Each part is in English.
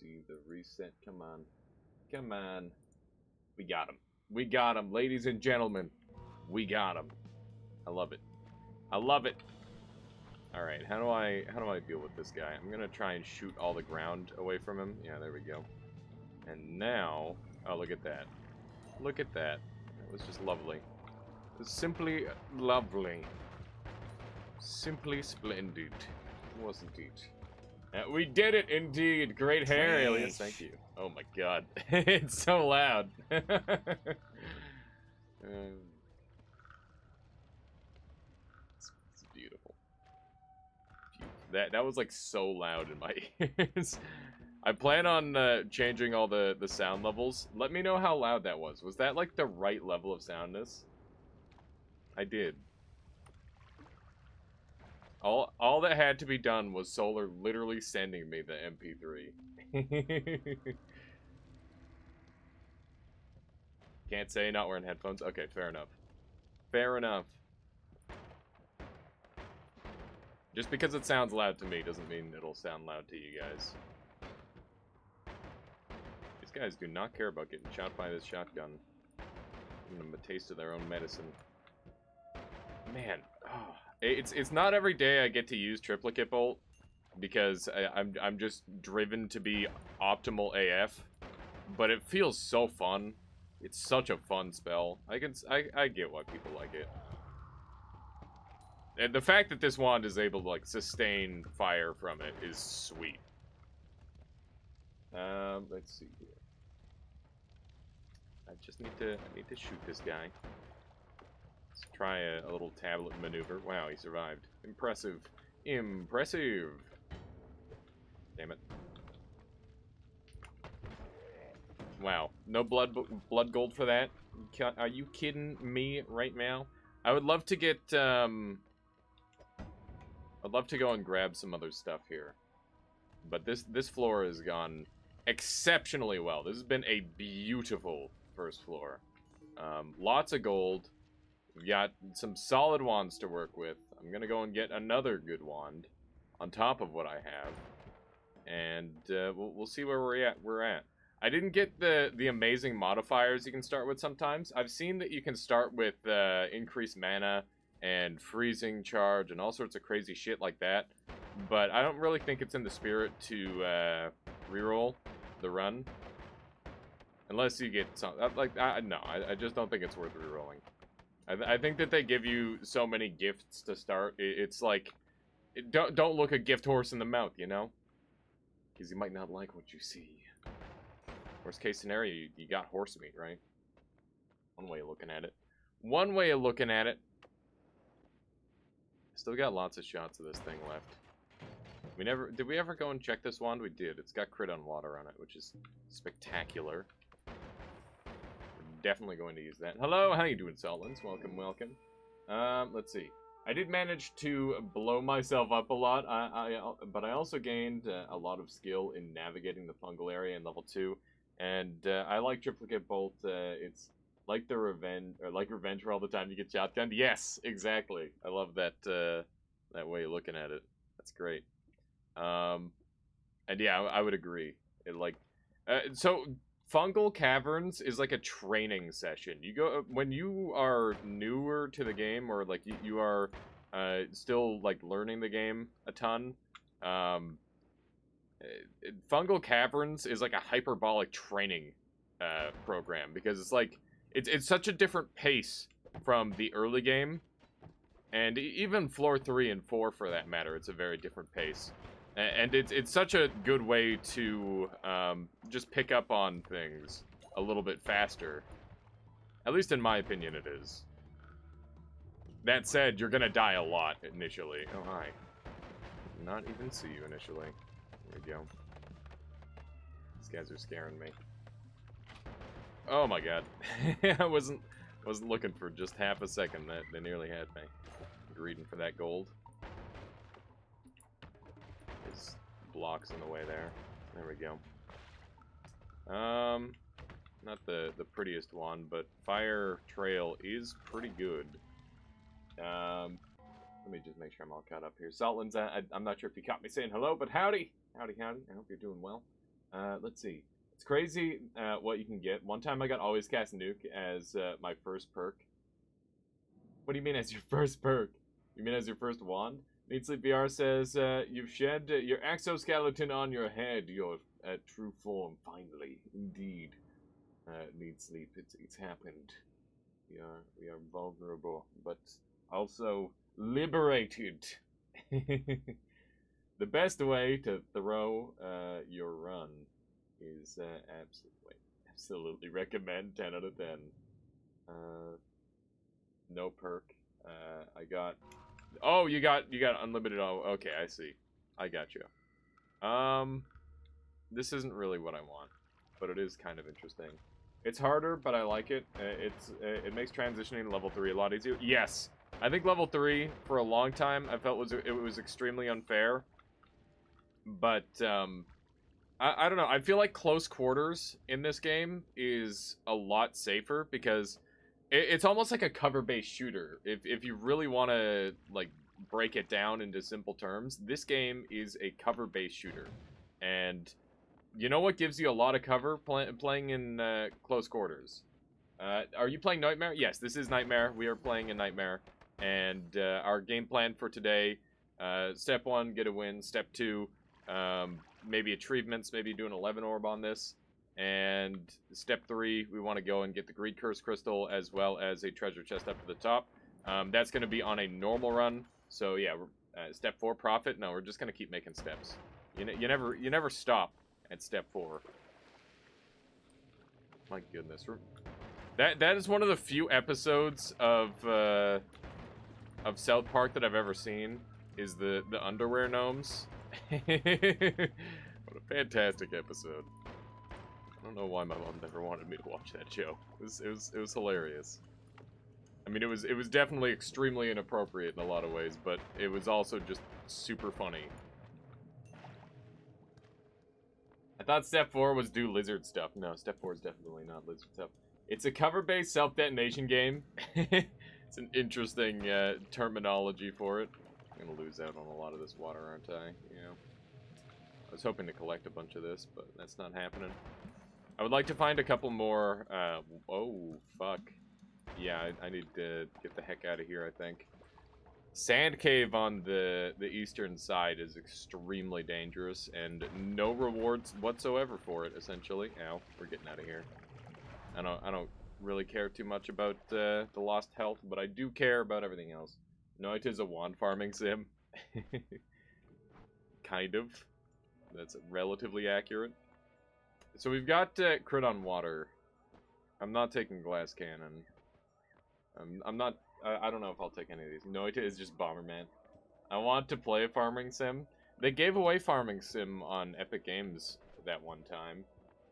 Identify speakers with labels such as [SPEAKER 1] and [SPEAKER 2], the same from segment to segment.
[SPEAKER 1] see the reset. Come on. Come on. We got him. We got him, ladies and gentlemen. We got him. I love it. I love it. All right, how do I deal with this guy? I'm gonna try and shoot all the ground away from him. Yeah, there we go. And now, oh, look at that. Look at that. That was just lovely. It was simply lovely. Simply splendid, wasn't it? We did it, indeed. Great hair, alias. Thank you. Oh my god, it's so loud. It's beautiful. That was like so loud in my ears. I plan on changing all the sound levels. Let me know how loud that was. Was that like the right level of soundness? I did. All that had to be done was Solar literally sending me the MP3. Can't say not wearing headphones. Okay, fair enough. Fair enough. Just because it sounds loud to me doesn't mean it'll sound loud to you guys. These guys do not care about getting shot by this shotgun. Giving them a taste of their own medicine. Man, oh, it's not every day I get to use triplicate bolt because I'm just driven to be optimal AF, but it feels so fun. It's such a fun spell. I get why people like it. And the fact that this wand is able to like sustain fire from it is sweet. Let's see here. I just need to shoot this guy. Let's try a little tablet maneuver. Wow, he survived. Impressive. Impressive. Damn it. Wow. No blood gold for that? Are you kidding me right now? I would love to get, I'd love to go and grab some other stuff here. But this floor has gone exceptionally well. This has been a beautiful first floor. Lots of gold. We've got some solid wands to work with. I'm gonna go and get another good wand on top of what I have. And we'll see where we're at. I didn't get the amazing modifiers you can start with sometimes. I've seen that you can start with increased mana and freezing charge and all sorts of crazy shit like that. But I don't really think it's in the spirit to reroll the run. Unless you get some... no, I just don't think it's worth rerolling. I think that they give you so many gifts to start. It's like... Don't look a gift horse in the mouth, you know? Because you might not like what you see. Worst case scenario, you got horse meat, right? One way of looking at it. One way of looking at it. Still got lots of shots of this thing left. Did we ever go and check this wand? We did. It's got crit on water on it, which is spectacular. We're definitely going to use that. Hello, how you doing, Saltlands? Welcome, welcome. Let's see. I did manage to blow myself up a lot, but I also gained a lot of skill in navigating the fungal area in level 2. And I like triplicate bolt. It's like the revenge, or like revenge for all the time you get shotgunned. Yes, exactly. I love that that way of looking at it. That's great. And yeah, I would agree. It like so fungal caverns is like a training session. You go when you are newer to the game, or like you are still like learning the game a ton. Fungal caverns is like a hyperbolic training program, because it's like it's such a different pace from the early game, and even floor 3 and 4 for that matter. It's a very different pace, and it's such a good way to just pick up on things a little bit faster. At least in my opinion, it is. That said, you're gonna die a lot initially. Oh hi. Did not even see you initially. There we go. These guys are scaring me. Oh my god. I wasn't looking for just half a second. They nearly had me. Greeding for that gold. There's blocks in the way there. There we go. Not the prettiest one, but Fire Trail is pretty good. Let me just make sure I'm all caught up here. Saltlands, I'm not sure if you caught me saying hello, but howdy. Howdy, howdy. I hope you're doing well. Let's see. It's crazy what you can get. One time I got Always Cast Nuke as my first perk. What do you mean as your first perk? You mean as your first wand? Need Sleep VR says, you've shed your exoskeleton on your head, your true form, finally. Indeed. Need Sleep, it's happened. We are vulnerable, but also liberated. The best way to throw your run is absolutely recommend 10 out of 10. No perk. I got. Oh, you got unlimited. Oh, okay, I see. I got you. This isn't really what I want, but it is kind of interesting. It's harder, but I like it. It makes transitioning to level 3 a lot easier. Yes, I think level 3 for a long time I felt it was extremely unfair. But I don't know. I feel like close quarters in this game is a lot safer because it's almost like a cover-based shooter. If you really want to like break it down into simple terms, this game is a cover-based shooter, and you know what gives you a lot of cover playing in close quarters? Are you playing Nightmare? Yes, this is Nightmare. We are playing in Nightmare, and our game plan for today: step 1, get a win. Step 2, maybe atreevements, maybe do an 11 orb on this. And step 3, we want to go and get the Greed Curse Crystal as well as a treasure chest up to the top. That's going to be on a normal run. So yeah, step 4, profit. No, we're just going to keep making steps. You never stop at step 4. My goodness, that is one of the few episodes of South Park that I've ever seen. Is the underwear gnomes? What a fantastic episode. I don't know why my mom never wanted me to watch that show. It was hilarious. I mean, it was definitely extremely inappropriate in a lot of ways, but it was also just super funny. I thought step 4 was do lizard stuff. No, step 4 is definitely not lizard stuff. It's a cover-based self-detonation game. It's an interesting terminology for it. I'm gonna lose out on a lot of this water, aren't I? You know. I was hoping to collect a bunch of this, but that's not happening. I would like to find a couple more, oh, fuck. Yeah, I need to get the heck out of here, I think. Sand Cave on the eastern side is extremely dangerous, and no rewards whatsoever for it, essentially. Ow, we're getting out of here. I don't really care too much about the lost health, but I do care about everything else. No, it is a wand farming sim. Kind of. That's relatively accurate. So we've got crit on water. I'm not taking glass cannon. I'm not. I don't know if I'll take any of these. No, it is just Bomberman. I want to play a farming sim. They gave away farming sim on Epic Games that one time.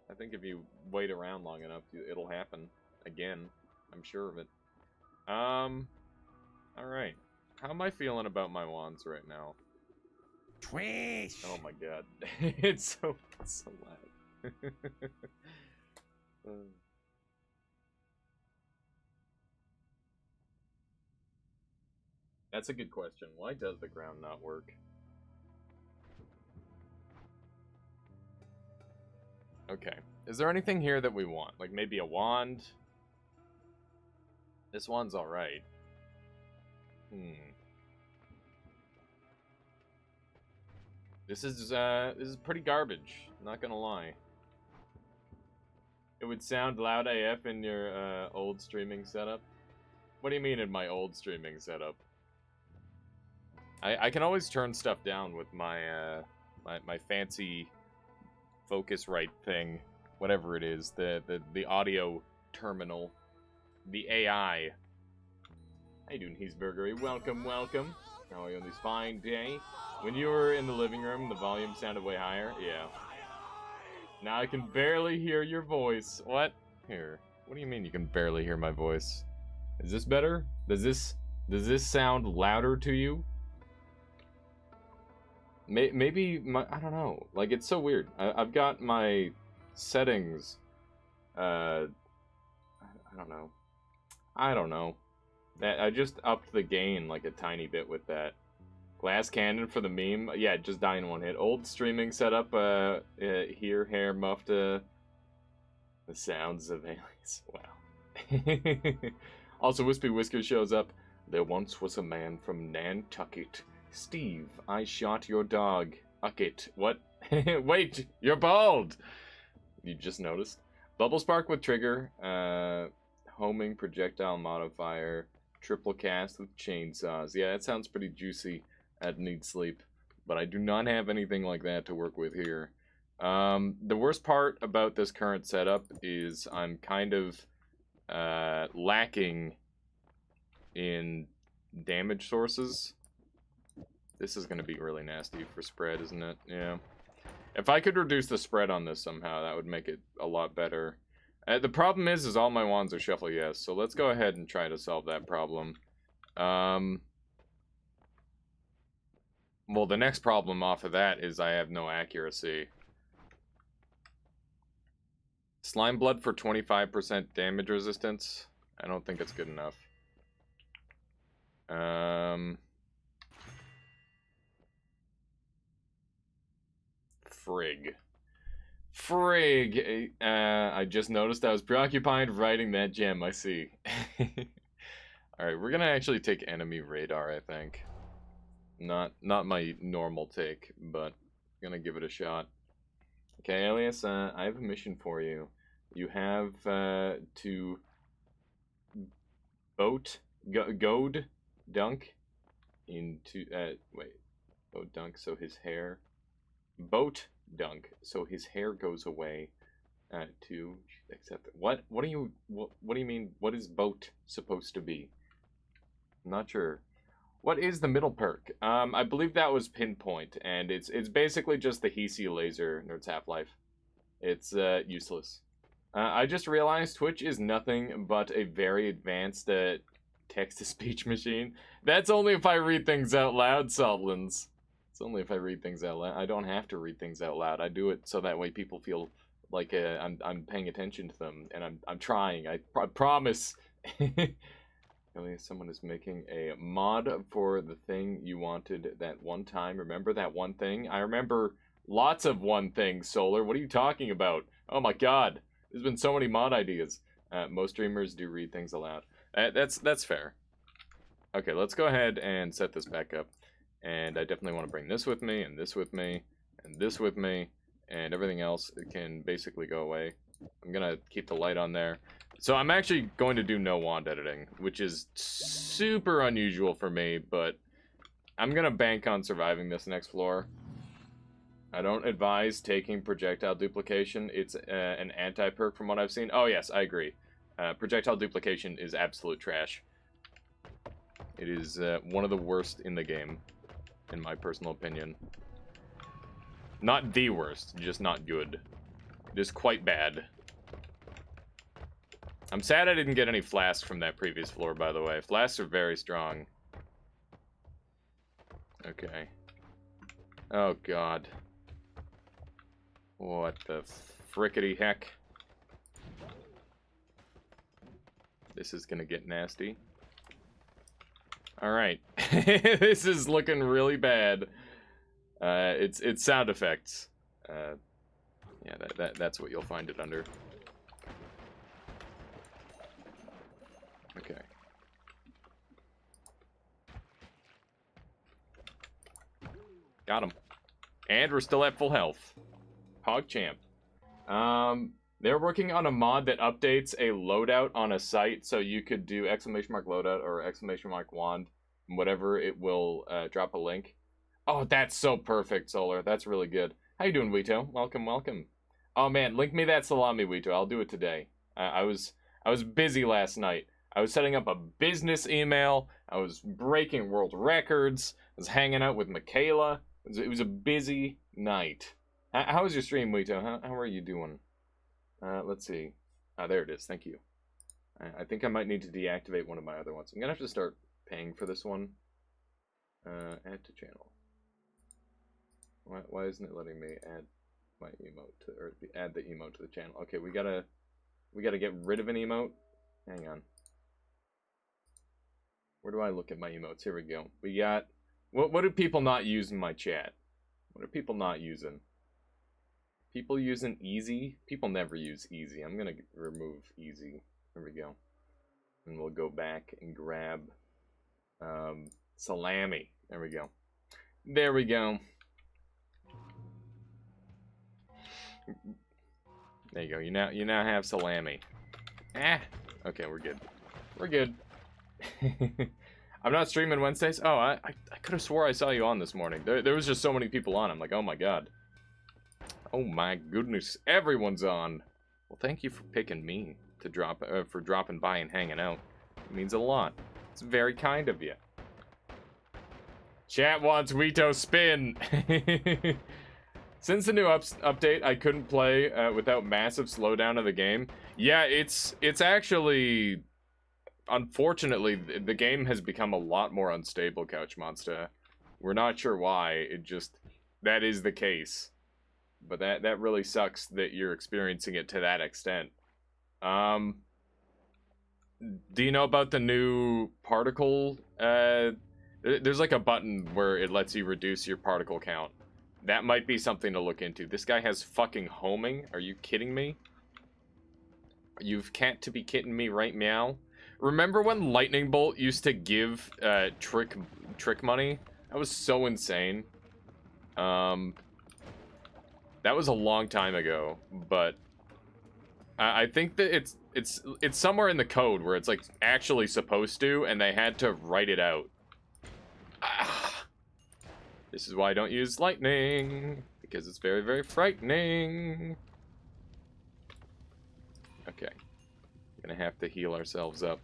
[SPEAKER 1] I think if you wait around long enough, it'll happen again. I'm sure of it. All right. How am I feeling about my wands right now?
[SPEAKER 2] Twish!
[SPEAKER 1] Oh my god. It's so loud. That's a good question. Why does the ground not work? Okay. Is there anything here that we want? Like maybe a wand? This wand's alright. This is pretty garbage, not gonna lie. It would sound loud AF in your old streaming setup. What do you mean in my old streaming setup? I can always turn stuff down with my my fancy Focusrite thing, whatever it is, the audio terminal, the AI. How you doing, Heesburgery? Welcome, welcome. How are you on this fine day? When you were in the living room, the volume sounded way higher. Yeah. Now I can barely hear your voice. What? Here. What do you mean you can barely hear my voice? Is this better? Does this sound louder to you? Maybe I don't know. Like, it's so weird. I've got my settings. I don't know. I don't know. I just upped the gain like a tiny bit with that. Glass cannon for the meme. Yeah, just die in one hit. Old streaming setup. Here, hair, muffed. The sounds of aliens. Wow. Also, Wispy Whisker shows up. There once was a man from Nantucket. Steve, I shot your dog. Ucket. What? Wait, you're bald! You just noticed. Bubble Spark with trigger. Homing projectile modifier. Triple cast with chainsaws. Yeah, that sounds pretty juicy at Need Sleep. But I do not have anything like that to work with here. The worst part about this current setup is I'm kind of lacking in damage sources. This is going to be really nasty for spread, isn't it? Yeah. If I could reduce the spread on this somehow, that would make it a lot better. The problem is all my wands are shuffle yes, so let's go ahead and try to solve that problem. Well, the next problem off of that is I have no accuracy. Slime Blood for 25% damage resistance. I don't think it's good enough. Frig. I just noticed I was preoccupied writing that gem, I see. Alright, we're gonna actually take enemy radar, I think. Not my normal take, but gonna give it a shot. Okay, Alias, I have a mission for you. You have to goad Dunk into boat Dunk so his hair boat Dunk so his hair goes away to accept it. What do you mean? What is boat supposed to be? I'm not sure. What is the middle perk? I believe that was Pinpoint, and it's basically just the Hesi laser Nerd's Half-Life. It's useless. I just realized Twitch is nothing but a very advanced text-to-speech machine. That's only if I read things out loud, Saltlands. It's only if I read things out loud. I don't have to read things out loud. I do it so that way people feel like I'm paying attention to them, and I'm trying. I promise. Someone is making a mod for the thing you wanted that one time. Remember that one thing? I remember lots of one things, Solar. What are you talking about? Oh my god. There's been so many mod ideas. Most streamers do read things aloud. That's fair. Okay, let's go ahead and set this back up. And I definitely want to bring this with me, and this with me, and this with me, and everything else can basically go away. I'm gonna keep the light on there. So I'm actually going to do no wand editing, which is super unusual for me, but I'm gonna bank on surviving this next floor. I don't advise taking projectile duplication. It's an anti-perk from what I've seen. Oh yes, I agree. Projectile duplication is absolute trash. It is one of the worst in the game, in my personal opinion. Not the worst, just not good. It is quite bad. I'm sad I didn't get any flasks from that previous floor, by the way. Flasks are very strong. Okay. Oh, God. What the frickety heck? This is gonna get nasty. Alright. This is looking really bad. It's sound effects. Yeah, that's what you'll find it under. Okay. Got him. And we're still at full health. PogChamp. They're working on a mod that updates a loadout on a site, so you could do ! Loadout or ! Wand, whatever, it will drop a link. Oh, that's so perfect, Solar. That's really good. How you doing, Wito? Welcome, welcome. Oh man, link me that salami, Wito. I'll do it today. I was busy last night. I was setting up a business email. I was breaking world records. I was hanging out with Michaela. It was a busy night. How was your stream, Wito? How are you doing? Let's see. There it is. Thank you. I think I might need to deactivate one of my other ones. I'm gonna have to start paying for this one. Add to channel. Why isn't it letting me add my emote to, or add the emote to the channel? Okay, we gotta get rid of an emote. Hang on. Where do I look at my emotes? Here we go. We got What do people not use in my chat? What are people not using? People using easy? People never use easy. I'm gonna remove easy. There we go. And we'll go back and grab salami. There we go. There we go. There you go. You now have salami. Ah. Okay, we're good. We're good. I'm not streaming Wednesdays. Oh, I could have swore I saw you on this morning. There was just so many people on. I'm like, oh my god. Oh my goodness, everyone's on. Well, thank you for picking me to for dropping by and hanging out. It means a lot. It's very kind of you. Chat wants Wito spin. Since the new update, I couldn't play without massive slowdown of the game. Yeah, it's actually, unfortunately, the game has become a lot more unstable, Couch Monster. We're not sure why. That is the case. But that really sucks that you're experiencing it to that extent. Do you know about the new particle? There's like a button where it lets you reduce your particle count. That might be something to look into. This guy has fucking homing. Are you kidding me? You've can't to be kidding me right meow. Remember when Lightning Bolt used to give trick money? That was so insane. That was a long time ago, but I think that it's somewhere in the code where it's like actually supposed to, and they had to write it out. This is why I don't use lightning, because it's very, very frightening. Okay, gonna have to heal ourselves up.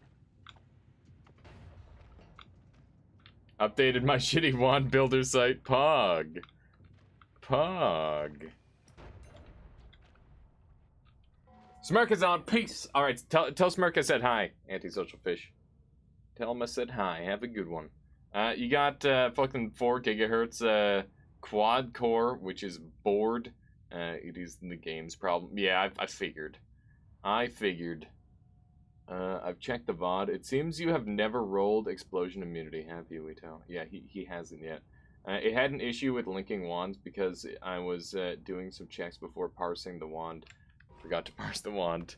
[SPEAKER 1] Updated my shitty wand builder site, Pog. Smirk is on. Peace. All right, tell Smirk I said hi. Antisocial fish. Tell him I said hi. Have a good one. You got fucking 4 gigahertz quad core, which is bored. It is the game's problem. Yeah, I figured. I've checked the VOD. It seems you have never rolled explosion immunity, have you, Ito? Yeah, he hasn't yet. It had an issue with linking wands because I was doing some checks before parsing the wand. Forgot to parse the wand.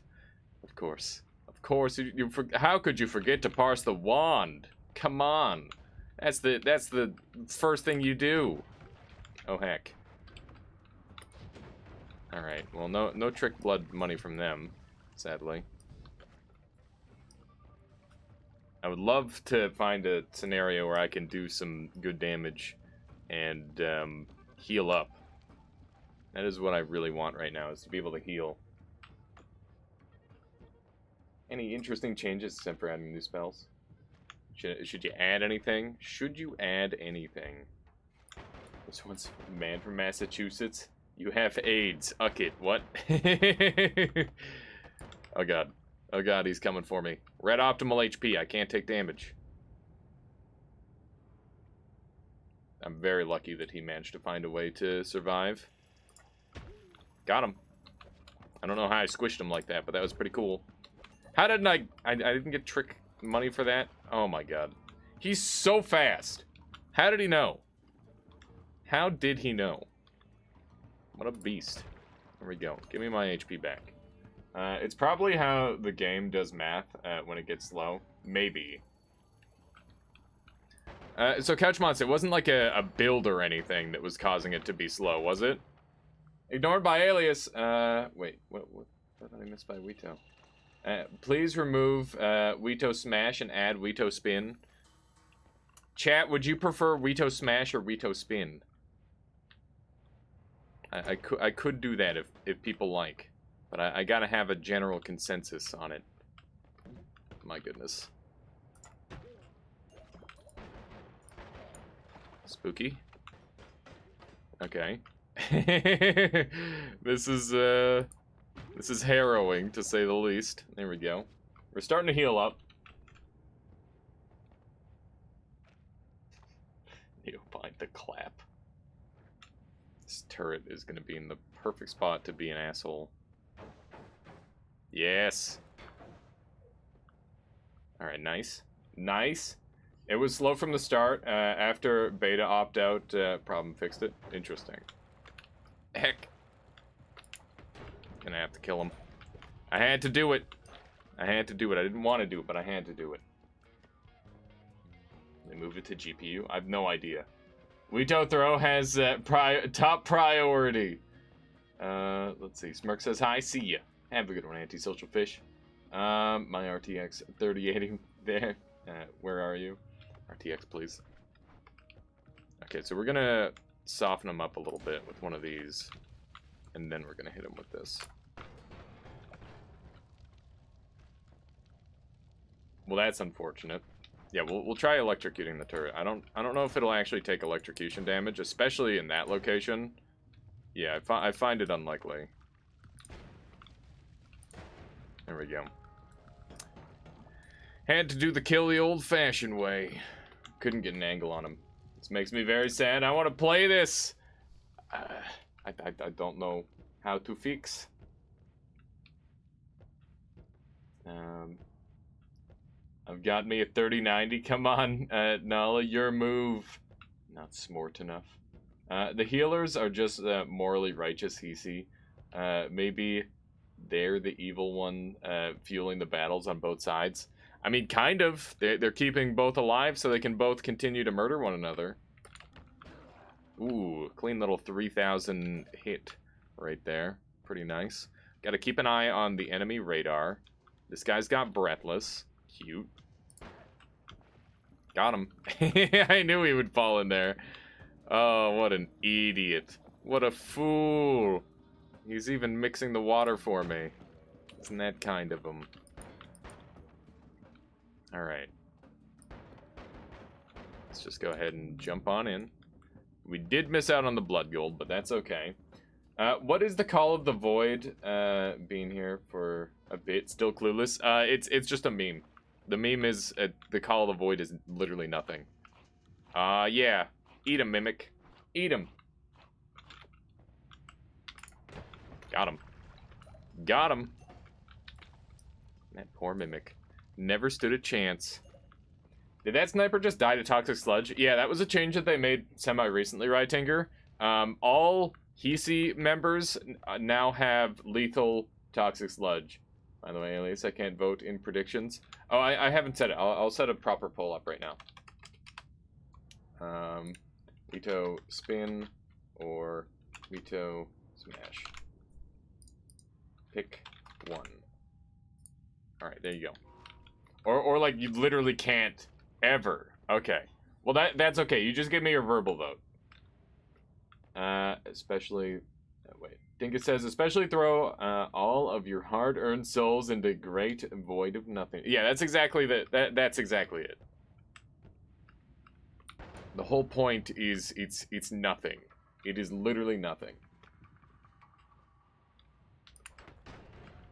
[SPEAKER 1] Of course. How could you forget to parse the wand? Come on. That's the first thing you do. Oh heck. All right. Well, no trick blood money from them, sadly. I would love to find a scenario where I can do some good damage and heal up. That is what I really want right now, is to be able to heal. Any interesting changes except for adding new spells? Should you add anything? Should you add anything? This one's man from Massachusetts. You have AIDS. Uck it. What? Oh god. Oh god, he's coming for me. Red optimal HP. I can't take damage. I'm very lucky that he managed to find a way to survive. Got him. I don't know how I squished him like that, but that was pretty cool. How didn't I didn't get trick money for that? Oh my god. He's so fast. How did he know? How did he know? What a beast. There we go. Give me my HP back. It's probably how the game does math when it gets slow. Maybe. So Couch Monster, it wasn't like a build or anything that was causing it to be slow, was it? Ignored by alias. Wait, what did I miss by Wito? Please remove Wito Smash and add Wito Spin. Chat, would you prefer Wito Smash or Wito Spin? I could do that if people like. But I gotta have a general consensus on it. My goodness. Spooky. Okay. This is harrowing, to say the least. There we go. We're starting to heal up. You find the clap. This turret is gonna be in the perfect spot to be an asshole. Yes. Alright, nice. Nice. It was slow from the start. After beta opt-out, problem fixed it. Interesting. Heck. Gonna have to kill him. I had to do it. I had to do it. I didn't want to do it, but I had to do it. They moved it to GPU? I have no idea. Weeto Throw has top priority. Let's see. Smirk says, hi, see ya. Have a good one, antisocial fish. My RTX 3080 there. Where are you? RTX, please. Okay, so we're gonna soften him up a little bit with one of these. And then we're gonna hit him with this. Well, that's unfortunate. Yeah, we'll try electrocuting the turret. I don't know if it'll actually take electrocution damage, especially in that location. Yeah, I find it unlikely. There we go. Had to do the kill the old-fashioned way. Couldn't get an angle on him. This makes me very sad. I want to play this. I don't know how to fix. I've got me a 3090. Come on, Nala, your move. Not smart enough. The healers are just morally righteous, Hisi. Maybe they're the evil one fueling the battles on both sides. I mean, kind of. They're keeping both alive so they can both continue to murder one another. Ooh, clean little 3,000 hit right there. Pretty nice. Got to keep an eye on the enemy radar. This guy's got Breathless. Cute. Got him. I knew he would fall in there. Oh, what an idiot. What a fool. He's even mixing the water for me. Isn't that kind of him? Alright. Let's just go ahead and jump on in. We did miss out on the blood gold, but that's okay. What is the Call of the Void being here for a bit? Still clueless. It's just a meme. The meme is the Call of the Void is literally nothing. Yeah. Eat him, Mimic. Eat him. Got him. Got him. That poor Mimic. Never stood a chance. Did that sniper just die to Toxic Sludge? Yeah, that was a change that they made semi-recently, right, Tinker? All Hisi members now have lethal Toxic Sludge. By the way, Alias, I can't vote in predictions. Oh, I haven't set it. I'll set a proper poll up right now. Veto spin or veto smash. Pick one. Alright, there you go. Or like you literally can't ever. Okay. Well that's okay. You just give me your verbal vote. Especially wait. Dinka says especially throw all of your hard-earned souls into great void of nothing. Yeah, that's exactly that's exactly it. The whole point is it's nothing. It is literally nothing.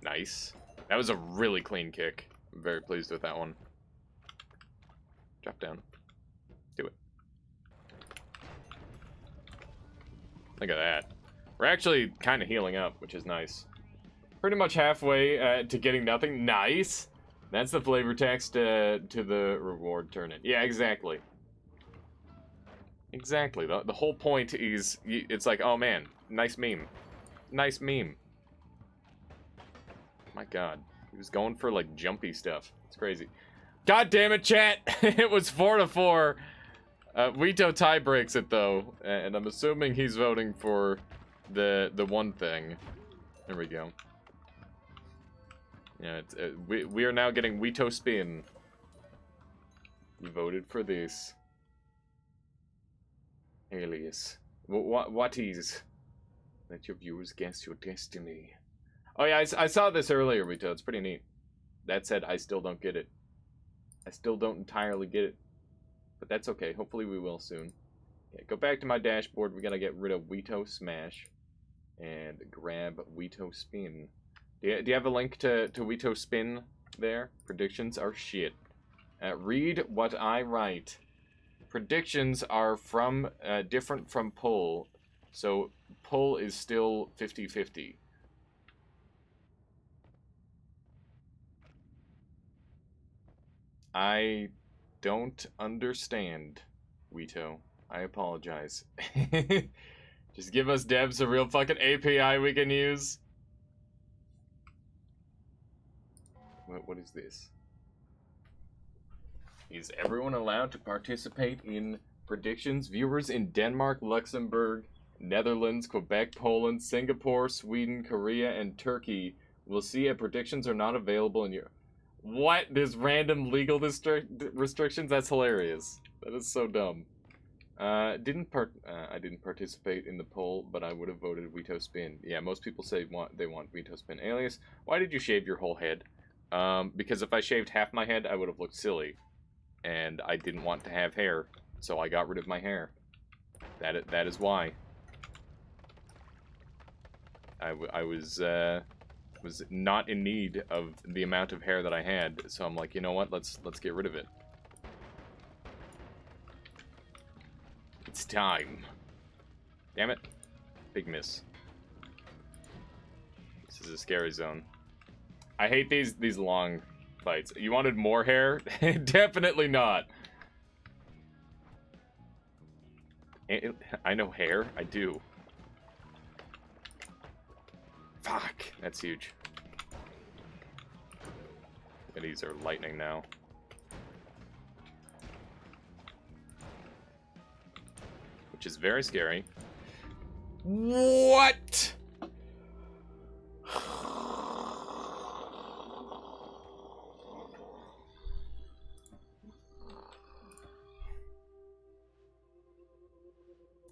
[SPEAKER 1] Nice. That was a really clean kick. I'm very pleased with that one. Drop down. Do it. Look at that. We're actually kind of healing up, which is nice. Pretty much halfway to getting nothing. Nice. That's the flavor text to the reward turn-in. Yeah, exactly. Exactly. The whole point is, it's like, oh man, nice meme. Nice meme. My god. He was going for, like, jumpy stuff. It's crazy. God damn it, chat! It was 4-4. Weeto tie breaks it, though. And I'm assuming he's voting for the one thing. There we go. Yeah, we are now getting Weeto spin. You voted for this. Alias. What is? Let your viewers guess your destiny. Oh yeah, I saw this earlier, Weeto. It's pretty neat. That said, I still don't get it. I still don't entirely get it. But that's okay. Hopefully we will soon. Okay, go back to my dashboard. We gotta get rid of Weeto Smash. And grab Weeto Spin. Do you have a link to Weeto Spin there? Predictions are shit. Read what I write. Predictions are from different from pull. So pull is still 50-50. I don't understand, Weeto. I apologize. Just give us devs a real fucking API we can use. What is this? Is everyone allowed to participate in predictions? Viewers in Denmark, Luxembourg, Netherlands, Quebec, Poland, Singapore, Sweden, Korea, and Turkey will see if predictions are not available in your... What? There's random legal restrictions? That's hilarious. That is so dumb. I didn't participate in the poll, but I would have voted Veto Spin. Yeah, most people say they want Veto Spin. Alias, why did you shave your whole head? Because if I shaved half my head, I would have looked silly. And I didn't want to have hair, so I got rid of my hair. That is why. I was not in need of the amount of hair that I had, so I'm like, you know what? Let's get rid of it. It's time. Damn it. Big miss. This is a scary zone. I hate these long fights. You wanted more hair? Definitely not. I know hair. I do. Fuck. That's huge. And these are lightning now. Which is very scary. What?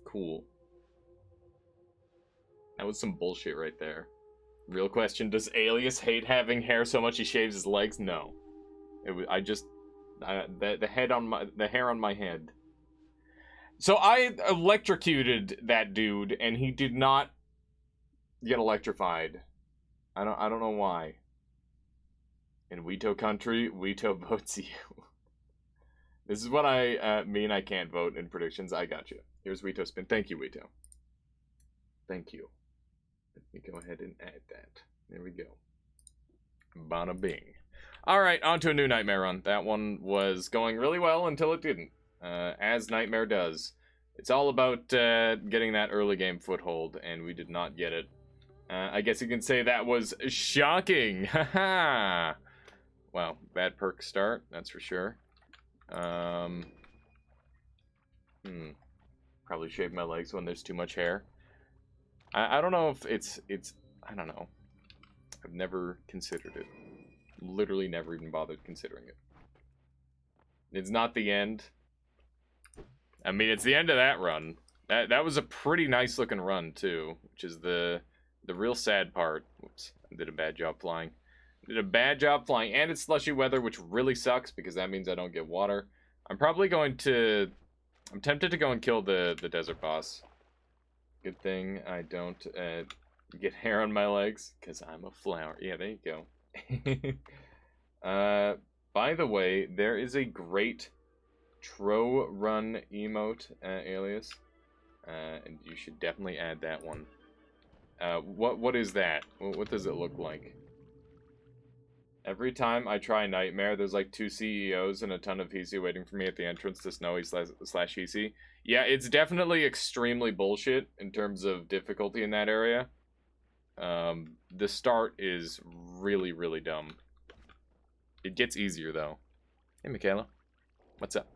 [SPEAKER 1] Cool. That was some bullshit right there. Real question, does Alias hate having hair so much he shaves his legs? No. The hair on my head. So I electrocuted that dude and he did not get electrified. I don't know why. In Weeto country, Weeto votes you. This is what I mean I can't vote in predictions. I got you. Here's Weeto Spin. Thank you, Weeto. Thank you. Let me go ahead and add that. There we go. Bada bing. Alright, on to a new Nightmare run. That one was going really well until it didn't. As Nightmare does. It's all about getting that early game foothold, and we did not get it. I guess you can say that was shocking. Haha. Wow, bad perk start, that's for sure. Probably shave my legs when there's too much hair. I don't know if it's I don't know. I've never considered it. Literally never even bothered considering it. It's not the end. I mean, it's the end of that run. That was a pretty nice looking run too, which is the real sad part. Whoops, I did a bad job flying. Did a bad job flying, and it's slushy weather, which really sucks because that means I don't get water. I'm probably going to... I'm tempted to go and kill the desert boss. Good thing I don't get hair on my legs, because I'm a flower. Yeah, there you go. By the way, there is a great Tro Run emote alias, and you should definitely add that one. What is that? What does it look like? Every time I try Nightmare, there's like 2 CEOs and a ton of Hisi waiting for me at the entrance to Snowy / Hisi. Yeah, it's definitely extremely bullshit in terms of difficulty in that area. The start is really, really dumb. It gets easier though. Hey, Michaela. What's up?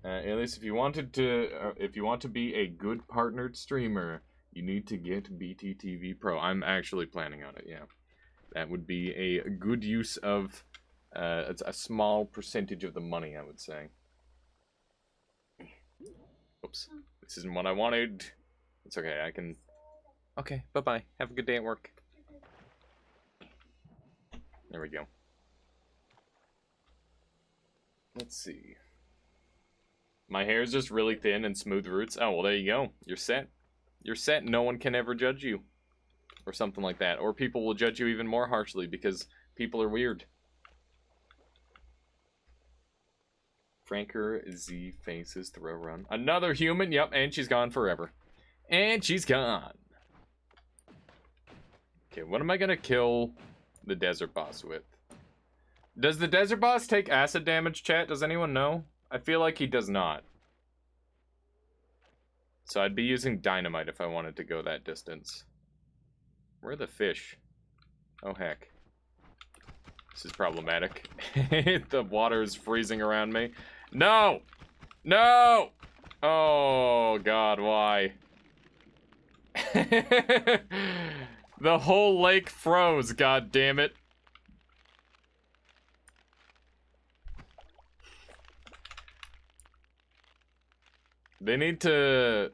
[SPEAKER 1] Alias, if you want to be a good partnered streamer, you need to get BTTV Pro. I'm actually planning on it, yeah. That would be a good use of it's a small percentage of the money, I would say. Oops. This isn't what I wanted. It's okay, I can... Okay, bye-bye. Have a good day at work. There we go. Let's see. My hair is just really thin and smooth roots. Oh, well, there you go. You're set. You're set. No one can ever judge you. Or something like that. Or people will judge you even more harshly because people are weird. Franker Z faces throw run. Another human. Yep, and she's gone forever. And she's gone. Okay, what am I going to kill the desert boss with? Does the desert boss take acid damage, chat? Does anyone know? I feel like he does not. So I'd be using dynamite if I wanted to go that distance. Where are the fish? Oh, heck. This is problematic. The water is freezing around me. No! No! Oh, God, why? The whole lake froze, god damn it. They need to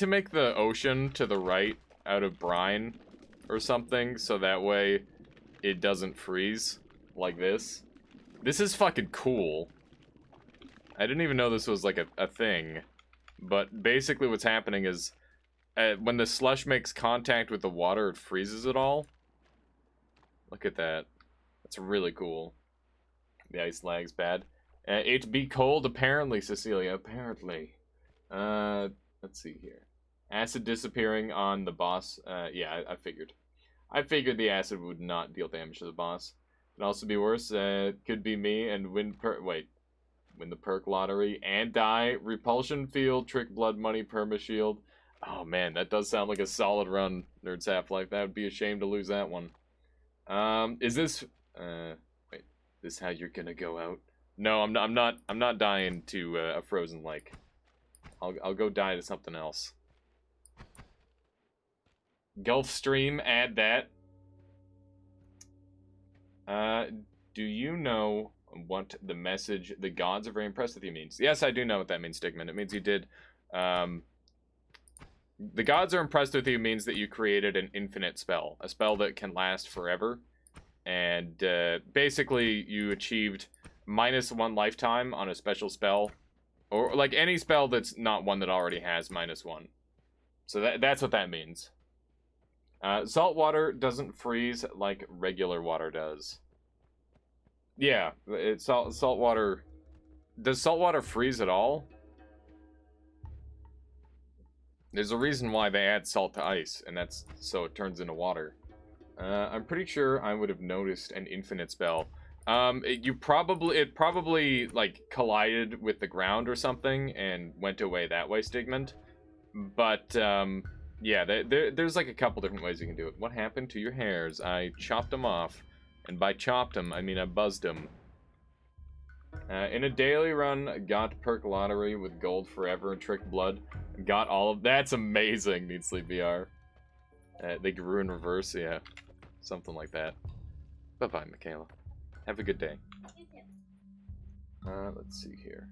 [SPEAKER 1] make the ocean to the right out of brine or something so that way it doesn't freeze like this. This is fucking cool. I didn't even know this was like a thing. But basically what's happening is when the slush makes contact with the water, it freezes it all. Look at that. That's really cool. The ice lag's bad. It be cold, apparently, Cecilia. Apparently. Let's see here. Acid disappearing on the boss. Yeah, I figured. I figured the acid would not deal damage to the boss. Could also be worse. Could be me and win the perk lottery and die. Repulsion field, trick blood money, perma shield. Oh man, that does sound like a solid run, Nerds Half-Life. That would be a shame to lose that one. Is this wait, this how you're gonna go out? No, I'm not dying to a frozen lake. I'll go die to something else. Gulf Stream, add that. Do you know what the message "the gods are very impressed with you" means? Yes, I do know what that means, Stigman. It means you did. The gods are impressed with you means that you created an infinite spell, a spell that can last forever, and basically you achieved -1 lifetime on a special spell, or like any spell that's not one that already has -1. So that's what that means. Salt water doesn't freeze like regular water does. Yeah, it's salt water. Does salt water freeze at all? There's a reason why they add salt to ice, and that's so it turns into water. I'm pretty sure I would have noticed an infinite spell. It probably like collided with the ground or something and went away that way, Stigment. But yeah, there's like a couple different ways you can do it. What happened to your hairs? I chopped them off, and by chopped them I mean I buzzed them. In a daily run, got perk lottery with gold forever and trick blood. Got all of that's amazing. Need sleep VR. They grew in reverse, yeah, something like that. Bye bye, Michaela. Have a good day. Let's see here.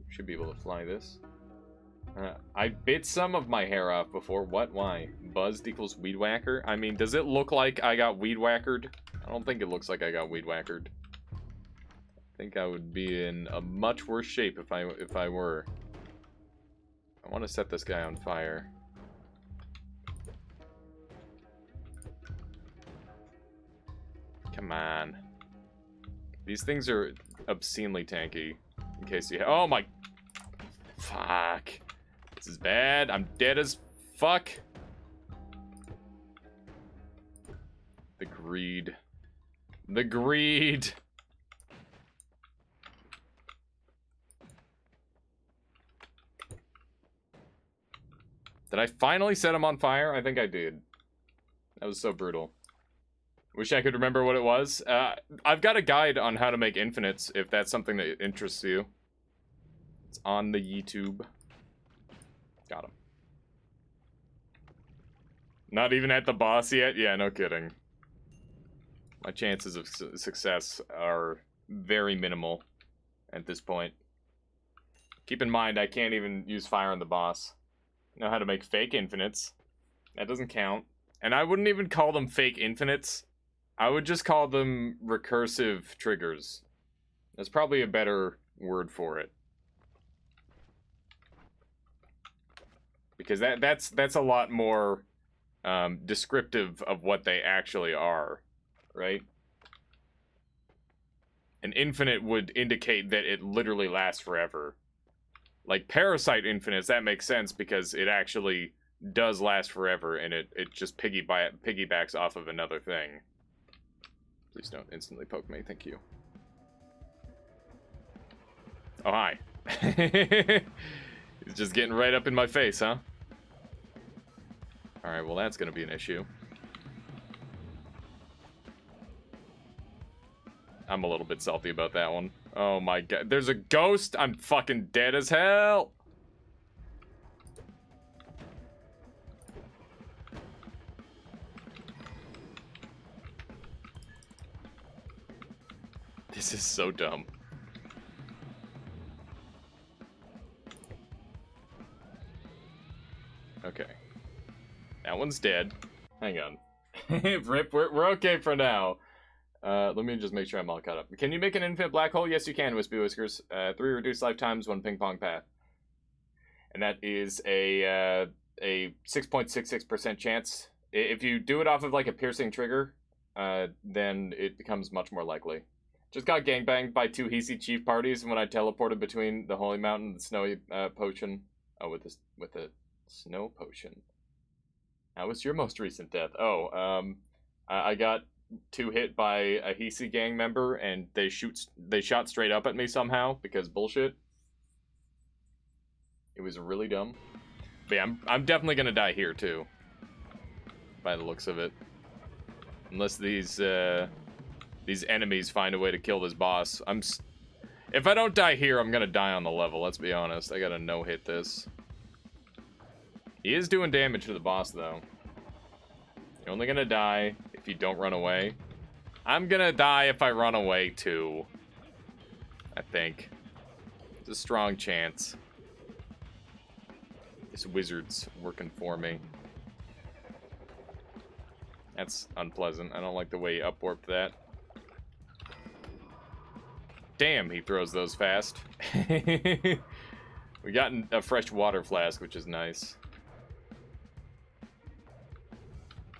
[SPEAKER 1] Should be able to fly this. I bit some of my hair off before. What? Why? Buzzed equals weed whacker? I mean, does it look like I got weed whackered? I don't think it looks like I got weed whackered. I think I would be in a much worse shape if I were. I want to set this guy on fire. Come on. These things are obscenely tanky. In case you oh my fuck. This is bad. I'm dead as fuck. The greed. The greed. Did I finally set him on fire? I think I did. That was so brutal. Wish I could remember what it was. I've got a guide on how to make infinites, if that's something that interests you. It's on the YouTube. Got him. Not even at the boss yet? Yeah, no kidding. My chances of success are very minimal at this point. Keep in mind, I can't even use fire on the boss. I know how to make fake infinites. That doesn't count. And I wouldn't even call them fake infinites. I would just call them recursive triggers. That's probably a better word for it. Because that's a lot more descriptive of what they actually are, right? An infinite would indicate that it literally lasts forever. Like Parasite infinites, that makes sense because it actually does last forever and it just piggybacks off of another thing. Please don't instantly poke me, thank you. Oh, hi. He's just getting right up in my face, huh? Alright, well that's gonna be an issue. I'm a little bit salty about that one. Oh my god. There's a ghost! I'm fucking dead as hell! This is so dumb. Okay. That one's dead. Hang on. Rip, we're okay for now. Let me just make sure I'm all caught up. Can you make an infinite black hole? Yes, you can, Wispy Whiskers. 3 reduced lifetimes, 1 ping pong path. And that is a 6.66% chance. If you do it off of like a piercing trigger, then it becomes much more likely. Just got gangbanged by 2 Hisi chief parties when I teleported between the Holy Mountain and the Snowy Potion. Oh, with the Snow Potion. How was your most recent death? Oh, I got 2 hit by a Hisi gang member, and they shot straight up at me somehow because bullshit. It was really dumb. But yeah, I'm definitely gonna die here too, by the looks of it. Unless these enemies find a way to kill this boss. If I don't die here, I'm gonna die on the level. Let's be honest. I gotta no-hit this. He is doing damage to the boss though. You're only gonna die if you don't run away. I'm gonna die if I run away too. I think. It's a strong chance. This wizard's working for me. That's unpleasant. I don't like the way he upwarped that. Damn, he throws those fast. We got a fresh water flask, which is nice.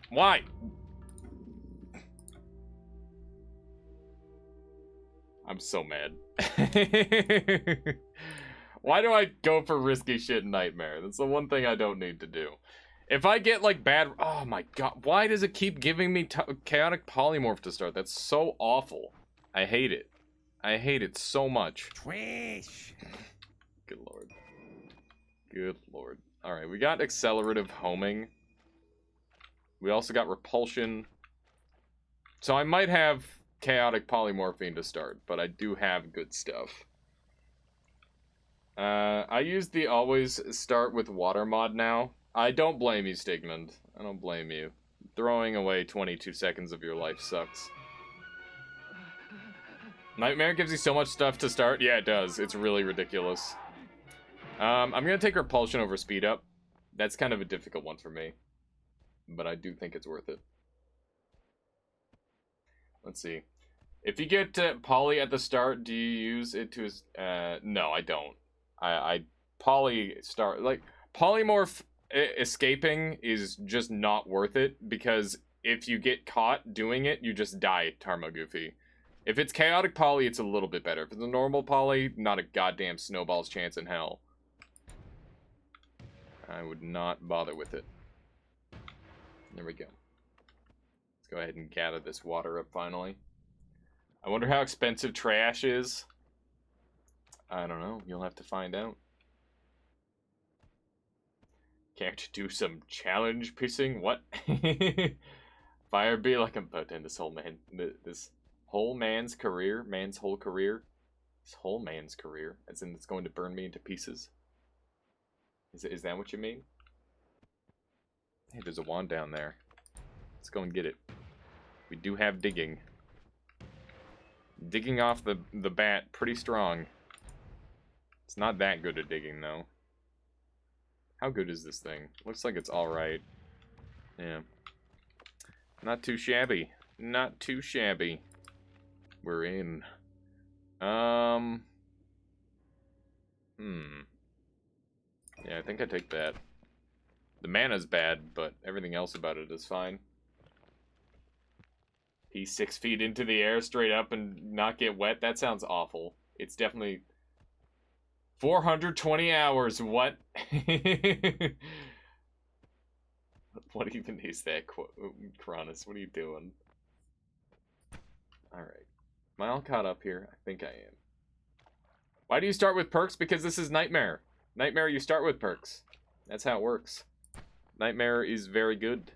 [SPEAKER 1] Why? I'm so mad. Why do I go for risky shit in Nightmare? That's the one thing I don't need to do. If I get, like, bad... Oh, my God. Why does it keep giving me Chaotic Polymorph to start? That's so awful. I hate it. I hate it so much.
[SPEAKER 2] Twish.
[SPEAKER 1] Good lord. Good lord. Alright, we got Accelerative Homing. We also got Repulsion. So I might have Chaotic Polymorphine to start, but I do have good stuff. I use the always start with water mod now. I don't blame you, Stigmund. I don't blame you. Throwing away 22 seconds of your life sucks. Nightmare gives you so much stuff to start. Yeah, it does. It's really ridiculous. I'm gonna take Repulsion over Speed Up. That's kind of a difficult one for me. But I do think it's worth it. Let's see. If you get Poly at the start, do you use it to... no, I don't. I Poly start... Like, Polymorph escaping is just not worth it, because if you get caught doing it, you just die, Tarmogoofy. If it's Chaotic Poly, it's a little bit better. If it's a normal Poly, not a goddamn snowball's chance in hell. I would not bother with it. There we go. Let's go ahead and gather this water up finally. I wonder how expensive trash is. I don't know. You'll have to find out. Can't do some challenge pissing? What? Fire be like I'm about to end this whole whole man's career. Man's whole career. This whole man's career. As in it's going to burn me into pieces. Is that what you mean? Hey, there's a wand down there. Let's go and get it. We do have digging. Digging off the bat, pretty strong. It's not that good at digging, though. How good is this thing? Looks like it's alright. Yeah. Not too shabby. Not too shabby. We're in. Yeah, I think I take that. The mana's bad, but everything else about it is fine. He's 6 feet into the air straight up and not get wet. That sounds awful. It's definitely 420 hours. What? What even is that, Cronus? What are you doing? Alright. Am I all caught up here? I think I am. Why do you start with perks? Because this is Nightmare. Nightmare, you start with perks. That's how it works. Nightmare is very good.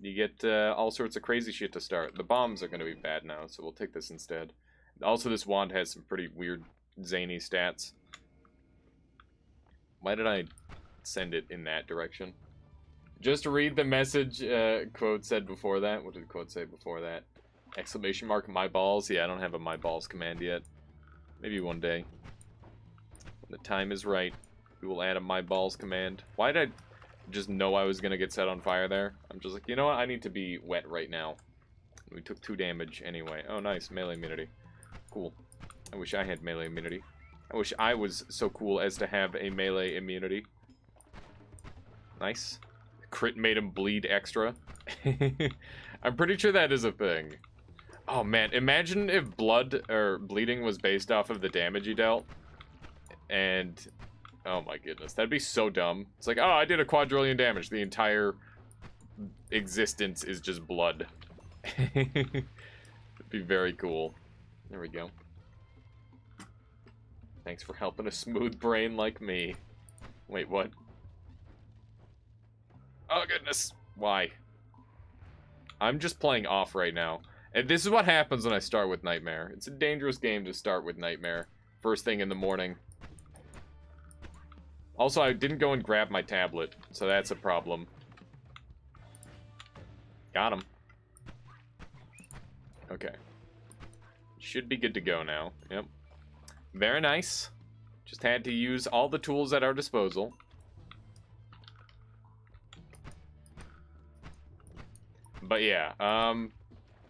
[SPEAKER 1] You get all sorts of crazy shit to start. The bombs are going to be bad now, so we'll take this instead. Also, this wand has some pretty weird, zany stats. Why did I send it in that direction? Just to read the message quote said before that. What did the quote say before that? Exclamation mark, my balls? Yeah, I don't have a my balls command yet. Maybe one day. When the time is right, we will add a my balls command. Why did I just know I was going to get set on fire there? I'm just like, you know what? I need to be wet right now. We took 2 damage anyway. Oh, nice. Melee immunity. Cool. I wish I had melee immunity. I wish I was so cool as to have a melee immunity. Nice. Crit made him bleed extra. I'm pretty sure that is a thing. Oh man, imagine if blood or bleeding was based off of the damage you dealt. And oh my goodness, that'd be so dumb. It's like, oh, I did a quadrillion damage. The entire existence is just blood. It'd be very cool. There we go. Thanks for helping a smooth brain like me. Wait, what? Oh goodness, why? I'm just playing off right now. And this is what happens when I start with Nightmare. It's a dangerous game to start with Nightmare. First thing in the morning. Also, I didn't go and grab my tablet, so that's a problem. Got him. Okay. Should be good to go now. Yep. Very nice. Just had to use all the tools at our disposal. But yeah,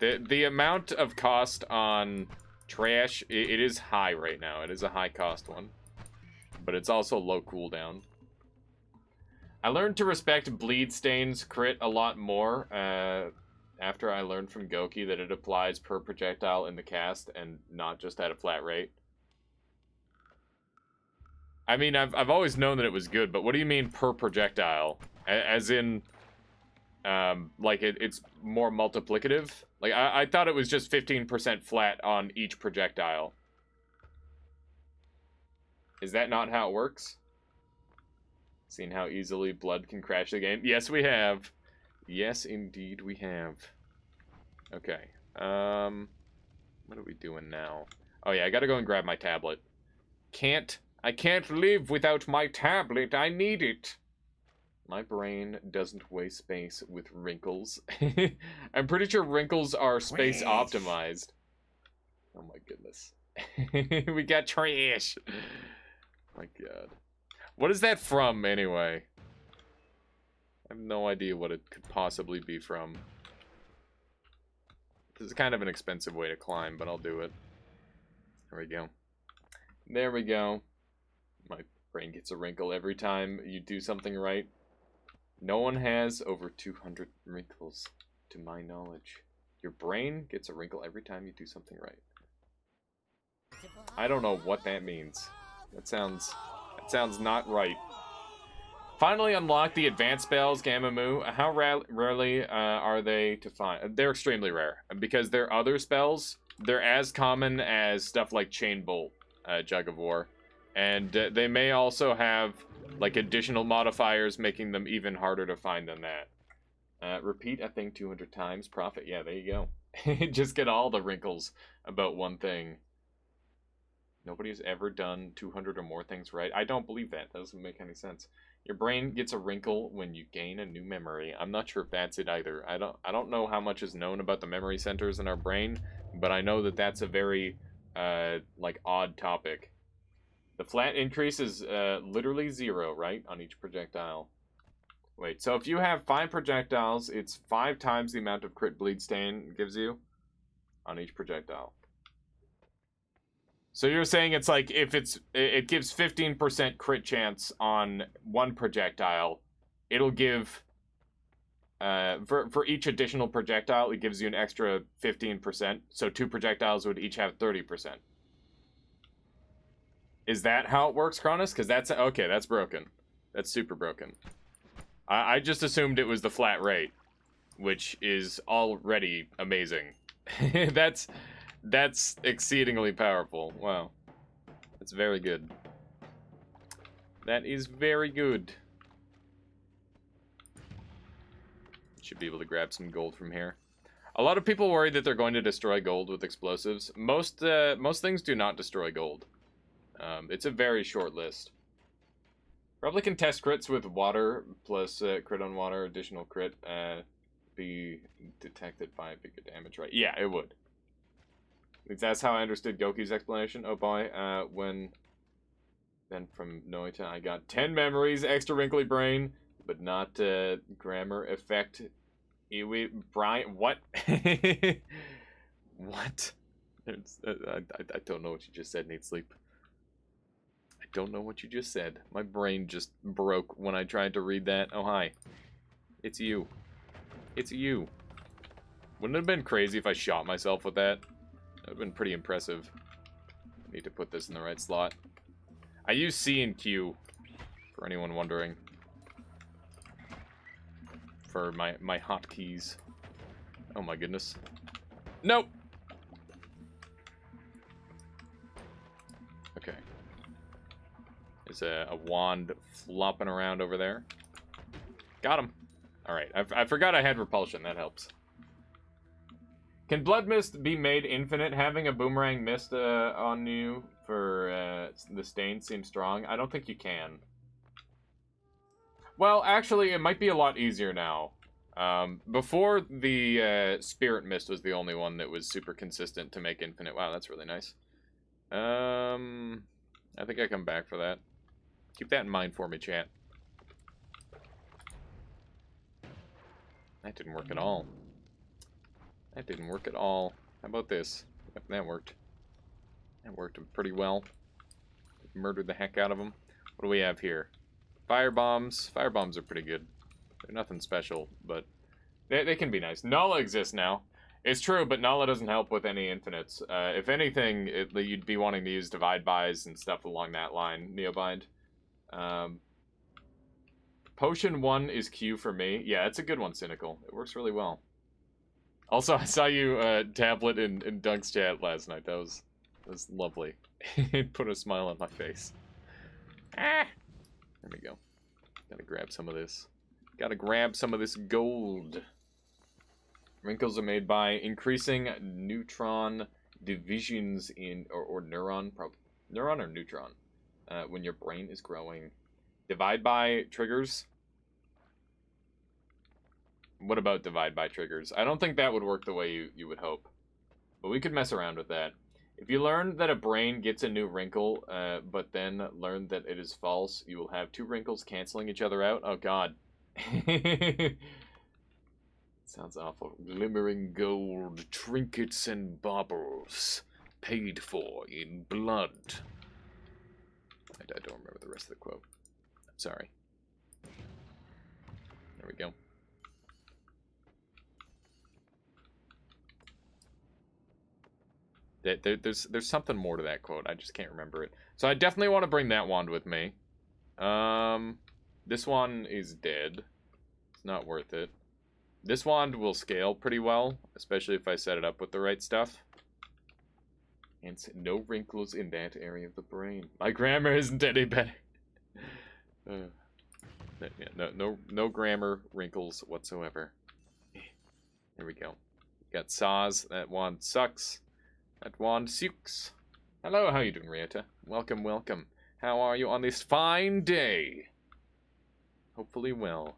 [SPEAKER 1] the amount of cost on trash, it is high right now. It is a high cost one. But it's also low cooldown. I learned to respect Bleed Stain's crit a lot more after I learned from Goki that it applies per projectile in the cast and not just at a flat rate. I mean, I've always known that it was good, but what do you mean per projectile? As in, like it's more multiplicative? Like, I thought it was just 15% flat on each projectile. Is that not how it works? Seen how easily blood can crash the game? Yes, we have. Yes, indeed, we have. Okay. What are we doing now? Oh yeah, I gotta go and grab my tablet. I can't live without my tablet. I need it. My brain doesn't waste space with wrinkles. I'm pretty sure wrinkles are space optimized. Oh my goodness. We got trash. My god. What is that from, anyway? I have no idea what it could possibly be from. This is kind of an expensive way to climb, but I'll do it. There we go. There we go. My brain gets a wrinkle every time you do something right. No one has over 200 wrinkles, to my knowledge. Your brain gets a wrinkle every time you do something right. I don't know what that means. That sounds not right. Finally unlocked the advanced spells, Gamamoo. How rarely are they to find? They're extremely rare. Because their other spells, they're as common as stuff like Chain Bolt, Jug of War. And they may also have like additional modifiers making them even harder to find than that. Repeat a thing 200 times, profit. Yeah, there you go. Just get all the wrinkles about one thing. Nobody's ever done 200 or more things right. I don't believe that. That doesn't make any sense. Your brain gets a wrinkle when you gain a new memory. I'm not sure if that's it either. I don't know how much is known about the memory centers in our brain, but I know that that's a very like odd topic. The flat increase is literally 0, right, on each projectile. Wait, so if you have 5 projectiles, it's 5 times the amount of crit bleed stain it gives you on each projectile. So you're saying it's like if it gives 15% crit chance on one projectile, it'll give for each additional projectile it gives you an extra 15%. So 2 projectiles would each have 30%. Is that how it works, Cronus? Because that's okay. That's broken. That's super broken. I just assumed it was the flat rate, which is already amazing. That's exceedingly powerful. Wow. That's very good. That is very good. Should be able to grab some gold from here. A lot of people worry that they're going to destroy gold with explosives. Most things do not destroy gold. It's a very short list. Probably can test crits with water plus crit on water, additional crit, be detected by bigger damage, right? Yeah, it would. That's how I understood Goki's explanation. Oh boy, then from Noita I got 10 memories, extra wrinkly brain, but not grammar effect. Iwi, Brian, what? What? I don't know what you just said, Need Sleep. I don't know what you just said. My brain just broke when I tried to read that. Oh, hi. It's you. It's you. Wouldn't it have been crazy if I shot myself with that? That would have been pretty impressive. I need to put this in the right slot. I use C and Q, for anyone wondering. For my hotkeys. Oh my goodness. Nope! Okay. There's a wand flopping around over there. Got him. Alright, I forgot I had repulsion, that helps. Can Blood Mist be made infinite? Having a boomerang mist on you for the stain seems strong. I don't think you can. Well, actually, it might be a lot easier now. Before, the Spirit Mist was the only one that was super consistent to make infinite. Wow, that's really nice. I think I come back for that. Keep that in mind for me, chat. That didn't work at all. That didn't work at all. How about this? Yep, that worked. That worked pretty well. Murdered the heck out of them. What do we have here? Fire bombs. Fire bombs are pretty good. They're nothing special, but they can be nice. Nala exists now. It's true, but Nala doesn't help with any infinites. If anything, you'd be wanting to use divide bys and stuff along that line. Neobind. Potion 1 is Q for me. Yeah, it's a good one, Cynical. It works really well. Also, I saw you tablet in Dunk's chat last night. That was lovely. It put a smile on my face. Ah! There we go. Gotta grab some of this. Gotta grab some of this gold. Wrinkles are made by increasing neutron divisions in, or neuron, neuron or neutron, when your brain is growing. Divide by triggers. What about divide by triggers? I don't think that would work the way you would hope. But we could mess around with that. If you learn that a brain gets a new wrinkle, but then learn that it is false, you will have two wrinkles canceling each other out. Oh, God. Sounds awful. Glimmering gold, trinkets and baubles, paid for in blood. I don't remember the rest of the quote. I'm sorry. There we go. There's something more to that quote. I just can't remember it. So I definitely want to bring that wand with me. This one is dead. It's not worth it. This wand will scale pretty well, especially if I set it up with the right stuff. And no wrinkles in that area of the brain. My grammar isn't any better. Yeah, no grammar wrinkles whatsoever. There we go. Got saws. That wand sucks. That wand sucks. Hello, how you doing, Rieta? Welcome, welcome. How are you on this fine day? Hopefully well.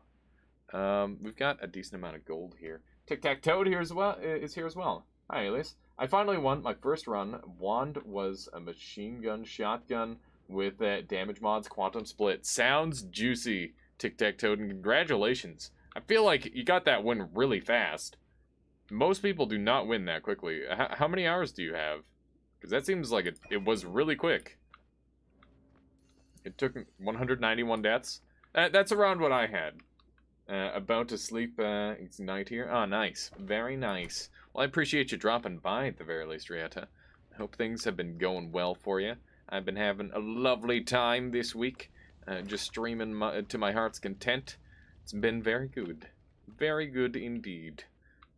[SPEAKER 1] We've got a decent amount of gold here. Tic-Tac-Toad here as well is here as well. Hi, Alias. I finally won my first run. Wand was a machine gun shotgun with damage mods, quantum split. Sounds juicy, Tic-Tac-Toad, and congratulations. I feel like you got that win really fast. Most people do not win that quickly. How many hours do you have? Because that seems like it was really quick. It took 191 deaths. That's around what I had. About to sleep, it's night here. Oh, nice. Very nice. Well, I appreciate you dropping by at the very least, Rieta. I hope things have been going well for you. I've been having a lovely time this week. Just streaming to my heart's content. It's been very good. Very good indeed.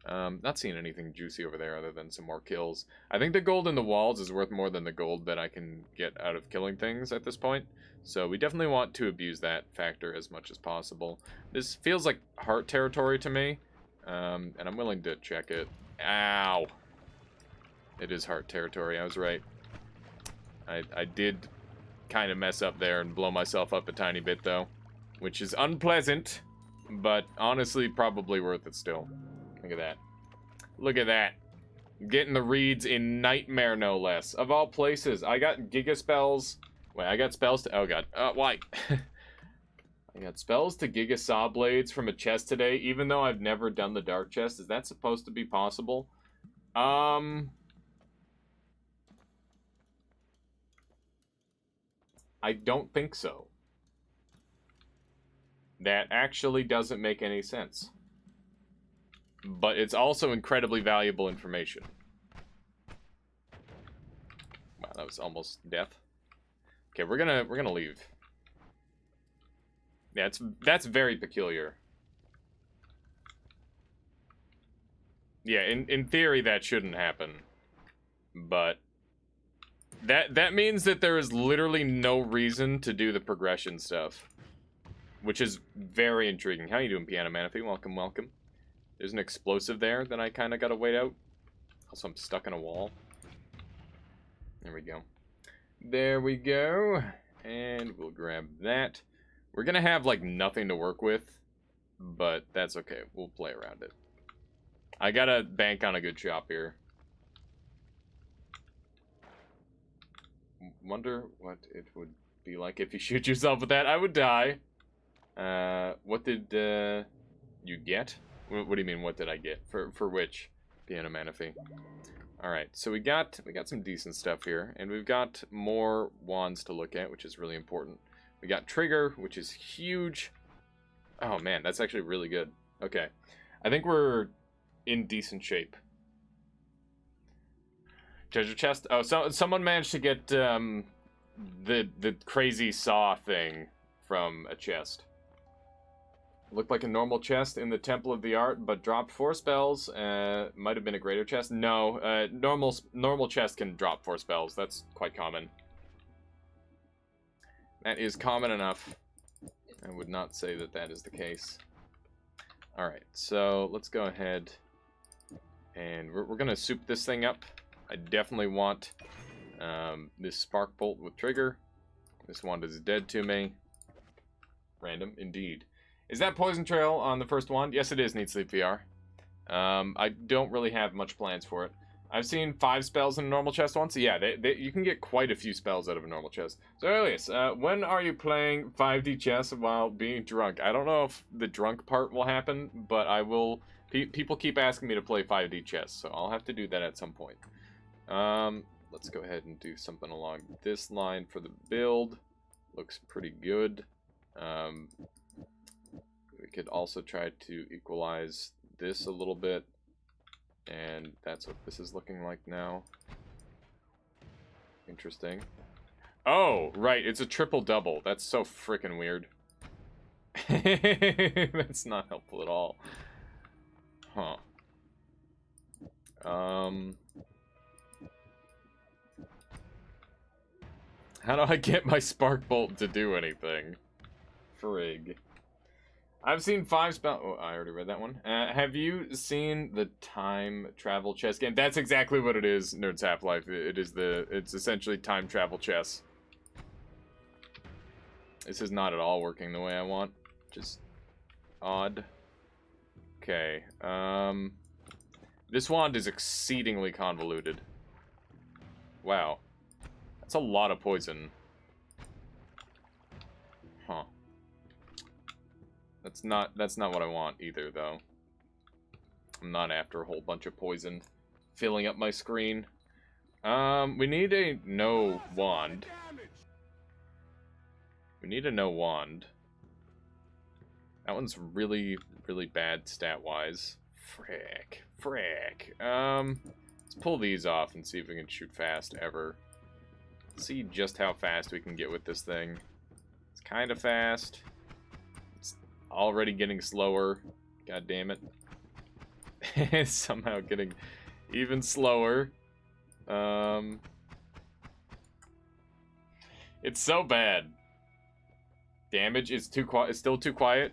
[SPEAKER 1] Not seeing anything juicy over there other than some more kills. I think the gold in the walls is worth more than the gold that I can get out of killing things at this point. So we definitely want to abuse that factor as much as possible. This feels like heart territory to me, and I'm willing to check it. Ow! It is heart territory, I was right. I did kind of mess up there and blow myself up a tiny bit, though, which is unpleasant, but honestly probably worth it still. Look at that. Look at that. Getting the reads in Nightmare, no less. Of all places, I got Giga Spells. Wait, I got spells to... Oh, God. Why? I got spells to Giga Saw Blades from a chest today, even though I've never done the Dark Chest. Is that supposed to be possible? I don't think so. That actually doesn't make any sense. But it's also incredibly valuable information. Wow, that was almost death. Okay, we're gonna leave. Yeah, that's very peculiar. Yeah, in theory that shouldn't happen. But that means that there is literally no reason to do the progression stuff. Which is very intriguing. How you doing, Piano Manaphy? Welcome, welcome. There's an explosive there that I kind of gotta wait out. Also, I'm stuck in a wall. There we go. There we go. And we'll grab that. We're gonna have, like, nothing to work with. But that's okay. We'll play around it. I gotta bank on a good shop here. Wonder what it would be like if you shoot yourself with that. I would die. What did, you get? What do you mean, what did I get? For which? Piano Manaphy. Alright, so we got some decent stuff here, and we've got more wands to look at, which is really important. We got Trigger, which is huge. Oh man, that's actually really good. Okay. I think we're in decent shape. Treasure chest? Oh, so someone managed to get, the crazy saw thing from a chest. Looked like a normal chest in the Temple of the Art, but dropped 4 spells. Might have been a greater chest. No, normal chest can drop 4 spells. That's quite common. That is common enough. I would not say that that is the case. Alright, so let's go ahead and we're going to soup this thing up. I definitely want this Spark Bolt with Trigger. This wand is dead to me. Random, indeed. Is that Poison Trail on the first wand? Yes, it is, Neat Sleep VR. I don't really have much plans for it. I've seen 5 spells in a normal chest once. Yeah, you can get quite a few spells out of a normal chest. So, Elias, when are you playing 5D chess while being drunk? I don't know if the drunk part will happen, but I will... People keep asking me to play 5D chess, so I'll have to do that at some point. Let's go ahead and do something along this line for the build. Looks pretty good. We could also try to equalize this a little bit. And that's what this is looking like now. Interesting. Oh, right, it's a triple-double. That's so freaking weird. That's not helpful at all. Huh. How do I get my Spark Bolt to do anything? Frig. I've seen 5 spells. Oh, I already read that one. Have you seen the time travel chess game? That's exactly what it is, Nerds Half-Life. It's essentially time travel chess. This is not at all working the way I want. Just odd. Okay. This wand is exceedingly convoluted. Wow. That's a lot of poison. Huh. That's not what I want either, though. I'm not after a whole bunch of poison filling up my screen. We need a no wand. We need a no wand. That one's really, really bad stat-wise. Frick. Let's pull these off and see if we can shoot fast ever. See just how fast we can get with this thing. It's kind of fast. It's already getting slower. God damn it. It's somehow getting even slower. It's so bad. Damage is too quiet. It's still too quiet.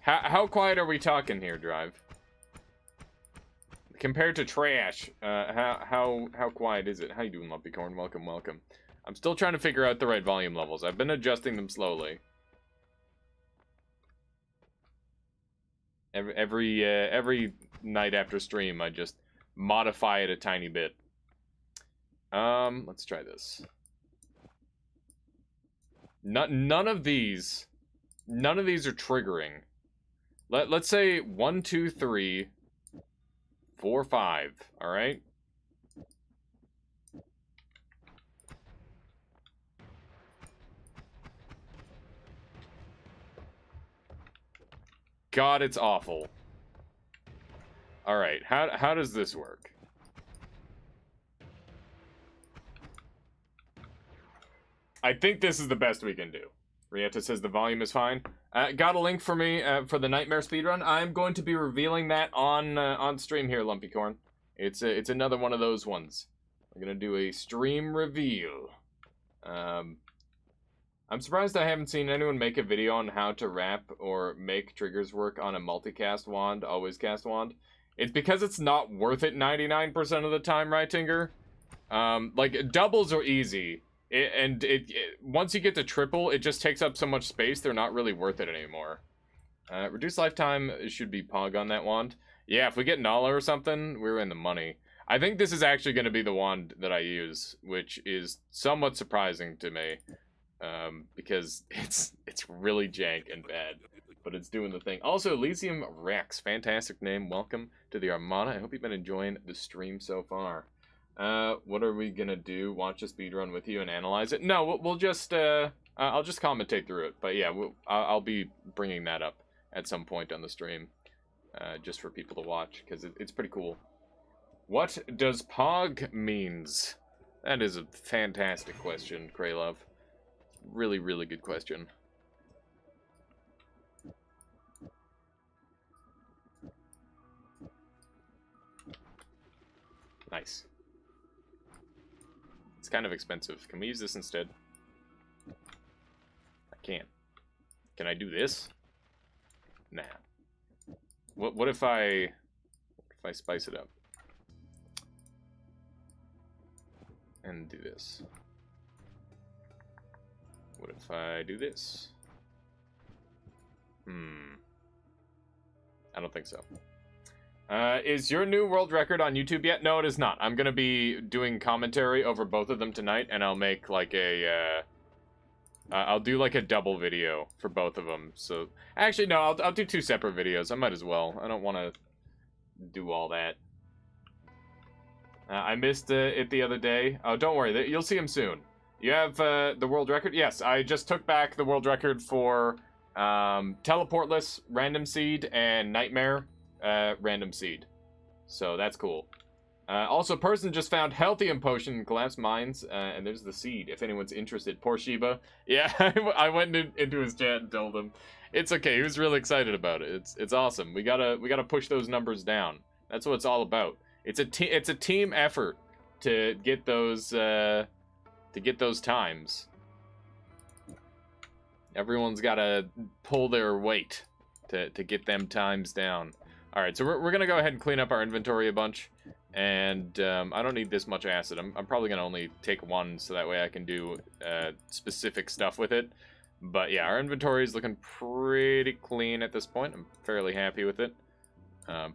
[SPEAKER 1] How quiet are we talking here, Drive? Compared to trash, how quiet is it? How you doing, Lumpy Corn? Welcome, welcome. I'm still trying to figure out the right volume levels. I've been adjusting them slowly. Every night after stream, I just modify it a tiny bit. Let's try this. None of these are triggering. Let's say 1, 2, 3, 4, 5. All right. God, it's awful. All right. How does this work? I think this is the best we can do. Rieta says the volume is fine. Got a link for me for the Nightmare speedrun. I'm going to be revealing that on stream here, Lumpy Corn. It's another one of those ones. We're gonna do a stream reveal. I'm surprised I haven't seen anyone make a video on how to wrap or make triggers work on a multicast wand, always cast wand. It's because it's not worth it 99% of the time, right, Tinger? Like doubles are easy. Once you get to triple, it just takes up so much space, they're not really worth it anymore. Reduced lifetime should be Pog on that wand. Yeah, if we get Nala or something, we're in the money. I think this is actually going to be the wand that I use, which is somewhat surprising to me. Because it's really jank and bad, but it's doing the thing. Also, Elysium Rex, fantastic name. Welcome to the Armada. I hope you've been enjoying the stream so far. What are we gonna do? Watch a speedrun with you and analyze it? No, we'll just, I'll just commentate through it. But yeah, I'll be bringing that up at some point on the stream, just for people to watch, because it's pretty cool. What does POG means? That is a fantastic question, Kraylove. Really, really good question. Nice. It's kind of expensive. Can we use this instead? I can't. Can I do this? Nah. What if I spice it up? And do this. What if I do this? I don't think so. Is your new world record on YouTube yet? No, it is not. I'm gonna be doing commentary over both of them tonight, and I'll make like a, I'll do like a double video for both of them. So, actually, no, I'll do 2 separate videos. I might as well. I don't want to do all that. I missed it the other day. Oh, don't worry. You'll see him soon. You have the world record? Yes, I just took back the world record for Teleportless, Random Seed, and Nightmare, Random Seed. So that's cool. Also, person just found Healthium Potion in Collapsed Mines, and there's the seed, if anyone's interested. Poor Shiba. Yeah, I went into his chat and told him. It's okay, he was really excited about it. It's awesome. We gotta push those numbers down. That's what it's all about. It's a team effort to get those times. Everyone's gotta pull their weight to get them times down. Alright, so we're gonna go ahead and clean up our inventory a bunch. And I don't need this much acid. I'm probably gonna only take 1 so that way I can do specific stuff with it. But yeah, our inventory is looking pretty clean at this point. I'm fairly happy with it.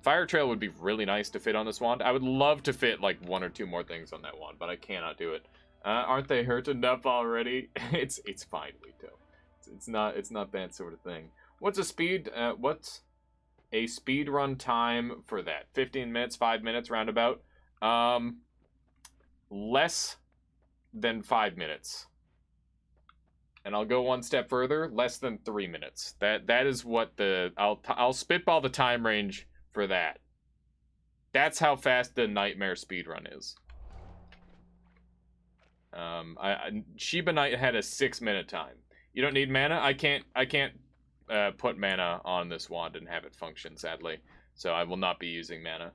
[SPEAKER 1] Fire Trail would be really nice to fit on this wand. I would love to fit like 1 or 2 more things on that wand, but I cannot do it. Aren't they hurt enough already? It's fine, Lito. It's not that sort of thing. What's a speed run time for that? 15 minutes, 5 minutes, roundabout. Less than 5 minutes. And I'll go 1 step further, less than 3 minutes. That is what I'll spitball the time range for that. That's how fast the Nightmare speedrun is. Shiba Knight had a 6-minute time. You don't need mana? I can't put mana on this wand and have it function, sadly. So I will not be using mana.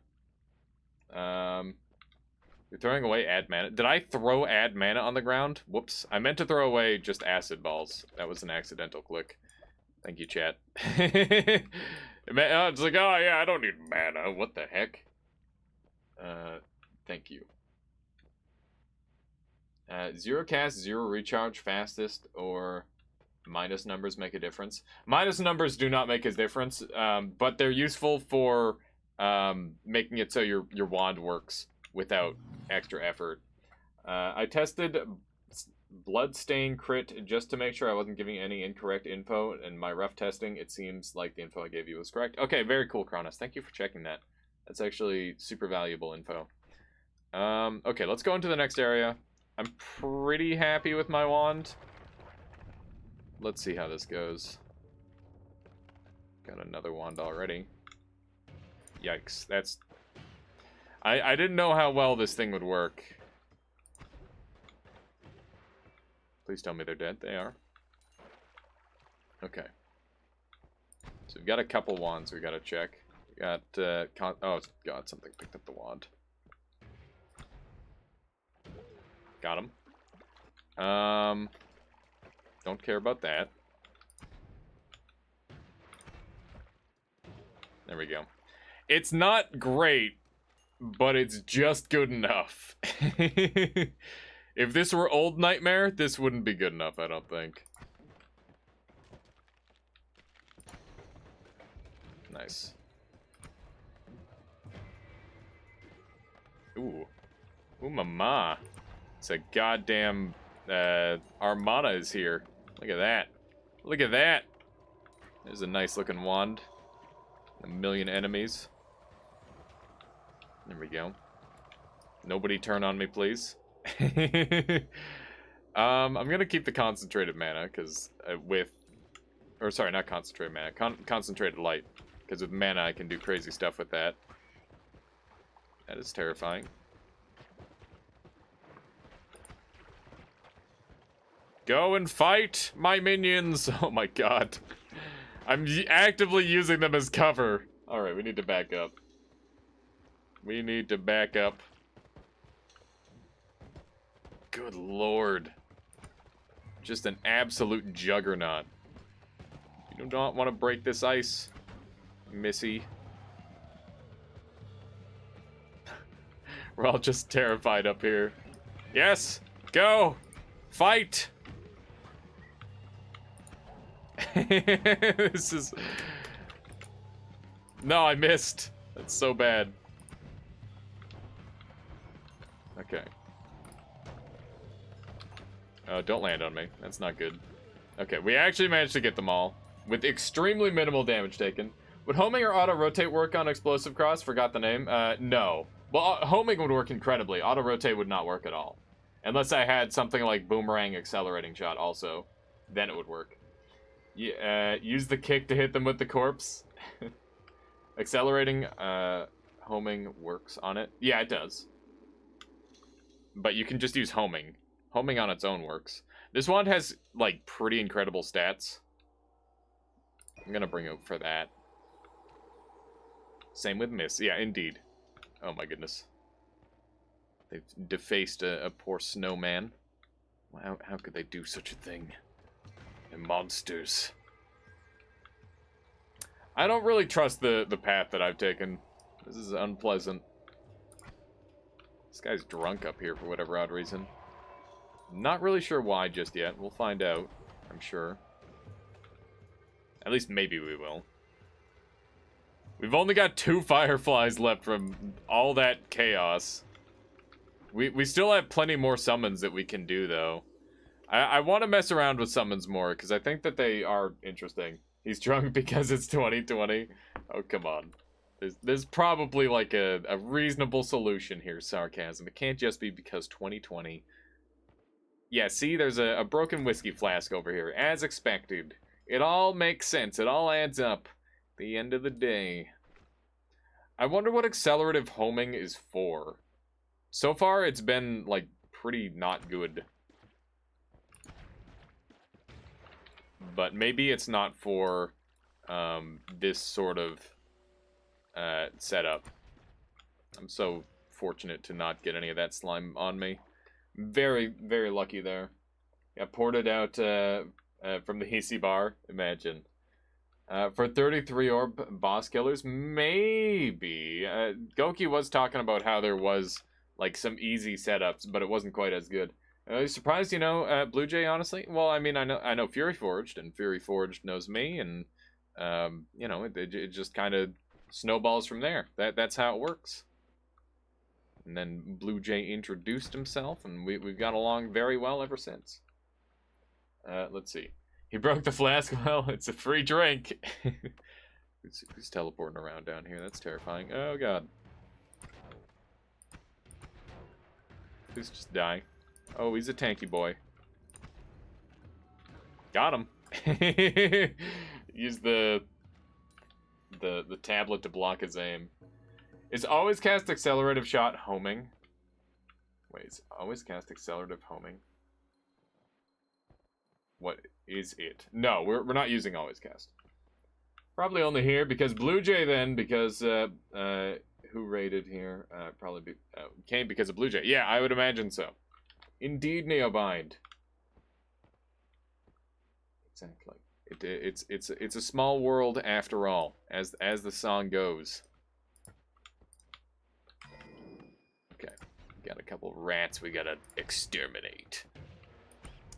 [SPEAKER 1] You're throwing away add mana. Did I throw add mana on the ground? Whoops. I meant to throw away just acid balls. That was an accidental click. Thank you, chat. It's like, oh yeah, I don't need mana. What the heck? Thank you. 0 cast, 0 recharge, fastest, or minus numbers make a difference. Minus numbers do not make a difference, but they're useful for making it so your wand works without extra effort. I tested Bloodstain crit just to make sure I wasn't giving any incorrect info. In my rough testing, it seems like the info I gave you was correct. Okay, very cool, Kronos. Thank you for checking that. That's actually super valuable info. Okay, let's go into the next area. I'm pretty happy with my wand. Let's see how this goes. Got another wand already. Yikes, that's... I didn't know how well this thing would work. Please tell me they're dead. They are. Okay. So we've got a couple wands we gotta check. We got, oh, God, something picked up the wand. Got him. Don't care about that. There we go. It's not great, but it's just good enough. If this were Old Nightmare, this wouldn't be good enough, I don't think. Nice. Ooh. Ooh, mama. It's a goddamn Armada is here. Look at that. Look at that. There's a nice looking wand. 1,000,000 enemies. There we go. Nobody turn on me, please. I'm gonna keep the concentrated mana because sorry, not concentrated mana, concentrated light, because with mana I can do crazy stuff with that. That is terrifying. Go and fight my minions! Oh my god. I'm actively using them as cover. Alright, we need to back up. We need to back up. Good lord. Just an absolute juggernaut. You do not want to break this ice, Missy. We're all just terrified up here. Yes! Go! Fight! This is... No, I missed. That's so bad. Okay. Oh, don't land on me. That's not good. Okay, we actually managed to get them all, with extremely minimal damage taken. Would homing or auto-rotate work on explosive cross? Forgot the name. No. Well, homing would work incredibly. Auto-rotate would not work at all. Unless I had something like boomerang accelerating shot also. Then it would work. Yeah, use the kick to hit them with the corpse. Accelerating, homing works on it. Yeah, it does. But you can just use homing. Homing on its own works. This wand has, like, pretty incredible stats. I'm gonna bring it for that. Same with Miss. Yeah, indeed. Oh my goodness. They've defaced a poor snowman. How could they do such a thing? They're monsters. I don't really trust the path that I've taken. This is unpleasant. This guy's drunk up here for whatever odd reason. Not really sure why just yet. We'll find out, I'm sure. At least maybe we will. We've only got 2 fireflies left from all that chaos. We still have plenty more summons that we can do, though. I want to mess around with summons more, because I think that they are interesting. He's drunk because it's 2020. Oh, come on. There's probably, like, a reasonable solution here, sarcasm. It can't just be because 2020. Yeah, see, there's a broken whiskey flask over here, as expected. It all makes sense. It all adds up. At the end of the day. I wonder what accelerative homing is for. So far, it's been, like, pretty not good. But maybe it's not for this sort of setup. I'm so fortunate to not get any of that slime on me. Very, very lucky there. Yeah, ported out from the EC bar. Imagine. For 33 orb boss killers, maybe. Goki was talking about how there was like some easy setups, but it wasn't quite as good. Surprised, you know, Blue Jay, honestly. Well, I mean, I know Fury Forged, and Fury Forged knows me, and you know, it just kind of snowballs from there. That's how it works. And then Blue Jay introduced himself, and we've got along very well ever since. Let's see. He broke the flask. Well, it's a free drink. Who's teleporting around down here? That's terrifying. Oh, God. Who's just dying? Oh, he's a tanky boy. Got him. Use the tablet to block his aim. Is always cast accelerative shot homing? Wait, is always cast accelerative homing? What is it? No, we're not using always cast. Probably only here because Blue Jay then, because who raided here? Probably came because of Blue Jay. Yeah, I would imagine so. Indeed, Neobind. Exactly. It's a small world after all, as the song goes. Okay, got a couple rats we gotta exterminate.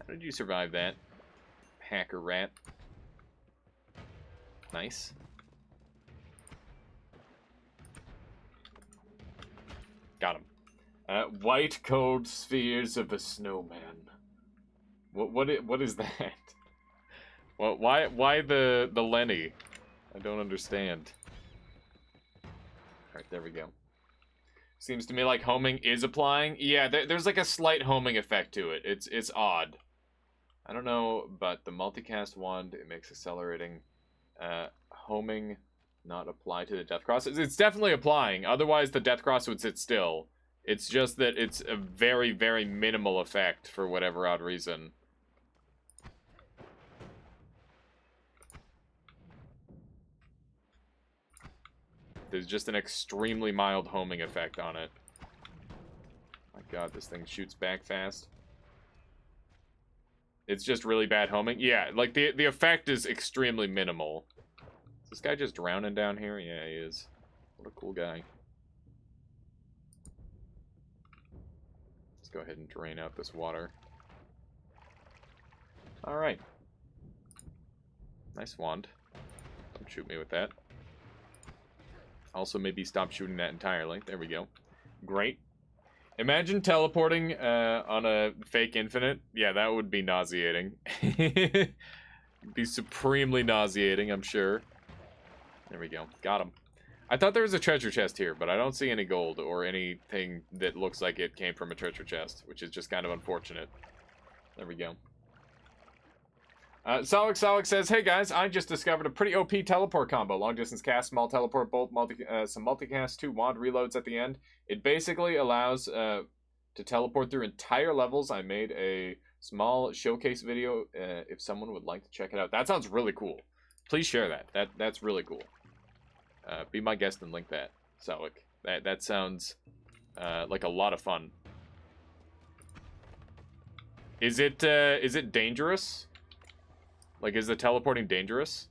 [SPEAKER 1] How did you survive that? Hacker rat. Nice. Got him. White cold spheres of a snowman. What is that? Well, why the Lenny? I don't understand. Alright, there we go. Seems to me like homing is applying. Yeah, there's like a slight homing effect to it. It's odd. I don't know, but the multicast wand, it makes accelerating homing not apply to the death cross. It's definitely applying. Otherwise, the death cross would sit still. It's just that it's a very, very minimal effect for whatever odd reason. There's just an extremely mild homing effect on it. My God, this thing shoots back fast. It's just really bad homing. Yeah, like the effect is extremely minimal. Is this guy just drowning down here? Yeah, he is. What a cool guy. Let's go ahead and drain out this water. Alright. Nice wand. Don't shoot me with that. Also, maybe stop shooting that entirely. There we go. Great. Imagine teleporting on a fake infinite. Yeah, that would be nauseating. Be supremely nauseating, I'm sure. There we go. Got him. I thought there was a treasure chest here, but I don't see any gold or anything that looks like it came from a treasure chest, which is just kind of unfortunate. There we go. Solix says, hey guys, I just discovered a pretty OP teleport combo. Long distance cast, small teleport bolt, some multicast, 2 wand reloads at the end. It basically allows to teleport through entire levels. I made a small showcase video if someone would like to check it out. That sounds really cool. Please share that. That's really cool. Be my guest and link that, Solix. That sounds like a lot of fun. Is it dangerous? Like, is the teleporting dangerous?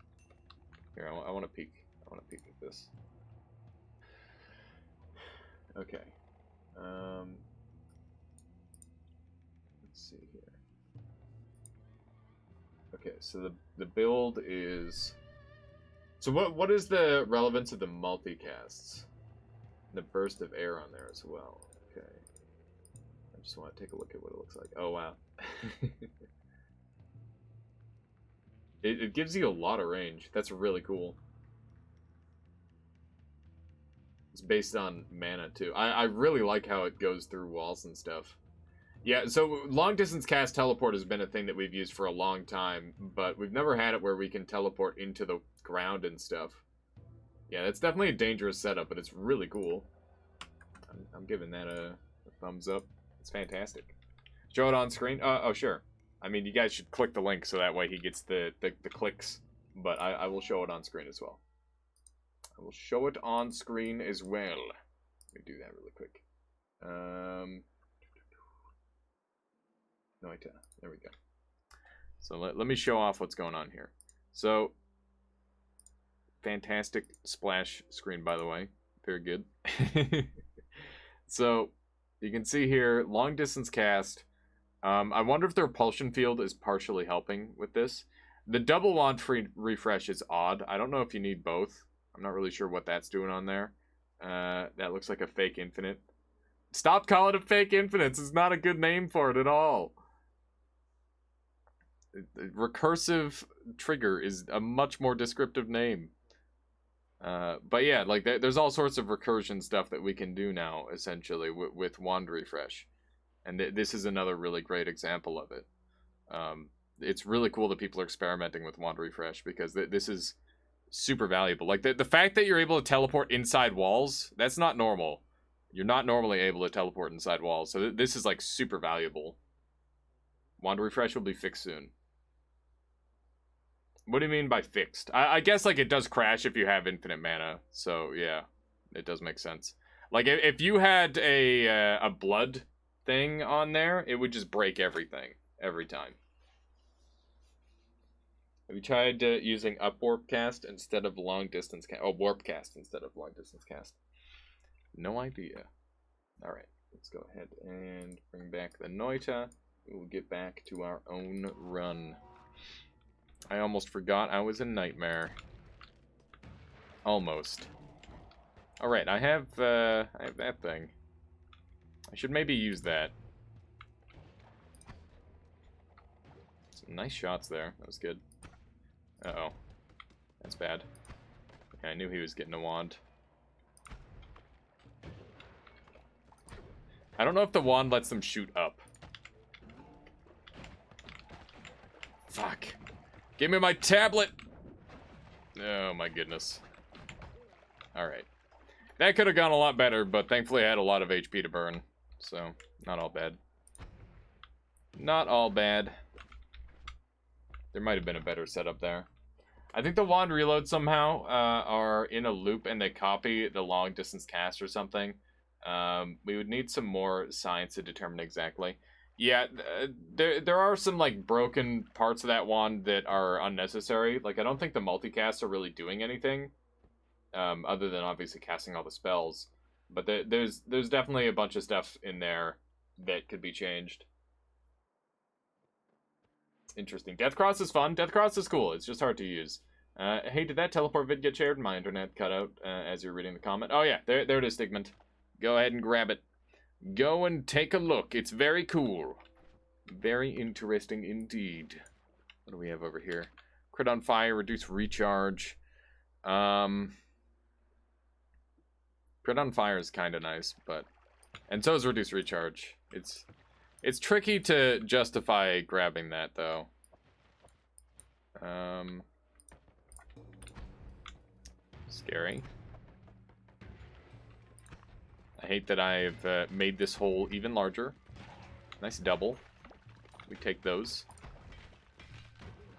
[SPEAKER 1] Here, I want to peek. I want to peek at this. Okay. Let's see here. Okay, so the build is. So what is the relevance of the multicasts? The burst of air on there as well. Okay. I just want to take a look at what it looks like. Oh wow. It gives you a lot of range. That's really cool. It's based on mana, too. I really like how it goes through walls and stuff. Yeah, so long-distance cast teleport has been a thing that we've used for a long time, but we've never had it where we can teleport into the ground and stuff. Yeah, it's definitely a dangerous setup, but it's really cool. I'm giving that a thumbs up. It's fantastic. Show it on screen? Oh, sure. I mean, you guys should click the link so that way he gets the clicks but I will show it on screen as well. I will show it on screen as well. Let me do that really quick. Noita. There we go. So let me show off what's going on here. So, fantastic splash screen, by the way. Very good. So, you can see here, long distance cast. I wonder if the repulsion field is partially helping with this. The double wand free refresh is odd. I don't know if you need both. I'm not really sure what that's doing on there. That looks like a fake infinite. Stop calling it fake infinites. It's not a good name for it at all. Recursive trigger is a much more descriptive name. But yeah, like there's all sorts of recursion stuff that we can do now, essentially, with wand refresh. And this is another really great example of it. It's really cool that people are experimenting with wand refresh, because this is super valuable. Like the fact that you're able to teleport inside walls, that's not normal. You're not normally able to teleport inside walls, so this is like super valuable. Wand refresh will be fixed soon. What do you mean by fixed? I guess like it does crash if you have infinite mana, so yeah, it does make sense. Like if you had a blood thing on there, it would just break everything every time. Have you tried using up warp cast instead of long distance cast? Oh, warp cast instead of long distance cast. No idea. Alright, let's go ahead and bring back the Noita. We'll get back to our own run. I almost forgot I was a nightmare. Almost. Alright, I have that thing. I should maybe use that. Some nice shots there. That was good. Uh-oh. That's bad. Okay, I knew he was getting a wand. I don't know if the wand lets them shoot up. Fuck. Give me my tablet! Oh my goodness. Alright. That could have gone a lot better, but thankfully I had a lot of HP to burn. So, not all bad. Not all bad. There might have been a better setup there. I think the wand reloads somehow are in a loop and they copy the long distance cast or something. We would need some more science to determine exactly. Yeah, there are some like broken parts of that wand that are unnecessary. Like I don't think the multicasts are really doing anything, other than obviously casting all the spells. But there's definitely a bunch of stuff in there that could be changed. Interesting. Deathcross is fun. Deathcross is cool. It's just hard to use. Hey, did that teleport vid get shared? My internet cut out as you're reading the comment. Oh yeah, there it is, Stigment. Go ahead and grab it. Go and take a look. It's very cool. Very interesting indeed. What do we have over here? Crit on fire, reduce recharge. Crit on fire is kind of nice, but... And so is reduce recharge. It's tricky to justify grabbing that, though. Scary. I hate that I've made this hole even larger. Nice double. We take those.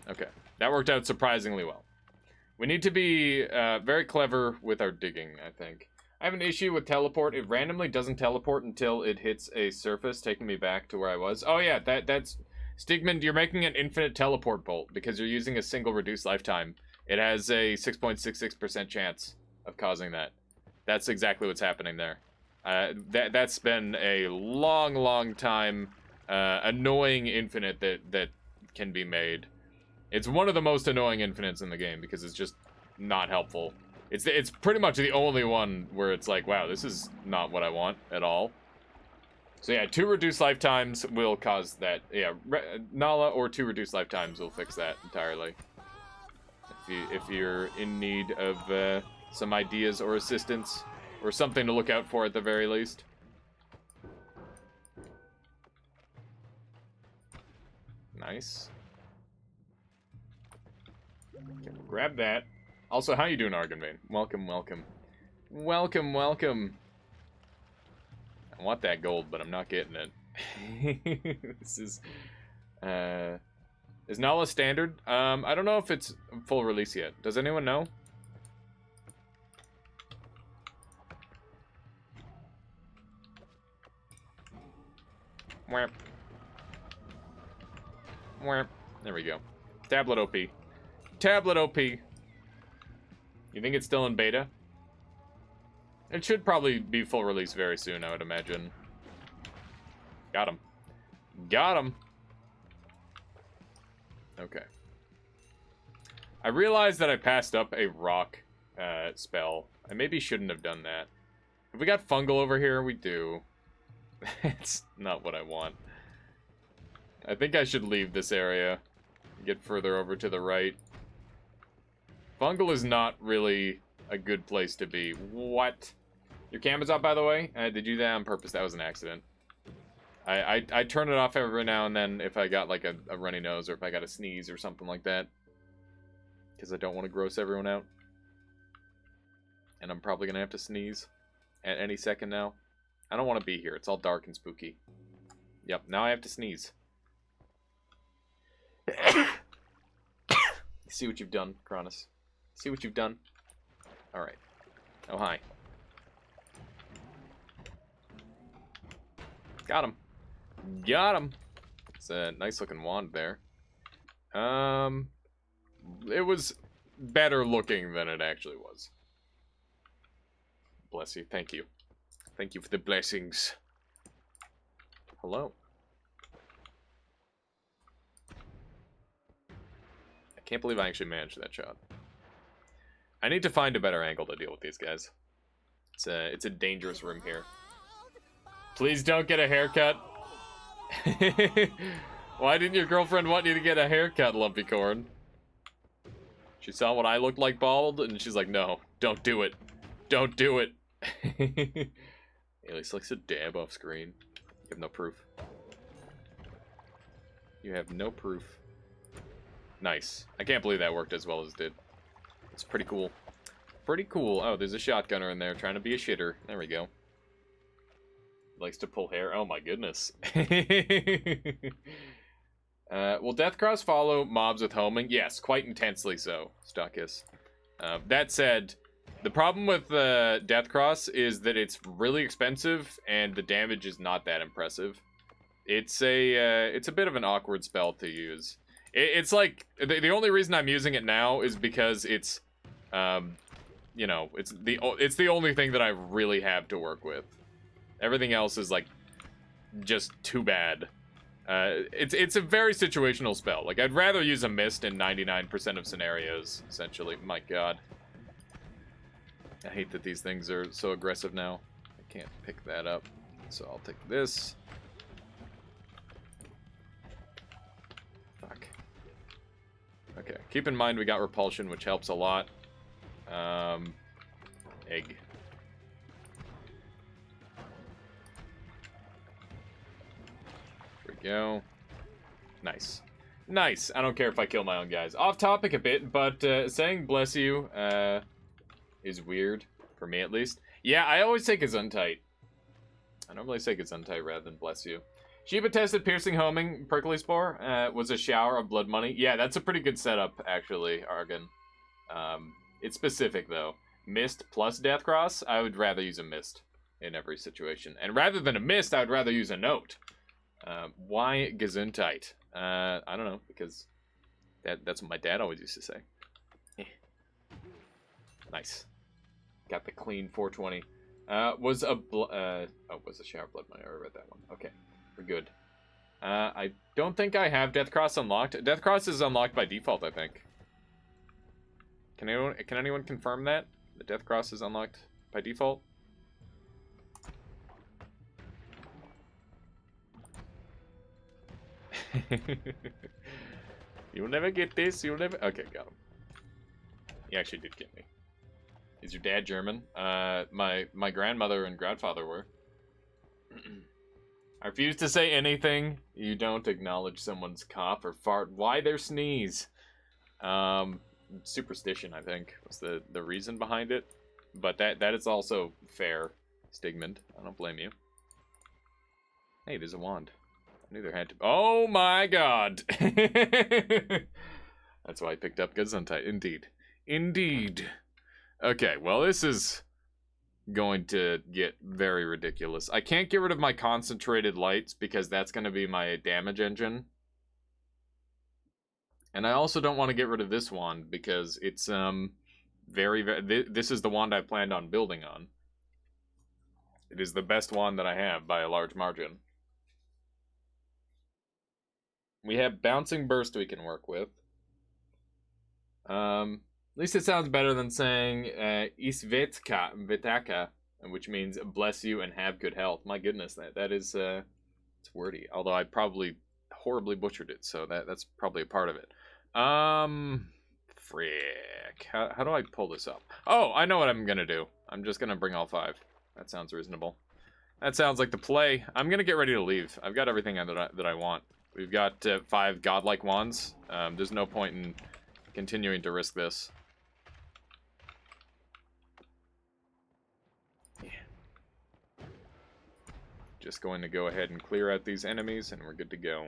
[SPEAKER 1] Okay. That worked out surprisingly well. We need to be very clever with our digging, I think. I have an issue with teleport. It randomly doesn't teleport until it hits a surface, taking me back to where I was. Oh yeah, that's... Stigmund, you're making an infinite teleport bolt because you're using a single reduced lifetime. It has a 6.66% chance of causing that. That's exactly what's happening there. That's been a long time annoying infinite that can be made. It's one of the most annoying infinites in the game because it's just not helpful. It's pretty much the only one where it's like, wow, this is not what I want at all. So yeah, 2 reduced lifetimes will cause that. Yeah, Nala or 2 reduced lifetimes will fix that entirely. If you're in need of some ideas or assistance, or something to look out for at the very least. Nice. Okay, we'll grab that. Also, how you doing, Argonbane? Welcome, welcome. Welcome, welcome. I want that gold, but I'm not getting it. This is... Is Nala standard? I don't know if it's full release yet. Does anyone know? Wham. Wham. There we go. Tablet OP. Tablet OP. You think it's still in beta? It should probably be full release very soon, I would imagine. Got him. Got him. Okay. I realized that I passed up a rock spell. I maybe shouldn't have done that. Have we got fungal over here? We do. It's not what I want. I think I should leave this area. Get further over to the right. Fungal is not really a good place to be. What? Your camera's up, by the way? Did you do that on purpose? That was an accident. I turn it off every now and then if I got like a runny nose or if I got a sneeze or something like that. Because I don't want to gross everyone out. And I'm probably going to have to sneeze at any second now. I don't want to be here. It's all dark and spooky. Yep, now I have to sneeze. See what you've done, Cronus. See what you've done? Alright. Oh, hi. Got him. Got him. It's a nice looking wand there. It was better looking than it actually was. Bless you. Thank you. Thank you for the blessings. Hello. I can't believe I actually managed that shot. I need to find a better angle to deal with these guys. It's a dangerous room here. Please don't get a haircut. Why didn't your girlfriend want you to get a haircut, Lumpy Corn? She saw what I looked like bald, and she's like, no, don't do it. Don't do it. Alice likes to dab off screen. You have no proof. You have no proof. Nice. I can't believe that worked as well as it did. It's pretty cool. Pretty cool. Oh, there's a shotgunner in there trying to be a shitter. There we go. Likes to pull hair. Oh my goodness. Will Deathcross follow mobs with homing? Yes, quite intensely so, Stuckus. That said, the problem with Deathcross is that it's really expensive and the damage is not that impressive. It's a bit of an awkward spell to use. It's like the only reason I'm using it now is because it's, you know, it's the only thing that I really have to work with. Everything else is like just too bad. It's a very situational spell. Like, I'd rather use a mist in 99% of scenarios, essentially. My god. I hate that these things are so aggressive now. I can't pick that up. So I'll take this. Fuck. Okay, keep in mind we got repulsion, which helps a lot. Egg. Go. Nice. Nice. I don't care if I kill my own guys. Off topic a bit, but saying bless you is weird, for me at least. Yeah, I always say Gesundheit. I normally say Gesundheit rather than bless you. Shiba tested piercing homing, prickly spore, was a shower of blood money. Yeah, that's a pretty good setup, actually, Argon. It's specific, though. Mist plus Deathcross, I would rather use a mist in every situation. And rather than a mist, I would rather use a note. Why Gesundheit? I don't know, because that's what my dad always used to say. Nice. Got the clean 420. Was a shower blood money. I read that one. Okay, we're good. I don't think I have Deathcross unlocked. Deathcross is unlocked by default, I think. Can anyone confirm that? The Deathcross is unlocked by default? You'll never get this, you'll never... Okay, got him. He actually did get me. Is your dad German? My grandmother and grandfather were. I refuse to say anything. You don't acknowledge someone's cough or fart. Why their sneeze? Superstition, I think, was the reason behind it. But that is also fair, Stigmund. I don't blame you. Hey, there's a wand. I knew there had to. Oh my god! That's why I picked up Gesundheit. Indeed. Indeed. Okay, well, this is going to get very ridiculous. I can't get rid of my concentrated lights because that's going to be my damage engine. And I also don't want to get rid of this wand because it's this is the wand I planned on building on. It is the best wand that I have by a large margin. We have Bouncing Burst we can work with. At least it sounds better than saying Isvetaka, which means bless you and have good health. My goodness, that is it's wordy. Although I probably horribly butchered it, so that's probably a part of it. Frick. How do I pull this up? Oh, I know what I'm gonna do. I'm just gonna bring all 5. That sounds reasonable. That sounds like the play. I'm gonna get ready to leave. I've got everything that I want. We've got 5 godlike wands. There's no point in continuing to risk this. Yeah. Just going to go ahead and clear out these enemies, and we're good to go.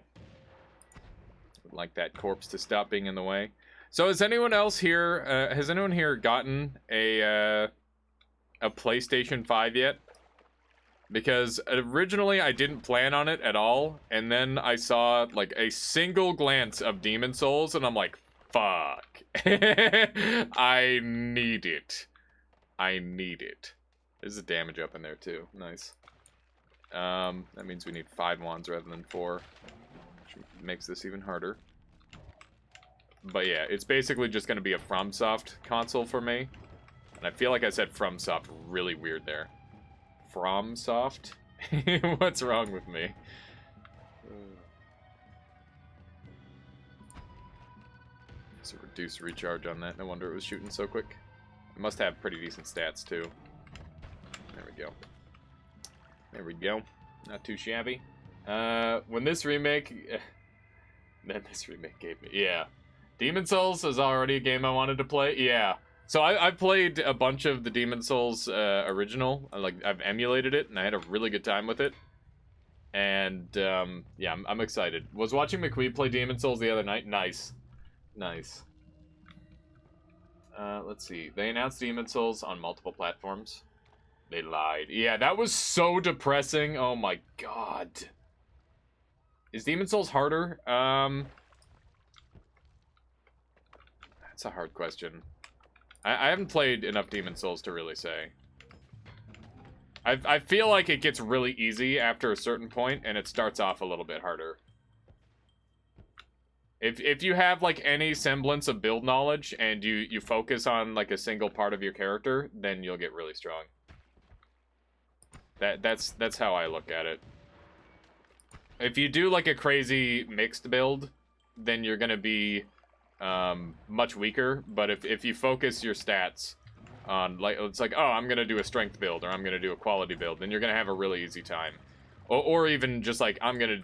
[SPEAKER 1] Would like that corpse to stop being in the way. So, has anyone else here? Has anyone here gotten a PlayStation 5 yet? Because originally I didn't plan on it at all, and then I saw like a single glance of Demon Souls, and I'm like, fuck. I need it. I need it. There's a damage up in there too. Nice. That means we need 5 wands rather than 4, which makes this even harder. But yeah, it's basically just going to be a FromSoft console for me. And I feel like I said FromSoft really weird there. FromSoft? What's wrong with me? There's a reduced recharge on that. No wonder it was shooting so quick. It must have pretty decent stats, too. There we go. There we go. Not too shabby. When this remake... Then this remake gave me... Yeah. Demon Souls is already a game I wanted to play. Yeah. So I've played a bunch of the Demon Souls original. I've emulated it, and I had a really good time with it. And, yeah, I'm excited. Was watching McQueen play Demon Souls the other night. Nice. Nice. Let's see. They announced Demon Souls on multiple platforms. They lied. Yeah, that was so depressing. Oh my god. Is Demon Souls harder? That's a hard question. I haven't played enough Demon Souls to really say. I feel like it gets really easy after a certain point, and it starts off a little bit harder. If you have, like, any semblance of build knowledge, and you focus on, like, a single part of your character, then you'll get really strong. That's how I look at it. If you do, like, a crazy mixed build, then you're gonna be much weaker. But if you focus your stats on, like, it's like, oh, I'm gonna do a strength build, or I'm gonna do a quality build, then you're gonna have a really easy time. Or even just like, I'm gonna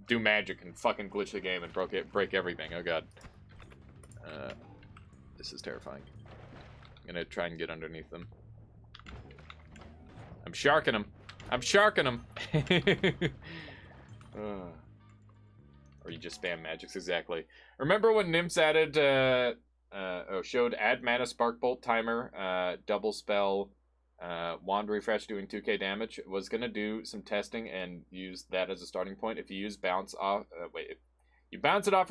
[SPEAKER 1] do magic and fucking glitch the game and break everything. Oh god. This is terrifying. I'm gonna try and get underneath them. I'm sharking them. I'm sharking them. Or you just spam magics, exactly. Remember when Nymphs added, showed add mana spark bolt timer, double spell, wand refresh doing 2k damage? Was gonna do some testing and use that as a starting point. If you use bounce off, if you bounce it off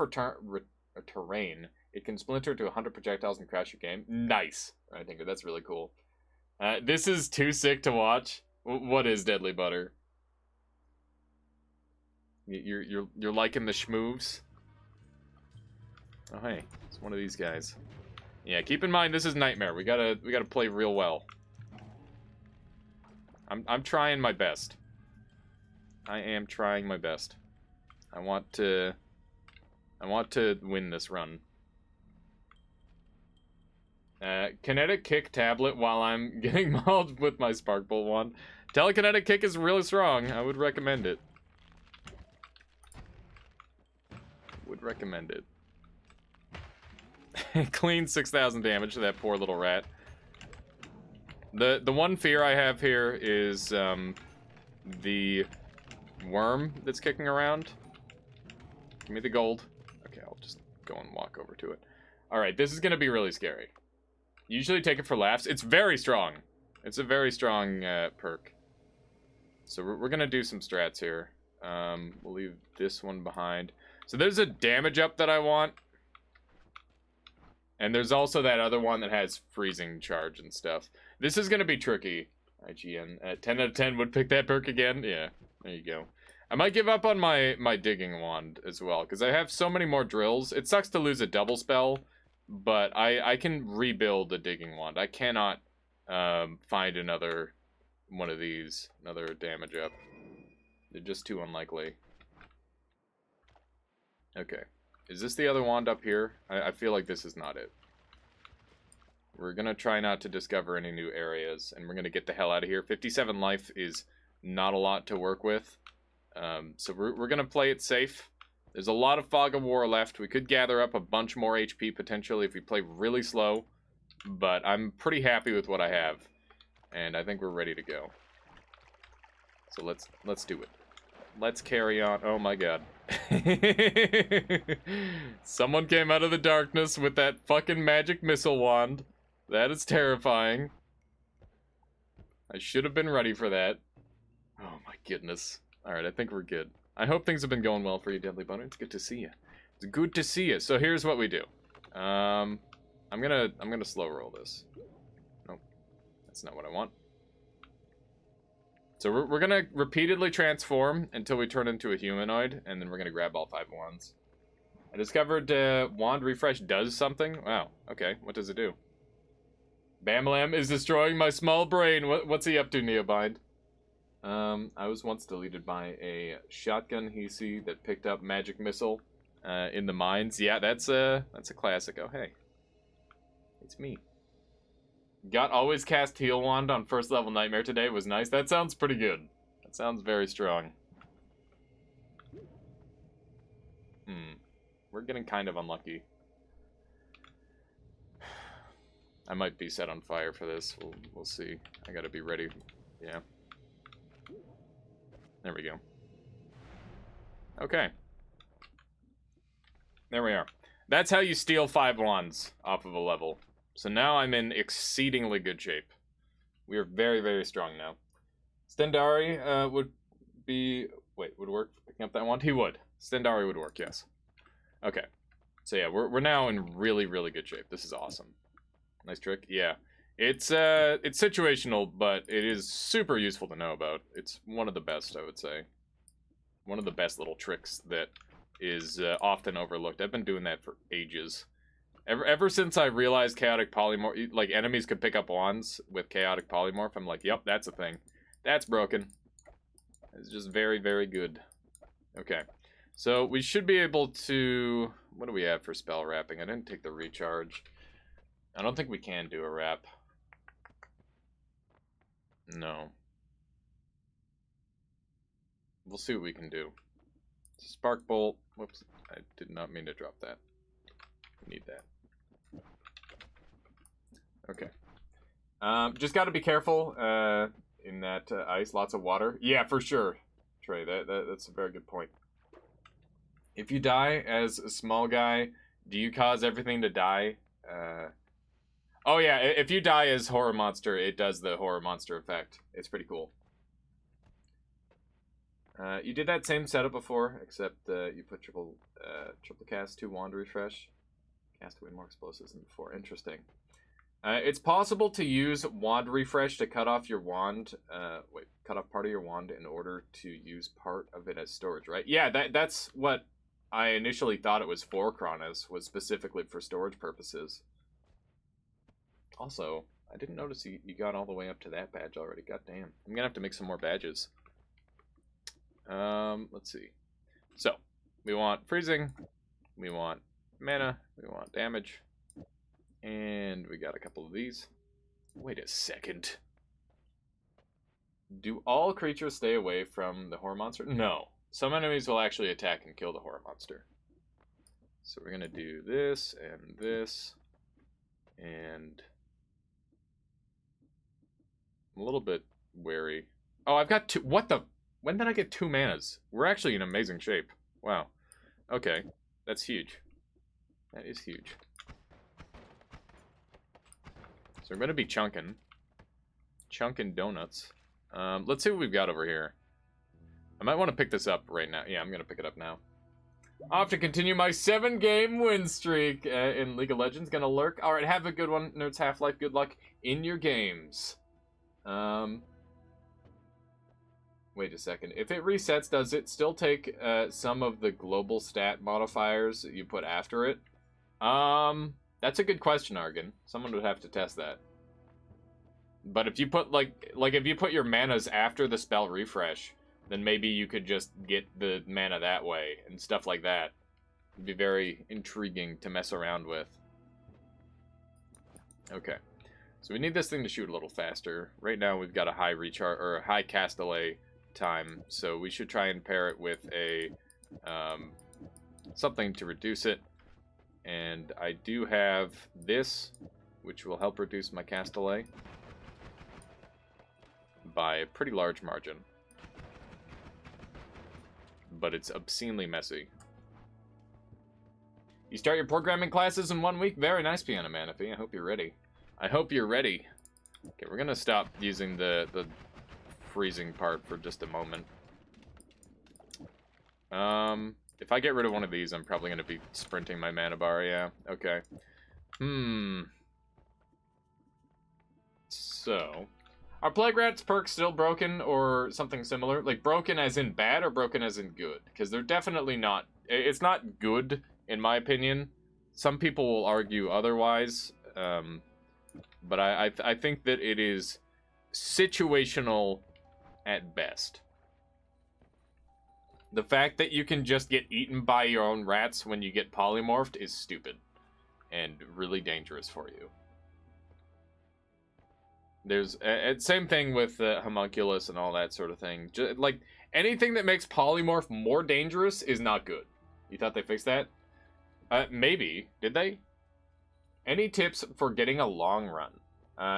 [SPEAKER 1] terrain, it can splinter to 100 projectiles and crash your game. Nice. I think that's really cool. This is too sick to watch. What is Deadly Butter? You're liking the schmoves? Oh hey, it's one of these guys. Yeah, keep in mind this is Nightmare. We gotta play real well. I'm trying my best. I am trying my best. I want to win this run. Kinetic kick tablet while I'm getting mauled with my Sparkbolt wand. Telekinetic kick is really strong. I would recommend it. Would recommend it. Clean 6,000 damage to that poor little rat. The one fear I have here is the worm that's kicking around. Give me the gold. Okay, I'll just go and walk over to it. Alright, this is going to be really scary. Usually take it for laughs. It's very strong. It's a very strong perk. So we're going to do some strats here. We'll leave this one behind. So there's a damage up that I want. And there's also that other one that has freezing charge and stuff. This is going to be tricky. IGN. 10 out of 10 would pick that perk again. Yeah, there you go. I might give up on my digging wand as well, because I have so many more drills. It sucks to lose a double spell, but I can rebuild a digging wand. I cannot find another one of these, another damage up. They're just too unlikely. Okay. Is this the other wand up here? I feel like this is not it. We're going to try not to discover any new areas, and we're going to get the hell out of here. 57 life is not a lot to work with. So we're going to play it safe. There's a lot of Fog of War left. We could gather up a bunch more HP potentially if we play really slow. But I'm pretty happy with what I have. And I think we're ready to go. So let's do it. Let's carry on. Oh my god. Someone came out of the darkness with that fucking magic missile wand. That is terrifying. I should have been ready for that. Oh my goodness. Alright, I think we're good. I hope things have been going well for you, Deadly Boner. It's good to see you. It's good to see you. So here's what we do. I'm gonna slow roll this. Nope. That's not what I want. So we're gonna repeatedly transform until we turn into a humanoid, and then we're gonna grab all 5 wands. I discovered wand refresh does something. Wow. Okay. What does it do? Bamalam is destroying my small brain. What's he up to, Neobind? I was once deleted by a shotgun Hisi that picked up magic missile in the mines. Yeah, that's a classic. Oh hey, it's me. Got always cast heal wand on first level nightmare today. Was nice. That sounds pretty good. That sounds very strong. We're getting kind of unlucky. I might be set on fire for this. We'll see. I gotta be ready. Yeah. There we go. Okay. There we are. That's how you steal 5 wands off of a level. So now I'm in exceedingly good shape. We are very, very strong now. Stendari would be... Wait, would work picking up that wand? He would. Stendari would work, yes. Okay. So yeah, we're now in really, really good shape. This is awesome. Nice trick. Yeah. It's situational, but it is super useful to know about. It's one of the best, I would say. One of the best little tricks that is often overlooked. I've been doing that for ages. Ever since I realized chaotic polymorph, like enemies could pick up wands with chaotic polymorph, I'm like, yep, that's a thing. That's broken. It's just very, very good. Okay. So we should be able to... What do we have for spell wrapping? I didn't take the recharge. I don't think we can do a wrap. No. We'll see what we can do. Spark bolt. Whoops. I did not mean to drop that. Need that. Okay. Just got to be careful in that ice. Lots of water. Yeah, for sure. Trey, that's a very good point. If you die as a small guy, do you cause everything to die? Oh yeah, if you die as horror monster, it does the horror monster effect. It's pretty cool. You did that same setup before, except you put triple cast 2 wand refresh. Cast away more explosives than before. Interesting. It's possible to use wand refresh to cut off your wand. Cut off part of your wand in order to use part of it as storage, right? Yeah, that's what I initially thought it was for, Kronos, was specifically for storage purposes. Also, I didn't notice you got all the way up to that badge already. God damn. I'm gonna have to make some more badges. Let's see. So, we want freezing, we want mana, we want damage, and we got a couple of these. Wait a second. Do all creatures stay away from the horror monster? No. Some enemies will actually attack and kill the horror monster. So we're gonna do this, and I'm a little bit wary. Oh, I've got 2. What the? When did I get 2 manas? We're actually in amazing shape. Wow. Okay. That's huge. That is huge. So we're going to be chunking. Chunking donuts. Let's see what we've got over here. I might want to pick this up right now. Yeah, I'm going to pick it up now. Off to continue my 7-game win streak in League of Legends. Gonna lurk. Alright, have a good one, Nerds Half-Life. Good luck in your games. Wait a second. If it resets, does it still take some of the global stat modifiers that you put after it? That's a good question, Argon. Someone would have to test that. But if you put, like if you put your manas after the spell refresh, then maybe you could just get the mana that way and stuff like that. It'd be very intriguing to mess around with. Okay. So we need this thing to shoot a little faster. Right now we've got a high recharge or a high cast delay time, so we should try and pair it with a something to reduce it. And I do have this, which will help reduce my cast delay by a pretty large margin. But it's obscenely messy. You start your programming classes in 1 week? Very nice, Piano Manaphy. I hope you're ready. I hope you're ready. Okay, we're gonna stop using the freezing part for just a moment. If I get rid of one of these, I'm probably gonna be sprinting my mana bar, yeah. Okay. So, are Plague Rat's perks still broken or something similar? Like, broken as in bad or broken as in good? Because they're definitely not... It's not good, in my opinion. Some people will argue otherwise. But I think that it is situational at best. The fact that you can just get eaten by your own rats when you get polymorphed is stupid. And really dangerous for you. There's same thing with homunculus and all that sort of thing. Like, anything that makes polymorph more dangerous is not good. You thought they fixed that? Maybe. Did they? Any tips for getting a long run?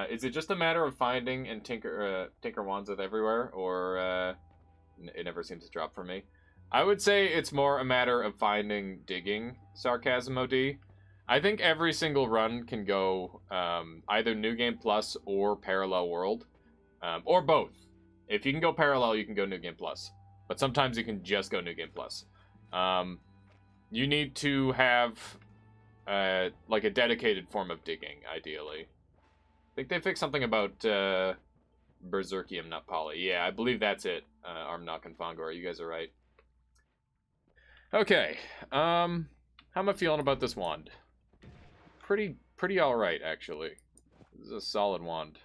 [SPEAKER 1] Is it just a matter of finding and tinker wands with everywhere, or it never seems to drop for me? I would say it's more a matter of finding digging, Sarcasm OD. I think every single run can go either New Game Plus or Parallel World, or both. If you can go Parallel, you can go New Game Plus, but sometimes you can just go New Game Plus. You need to have like a dedicated form of digging, ideally. I think they fixed something about Berserkium, not Poly. Yeah, I believe that's it. Armnock and Fongor, you guys are right. Okay, how am I feeling about this wand? Pretty alright, actually. This is a solid wand.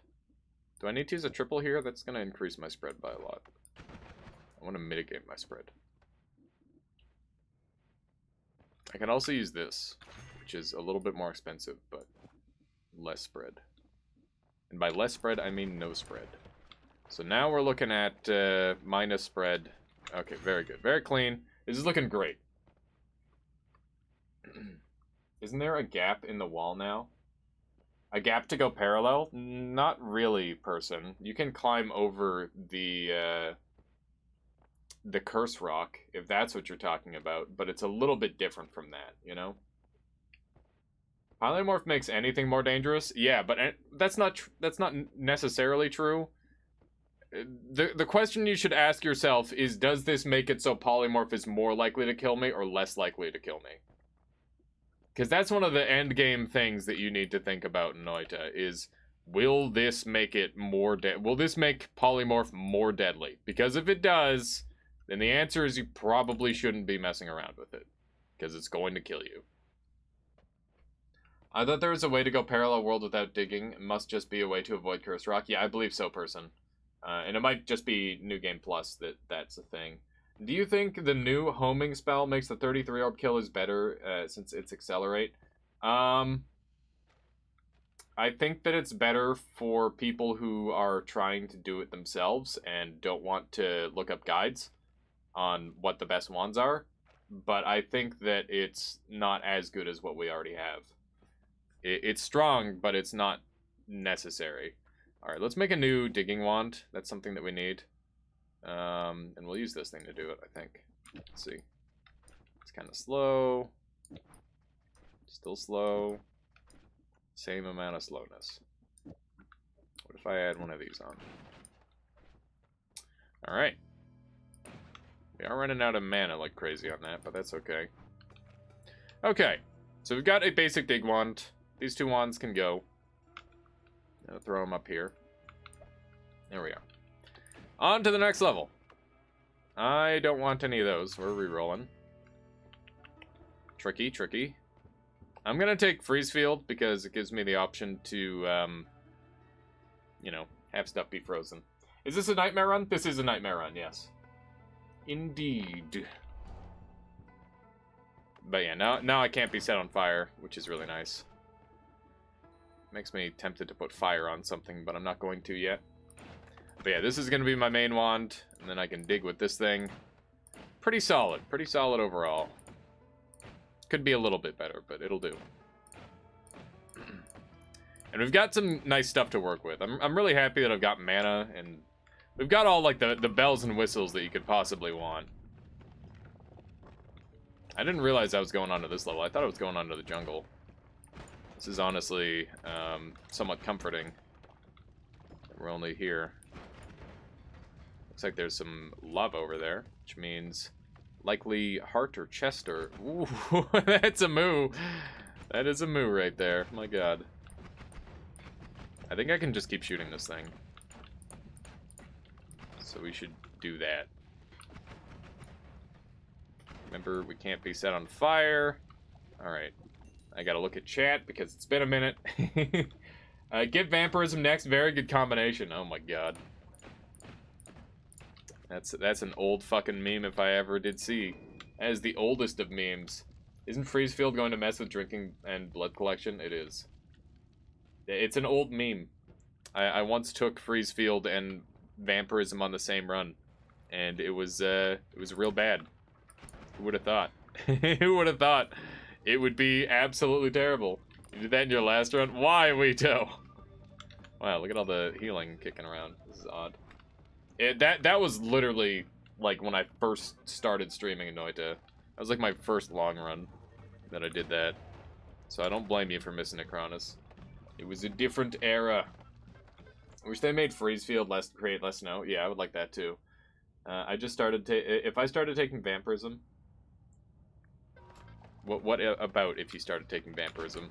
[SPEAKER 1] Do I need to use a triple here? That's going to increase my spread by a lot. I want to mitigate my spread. I can also use this, which is a little bit more expensive, but less spread. And by less spread, I mean no spread. So now we're looking at minus spread. Okay, very good. Very clean. This is looking great. Isn't there a gap in the wall now? A gap to go parallel? Not really, person. You can climb over the curse rock, if that's what you're talking about, but it's a little bit different from that, you know? Polymorph makes anything more dangerous? Yeah, but that's not necessarily true. The question you should ask yourself is, does this make it so Polymorph is more likely to kill me or less likely to kill me? Because that's one of the end game things that you need to think about in Noita is, will this make it more will this make Polymorph more deadly? Because if it does, then the answer is you probably shouldn't be messing around with it. Because it's going to kill you. I thought there was a way to go Parallel World without digging. It must just be a way to avoid Curse Rock. Yeah, I believe so, person. And it might just be New Game Plus that's a thing. Do you think the new homing spell makes the 33 orb kill is better since it's Accelerate? I think that it's better for people who are trying to do it themselves and don't want to look up guides on what the best wands are. But I think that it's not as good as what we already have. It's strong, but it's not necessary. Alright, let's make a new digging wand. That's something that we need. And we'll use this thing to do it, I think. Let's see. It's kind of slow. Still slow. Same amount of slowness. What if I add one of these on? Alright. We are running out of mana like crazy on that, but that's okay. Okay. So we've got a basic dig wand. These two wands can go. I'll throw them up here. There we are. On to the next level. I don't want any of those. We're re-rolling. Tricky, tricky. I'm going to take Freeze Field because it gives me the option to, you know, have stuff be frozen. Is this a nightmare run? This is a nightmare run, yes. Indeed. But yeah, now I can't be set on fire, which is really nice. Makes me tempted to put fire on something, but I'm not going to yet. But yeah, this is going to be my main wand, and then I can dig with this thing. Pretty solid overall. Could be a little bit better, but it'll do. And we've got some nice stuff to work with. I'm really happy that I've got mana, and we've got all like the bells and whistles that you could possibly want. I didn't realize I was going onto this level. I thought I was going onto the jungle. This is honestly somewhat comforting. We're only here. Looks like there's some lava over there, which means likely heart or chest or... Ooh, that's a moo. That is a moo right there. My god. I think I can just keep shooting this thing. So we should do that. Remember, we can't be set on fire. Alright. I gotta look at chat because it's been a minute. Get vampirism next. Very good combination. Oh my god. That's an old fucking meme if I ever did see. That is the oldest of memes. Isn't Freeze Field going to mess with drinking and blood collection? It is. It's an old meme. I once took Freeze Field and vampirism on the same run, and it was real bad. Who would have thought? Who would have thought? It would be absolutely terrible. You did that in your last run? Why, Weeto? Wow, look at all the healing kicking around. This is odd. That was literally, like, when I first started streaming Anoita. That was, like, my first long run that I did that. So I don't blame you for missing it, Cronus. It was a different era. I wish they made Freeze Field create less snow. Yeah, I would like that, too. I just started if I started taking vampirism... What about if you started taking vampirism?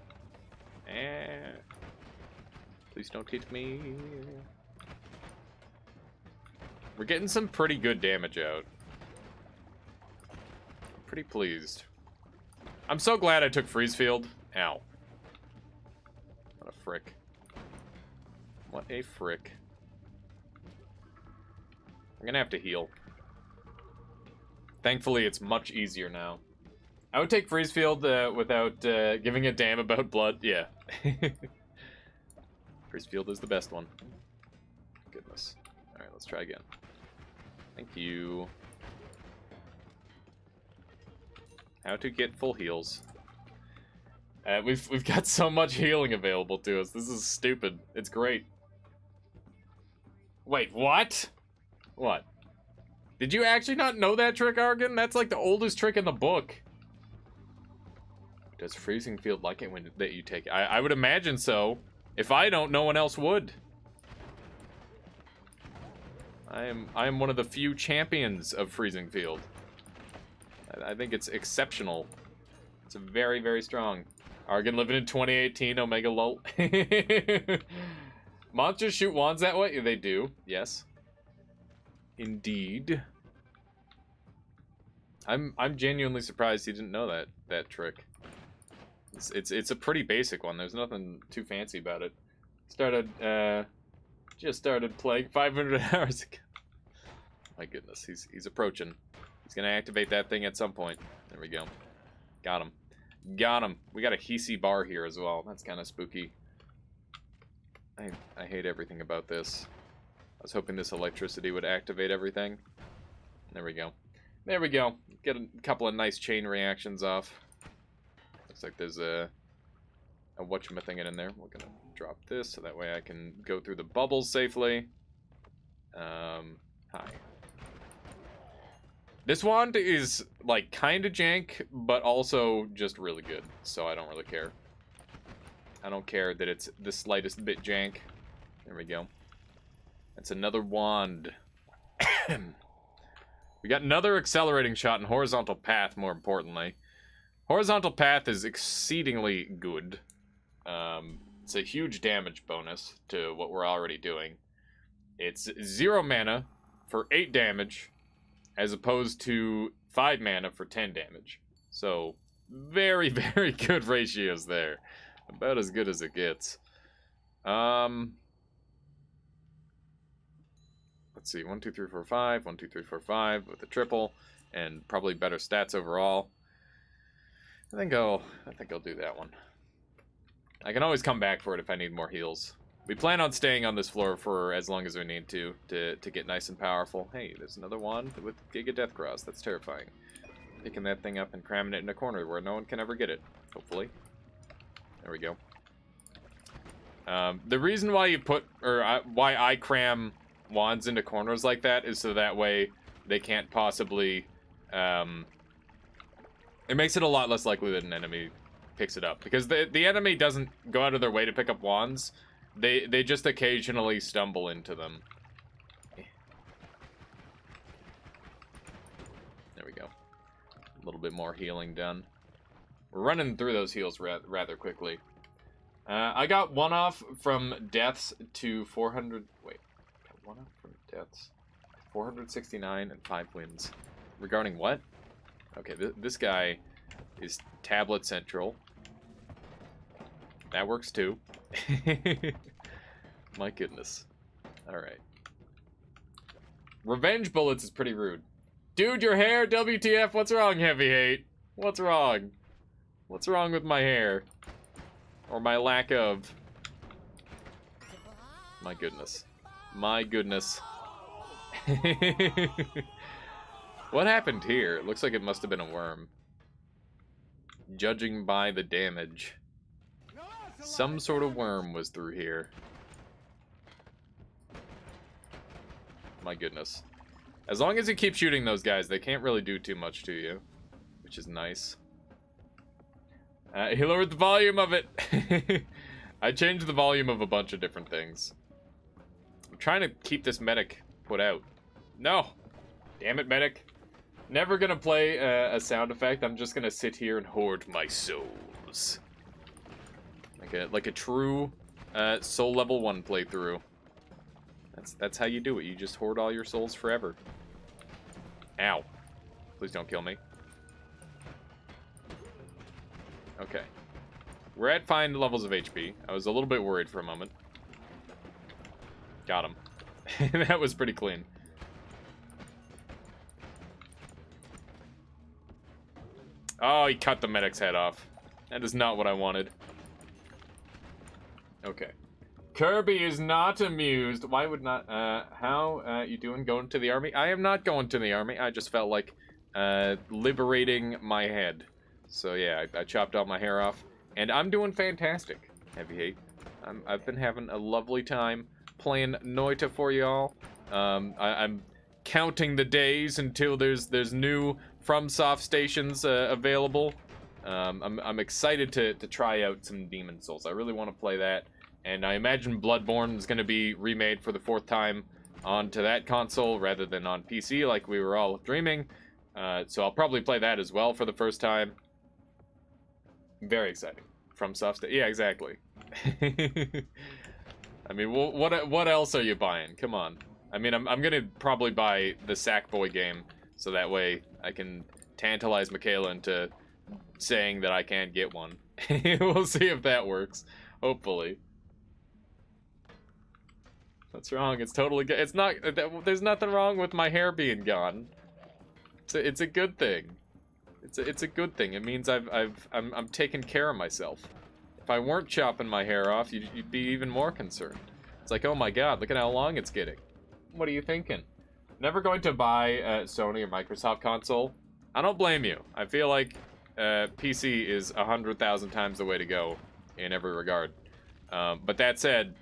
[SPEAKER 1] Please don't hit me. We're getting some pretty good damage out. I'm pretty pleased. I'm so glad I took Freeze Field. Ow. What a frick. What a frick. I'm gonna have to heal. Thankfully, it's much easier now. I would take Freeze Field without giving a damn about blood. Yeah. Freeze Field is the best one. Goodness. Alright, let's try again. Thank you. How to get full heals. We've got so much healing available to us. This is stupid. It's great. Wait, what? What? Did you actually not know that trick, Argon? That's like the oldest trick in the book. Does Freezing Field like it when that you take it? I would imagine so. If I don't, no one else would. I am one of the few champions of Freezing Field. I think it's exceptional. It's very, very strong. Argon living in 2018, Omega lol. Monsters shoot wands that way? They do, yes. Indeed. I'm genuinely surprised he didn't know that trick. It's a pretty basic one. There's nothing too fancy about it. Just started playing 500 hours ago. My goodness, he's approaching. He's gonna activate that thing at some point. There we go. Got him. Got him. We got a Hisi bar here as well. That's kind of spooky. I hate everything about this. I was hoping this electricity would activate everything. There we go. There we go. Get a couple of nice chain reactions off. Looks like there's a whatchamacallit in there. We're gonna drop this so that way I can go through the bubbles safely. Hi. This wand is, like, kind of jank, but also just really good, so I don't really care. I don't care that it's the slightest bit jank. There we go. That's another wand. We got another accelerating shot and horizontal path, more importantly. Horizontal path is exceedingly good. It's a huge damage bonus to what we're already doing. It's 0 mana for 8 damage, as opposed to 5 mana for 10 damage. So, very, very good ratios there. About as good as it gets. Let's see, 1, 2, 3, 4, 5, 1, 2, 3, 4, 5 with a triple, and probably better stats overall. I think I'll do that one. I can always come back for it if I need more heals. We plan on staying on this floor for as long as we need to get nice and powerful. Hey, there's another wand with Giga Death Cross. That's terrifying. Picking that thing up and cramming it in a corner where no one can ever get it. Hopefully. There we go. The reason why you put, or why I cram wands into corners like that is so that way they can't possibly, it makes it a lot less likely that an enemy picks it up. Because the enemy doesn't go out of their way to pick up wands. They just occasionally stumble into them. There we go. A little bit more healing done. We're running through those heals rather quickly. I got 1 off from deaths to 400... Wait. Got 1 off from deaths. 469 and 5 wins. Regarding what? Okay, this guy is Tablet Central. That works too. My goodness. Alright. Revenge bullets is pretty rude. Dude, your hair, WTF, what's wrong, Heavy Hate? What's wrong? What's wrong with my hair? Or my lack of... My goodness. My goodness. What happened here? It looks like it must have been a worm. Judging by the damage. Some sort of worm was through here. My goodness. As long as you keep shooting those guys, they can't really do too much to you. Which is nice. He lowered the volume of it. I changed the volume of a bunch of different things. I'm trying to keep this medic put out. No! Damn it, medic. Never gonna play a sound effect. I'm just gonna sit here and hoard my souls. Like a true soul level 1 playthrough. That's how you do it. You just hoard all your souls forever. Ow. Please don't kill me. Okay. We're at fine levels of HP. I was a little bit worried for a moment. Got him. That was pretty clean. Oh, he cut the medic's head off. That is not what I wanted. Okay. Kirby is not amused. Why would not? How you doing? Going to the army? I am not going to the army. I just felt like liberating my head. So yeah, I chopped all my hair off, and I'm doing fantastic. Heavy Hate. I've been having a lovely time playing Noita for y'all. I'm counting the days until there's new FromSoft stations available. I'm excited to try out some Demon Souls. I really want to play that. And I imagine Bloodborne is going to be remade for the 4th time onto that console rather than on PC like we were all dreaming. So I'll probably play that as well for the first time. Very exciting. FromSoft. Yeah, exactly. I mean, what else are you buying? Come on. I mean, I'm going to probably buy the Sackboy game so that way I can tantalize Michaela into saying that I can't get one. We'll see if that works. Hopefully. What's wrong? It's totally good. It's not. There's nothing wrong with my hair being gone. It's a good thing. It's a good thing. It means I'm taking care of myself. If I weren't chopping my hair off, you'd be even more concerned. It's like, oh my god, look at how long it's getting. What are you thinking? Never going to buy a Sony or Microsoft console. I don't blame you. I feel like PC is 100,000 times the way to go in every regard. But that said,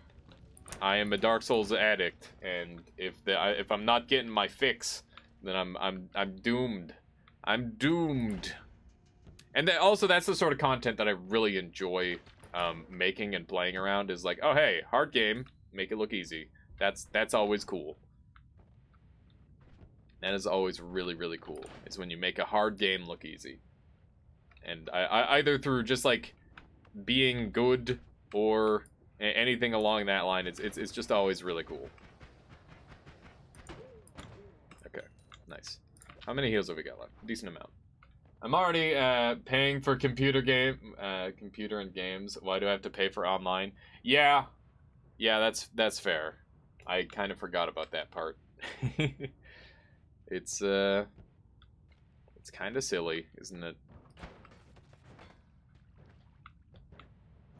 [SPEAKER 1] I am a Dark Souls addict, and if I'm not getting my fix, then I'm doomed. I'm doomed. And also, that's the sort of content that I really enjoy making and playing around. Is like, oh hey, hard game, make it look easy. That's always cool. That is always really, really cool. Is when you make a hard game look easy. And I either through just like being good or anything along that line, it's just always really cool. Okay, nice. How many heals have we got left? Decent amount. I'm already paying for computer and games. Why do I have to pay for online? Yeah, that's fair. I kind of forgot about that part. It's kind of silly, isn't it?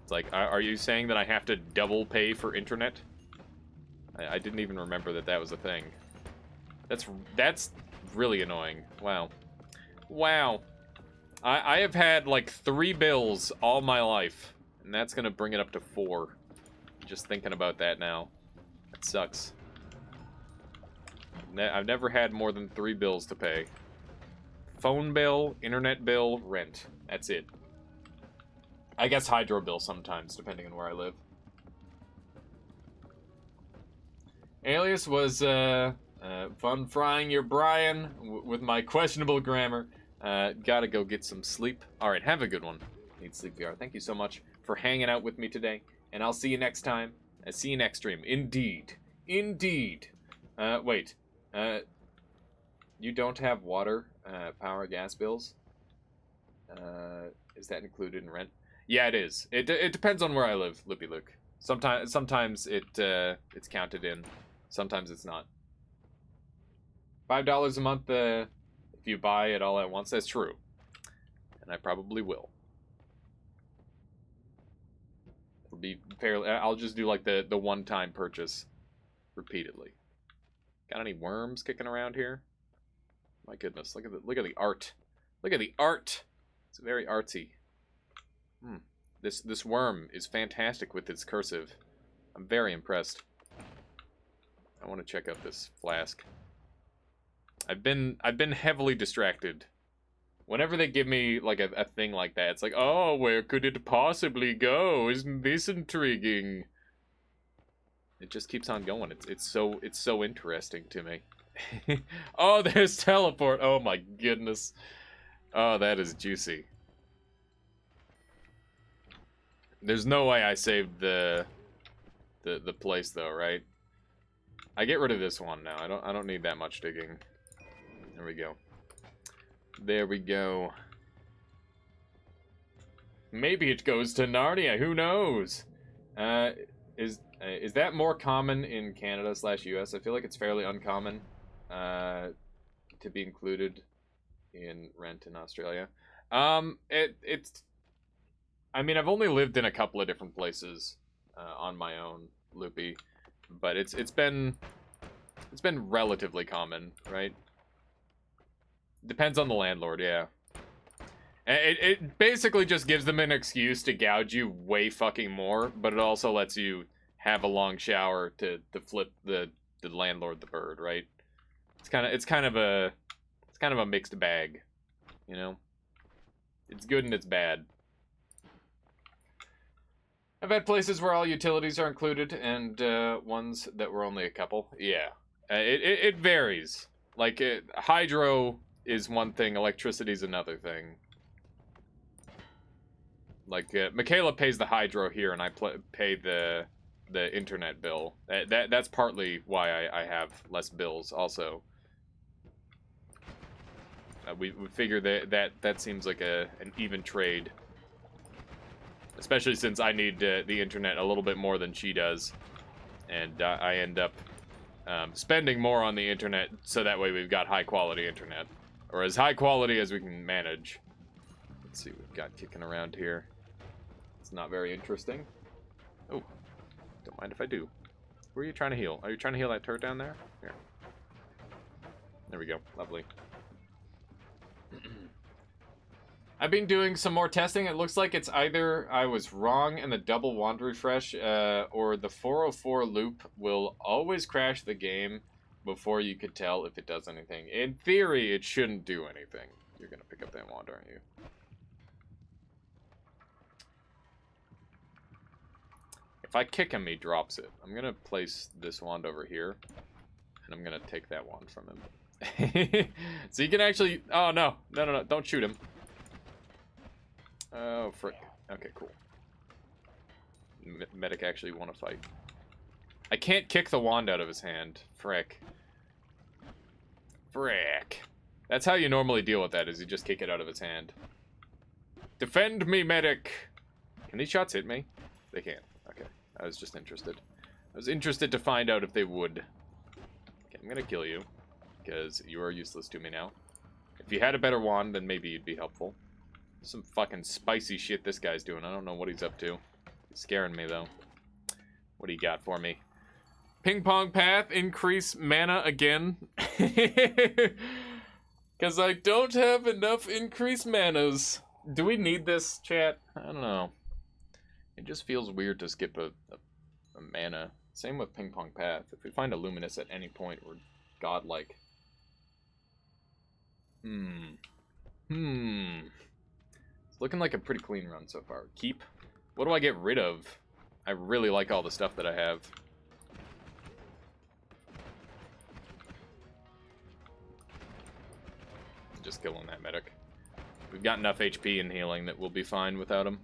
[SPEAKER 1] It's like, are you saying that I have to double pay for internet? I didn't even remember that was a thing. That's really annoying. Wow. Wow. I have had like 3 bills all my life, and that's gonna bring it up to 4. Just thinking about that now. It sucks. I've never had more than 3 bills to pay. Phone bill, internet bill, rent. That's it. I guess hydro bill sometimes, depending on where I live. Alias was fun frying your Brian with my questionable grammar. Gotta go get some sleep. Alright, have a good one. Need sleep VR. Thank you so much for hanging out with me today. And I'll see you next time. See you next stream. Indeed. Indeed. Wait. You don't have water, power, gas bills? Is that included in rent? Yeah, it is. It depends on where I live, Lippy Luke. Sometimes it's counted in. Sometimes it's not. $5 a month if you buy it all at once. That's true. And I probably will. It'll be fairly. I'll just do like the one-time purchase repeatedly. Got any worms kicking around here? My goodness, look at the art. Look at the art. It's very artsy. This worm is fantastic with its cursive. I'm very impressed. I want to check out this flask. I've been heavily distracted. Whenever they give me like a thing like that, it's like, oh, where could it possibly go? Isn't this intriguing? It just keeps on going. It's so interesting to me. Oh, there's teleport. Oh my goodness. Oh, that is juicy. There's no way I saved the place though, right? I get rid of this one now. I don't need that much digging. There we go. There we go. Maybe it goes to Narnia. Who knows? Is that more common in Canada/US? I feel like it's fairly uncommon to be included in rent in Australia. It's. I mean, I've only lived in a couple of different places on my own, Loopy, but it's been relatively common, right? Depends on the landlord, yeah. It basically just gives them an excuse to gouge you way fucking more, but it also lets you have a long shower to flip the landlord the bird, right? It's kind of a mixed bag, you know? It's good and it's bad. I've had places where all utilities are included and ones that were only a couple. Yeah. It varies. Like, hydro is one thing, electricity is another thing. Like, Michaela pays the hydro here, and I pay the internet bill. That's partly why I have less bills, also. We figure that seems like an even trade. Especially since I need the internet a little bit more than she does. And I end up spending more on the internet, so that way we've got high-quality internet. Or as high quality as we can manage. Let's see what we've got kicking around here. It's not very interesting. Oh, don't mind if I do. Who are you trying to heal? Are you trying to heal that turret down there? Here. There we go. Lovely. I've been doing some more testing. It looks like it's either I was wrong and the double wand refresh, or the 404 loop will always crash the game before you could tell if it does anything. In theory, it shouldn't do anything. You're gonna pick up that wand, aren't you? If I kick him, he drops it. I'm gonna place this wand over here, and I'm gonna take that wand from him. So you can actually... Oh, no. No. Don't shoot him. Oh, frick. Okay, cool. Medic actually want to fight. I can't kick the wand out of his hand. Frick. Frick. That's how you normally deal with that, is you just kick it out of his hand. Defend me, medic! Can these shots hit me? They can't. Okay. I was just interested. I was interested to find out if they would. Okay, I'm gonna kill you, because you are useless to me now. If you had a better wand, then maybe you'd be helpful. Some fucking spicy shit this guy's doing. I don't know what he's up to. He's scaring me, though. What do you got for me? Ping pong path, increase mana again. Because I don't have enough increased manas. Do we need this, chat? I don't know. It just feels weird to skip a mana. Same with ping pong path. If we find a luminous at any point, we're godlike. It's looking like a pretty clean run so far. Keep. What do I get rid of? I really like all the stuff that I have. Just killing that medic. We've got enough HP and healing that we'll be fine without him.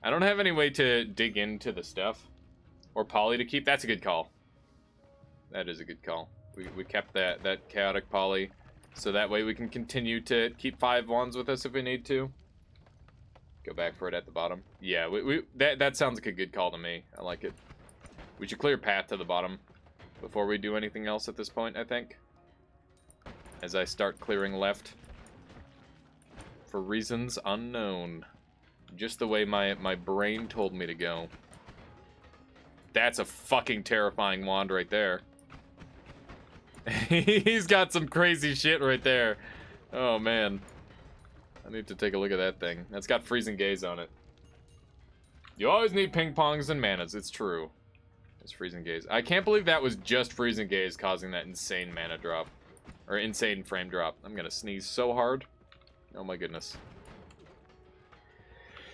[SPEAKER 1] I don't have any way to dig into the stuff. Or poly to keep. That's a good call. That is a good call. We kept that chaotic poly. So that way we can continue to keep 5 wands with us if we need to. Go back for it at the bottom. Yeah, that sounds like a good call to me. I like it. We should clear path to the bottom before we do anything else at this point, I think. As I start clearing left. For reasons unknown. Just the way my brain told me to go. That's a fucking terrifying wand right there. He's got some crazy shit right there. Oh, man. I need to take a look at that thing. That's got freezing gaze on it. You always need ping pongs and manas. It's true. It's freezing gaze. I can't believe that was just freezing gaze causing that insane mana drop. Or insane frame drop. I'm gonna sneeze so hard. Oh my goodness.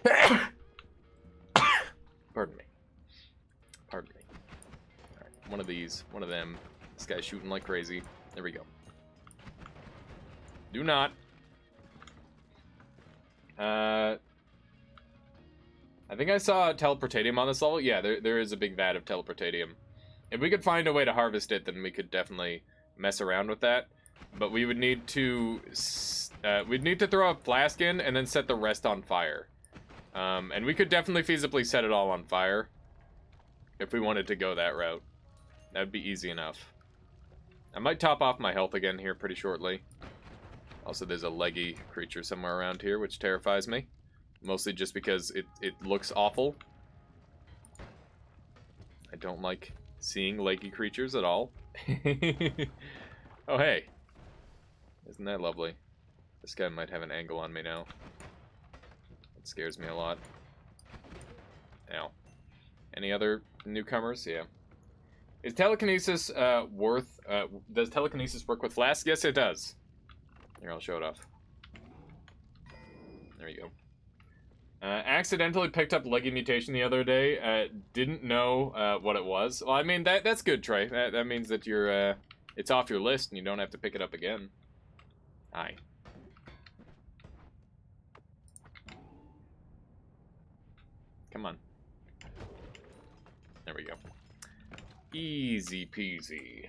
[SPEAKER 1] Pardon me. Pardon me. Alright, one of these. One of them. This guy's shooting like crazy. There we go. Do not. I think I saw teleportatium on this level. Yeah, there is a big vat of teleportatium. If we could find a way to harvest it, then we could definitely mess around with that. But we would need to... we'd need to throw a flask in and then set the rest on fire. And we could definitely feasibly set it all on fire. If we wanted to go that route. That'd be easy enough. I might top off my health again here pretty shortly. Also, there's a leggy creature somewhere around here, which terrifies me. Mostly just because it looks awful. I don't like seeing leggy creatures at all. Oh, hey. Isn't that lovely? This guy might have an angle on me now. It scares me a lot. Ow. Any other newcomers? Yeah. Is telekinesis does telekinesis work with flasks? Yes, it does. Here, I'll show it off. There you go. Accidentally picked up leggy mutation the other day. Didn't know what it was. Well, I mean, that's good, Trey. That means that you're, it's off your list and you don't have to pick it up again. Hi. Come on. There we go. Easy peasy.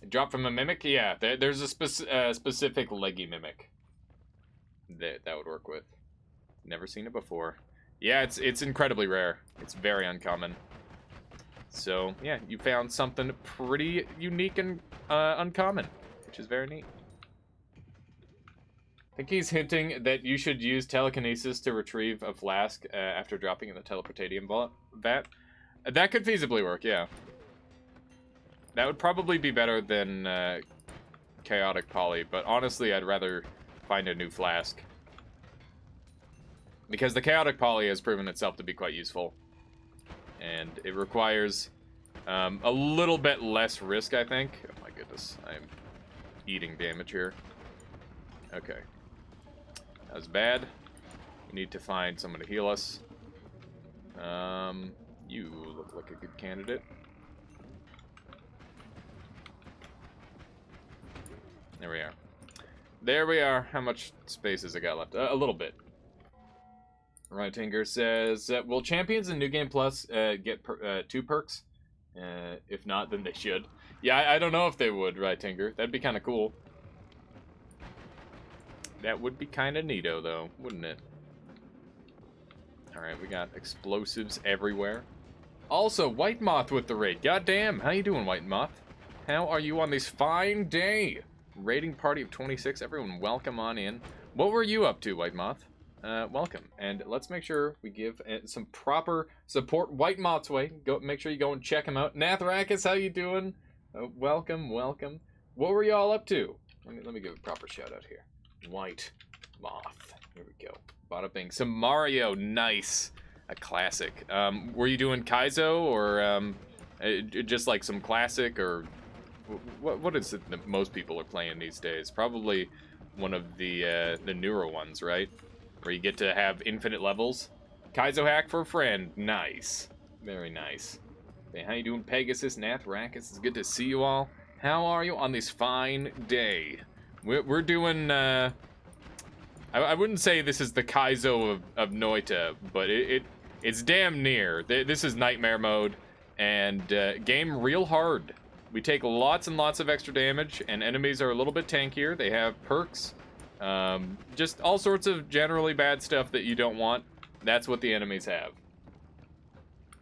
[SPEAKER 1] Drop from a mimic? Yeah, there's a specific leggy mimic that would work with. Never seen it before. Yeah, it's incredibly rare. It's very uncommon. So, yeah, you found something pretty unique and uncommon, which is very neat. I think he's hinting that you should use telekinesis to retrieve a flask after dropping in the teleportatium vat. That could feasibly work, yeah. That would probably be better than chaotic poly, but honestly, I'd rather find a new flask. Because the chaotic poly has proven itself to be quite useful. And it requires A little bit less risk, I think. Oh my goodness, I'm eating damage here. Okay. That was bad. We need to find someone to heal us. You look like a good candidate. There we are. There we are. How much space has it got left? A little bit. Right Tinker says, will champions in New Game Plus get 2 perks? If not, then they should. Yeah, I don't know if they would, Right Tinker. That'd be kind of cool. That would be kind of neato, though, wouldn't it? Alright, we got explosives everywhere. Also, White Moth with the raid. Goddamn, how you doing, White Moth? How are you on this fine day? Raiding party of 26. Everyone, welcome on in. What were you up to, White Moth? Welcome. And let's make sure we give some proper support White Moth's way. Go, make sure you go and check him out. Nathrakis, how you doing? Welcome, welcome. What were y'all up to? Let me give a proper shout out here. White Moth. Here we go. Bada bing. Some Mario. Nice. A classic. Were you doing Kaizo or just like some classic, or what is it that most people are playing these days? Probably one of the newer ones, right? Where you get to have infinite levels. Kaizo hack for a friend. Nice. Very nice. Hey, how you doing, Pegasus, Nathrakis? It's good to see you all. How are you on this fine day? We're doing, I wouldn't say this is the Kaizo of Noita, but it's damn near. This is Nightmare mode, and game real hard. We take lots and lots of extra damage, and enemies are a little bit tankier. They have perks. Just all sorts of generally bad stuff that you don't want. That's what the enemies have.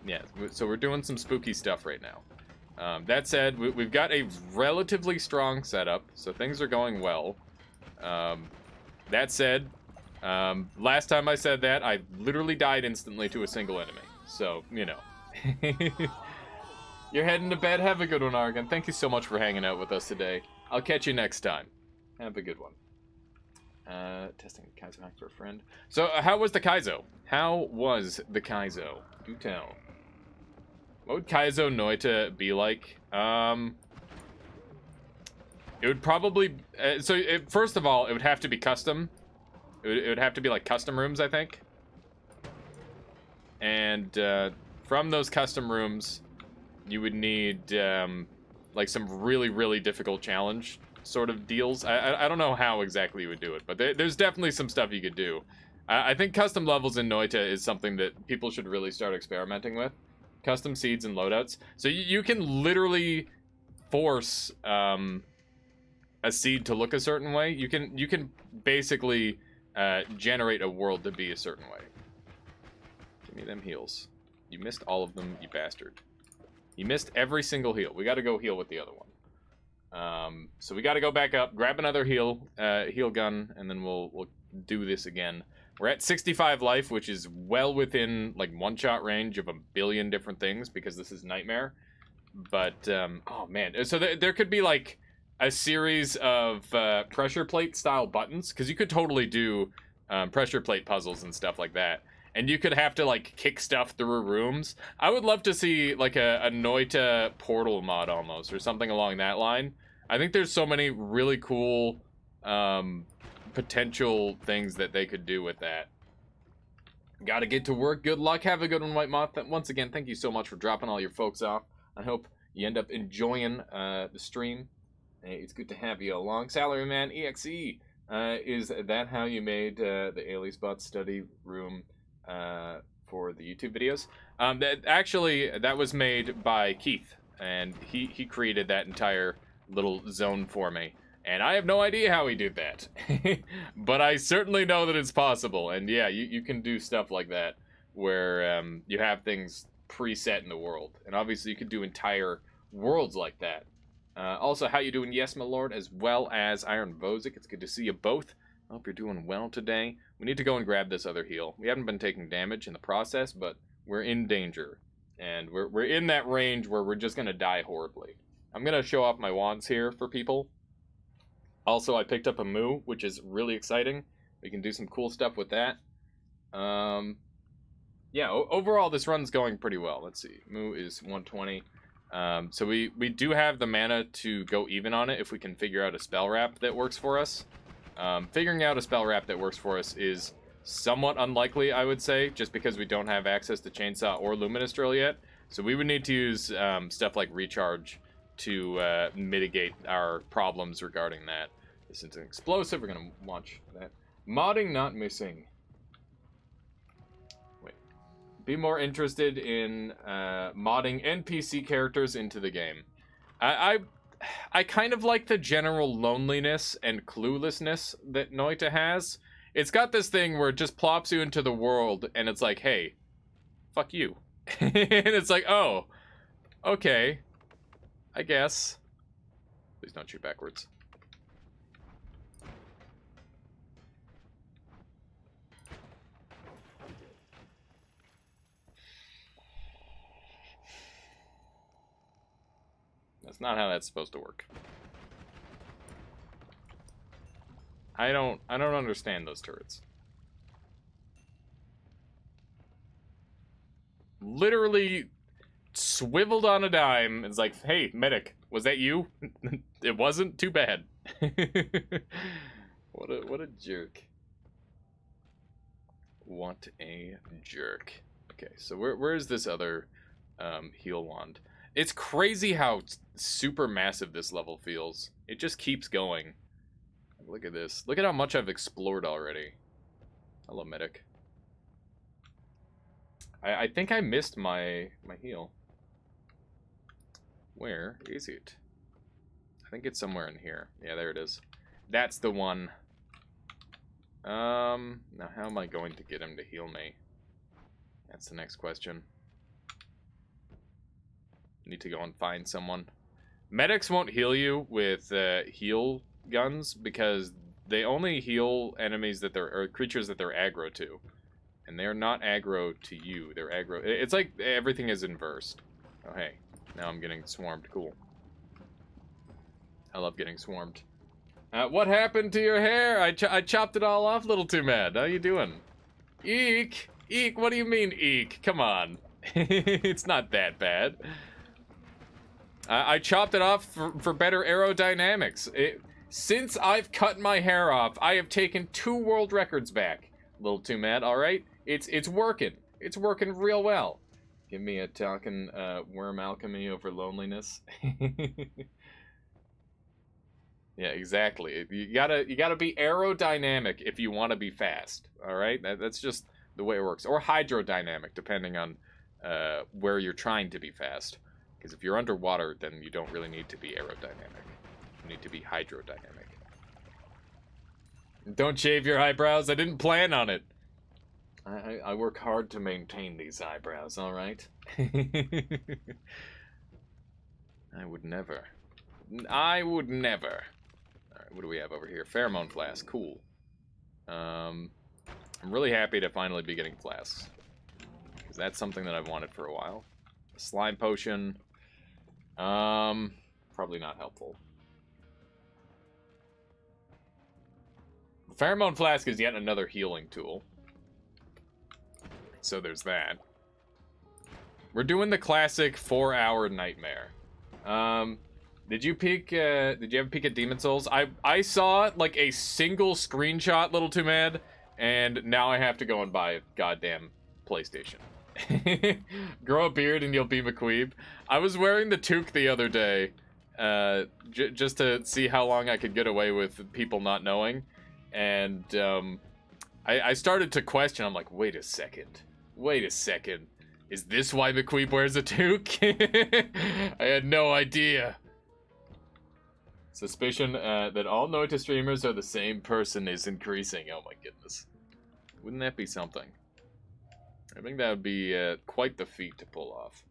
[SPEAKER 1] Yeah, so we're doing some spooky stuff right now. That said, we've got a relatively strong setup, so things are going well. That said, last time I said that, I literally died instantly to a single enemy. So, you know. You're heading to bed. Have a good one, Argon. Thank you so much for hanging out with us today. I'll catch you next time. Have a good one. Testing Kaizo hack for a friend. So, how was the Kaizo? How was the Kaizo? Do tell. What would Kaizo Noita be like? It would probably... first of all, it would have to be custom. It would have to be like custom rooms, I think. And from those custom rooms, you would need like some really, really difficult challenge sort of deals. I don't know how exactly you would do it, but there's definitely some stuff you could do. I think custom levels in Noita is something that people should really start experimenting with. Custom seeds and loadouts. So you can literally force a seed to look a certain way. You can basically generate a world to be a certain way. Give me them heals. You missed all of them, you bastard. You missed every single heal. We got to go heal with the other one. So we got to go back up, grab another heal gun, and then we'll do this again. We're at 65 life, which is well within like one-shot range of a billion different things because this is Nightmare. But oh man, so there could be like a series of pressure plate style buttons, because you could totally do pressure plate puzzles and stuff like that. And you could have to like kick stuff through rooms. I would love to see like a Noita portal mod almost, or something along that line. I think there's so many really cool potential things that they could do with that. Gotta get to work. Good luck. Have a good one, White Moth. Once again, thank you so much for dropping all your folks off. I hope you end up enjoying the stream. Hey, it's good to have you along. Salaryman EXE. Is that how you made the Ailey's Bot study room for the YouTube videos? That was made by Keith, and he created that entire little zone for me. And I have no idea how he did that. But I certainly know that it's possible. And yeah, you can do stuff like that where you have things preset in the world. And obviously you could do entire worlds like that. Also, how you doing? Yes, my lord, as well as Iron Vozic. It's good to see you both. I hope you're doing well today. We need to go and grab this other heal. We haven't been taking damage in the process, but we're in danger. And we're in that range where we're just going to die horribly. I'm going to show off my wands here for people. Also, I picked up a Moo, which is really exciting. We can do some cool stuff with that. Yeah, overall, this run's going pretty well. Let's see. Moo is 120. So we do have the mana to go even on it if we can figure out a spell wrap that works for us. Figuring out a spell wrap that works for us is somewhat unlikely, I would say, just because we don't have access to Chainsaw or Luminous Drill yet. So we would need to use stuff like Recharge to mitigate our problems regarding that. This is an explosive. We're going to launch that. Modding not missing. Wait. Be more interested in modding NPC characters into the game. I kind of like the general loneliness and cluelessness that Noita has. It's got this thing where it just plops you into the world and it's like, hey, fuck you. And it's like, oh, okay, I guess. Please don't shoot backwards. That's not how that's supposed to work. I don't understand those turrets. Literally swiveled on a dime. It's like, hey, medic, was that you? It wasn't? Too bad. What a jerk. What a jerk. Okay, so where's this other heal wand? It's crazy how super massive this level feels. It just keeps going. Look at this. Look at how much I've explored already. Hello, medic. I think I missed my heal. Where is it? I think it's somewhere in here. Yeah, there it is. That's the one. Now how am I going to get him to heal me? That's the next question. Need to go and find someone. Medics won't heal you with heal guns because they only heal enemies that they're or creatures that they're aggro to, and they're not aggro to you. They're aggro. It's like everything is inversed. Oh hey, now I'm getting swarmed. Cool. I love getting swarmed. What happened to your hair? I chopped it all off, little too mad. How you doing? Eek, eek. What do you mean eek? Come on, it's not that bad. I chopped it off for better aerodynamics. Since I've cut my hair off, I have taken 2 world records back. A little too mad, all right? It's working. It's working real well. Give me a talking worm alchemy over loneliness. Yeah, exactly. You gotta be aerodynamic if you want to be fast. All right, that's just the way it works. Or hydrodynamic, depending on where you're trying to be fast. Because if you're underwater, then you don't really need to be aerodynamic. You need to be hydrodynamic. Don't shave your eyebrows. I didn't plan on it. I work hard to maintain these eyebrows, all right? I would never. I would never. All right, what do we have over here? Pheromone flask. Cool. I'm really happy to finally be getting flasks. Because that's something that I've wanted for a while. A slime potion. Probably not helpful. Pheromone flask is yet another healing tool. So there's that. We're doing the classic 4-hour nightmare. Did you have a peek at Demon Souls? I saw like a single screenshot, little too mad, and now I have to go and buy a goddamn PlayStation. Grow a beard and you'll be McQueeb. I was wearing the toque the other day, just to see how long I could get away with people not knowing, and I started to question. I'm like, wait a second, is this why McQueeb wears a toque? I had no idea. Suspicion that all Noita streamers are the same person is increasing. Oh my goodness, wouldn't that be something? I think that would be quite the feat to pull off.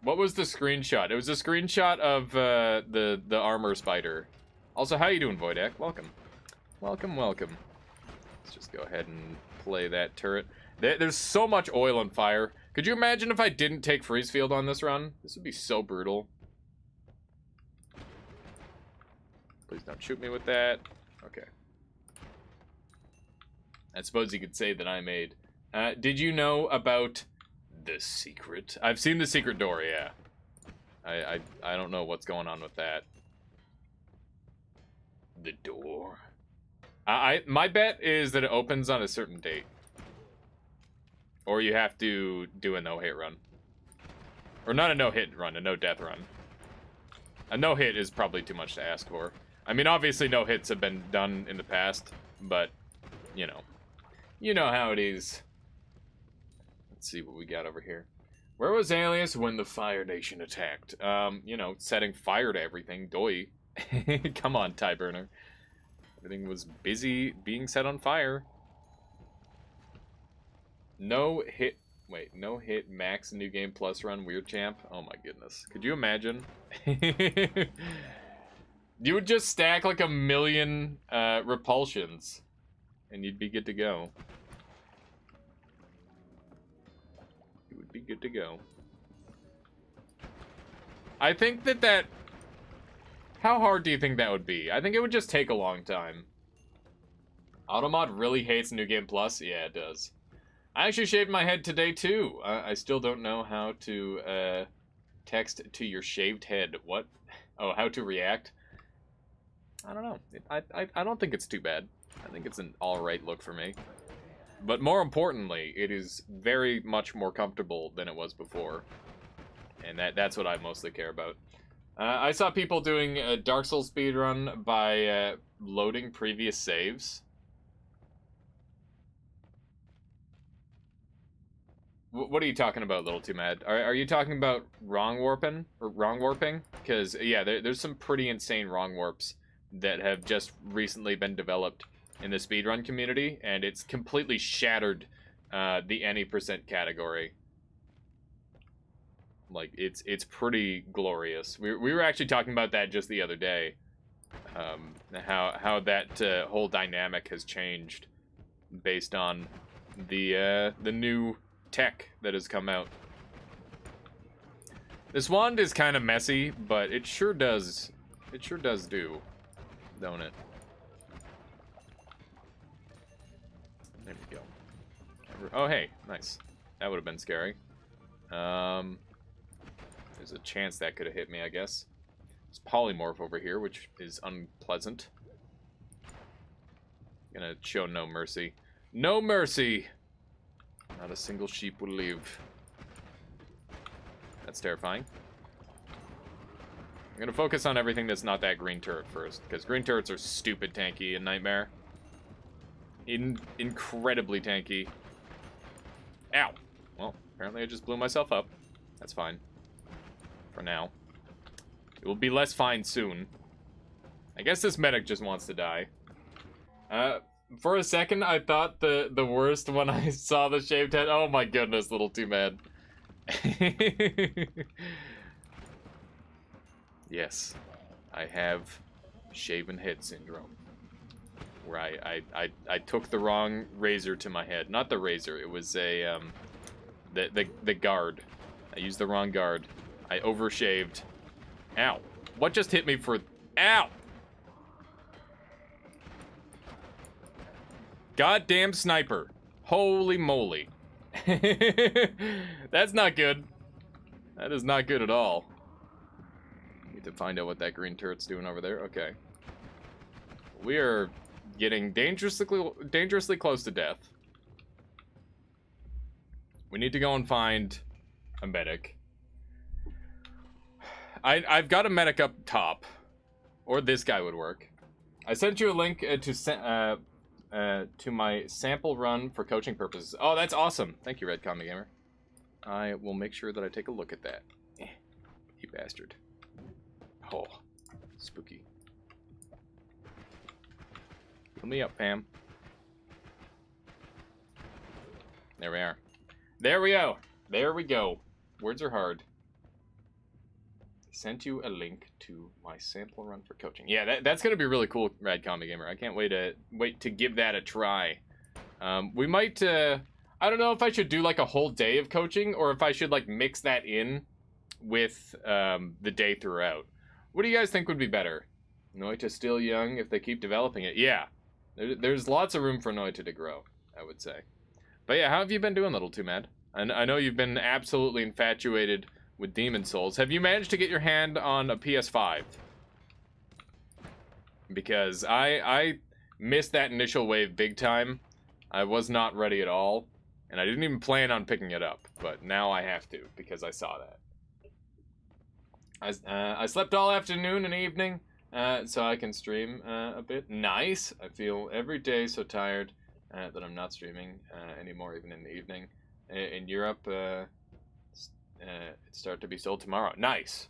[SPEAKER 1] What was the screenshot? It was a screenshot of the armor spider. Also, how you doing, Voidak? Welcome. Welcome, welcome. Let's just go ahead and play that turret. There's so much oil and fire. Could you imagine if I didn't take freeze field on this run? This would be so brutal. Please don't shoot me with that. Okay. I suppose you could say that I made. Did you know about The secret? I've seen the secret door, yeah. I don't know what's going on with that. The door. My bet is that it opens on a certain date. Or you have to do a no-hit run. Or not a no-hit run, a no-death run. A no-hit is probably too much to ask for. I mean, obviously no-hits have been done in the past, but, you know. You know how it is. Let's see what we got over here. Where was Alias when the Fire Nation attacked? You know, setting fire to everything. Doi. Come on, Tie Burner. Everything was busy being set on fire. No hit. Wait, no hit max new game plus run weird champ. Oh my goodness. Could you imagine? You would just stack like 1,000,000 repulsions and you'd be good to go. You would be good to go. I think that how hard do you think that would be? I think it would just take a long time. Automod really hates New Game Plus? Yeah, it does. I actually shaved my head today, too. I still don't know how to text to your shaved head. What? Oh, how to react? I don't know. I don't think it's too bad. I think it's an alright look for me. But more importantly, it is very much more comfortable than it was before. And that's what I mostly care about. I saw people doing a Dark Souls speedrun by loading previous saves. What are you talking about, Little Too Mad? Are you talking about wrong warping? Or wrong warping? Because, yeah, there's some pretty insane wrong warps that have just recently been developed in the speedrun community, and it's completely shattered the any % category. Like, it's pretty glorious. We were actually talking about that just the other day. How that whole dynamic has changed based on the new tech that has come out. This wand is kind of messy, but it sure does do, don't it? There we go. Oh, hey, nice. That would have been scary. There's a chance that could have hit me, I guess. There's polymorph over here, which is unpleasant. Gonna show no mercy. No mercy! Not a single sheep will live. That's terrifying. I'm gonna focus on everything that's not that green turret first, because green turrets are stupid tanky in Nightmare. Incredibly tanky. Ow! Well, apparently I just blew myself up. That's fine. For now. It will be less fine soon. I guess this medic just wants to die. For a second, I thought the worst when I saw the shaved head. Oh my goodness, Little Too Mad. Yes, I have shaven head syndrome. Where I took the wrong razor to my head. Not the razor, it was a, the guard. I used the wrong guard. I overshaved. Ow. What just hit me for... Ow! Goddamn sniper. Holy moly. That's not good. That is not good at all. Need to find out what that green turret's doing over there. Okay. We are getting dangerously close to death. We need to go and find a medic. I've got a medic up top, or this guy would work. I sent you a link to my sample run for coaching purposes. Oh, that's awesome! Thank you, Red Comic Gamer. I will make sure that I take a look at that. You bastard. Oh, spooky. Heal me up, Pam. There we are. There we go. There we go. Words are hard. Sent you a link to my sample run for coaching. Yeah, that's gonna be really cool, Rad Comic Gamer. I can't wait to give that a try. We might. I don't know if I should do like a whole day of coaching or if I should like mix that in with the day throughout. What do you guys think would be better? Noita still young if they keep developing it. Yeah, there's lots of room for Noita to grow, I would say. But yeah, how have you been doing, Little Too Mad? And I know you've been absolutely infatuated with Demon Souls. Have you managed to get your hand on a PS5? Because I missed that initial wave big time. I was not ready at all. And I didn't even plan on picking it up. But now I have to, because I saw that. I slept all afternoon and evening, so I can stream a bit. Nice. I feel every day so tired that I'm not streaming anymore, even in the evening. In Europe, it starts to be sold tomorrow. Nice.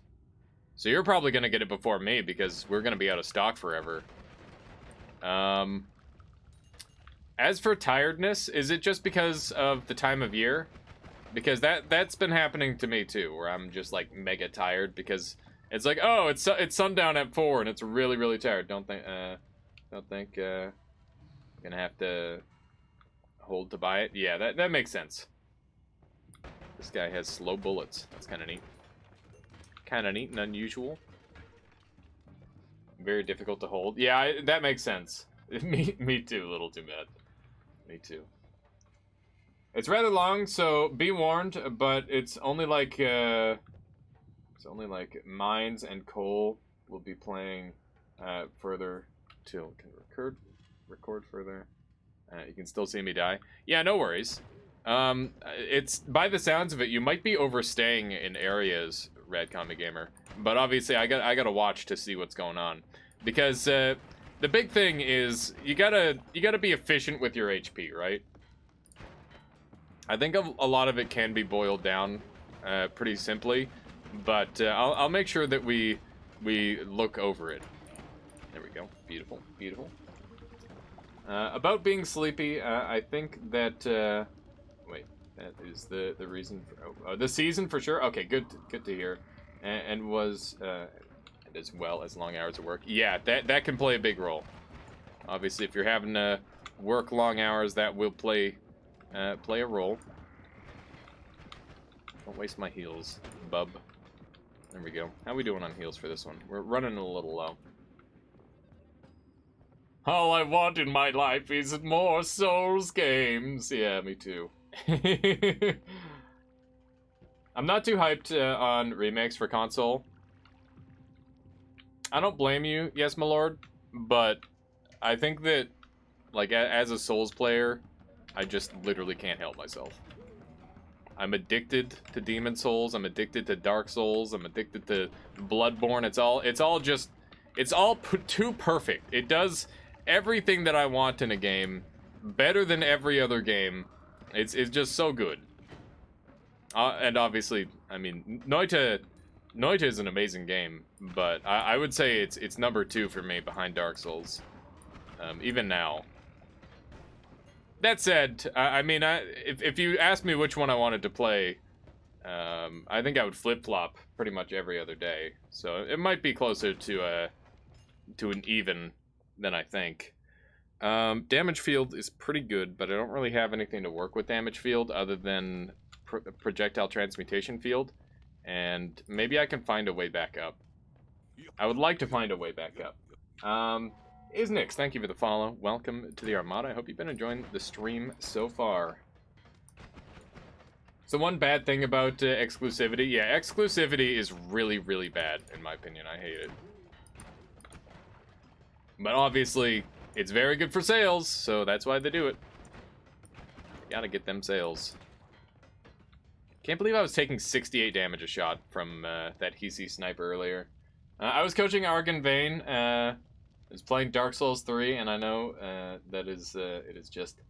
[SPEAKER 1] So you're probably going to get it before me, because we're going to be out of stock forever. As for tiredness, is it just because of the time of year? Because that's been happening to me too, where I'm just like mega tired because it's like, oh, it's sundown at 4 and it's really, really tired. Don't think gonna have to hold to buy it. Yeah, that makes sense. This guy has slow bullets. That's kind of neat. Kind of neat and unusual. Very difficult to hold. Yeah, that makes sense. Me too, little too bad. Me too. It's rather long, so be warned, but it's only like Mines and Cole will be playing further till can record further. You can still see me die. Yeah, no worries. It's by the sounds of it, you might be overstaying in areas, Red Comic Gamer. But obviously, I gotta watch to see what's going on, because the big thing is you gotta be efficient with your HP, right? I think a lot of it can be boiled down pretty simply, but I'll make sure that we look over it. There we go. Beautiful, beautiful. About being sleepy, I think that wait, that is the reason for the season for sure. Okay, good to hear, and was as well as long hours of work. Yeah, that can play a big role. Obviously, if you're having to work long hours, that will play a role. Don't waste my heals, bub. There we go. How we doing on heals for this one? We're running a little low. All I want in my life is more Souls games. Yeah, me too. I'm not too hyped on remakes for console. I don't blame you, yes, my lord, but I think that, like, as a Souls player, I just literally can't help myself. I'm addicted to Demon Souls. I'm addicted to Dark Souls. I'm addicted to Bloodborne. It's all too perfect. It does everything that I want in a game better than every other game. It's just so good. And obviously, I mean, Noita is an amazing game, but I would say it's number 2 for me behind Dark Souls. Even now. That said, I mean, if you asked me which one I wanted to play, I think I would flip-flop pretty much every other day. So it might be closer to an even than I think. Damage field is pretty good, but I don't really have anything to work with damage field other than projectile transmutation field. And maybe I can find a way back up. I would like to find a way back up. Isnix, thank you for the follow. Welcome to the Armada. I hope you've been enjoying the stream so far. So one bad thing about exclusivity, yeah, exclusivity is really, really bad, in my opinion. I hate it. But obviously, it's very good for sales, so that's why they do it. Gotta get them sales. Can't believe I was taking 68 damage a shot from that Hisi sniper earlier. I was coaching Argon Vane. I was playing Dark Souls 3, and I know that it is just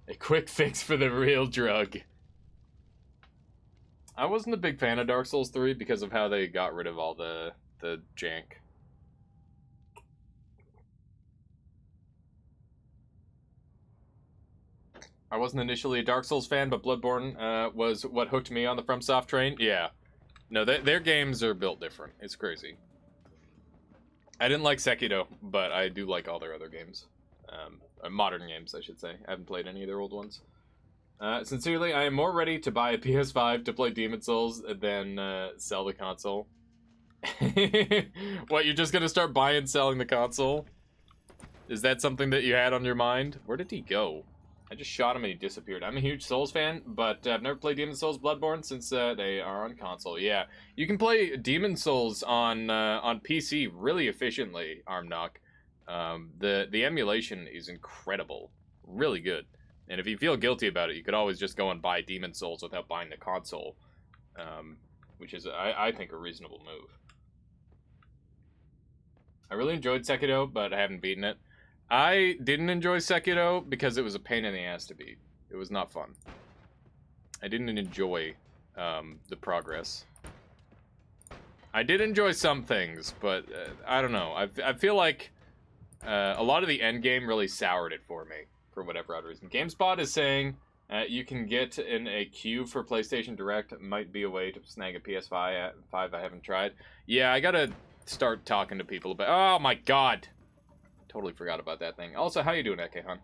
[SPEAKER 1] a quick fix for the real drug. I wasn't a big fan of Dark Souls 3 because of how they got rid of all the jank. I wasn't initially a Dark Souls fan, but Bloodborne was what hooked me on the FromSoft train. Yeah. No, their games are built different. It's crazy. I didn't like Sekiro, but I do like all their other games. Modern games, I should say. I haven't played any of their old ones. Sincerely, I am more ready to buy a PS5 to play Demon Souls than sell the console. What, you're just gonna start buying and selling the console? Is that something that you had on your mind? Where did he go? I just shot him and he disappeared. I'm a huge Souls fan, but I've never played Demon Souls Bloodborne since they are on console. Yeah, you can play Demon Souls on PC really efficiently, Armknock. The emulation is incredible. Really good. And if you feel guilty about it, you could always just go and buy Demon Souls without buying the console. Which is, I think, a reasonable move. I really enjoyed Sekiro, but I haven't beaten it. I didn't enjoy Sekiro because it was a pain in the ass to beat. It was not fun. I didn't enjoy the progress. I did enjoy some things, but I don't know. I feel like a lot of the end game really soured it for me, for whatever odd reason. GameSpot is saying you can get in a queue for PlayStation Direct. Might be a way to snag a PS5. I haven't tried. Yeah, I gotta start talking to people about... Oh my god! Totally forgot about that thing. Also, how you doing, Ekehon?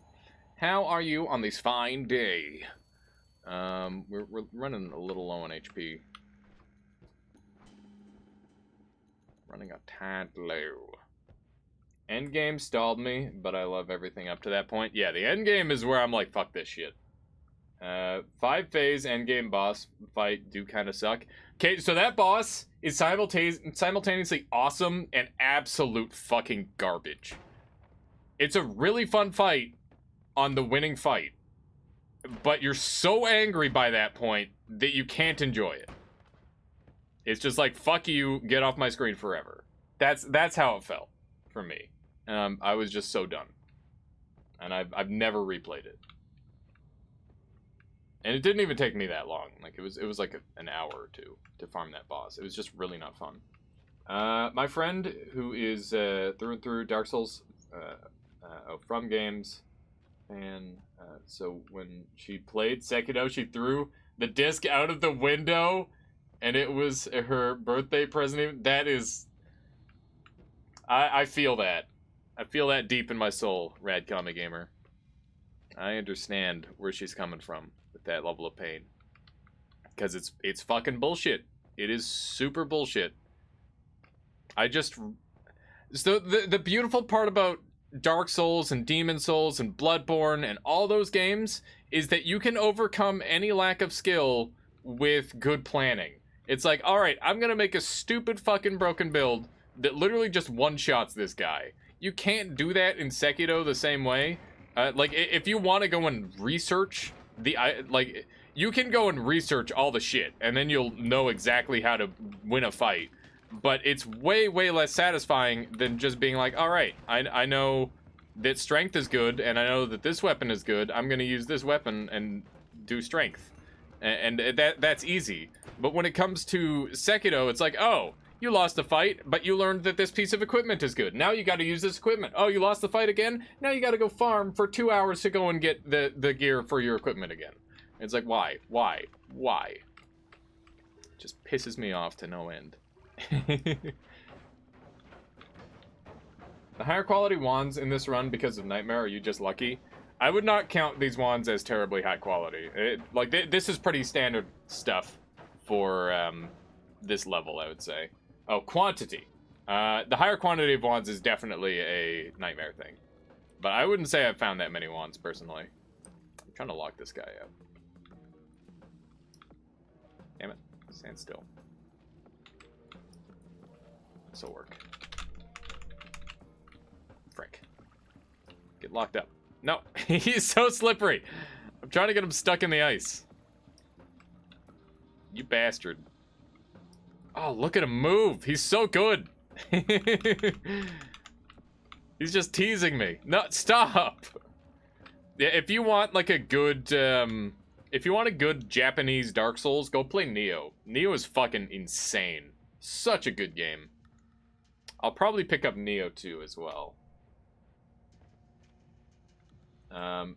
[SPEAKER 1] How are you on this fine day? We're running a little low on HP. Running a tad low. Endgame stalled me, but I love everything up to that point. Yeah, the endgame is where I'm like, fuck this shit. 5-phase endgame boss fight do kind of suck. Okay, so that boss is simultaneously awesome and absolute fucking garbage. It's a really fun fight on the winning fight, but you're so angry by that point that you can't enjoy it. It's just like, fuck you, get off my screen forever. That's how it felt for me. I was just so done. And I've never replayed it. And it didn't even take me that long. Like, it was like an hour or two to farm that boss. It was just really not fun. My friend, who is through and through Dark Souls from games, and so when she played Sekiro, she threw the disc out of the window, and it was her birthday present. That is... I feel that. I feel that deep in my soul, Rad Comic Gamer. I understand where she's coming from with that level of pain. Because it's fucking bullshit. It is super bullshit. So the beautiful part about Dark Souls and Demon Souls and Bloodborne and all those games is that you can overcome any lack of skill with good planning. It's like, alright, I'm gonna make a stupid fucking broken build that literally just one-shots this guy. You can't do that in Sekiro the same way. Like, if you want to go and research you can go and research all the shit, and then you'll know exactly how to win a fight. But it's way, way less satisfying than just being like, alright, I know that strength is good, and I know that this weapon is good. I'm gonna use this weapon and do strength. And that's easy. But when it comes to Sekiro, it's like, oh, you lost the fight, but you learned that this piece of equipment is good. Now you gotta use this equipment. Oh, you lost the fight again? Now you gotta go farm for 2 hours to go and get the gear for your equipment again. It's like, why? Why? Why? It just pisses me off to no end. The higher quality wands in this run because of Nightmare, are you just lucky? I would not count these wands as terribly high quality. This is pretty standard stuff for this level, I would say. Oh, quantity. The higher quantity of wands is definitely a Nightmare thing. But I wouldn't say I've found that many wands, personally. I'm trying to lock this guy up. Damn it. Stand still. This'll work. Frick. Get locked up. No, he's so slippery. I'm trying to get him stuck in the ice. You bastard. Oh, look at him move. He's so good. He's just teasing me. No, stop. Yeah, if you want like a good, if you want a good Japanese Dark Souls, go play Nioh. Nioh is fucking insane. Such a good game. I'll probably pick up Nioh 2 as well.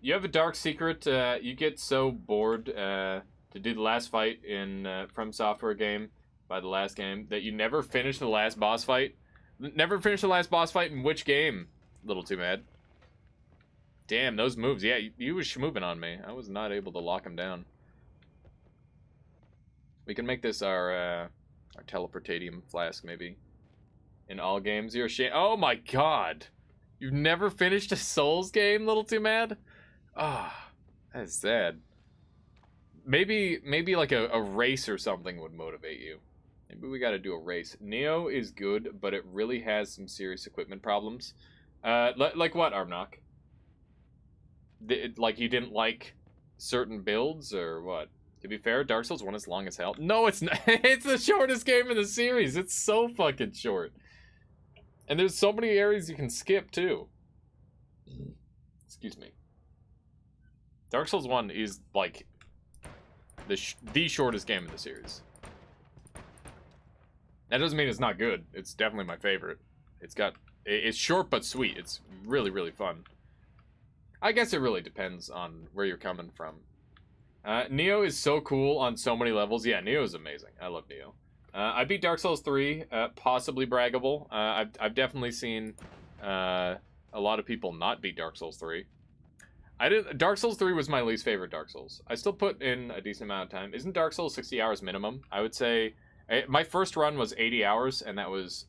[SPEAKER 1] You have a dark secret. You get so bored to do the last fight in From Software game by the last game that you never finish the last boss fight. Never finish the last boss fight in which game? A little too mad. Damn, those moves. Yeah, you was schmoving on me. I was not able to lock him down. We can make this our teleportatium flask, maybe. In all games, you're ashamed. Oh my god! You've never finished a Souls game, Little Too Mad? Ah, That's sad. Maybe like a race or something would motivate you. Maybe we gotta do a race. Neo is good, but it really has some serious equipment problems. Like what, Armnock? Like you didn't like certain builds, or what? To be fair, Dark Souls 1 is long as hell. No, it's not. It's the shortest game in the series. It's so fucking short. And there's so many areas you can skip, too. Excuse me. Dark Souls 1 is, like, the shortest game in the series. That doesn't mean it's not good. It's definitely my favorite. It's short but sweet. It's really, really fun. I guess it really depends on where you're coming from. Neo is so cool on so many levels. Yeah, Neo is amazing. I love Neo. I beat Dark Souls 3, possibly braggable. I've definitely seen a lot of people not beat Dark Souls 3. Dark Souls 3 was my least favorite Dark Souls. I still put in a decent amount of time. Isn't Dark Souls 60 hours minimum? I would say my first run was 80 hours, and that was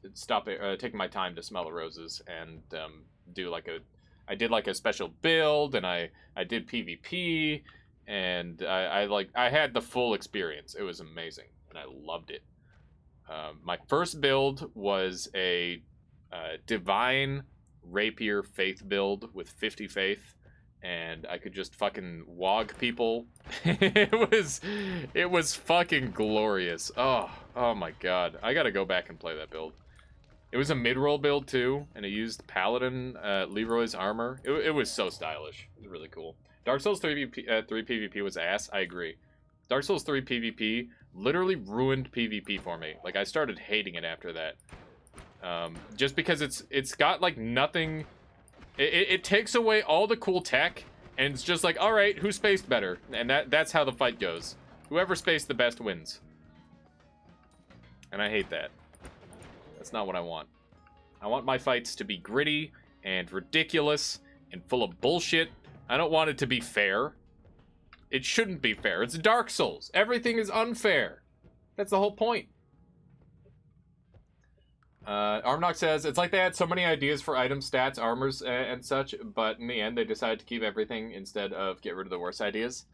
[SPEAKER 1] taking my time to smell the roses and I did like a special build, and I did PvP, and I had the full experience. It was amazing, and I loved it. My first build was a divine rapier faith build with 50 faith, and I could just fucking wog people. it was fucking glorious. Oh my god. I gotta go back and play that build. It was a mid-roll build too, and it used Paladin Leroy's armor. It was so stylish. It was really cool. Dark Souls 3 PvP was ass. I agree. Dark Souls 3 PvP literally ruined PvP for me. Like, I started hating it after that. Just because it's got like nothing. It takes away all the cool tech, and it's just like, all right, who spaced better? And that's how the fight goes. Whoever spaced the best wins. And I hate that. That's not what I want. I want my fights to be gritty and ridiculous and full of bullshit. I don't want it to be fair. It shouldn't be fair. It's Dark Souls. Everything is unfair. That's the whole point. Armnock says, it's like they had so many ideas for item stats, armors, and such, but in the end they decided to keep everything instead of get rid of the worst ideas.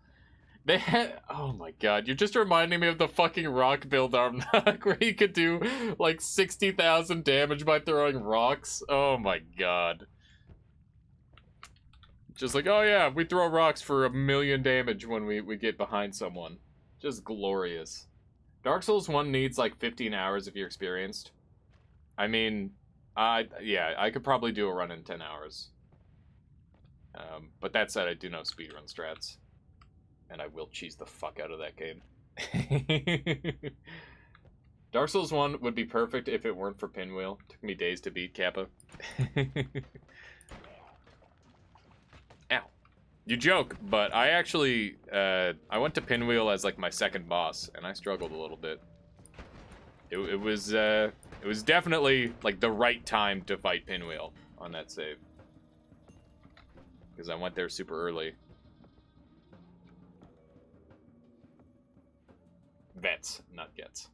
[SPEAKER 1] They had... Oh my god, you're just reminding me of the fucking rock build, Armnock, where you could do, like, 60,000 damage by throwing rocks. Oh my god. Just like, oh yeah, we throw rocks for 1,000,000 damage when we get behind someone. Just glorious. Dark Souls 1 needs, like, 15 hours if you're experienced. I mean, yeah, I could probably do a run in 10 hours. But that said, I do know speedrun strats. And I will cheese the fuck out of that game. Dark Souls 1 would be perfect if it weren't for Pinwheel. Took me days to beat Kappa. Ow. You joke, but I actually, I went to Pinwheel as like my second boss, and I struggled a little bit. It was definitely like the right time to fight Pinwheel on that save. Because I went there super early. Vets, not gets.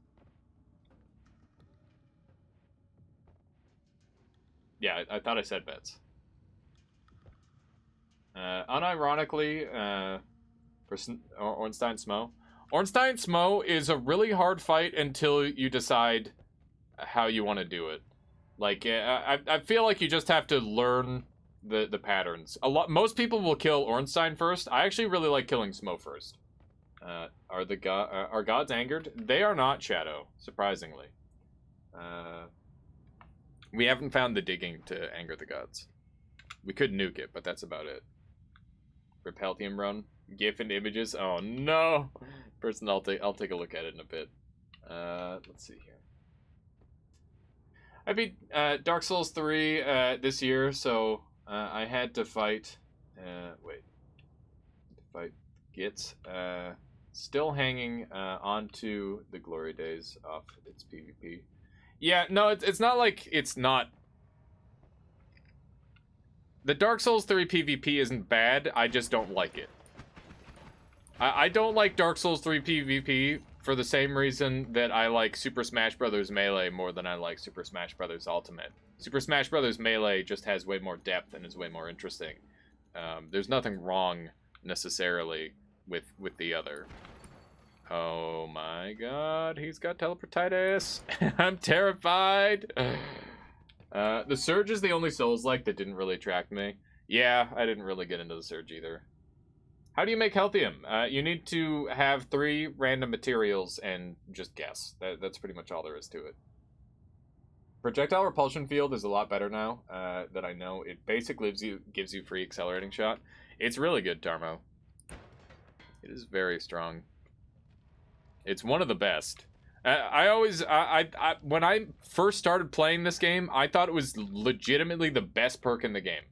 [SPEAKER 1] Yeah, I thought I said vets. Unironically, for Ornstein Smo. Ornstein Smo is a really hard fight until you decide how you want to do it. Like, I feel like you just have to learn the patterns. Most people will kill Ornstein first. I actually really like killing Smo first. Are gods angered? They are not, Shadow, surprisingly. We haven't found the digging to anger the gods. We could nuke it, but that's about it. Repeltium run. GIF and images. Oh no! Person, I'll take a look at it in a bit. Let's see here. I beat Dark Souls 3 this year, so I had to fight. Fight Gits. Still hanging onto the glory days off its PvP. Yeah, no, it's not like it's not. The Dark Souls 3 PvP isn't bad, I just don't like it. I don't like Dark Souls 3 PvP for the same reason that I like Super Smash Bros. Melee more than I like Super Smash Bros. Ultimate. Super Smash Bros. Melee just has way more depth and is way more interesting. There's nothing wrong necessarily with the other. Oh my god, he's got teleportitis. I'm terrified. The Surge is the only Souls-like that didn't really attract me. Yeah, I didn't really get into the Surge either. How do you make Healthium? You need to have 3 random materials and just guess. That's pretty much all there is to it. Projectile Repulsion Field is a lot better now that I know. It basically gives you free accelerating shot. It's really good, Tarmo. It is very strong. It's one of the best. When I first started playing this game, I thought it was legitimately the best perk in the game.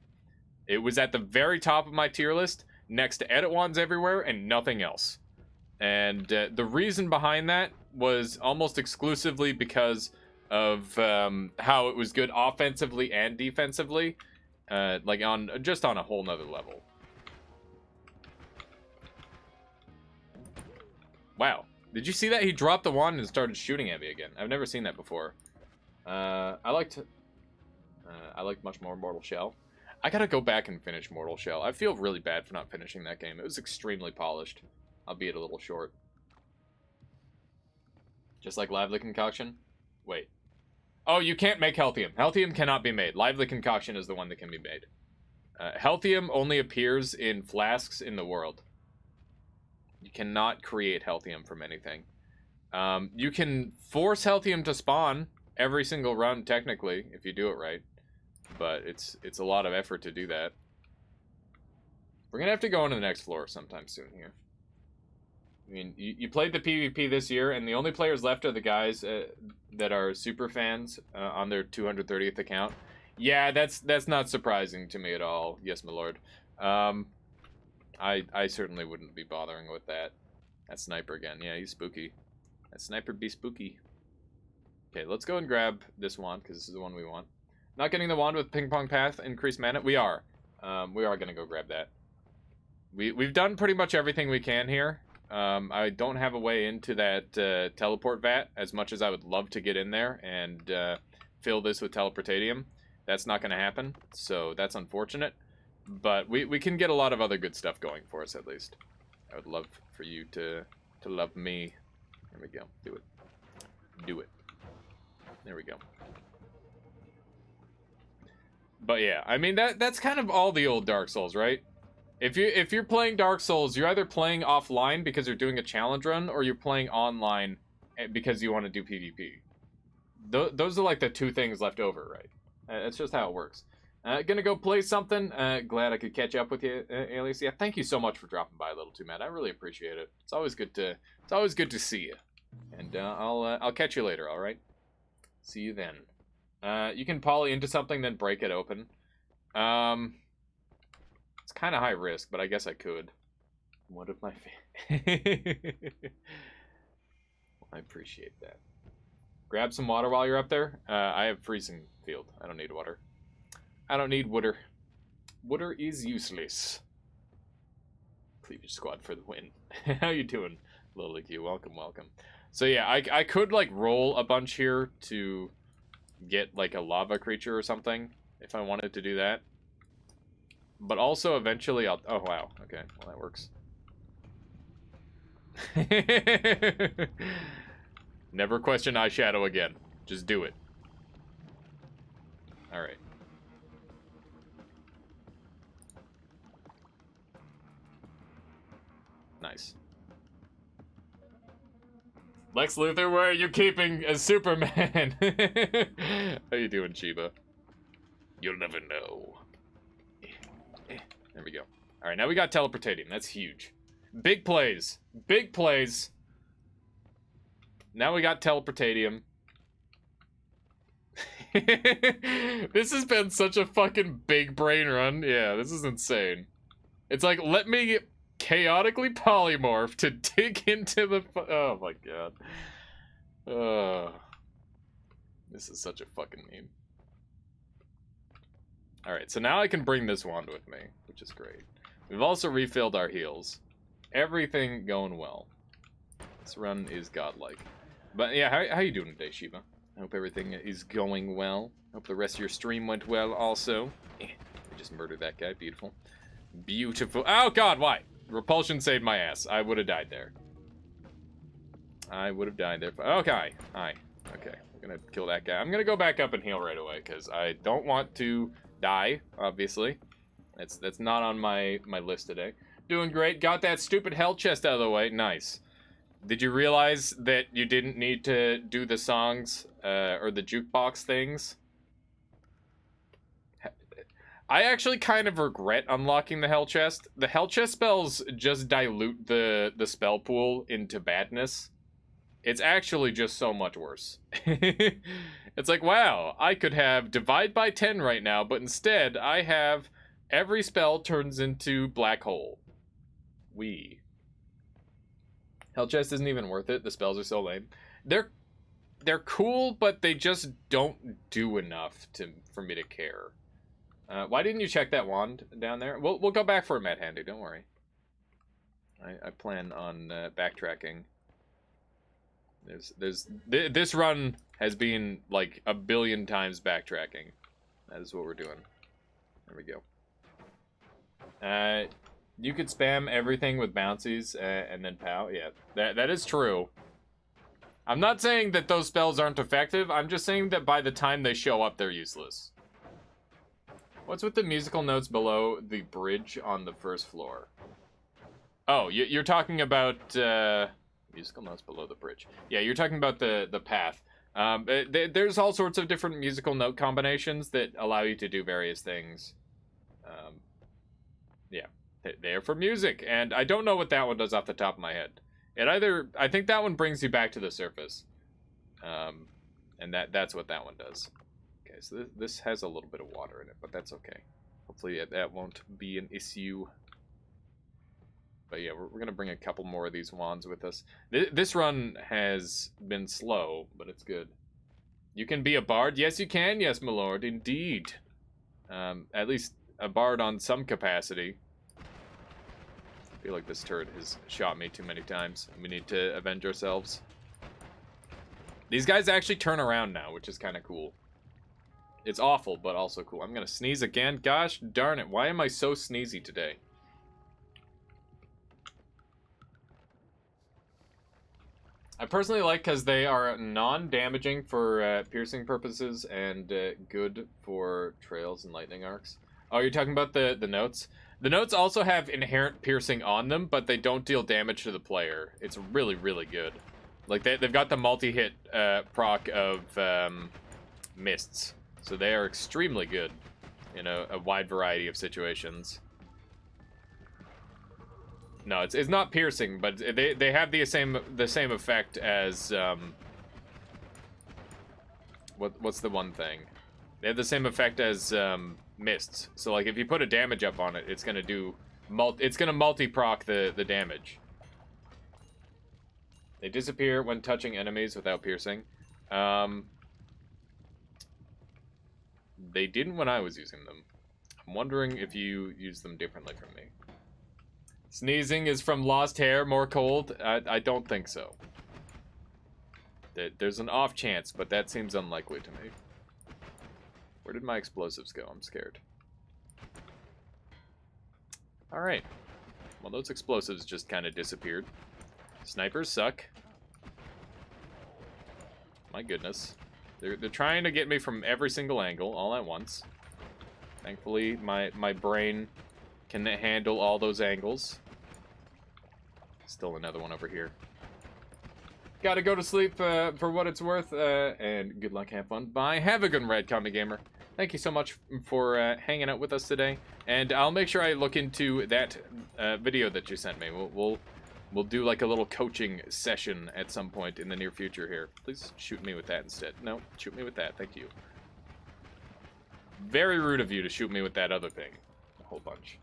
[SPEAKER 1] It was at the very top of my tier list, next to Edit Wands everywhere, and nothing else. And the reason behind that was almost exclusively because of how it was good offensively and defensively, like just on a whole nother level. Wow. Did you see that? He dropped the wand and started shooting at me again. I've never seen that before. I liked much more Mortal Shell. I gotta go back and finish Mortal Shell. I feel really bad for not finishing that game. It was extremely polished, albeit a little short. Just like Lively Concoction? Wait. Oh, you can't make Healthium. Healthium cannot be made. Lively Concoction is the one that can be made. Healthium only appears in flasks in the world. You cannot create Healthium from anything. You can force Healthium to spawn every single run, technically, if you do it right. But it's a lot of effort to do that. We're going to have to go into the next floor sometime soon here. I mean, you played the PvP this year, and the only players left are the guys that are super fans on their 230th account. Yeah, that's not surprising to me at all. Yes, my lord. I certainly wouldn't be bothering with that. That sniper again. Yeah, he's spooky. That sniper be spooky. Okay, let's go and grab this wand, because this is the one we want. Not getting the wand with Ping Pong Path, increased mana? We are. We are going to go grab that. We've done pretty much everything we can here. I don't have a way into that teleport vat, as much as I would love to get in there and fill this with teleportatium. That's not going to happen, so that's unfortunate. But we can get a lot of other good stuff going for us, at least. I would love for you to love me. There we go. Do it. Do it. There we go. But yeah, I mean, that's kind of all the old Dark Souls, right? If you're playing Dark Souls, you're either playing offline because you're doing a challenge run, or you're playing online because you want to do PvP. Those are like the two things left over, right? That's just how it works. Gonna go play something. Glad I could catch up with you, Alice. Yeah, thank you so much for dropping by, Little Too Mad. I really appreciate it. It's always good to see you. And I'll catch you later. All right. See you then. You can poly into something, then break it open. It's kind of high risk, but I guess I could. One of my I appreciate that. Grab some water while you're up there. I have freezing field. I don't need water. I don't need water. Water is useless. Cleavage squad for the win. How you doing, Lily Q? Welcome, welcome. So yeah, I could like roll a bunch here to get like a lava creature or something if I wanted to do that. But also eventually I'll... Oh, wow. Okay, well that works. Never question eyeshadow again. Just do it. Alright. Nice. Lex Luthor, where are you keeping as Superman? How you doing, Chiba? You'll never know. There we go. Alright, now we got teleportating. That's huge. Big plays. Big plays. Now we got teleportatium. This has been such a fucking big brain run. Yeah, this is insane. It's like, let me chaotically polymorph to dig into the... Oh my god. This is such a fucking meme. Alright, so now I can bring this wand with me, which is great. We've also refilled our heals. Everything going well. This run is godlike. But yeah, how you doing today, Shiva? I hope everything is going well. Hope the rest of your stream went well also. We just murdered that guy. Beautiful. Beautiful. Oh god, why? Repulsion saved my ass. I would have died there. I would have died there. Okay. Hi. Okay. We're gonna kill that guy. I'm gonna go back up and heal right away, because I don't want to die, obviously. That's not on my list today. Doing great. Got that stupid hell chest out of the way. Nice. Did you realize that you didn't need to do the songs or the jukebox things? I actually kind of regret unlocking the hell chest. The hell chest spells just dilute the spell pool into badness. It's actually just so much worse. It's like, wow, I could have divide by 10 right now, but instead I have every spell turns into black hole. Hell chest isn't even worth it. The spells are so lame. They're cool, but they just don't do enough for me to care. Why didn't you check that wand down there? We'll go back for a Mad Handy, don't worry. I plan on backtracking. This run has been like a billion times backtracking. That is what we're doing. There we go. You could spam everything with bouncies and then pow. Yeah, that is true. I'm not saying that those spells aren't effective. I'm just saying that by the time they show up, they're useless. What's with the musical notes below the bridge on the first floor? Oh, you're talking about musical notes below the bridge. Yeah, you're talking about the path. There's all sorts of different musical note combinations that allow you to do various things. Yeah, they're for music, and I don't know what that one does off the top of my head. I think that one brings you back to the surface, and that's what that one does. Okay, so this has a little bit of water in it, but that's okay. Hopefully that won't be an issue. But yeah, we're going to bring a couple more of these wands with us. This run has been slow, but it's good. You can be a bard? Yes, you can. Yes, my lord. Indeed. At least a bard on some capacity. I feel like this turret has shot me too many times. We need to avenge ourselves. These guys actually turn around now, which is kind of cool. It's awful, but also cool. I'm going to sneeze again. Gosh darn it. Why am I so sneezy today? I personally like because they are non-damaging for piercing purposes and good for trails and lightning arcs. Oh, you're talking about the notes? The notes also have inherent piercing on them, but they don't deal damage to the player. It's really, really good. Like, they've got the multi-hit proc of mists, so they are extremely good in a wide variety of situations. No, it's not piercing, but they have the same effect as what's the one thing? They have the same effect as mists. So like if you put a damage up on it, it's gonna do multi-proc the damage. They disappear when touching enemies without piercing. They didn't when I was using them. I'm wondering if you use them differently from me. Sneezing is from lost hair, more cold? I don't think so. There's an off chance, but that seems unlikely to me. Where did my explosives go? I'm scared. Alright. Well, those explosives just kind of disappeared. Snipers suck. My goodness. They're trying to get me from every single angle, all at once. Thankfully, my brain can handle all those angles. Still another one over here. Gotta go to sleep for what it's worth, and good luck, have fun. Bye. Have a good one, Red Comic Gamer. Thank you so much for hanging out with us today, and I'll make sure I look into that video that you sent me. We'll do like a little coaching session at some point in the near future here. Please shoot me with that instead. No, shoot me with that. Thank you. Very rude of you to shoot me with that other thing. A whole bunch.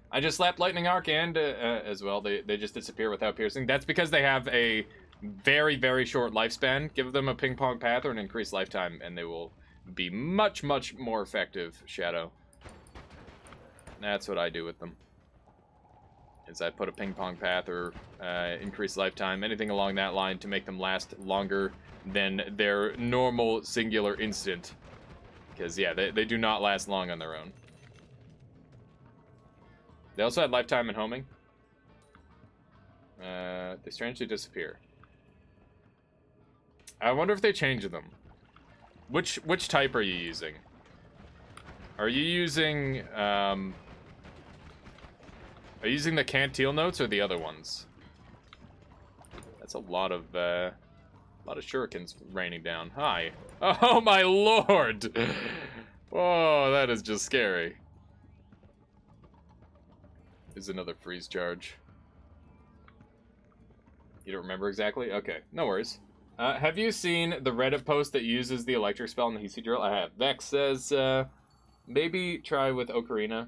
[SPEAKER 1] I just slapped Lightning Arc and as well. They just disappear without piercing. That's because they have a very, very short lifespan. Give them a ping pong path or an increased lifetime, and they will be much, much more effective, Shadow. That's what I do with them. Is I put a ping pong path or increased lifetime, anything along that line to make them last longer than their normal singular instant. Because, yeah, they do not last long on their own. They also had lifetime and homing. They strangely disappear. I wonder if they changed them. Which type are you using? Are you using the Cantil notes or the other ones? That's a lot of shurikens raining down. Hi. Oh my lord! Oh, that is just scary. Is another freeze charge. You don't remember exactly? Okay, no worries. Have you seen the Reddit post that uses the electric spell in the Hisi drill? I have. Vex says, maybe try with Ocarina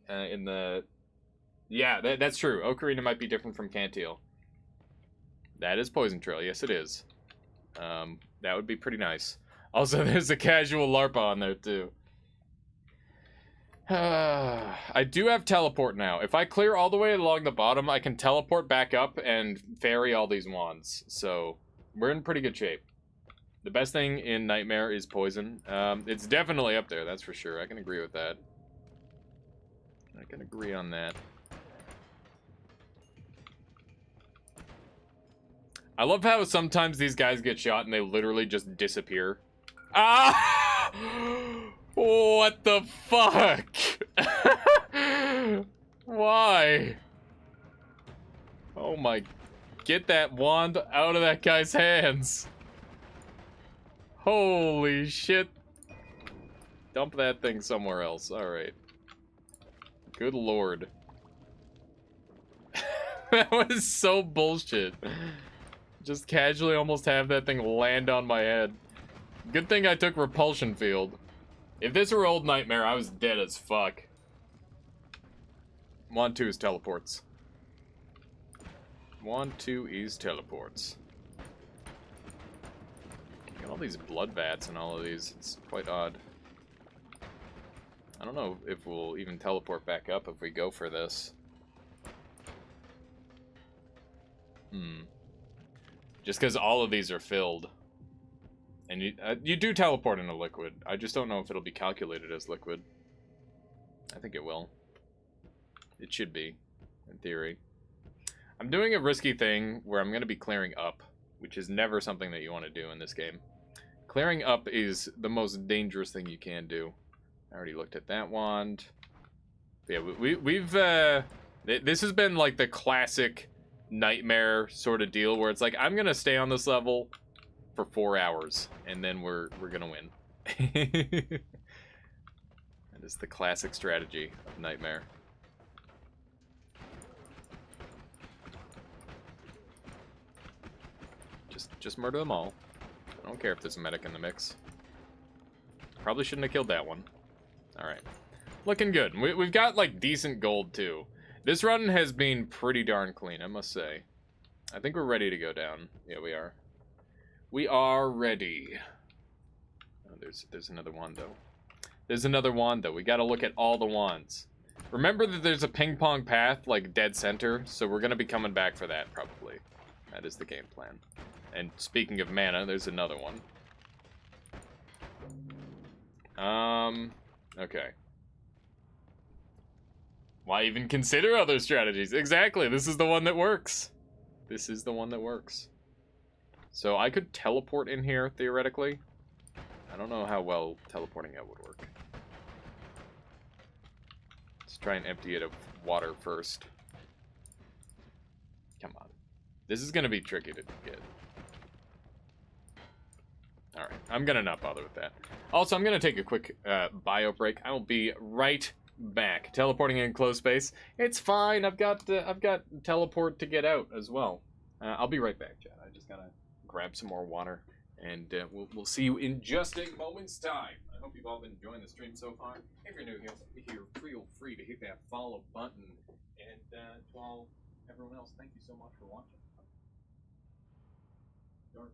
[SPEAKER 1] in the... Yeah, that's true. Ocarina might be different from Cantil. That is Poison Trail. Yes, it is. That would be pretty nice. Also, there's a casual LARPA on there, too. I do have teleport now. If I clear all the way along the bottom, I can teleport back up and ferry all these wands. So, we're in pretty good shape. The best thing in Nightmare is poison. It's definitely up there, that's for sure. I can agree with that. I can agree on that. I love how sometimes these guys get shot and they literally just disappear. Ah! What the fuck? Why? Oh my... Get that wand out of that guy's hands. Holy shit. Dump that thing somewhere else. Alright. Good lord. That was so bullshit. Just casually almost have that thing land on my head. Good thing I took repulsion field. If this were old Nightmare, I was dead as fuck. Wand 2 is teleports. Wand 2 is teleports. Got all these blood vats and all of these. It's quite odd. I don't know if we'll even teleport back up if we go for this. Just because all of these are filled. And you do teleport in a liquid. I just don't know if it'll be calculated as liquid. I think it will. It should be, in theory. I'm doing a risky thing where I'm going to be clearing up, which is never something that you want to do in this game. Clearing up is the most dangerous thing you can do. I already looked at that wand. But yeah, we've this has been like the classic Nightmare sort of deal where it's like, I'm going to stay on this level for 4 hours, and then we're going to win. That is the classic strategy of Nightmare. Just murder them all. I don't care if there's a medic in the mix. Probably shouldn't have killed that one. Alright. Looking good. We've got, like, decent gold, too. This run has been pretty darn clean, I must say. I think we're ready to go down. Yeah, we are. We are ready. Oh, there's another wand, though. There's another wand, though. We gotta look at all the wands. Remember that there's a ping-pong path, like, dead center, so we're gonna be coming back for that, probably. That is the game plan. And speaking of mana, there's another one. Okay. Why even consider other strategies? Exactly, this is the one that works. This is the one that works. So I could teleport in here, theoretically. I don't know how well teleporting out would work. Let's try and empty it of water first. Come on. This is going to be tricky to get. Alright, I'm going to not bother with that. Also, I'm going to take a quick bio break. I will be right back. Teleporting in close space. It's fine. I've got teleport to get out as well. I'll be right back, Chad. I just got to grab some more water. And we'll see you in just a moment's time. I hope you've all been enjoying the stream so far. If you're new here, feel free to hit that follow button. And to all everyone else, thank you so much for watching. Start.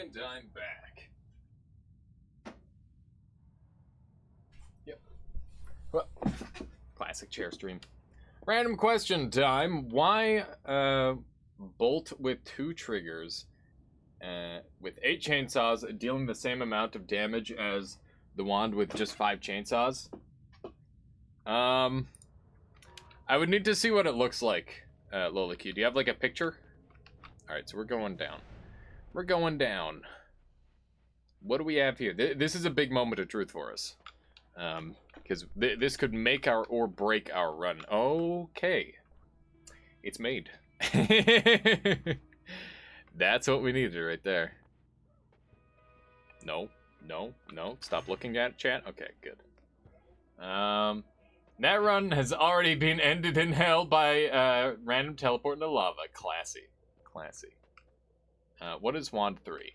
[SPEAKER 1] And I'm back. Yep. Well, classic chair stream. Random question time. Why bolt with 2 triggers with 8 chainsaws dealing the same amount of damage as the wand with just 5 chainsaws? I would need to see what it looks like, Lola Q. Do you have like a picture? Alright, so we're going down. We're going down. What do we have here? This is a big moment of truth for us. Because this could make our or break our run. Okay. It's made. That's what we needed right there. No. Stop looking at chat. Okay, good. That run has already been ended in hell by random teleport into lava. Classy. What is Wand 3?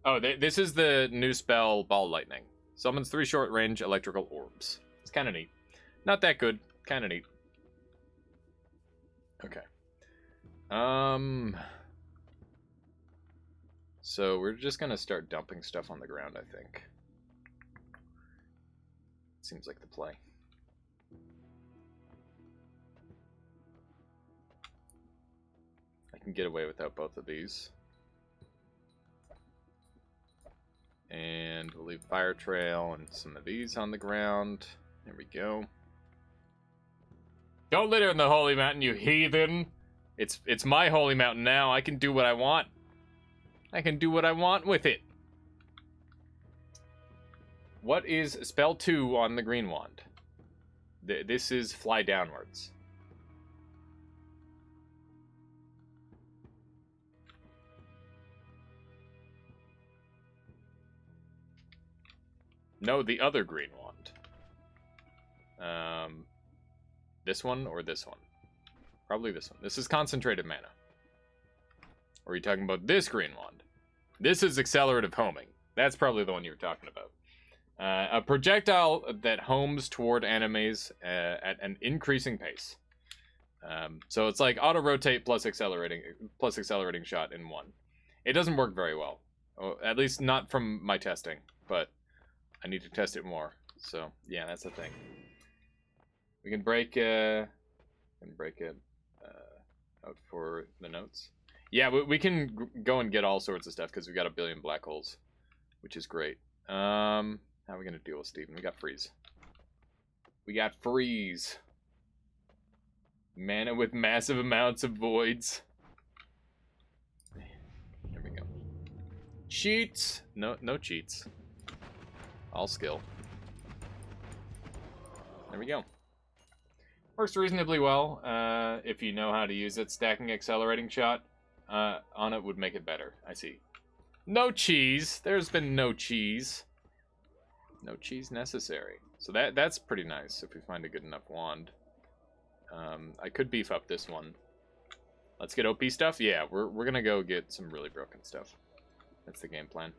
[SPEAKER 1] Oh, this is the new spell, Ball Lightning. Summons 3 short-range electrical orbs. It's kind of neat. Not that good. Kind of neat. Okay. So we're just gonna start dumping stuff on the ground, I think. Seems like the play. I can get away without both of these. And we'll leave fire trail and some of these on the ground. There we go. Don't litter in the holy mountain, you heathen! It's my holy mountain now. I can do what I want. I can do what I want with it. What is spell 2 on the green wand? This is fly downwards. No, the other green wand. This one or this one? Probably this one. This is concentrated mana. Or are you talking about this green wand? This is accelerative homing. That's probably the one you were talking about. A projectile that homes toward enemies at an increasing pace. So it's like auto rotate plus accelerating shot in one. It doesn't work very well, at least not from my testing. But I need to test it more. So yeah, that's the thing. We can break it out for the notes. Yeah, we can go and get all sorts of stuff because we got a billion black holes, which is great. How are we gonna deal with Steven? We got freeze. Mana with massive amounts of voids. There we go. Cheats. No cheats. All skill. There we go. Works reasonably well if you know how to use it. Stacking accelerating shot on it would make it better. I see. No cheese. There's been no cheese. No cheese necessary. So that's pretty nice if we find a good enough wand. I could beef up this one. Let's get OP stuff. Yeah, we're gonna go get some really broken stuff. That's the game plan.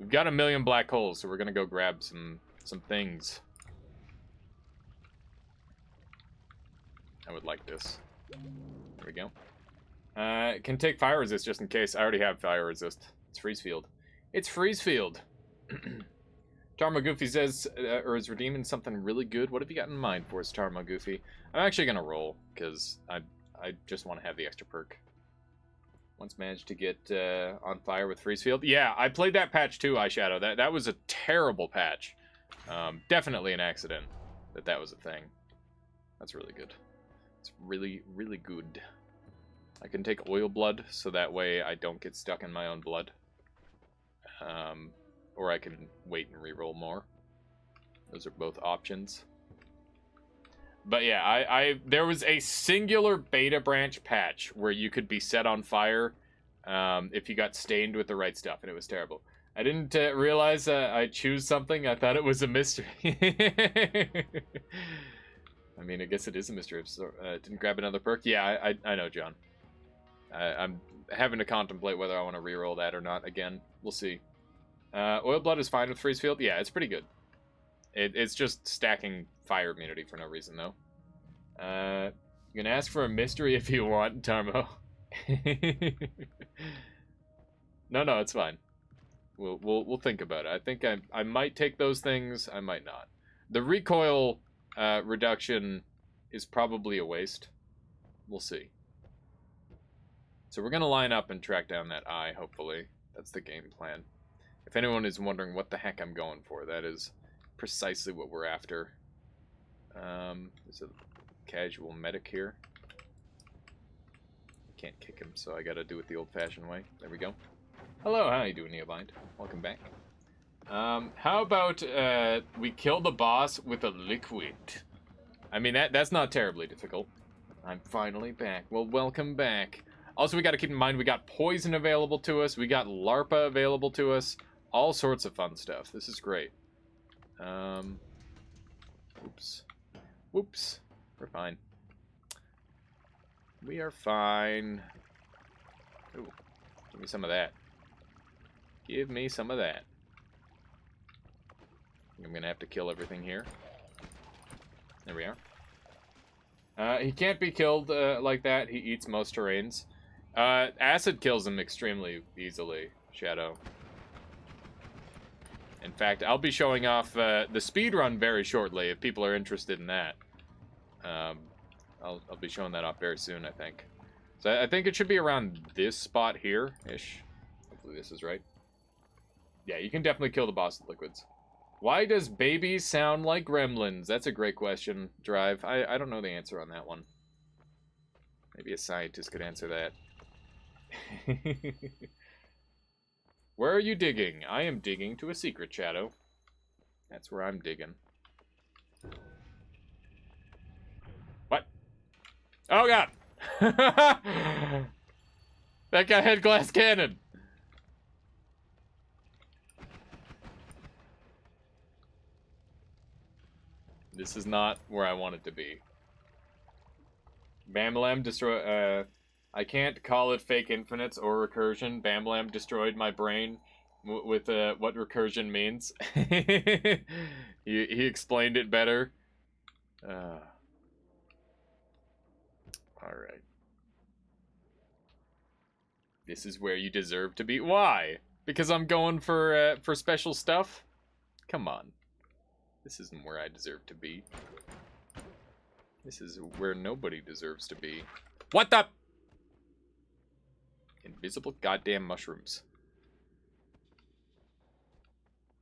[SPEAKER 1] We've got a million black holes, so we're gonna go grab some things. I would like this. There we go. Can take fire resist just in case. I already have fire resist. It's freeze field. It's freeze field. Tarmo Goofy says, or is redeeming something really good. What have you got in mind for us, Tarmo Goofy? I'm actually gonna roll because I just want to have the extra perk. Once managed to get on fire with freeze field. Yeah, I played that patch too, Eyeshadow. That was a terrible patch. Definitely an accident that was a thing. That's really good. It's really, really good. I can take oil blood, so that way I don't get stuck in my own blood. Or I can wait and reroll more. Those are both options. But yeah, there was a singular beta branch patch where you could be set on fire if you got stained with the right stuff, and it was terrible. I didn't realize I choose something. I thought it was a mystery. I mean, I guess it is a mystery. So, didn't grab another perk. Yeah, I know, John. I'm having to contemplate whether I want to reroll that or not again. We'll see. Oil Blood is fine with freeze field. Yeah, it's pretty good. It's just stacking fire immunity for no reason, though. You can ask for a mystery if you want, Tarmo. No, it's fine. We'll think about it. I think I might take those things. I might not. The recoil reduction is probably a waste. We'll see. So we're gonna line up and track down that eye. Hopefully, that's the game plan. If anyone is wondering what the heck I'm going for, that is precisely what we're after. There's a casual medic here. Can't kick him, so I gotta do it the old-fashioned way. There we go. Hello, how you doing, Neobind? Welcome back. How about we kill the boss with a liquid? I mean, that's not terribly difficult. I'm finally back. Well, welcome back. Also, we got to keep in mind we got poison available to us. We got LARPA available to us. All sorts of fun stuff. This is great. Oops. Whoops. We're fine. We are fine. Ooh, give me some of that. Give me some of that. I'm gonna have to kill everything here. There we are. He can't be killed like that. He eats most terrains. Acid kills him extremely easily, Shadow. In fact, I'll be showing off the speedrun very shortly if people are interested in that. I'll be showing that off very soon, I think. So I think it should be around this spot here-ish. Hopefully this is right. Yeah, you can definitely kill the boss with liquids. Why does babies sound like gremlins? That's a great question, Drive. I don't know the answer on that one. Maybe a scientist could answer that. Where are you digging? I am digging to a secret, Shadow. That's where I'm digging. What? Oh, God! That guy had glass cannon! This is not where I want it to be. Bamlam destroy. I can't call it fake infinites or recursion. Bamlam destroyed my brain with what recursion means. he explained it better. All right. This is where you deserve to be. Why? Because I'm going for special stuff? Come on. This isn't where I deserve to be. This is where nobody deserves to be. What the? Invisible goddamn mushrooms.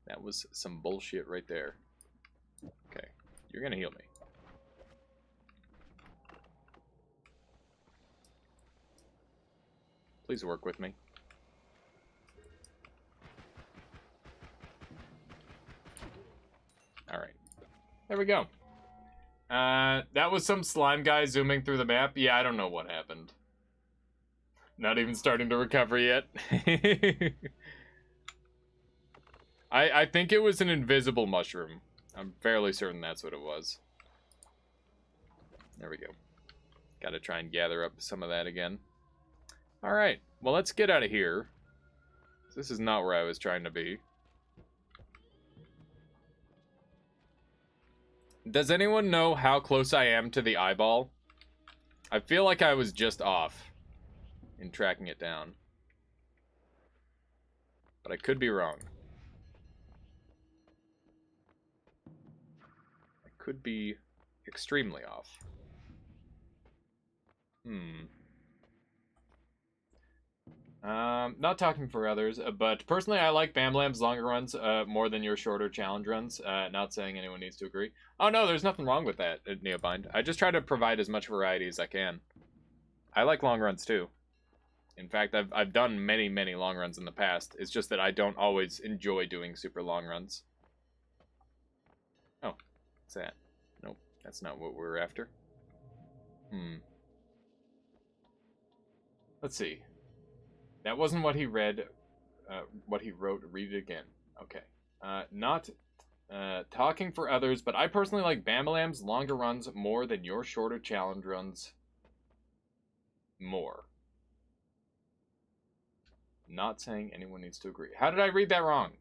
[SPEAKER 1] That was some bullshit right there. Okay, you're gonna heal me. Please work with me. Alright. There we go. That was some slime guy zooming through the map. Yeah, I don't know what happened. Not even starting to recover yet. I think it was an invisible mushroom. I'm fairly certain that's what it was. There we go. Gotta try and gather up some of that again. Alright, well, let's get out of here. This is not where I was trying to be. Does anyone know how close I am to the eyeball? I feel like I was just off in tracking it down. But I could be wrong. I could be extremely off. Not talking for others, but personally I like Bamlam's longer runs more than your shorter challenge runs. Not saying anyone needs to agree. Oh no, there's nothing wrong with that, Neobind. I just try to provide as much variety as I can. I like long runs too. In fact, I've done many long runs in the past. It's just that I don't always enjoy doing super long runs. Oh, what's that? Nope, that's not what we're after. Let's see. That wasn't what he read, what he wrote. Read it again. Okay. Not talking for others, but I personally like Bamlam's longer runs more than your shorter challenge runs more. Not saying anyone needs to agree. How did I read that wrong?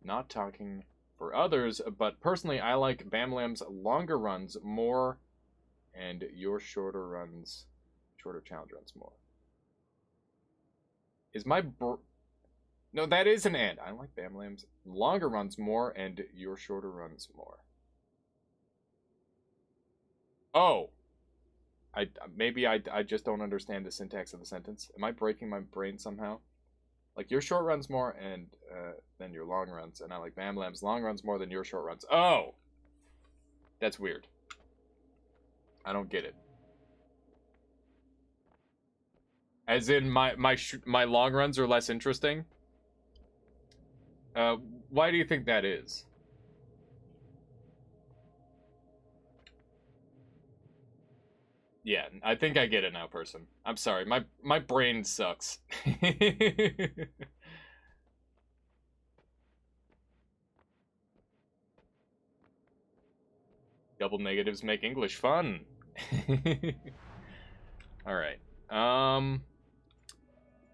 [SPEAKER 1] Not talking for others, but personally I like Bamlam's longer runs more and your shorter challenge runs more. Is my No, that is an and. I like Bam Lambs. Longer runs more and your shorter runs more. Oh. Maybe I just don't understand the syntax of the sentence. Am I breaking my brain somehow? Like, your short runs more and than your long runs, and I like Bam Lamb's long runs more than your short runs. Oh! That's weird. I don't get it. As in, my long runs are less interesting? Why do you think that is? Yeah, I think I get it now, person. I'm sorry, my brain sucks. Double negatives make English fun. Alright.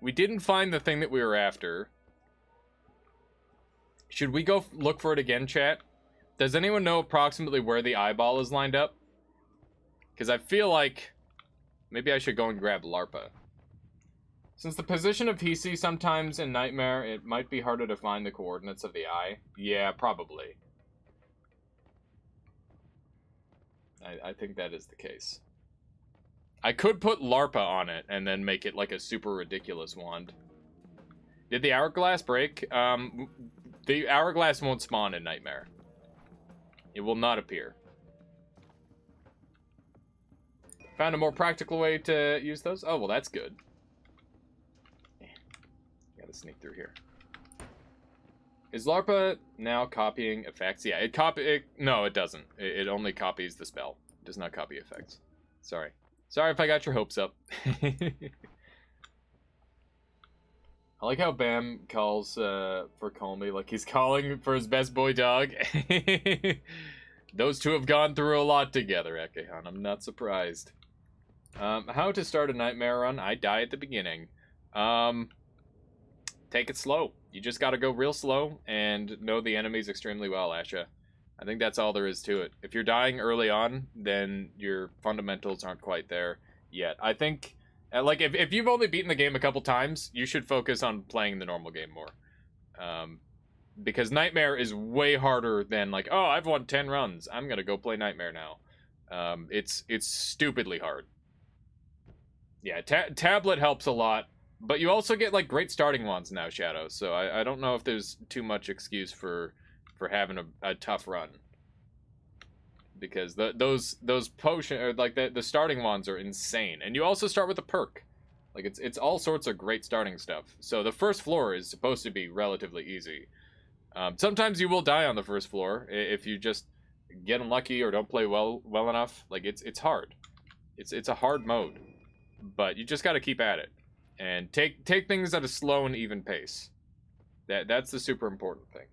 [SPEAKER 1] We didn't find the thing that we were after. Should we go look for it again, chat? Does anyone know approximately where the eyeball is lined up? Because I feel like maybe I should go and grab Larpa. Since the position of PC sometimes in Nightmare, it might be harder to find the coordinates of the eye. Yeah, probably. I think that is the case. I could put Larpa on it and then make it like a super ridiculous wand. Did the hourglass break? The hourglass won't spawn in Nightmare. It will not appear. Found a more practical way to use those? Oh, well, that's good. Gotta sneak through here. Is Larpa now copying effects? Yeah, no, it doesn't. It only copies the spell. It does not copy effects. Sorry. Sorry if I got your hopes up. I like how Bam calls for Colmy like he's calling for his best boy dog. Those two have gone through a lot together, Ekehan. I'm not surprised. How to start a Nightmare run? I die at the beginning. Take it slow. You just gotta go real slow and know the enemies extremely well, Asha. I think that's all there is to it. If you're dying early on, then your fundamentals aren't quite there yet. I think, like, if you've only beaten the game a couple times, you should focus on playing the normal game more. Because Nightmare is way harder than, like, oh, I've won 10 runs. I'm gonna go play Nightmare now. It's stupidly hard. Yeah, tablet helps a lot. But you also get, like, great starting wands now, Shadow. So I don't know if there's too much excuse for having a tough run. Because those potion, or like the starting wands are insane. And you also start with a perk. Like, it's all sorts of great starting stuff. So the first floor is supposed to be relatively easy. Sometimes you will die on the first floor if you just get unlucky or don't play well enough. Like, it's hard. It's a hard mode. But you just got to keep at it. And take things at a slow and even pace. That's the super important thing.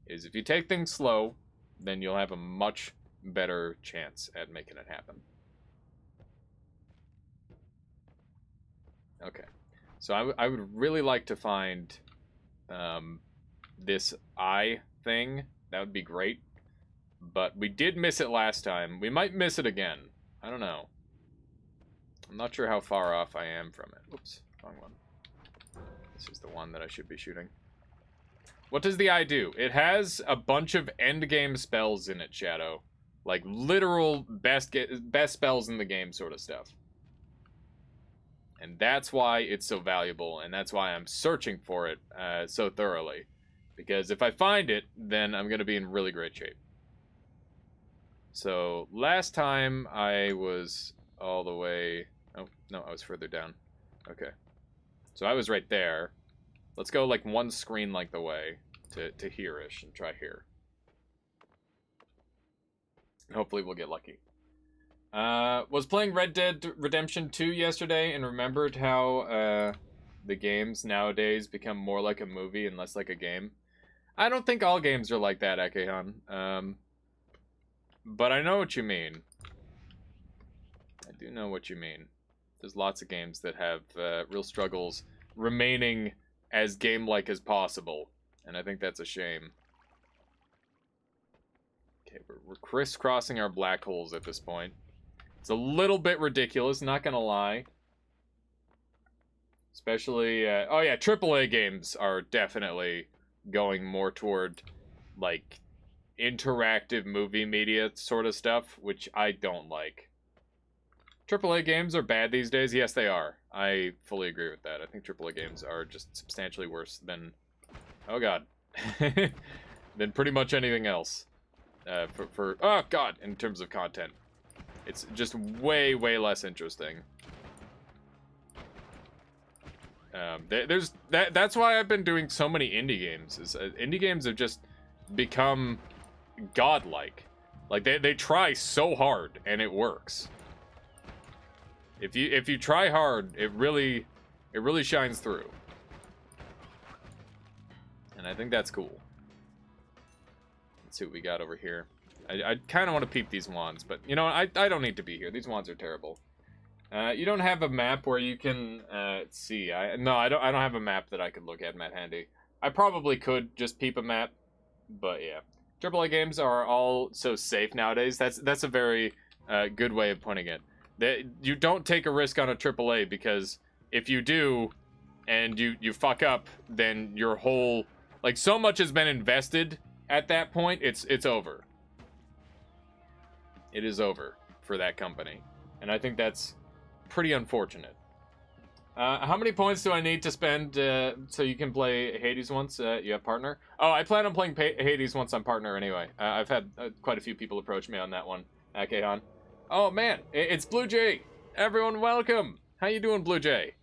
[SPEAKER 1] Is if you take things slow, then you'll have a much better chance at making it happen. Okay. So I would really like to find this eye thing. That would be great. But we did miss it last time. We might miss it again. I don't know. I'm not sure how far off I am from it. Oops, wrong one. This is the one that I should be shooting. What does the eye do? It has a bunch of endgame spells in it, Shadow. Like, literal best spells in the game sort of stuff. And that's why it's so valuable, and that's why I'm searching for it so thoroughly. Because if I find it, then I'm going to be in really great shape. So, last time I was all the way... Oh, no, I was further down. Okay. So I was right there. Let's go, like, one screen length away to here-ish and try here. Hopefully we'll get lucky. Was playing Red Dead Redemption 2 yesterday and remembered how the games nowadays become more like a movie and less like a game. I don't think all games are like that, Ekehan. But I know what you mean. I do know what you mean. There's lots of games that have real struggles remaining as game-like as possible. And I think that's a shame. Okay, we're crisscrossing our black holes at this point. It's a little bit ridiculous, not gonna lie. Especially, oh yeah, AAA games are definitely going more toward, like, interactive movie media sort of stuff, which I don't like. AAA games are bad these days. Yes, they are. I fully agree with that. I think AAA games are just substantially worse than, oh god, than pretty much anything else. Oh god, in terms of content, it's just way less interesting. That's why I've been doing so many indie games. Indie games have just become godlike. Like they try so hard and it works. If you try hard, it really shines through. And I think that's cool. Let's see what we got over here. I kind of want to peep these wands, but you know, I don't need to be here. These wands are terrible. You don't have a map where you can see. No, I don't have a map that I could look at, Matt Handy. I probably could just peep a map, but yeah. AAA games are all so safe nowadays. That's a very good way of putting it. You don't take a risk on a AAA because if you do and you fuck up, then your whole, like, so much has been invested at that point. It's over. It is over for that company, and I think that's pretty unfortunate. How many points do I need to spend so you can play Hades once you have partner? Oh, I plan on playing Hades once I'm partner anyway. I've had quite a few people approach me on that one. Kehan. Oh man, it's Blue Jay. Everyone, welcome. How you doing, Blue Jay?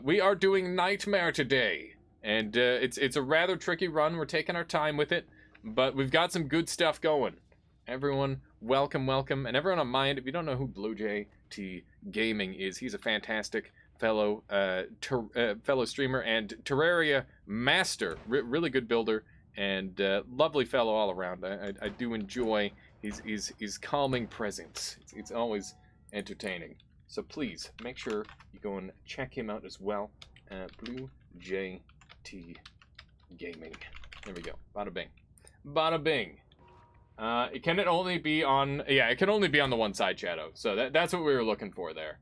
[SPEAKER 1] We are doing Nightmare today, and it's a rather tricky run. We're taking our time with it, but we've got some good stuff going. Everyone, welcome, and everyone on mind. If you don't know who Blue Jay T Gaming is, he's a fantastic fellow fellow streamer and Terraria master. Really good builder and lovely fellow all around. I do enjoy his calming presence. It's always entertaining. So please make sure you go and check him out as well. Blue Jay T Gaming. There we go. Bada bing. Bada bing. It can only be on, yeah, it can only be on the one side shadow. So that's what we were looking for there.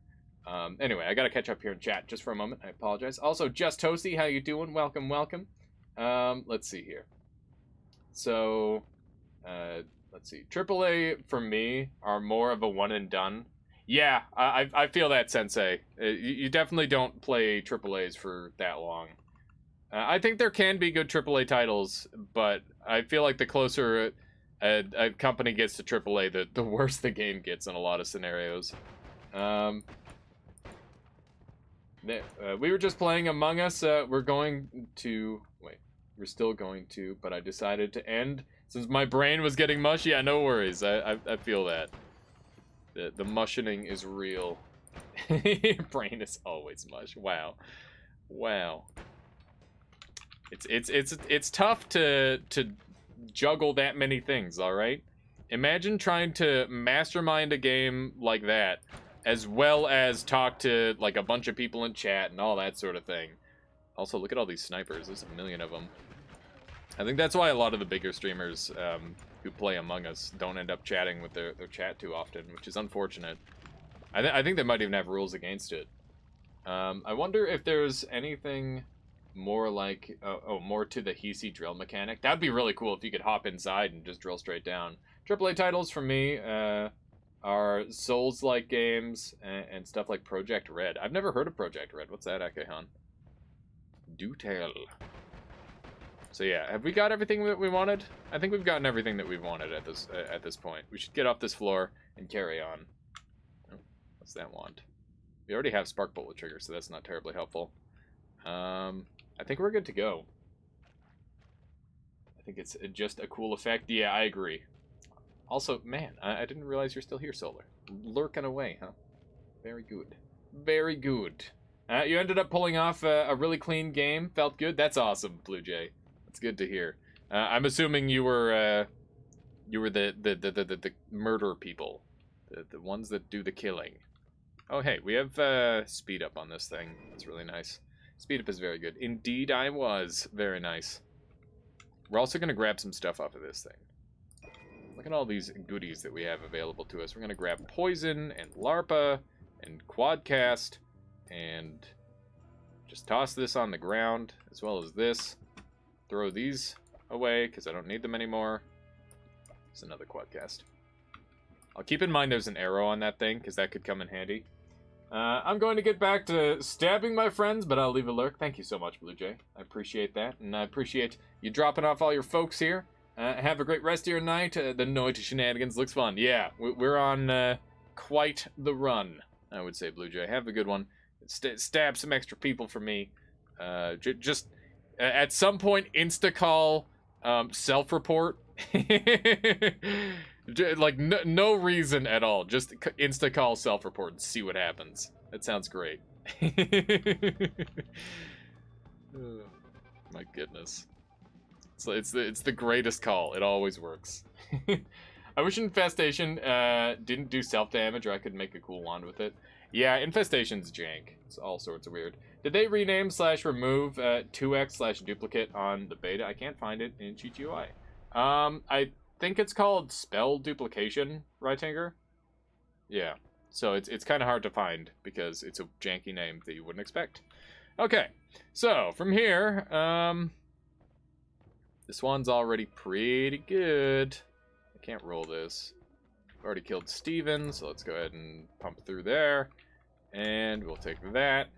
[SPEAKER 1] Anyway, I gotta catch up here in chat just for a moment. I apologize. Also, Just Toasty, how you doing? Welcome. Let's see here. So, let's see. AAA for me are more of a one and done. Yeah, I feel that, Sensei. You definitely don't play AAAs for that long. I think there can be good AAA titles, but I feel like the closer a company gets to AAA, the worse the game gets in a lot of scenarios. We were just playing Among Us. We're still going to, but I decided to end since my brain was getting mushy. Yeah, no worries. I feel that. The mushing is real. Your brain is always mush. Wow. It's tough to juggle that many things, all right? Imagine trying to mastermind a game like that as well as talk to like a bunch of people in chat and all that sort of thing. Also, look at all these snipers. There's a million of them. I think that's why a lot of the bigger streamers who play Among Us don't end up chatting with their chat too often, which is unfortunate. I think they might even have rules against it. I wonder if there's anything more like, more to the Hisi drill mechanic. That'd be really cool if you could hop inside and just drill straight down. AAA titles for me are Souls-like games and stuff like Project Red. I've never heard of Project Red. What's that, Akehan? Do tell. So yeah, have we got everything that we wanted? I think we've gotten everything that we've wanted at this point. We should get off this floor and carry on. Oh, what's that wand? We already have spark bullet trigger, so that's not terribly helpful. I think we're good to go. I think it's just a cool effect. Yeah, I agree. Also, man, I didn't realize you're still here, Solar. Lurking away, huh? Very good. Very good. You ended up pulling off a really clean game. Felt good. That's awesome, Blue Jay. That's good to hear. I'm assuming you were the murder people, the ones that do the killing. Oh, hey, we have speed up on this thing. That's really nice. Speed up is very good. Indeed, I was. Very nice. We're also going to grab some stuff off of this thing. Look at all these goodies that we have available to us. We're going to grab Poison and LARPA and Quadcast and just toss this on the ground, as well as this. Throw these away, because I don't need them anymore. It's another quadcast. I'll keep in mind there's an arrow on that thing, because that could come in handy. I'm going to get back to stabbing my friends, but I'll leave a lurk. Thank you so much, Blue Jay. I appreciate that, and I appreciate you dropping off all your folks here. Have a great rest of your night. The Noite Shenanigans looks fun. Yeah, we're on quite the run, I would say, Blue Jay. Have a good one. Stab some extra people for me. Just at some point, insta-call, self-report. Like, no reason at all. Just insta-call self-report and see what happens. That sounds great. Oh, my goodness. So it's the greatest call. It always works. I wish Infestation didn't do self-damage, or I could make a cool wand with it. Yeah, Infestation's jank. It's all sorts of weird. Did they rename / remove 2x / duplicate on the beta? I can't find it in Cheat UI. I think it's called spell duplication, right, Tinker? Yeah. So it's kind of hard to find because it's a janky name that you wouldn't expect. Okay. So from here, this one's already pretty good. I can't roll this. I've already killed Steven, so let's go ahead and pump through there. And we'll take that.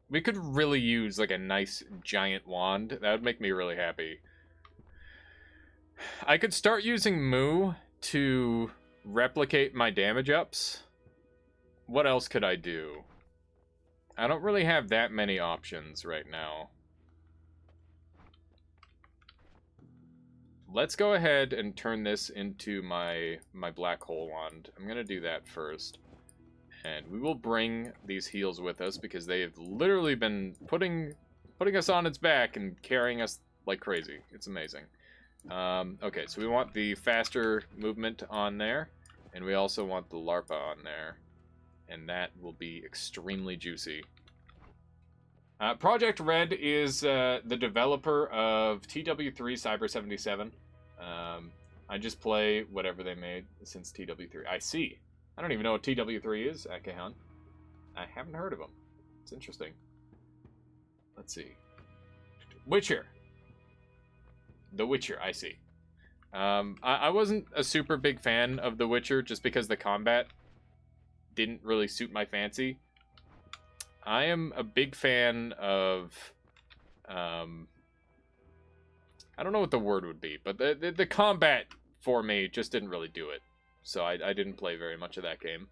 [SPEAKER 1] We could really use like a nice giant wand. That would make me really happy. I could start using Moo to replicate my damage ups. What else could I do? I don't really have that many options right now. Let's go ahead and turn this into my black hole wand. I'm gonna do that first. And we will bring these heals with us because they have literally been putting us on its back and carrying us like crazy. It's amazing. Okay, so we want the faster movement on there, and we also want the LARPA on there, and that will be extremely juicy. Project Red is the developer of TW3 Cyber 77. I just play whatever they made since TW3. I see. I don't even know what TW3 is, Akehan. I haven't heard of them. It's interesting. Let's see. Witcher. The Witcher, I see. I wasn't a super big fan of The Witcher just because the combat didn't really suit my fancy. I am a big fan of... I don't know what the word would be, but the combat for me just didn't really do it. So I didn't play very much of that game.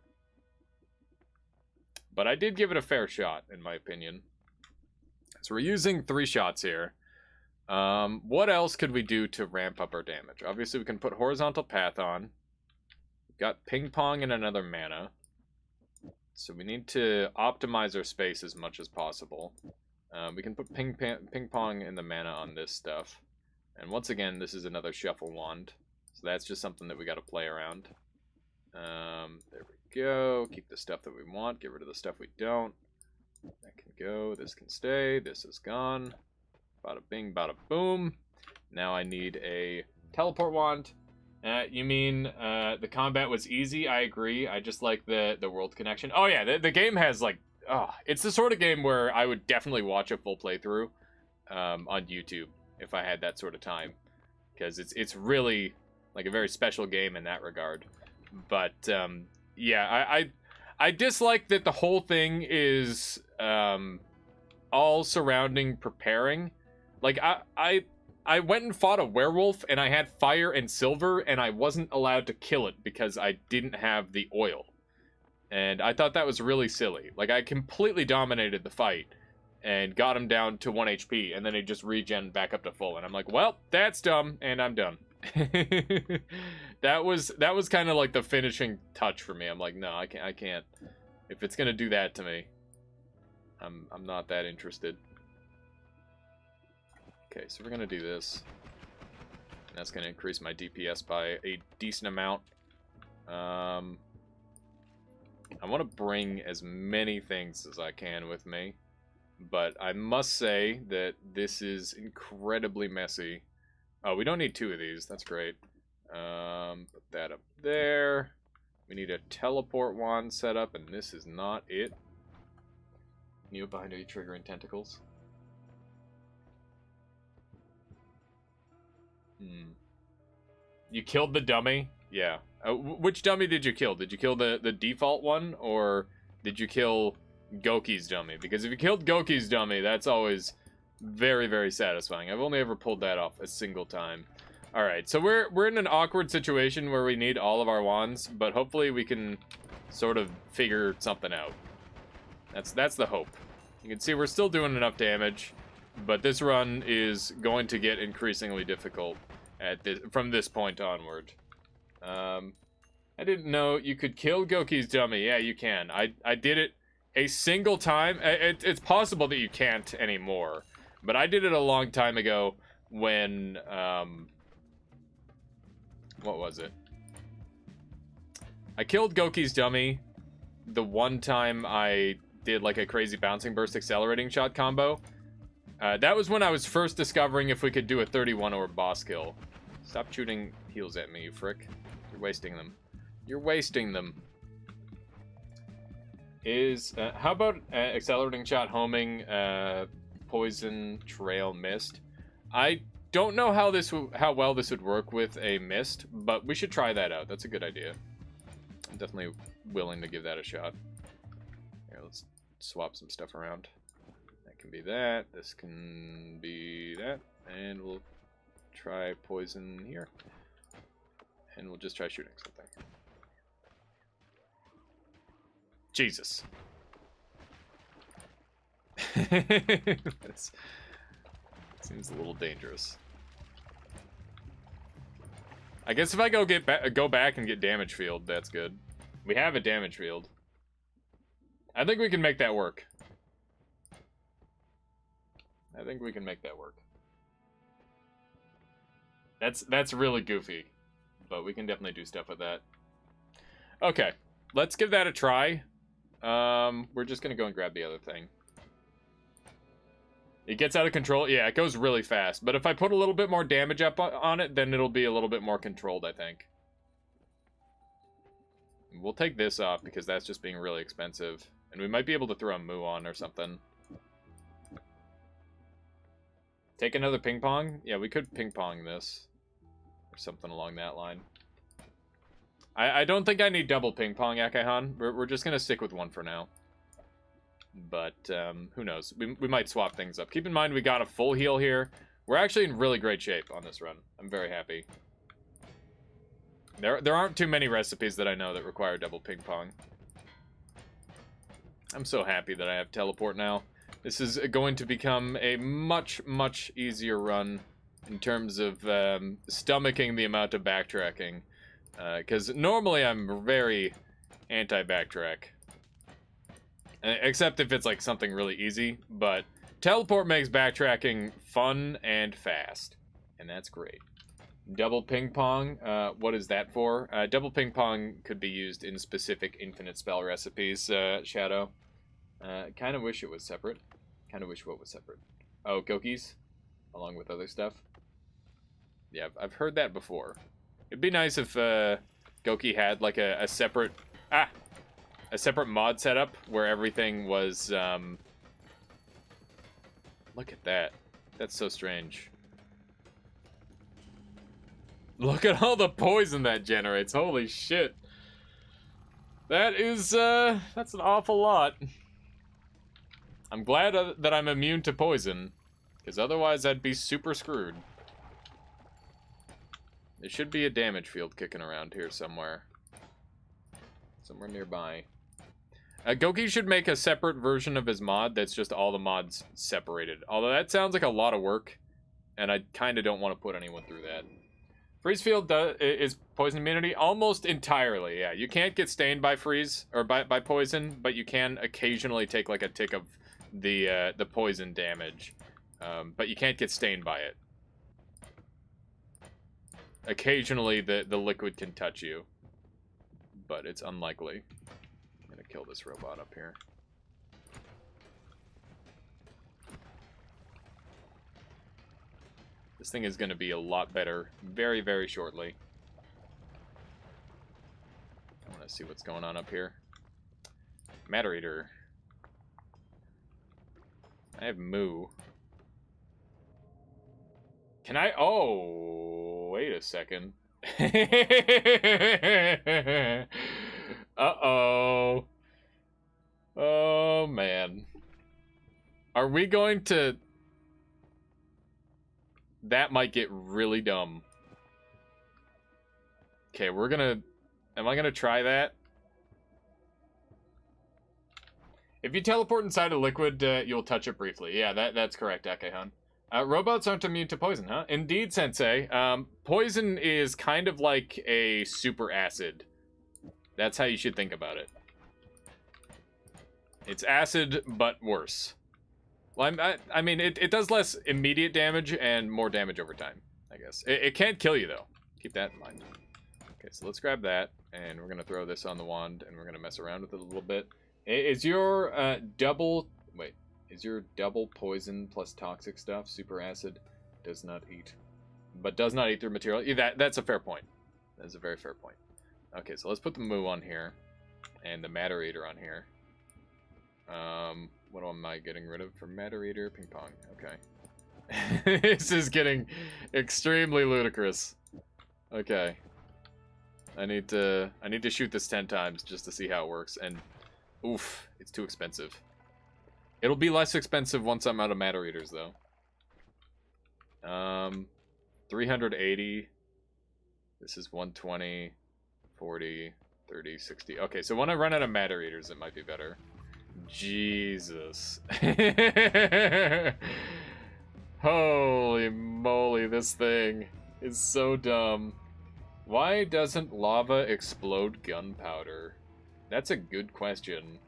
[SPEAKER 1] But I did give it a fair shot, in my opinion. So we're using 3 shots here. What else could we do to ramp up our damage? Obviously, we can put Horizontal Path on. We've got Ping Pong and another mana. So we need to optimize our space as much as possible. We can put Ping Pong and the mana on this stuff. And once again, this is another Shuffle Wand. So that's just something that we got to play around. There we go. Keep the stuff that we want. Get rid of the stuff we don't. That can go. This can stay. This is gone. Bada bing, bada boom. Now I need a teleport wand. You mean the combat was easy? I agree. I just like the world connection. Oh yeah, the game has like... Oh, it's the sort of game where I would definitely watch a full playthrough on YouTube if I had that sort of time. Because it's really... like a very special game in that regard. But yeah, I dislike that the whole thing is all surrounding preparing. Like I went and fought a werewolf and I had fire and silver and I wasn't allowed to kill it because I didn't have the oil. And I thought that was really silly. Like I completely dominated the fight and got him down to 1 HP and then he just regen back up to full. And I'm like, well, that's dumb, and I'm done. that was kind of like the finishing touch for me. I'm like, no, I can't. If it's gonna do that to me, I'm not that interested. Okay, so we're gonna do this. And that's gonna increase my DPS by a decent amount. I want to bring as many things as I can with me, but I must say that this is incredibly messy. Oh, we don't need 2 of these. That's great. Put that up there. We need a teleport wand set up, and this is not it. New binary triggering tentacles. You killed the dummy? Yeah. Which dummy did you kill? Did you kill the default one, or did you kill Goki's dummy? Because if you killed Goki's dummy, that's always very, very satisfying. I've only ever pulled that off a single time. Alright, so we're in an awkward situation where we need all of our wands, but hopefully we can sort of figure something out. That's the hope. You can see we're still doing enough damage, but this run is going to get increasingly difficult from this point onward. I didn't know you could kill Goki's dummy. Yeah, you can. I did it a single time. It's possible that you can't anymore, but I did it a long time ago when, what was it? I killed Goki's dummy the one time I did like a crazy bouncing burst accelerating shot combo. That was when I was first discovering if we could do a 31 orb boss kill. Stop shooting heals at me, you frick. You're wasting them. You're wasting them. How about accelerating shot homing, poison, trail, mist? I don't know how well this would work with a mist, but we should try that out. That's a good idea. I'm definitely willing to give that a shot. Here, let's swap some stuff around. That can be that. This can be that. And we'll try poison here. And we'll just try shooting something. Jesus. This seems a little dangerous. I guess if I go back and get damage field, that's good. We have a damage field. I think we can make that work. I think we can make that work. That's really goofy, but we can definitely do stuff with that. Okay, let's give that a try. We're just gonna go and grab the other thing. It gets out of control. Yeah, it goes really fast. But if I put a little bit more damage up on it, then it'll be a little bit more controlled, I think. We'll take this off because that's just being really expensive. And we might be able to throw a moo on or something. Take another ping pong? Yeah, we could ping pong this. Or something along that line. I don't think I need double ping pong, Akahan. We're just going to stick with one for now. But, who knows? We might swap things up. Keep in mind we got a full heal here. We're actually in really great shape on this run. I'm very happy. There aren't too many recipes that I know that require double ping pong. I'm so happy that I have teleport now. This is going to become a much, much easier run in terms of stomaching the amount of backtracking. Because normally I'm very anti-backtrack. Except if it's like something really easy. But teleport makes backtracking fun and fast. And that's great. Double ping pong, what is that for? Double ping pong could be used in specific infinite spell recipes, Shadow. Kind of wish it was separate. Kind of wish what was separate. Oh, Goki's? Along with other stuff? Yeah, I've heard that before. It'd be nice if Goki had like a separate... a separate mod setup where everything was... Look at that. That's so strange. Look at all the poison that generates. Holy shit. That is, that's an awful lot. I'm glad that I'm immune to poison, because otherwise I'd be super screwed. There should be a damage field kicking around here somewhere. Somewhere nearby. Goki should make a separate version of his mod that's just all the mods separated. Although that sounds like a lot of work, and I kind of don't want to put anyone through that. Freeze field is poison immunity almost entirely. Yeah, you can't get stained by freeze or by poison, but you can occasionally take like a tick of the poison damage, but you can't get stained by it. Occasionally, the liquid can touch you, but it's unlikely. I'm gonna kill this robot up here. This thing is going to be a lot better very, very shortly. I want to see what's going on up here. Matter Eater. I have moo. Can I? Oh, wait a second. Uh-oh. Oh, man. Are we going to... That might get really dumb. Okay, we're gonna... Am I gonna try that? If you teleport inside a liquid, you'll touch it briefly. Yeah, that's correct, Akehan. Robots aren't immune to poison, huh? Indeed, Sensei. Poison is kind of like a super acid. That's how you should think about it. It's acid, but worse. Well, I mean, it does less immediate damage and more damage over time, I guess. It can't kill you, though. Keep that in mind. Okay, so let's grab that, and we're going to throw this on the wand, and we're going to mess around with it a little bit. Is your double... Wait. Is your double poison plus toxic stuff super acid? Does not eat. But does not eat through material. Yeah, that's a fair point. That's a very fair point. Okay, so let's put the moo on here. And the matter eater on here. What am I getting rid of for matter eater? Ping pong. Okay. This is getting extremely ludicrous. Okay. I need to shoot this 10 times just to see how it works. And oof, it's too expensive. It'll be less expensive once I'm out of matter eaters, though. 380. This is 120, 40, 30, 60. Okay, so when I run out of matter eaters, it might be better. Jesus. Holy moly, this thing is so dumb. Why doesn't lava explode gunpowder? That's a good question.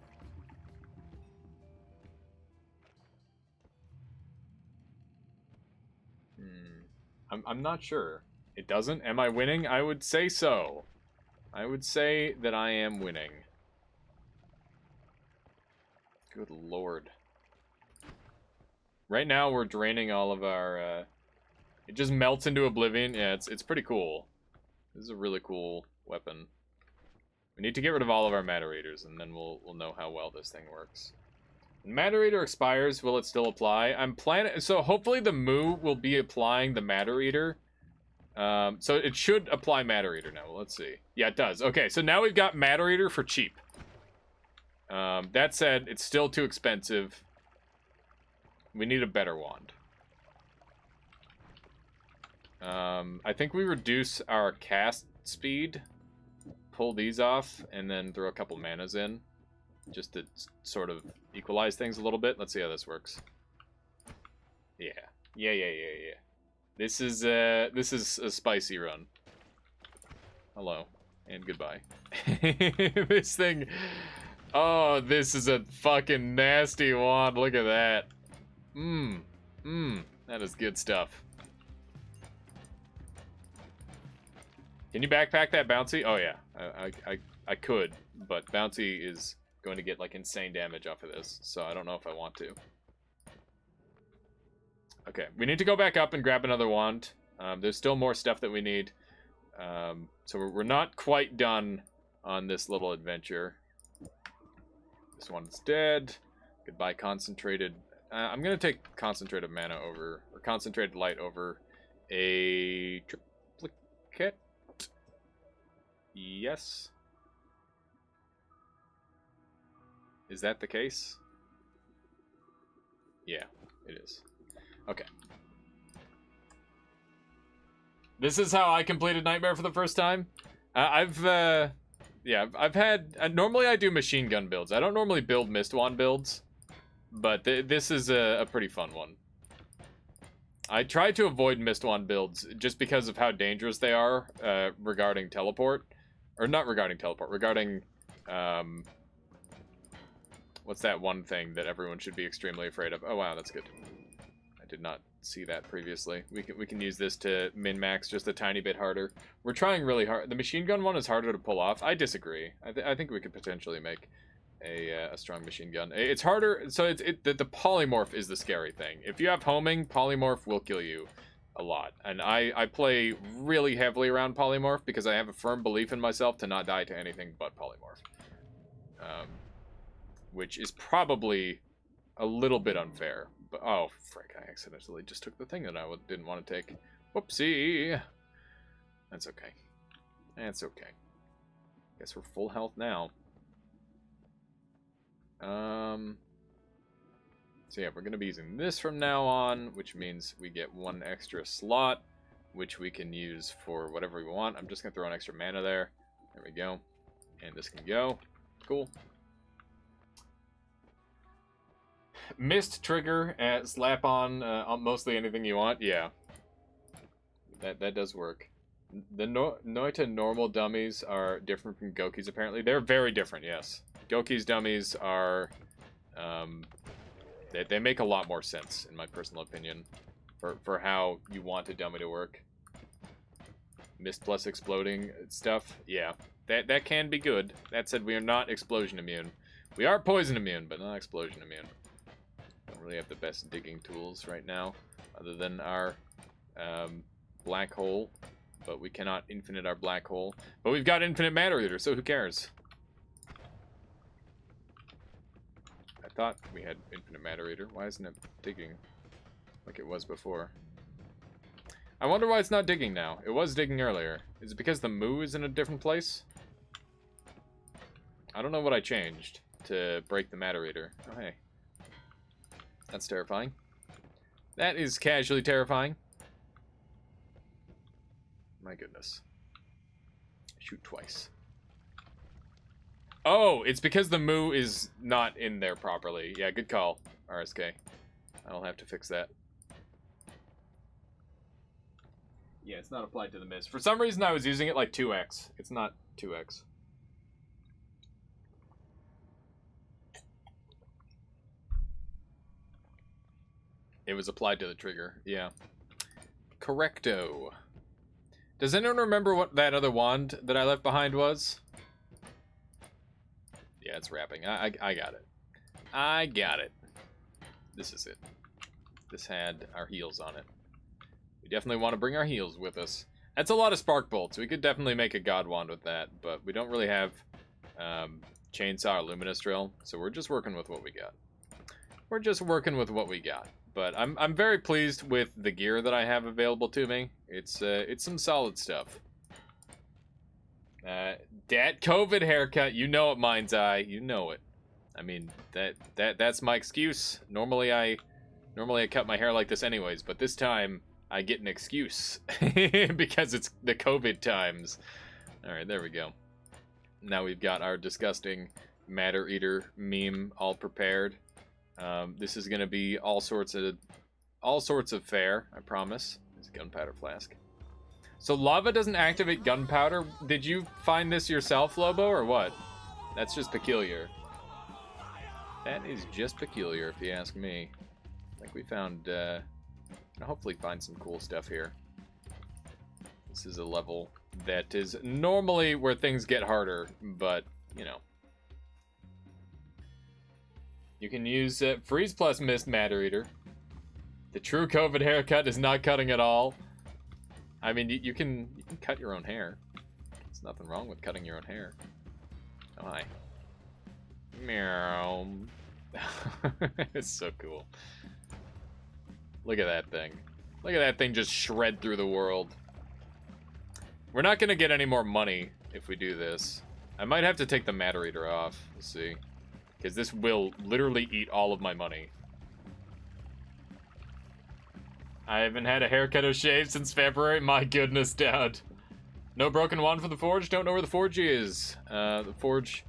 [SPEAKER 1] I'm not sure. It doesn't? Am I winning? I would say so. I would say that I am winning. Good lord. Right now we're draining all of our... it just melts into oblivion. Yeah, it's pretty cool. This is a really cool weapon. We need to get rid of all of our matter eaters, and then we'll know how well this thing works. When matter eater expires, will it still apply? I'm planning... So hopefully the moo will be applying the matter eater. So it should apply matter eater now. Let's see. Yeah, it does. Okay, so now we've got matter eater for cheap. That said, it's still too expensive. We need a better wand. I think we reduce our cast speed, pull these off, and then throw a couple manas in, just to sort of equalize things a little bit. Let's see how this works. Yeah. This is a spicy run. Hello, and goodbye. This thing... Oh, this is a fucking nasty wand. Look at that. That is good stuff. Can you backpack that bouncy? Oh yeah, I could, but bouncy is going to get like insane damage off of this, so I don't know if I want to. Okay, we need to go back up and grab another wand. There's still more stuff that we need. So we're not quite done on this little adventure. This one's dead. Goodbye, concentrated. I'm gonna take concentrated mana over, or concentrated light over a triplicate. Yes. Is that the case? Yeah, it is. Okay. This is how I completed Nightmare for the first time. I've had... normally I do machine gun builds. I don't normally build Mist Wand builds. But this is a pretty fun one. I try to avoid Mist Wand builds just because of how dangerous they are regarding teleport. Or not regarding teleport, regarding... what's that one thing that everyone should be extremely afraid of? Oh wow, that's good. I did not see that previously. We can use this to min-max just a tiny bit harder. We're trying really hard. The machine gun one is harder to pull off. I disagree. I think we could potentially make a strong machine gun. It's harder. So the polymorph is the scary thing. If you have homing, polymorph will kill you a lot. And I play really heavily around polymorph because I have a firm belief in myself to not die to anything but polymorph. Which is probably a little bit unfair. But, oh, frick, I accidentally just took the thing that I didn't want to take. Whoopsie! That's okay. That's okay. Guess we're full health now. So yeah, we're going to be using this from now on, which means we get one extra slot, which we can use for whatever we want. I'm just going to throw an extra mana there. There we go. And this can go. Cool. Mist trigger at slap on mostly anything you want. Yeah. That does work. The Noita normal dummies are different from Goki's, apparently. They're very different, yes. Goki's dummies are... They make a lot more sense, in my personal opinion, for how you want a dummy to work. Mist plus exploding stuff, yeah. That can be good. That said, we are not explosion immune. We are poison immune, but not explosion immune. Don't really have the best digging tools right now, other than our black hole. But we cannot infinite our black hole. But we've got infinite matter eater, so who cares? I thought we had infinite matter eater. Why isn't it digging like it was before? I wonder why it's not digging now. It was digging earlier. Is it because the moo is in a different place? I don't know what I changed to break the matter eater. Oh, hey. That's terrifying. That is casually terrifying. My goodness. Shoot twice. Oh, it's because the moo is not in there properly. Yeah, good call, RSK. I'll have to fix that. Yeah, it's not applied to the mist. For some reason, I was using it like 2x. It's not 2x. It was applied to the trigger, yeah. Correcto. Does anyone remember what that other wand that I left behind was? Yeah, it's wrapping. I got it. I got it. This is it. This had our heals on it. We definitely want to bring our heals with us. That's a lot of spark bolts. We could definitely make a god wand with that, but we don't really have chainsaw or luminous drill, so we're just working with what we got. We're just working with what we got. But I'm very pleased with the gear that I have available to me. It's some solid stuff. Dat COVID haircut, you know it, Mind's Eye. You know it. I mean, that's my excuse. Normally I cut my hair like this anyways, but this time I get an excuse because it's the COVID times. All right, there we go. Now we've got our disgusting matter eater meme all prepared. This is gonna be all sorts of fare, I promise. It's a gunpowder flask. So lava doesn't activate gunpowder. Did you find this yourself, Lobo, or what? That's just peculiar. That is just peculiar, if you ask me. I think we found, I'll hopefully find some cool stuff here. This is a level that is normally where things get harder, but, you know. You can use Freeze plus Mist Matter Eater. The true COVID haircut is not cutting at all. I mean, you can cut your own hair. There's nothing wrong with cutting your own hair. Oh, hi. Meow. It's so cool. Look at that thing. Look at that thing just shred through the world. We're not going to get any more money if we do this. I might have to take the Matter Eater off. We'll see. Because this will literally eat all of my money. I haven't had a haircut or shave since February. My goodness, Dad. No broken wand for the forge. Don't know where the forge is. The forge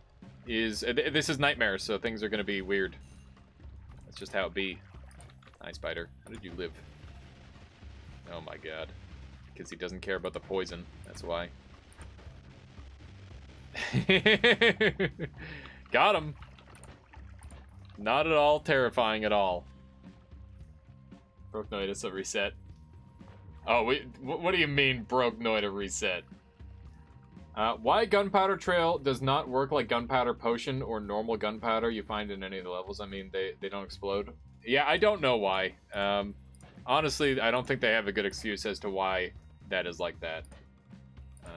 [SPEAKER 1] is... This is Nightmare, so things are going to be weird. That's just how it be. Hi, Spider. How did you live? Oh my god. Because he doesn't care about the poison. That's why. Got him. Not at all terrifying at all. Broke Noita, a reset. Oh, wait, what do you mean, broke Noita reset? Why Gunpowder Trail does not work like Gunpowder Potion or normal gunpowder you find in any of the levels. I mean, they don't explode. Yeah, I don't know why. Honestly, I don't think they have a good excuse as to why that is like that. If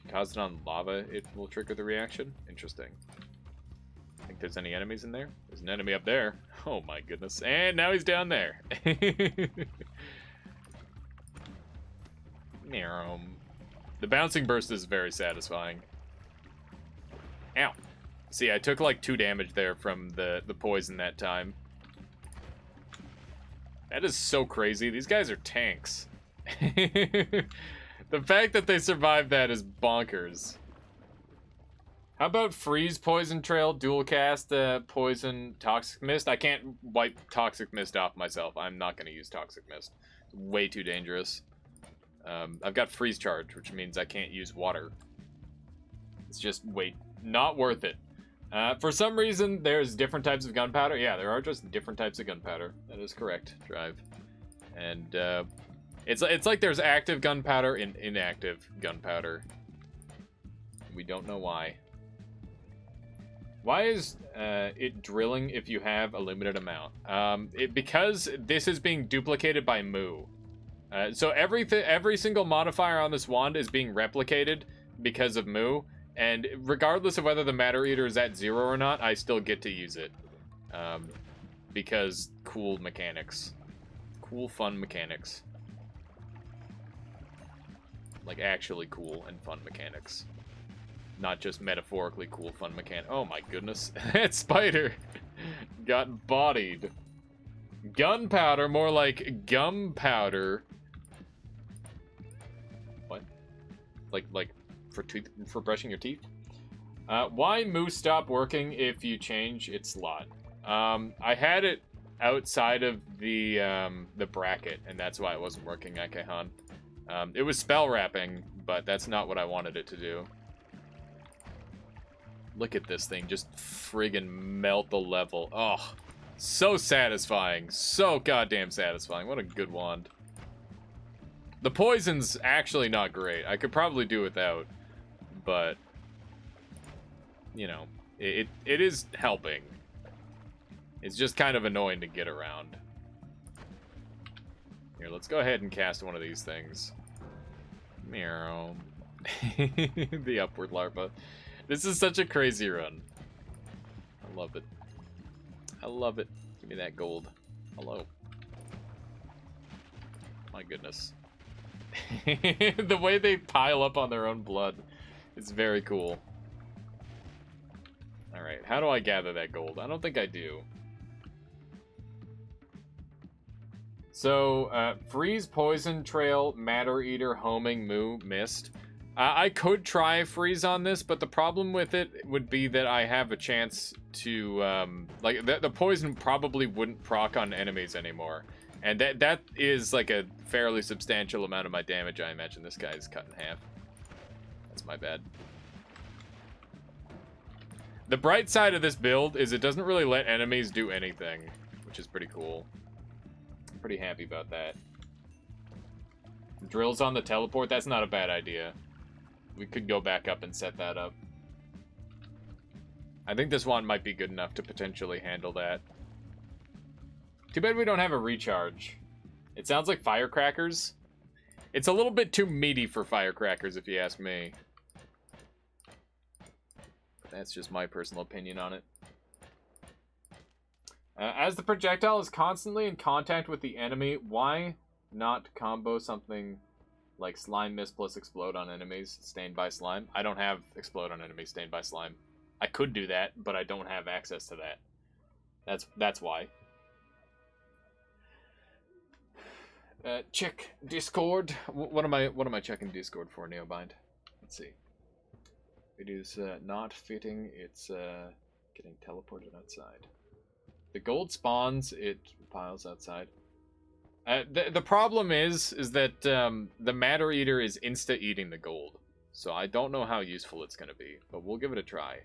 [SPEAKER 1] you cause it on lava, it will trigger the reaction? Interesting. I think there's any enemies in there. There's an enemy up there. Oh my goodness. And now he's down there. The bouncing burst is very satisfying. Ow. See, I took like 2 damage there from the poison that time. That is so crazy. These guys are tanks. The fact that they survived that is bonkers. How about freeze, poison trail, dual cast, poison, toxic mist? I can't wipe toxic mist off myself. I'm not going to use toxic mist. It's way too dangerous. I've got freeze charge, which means I can't use water. It's just not worth it. For some reason, there's different types of gunpowder. Yeah, there are just different types of gunpowder. That is correct, Drive. And it's like there's active gunpowder and inactive gunpowder. We don't know why. Why is it drilling if you have a limited amount? Because this is being duplicated by Moo. So every single modifier on this wand is being replicated because of Moo. And regardless of whether the Matter Eater is at 0 or not, I still get to use it. Because cool mechanics. Cool, fun mechanics. Like, actually cool and fun mechanics. Not just metaphorically cool, fun mechanic. Oh my goodness. That spider got bodied. Gunpowder, more like gunpowder. What? Like for brushing your teeth? Why Moo stop working if you change its slot? I had it outside of the bracket, and that's why it wasn't working, Akehan. It was spell wrapping, but that's not what I wanted it to do. Look at this thing just friggin' melt the level. Oh, so satisfying. So goddamn satisfying. What a good wand. The poison's actually not great. I could probably do without, but you know, it is helping. It's just kind of annoying to get around. Here, let's go ahead and cast one of these things. Meow. The upward larva. This is such a crazy run. I love it. I love it. Give me that gold. Hello. My goodness. The way they pile up on their own blood is very cool. Alright, how do I gather that gold? I don't think I do. So, freeze, poison, trail, matter eater, homing, moo, mist. I could try freeze on this, but the problem with it would be that I have a chance to, like, the poison probably wouldn't proc on enemies anymore. And that is, like, a fairly substantial amount of my damage. I imagine this guy's cut in half. That's my bad. The bright side of this build is it doesn't really let enemies do anything, which is pretty cool. I'm pretty happy about that. Drills on the teleport, that's not a bad idea. We could go back up and set that up. I think this one might be good enough to potentially handle that. Too bad we don't have a recharge. It sounds like firecrackers. It's a little bit too meaty for firecrackers, if you ask me. That's just my personal opinion on it. As the projectile is constantly in contact with the enemy, why not combo something like Slime Mist plus Explode on enemies stained by slime? I don't have Explode on enemies stained by slime. I could do that, but I don't have access to that. That's why. Check Discord. What am I checking Discord for, Neobind? Let's see. It is not fitting. It's getting teleported outside. The gold spawns. It piles outside. The problem is that the Matter Eater is insta-eating the gold. So I don't know how useful it's going to be, but we'll give it a try.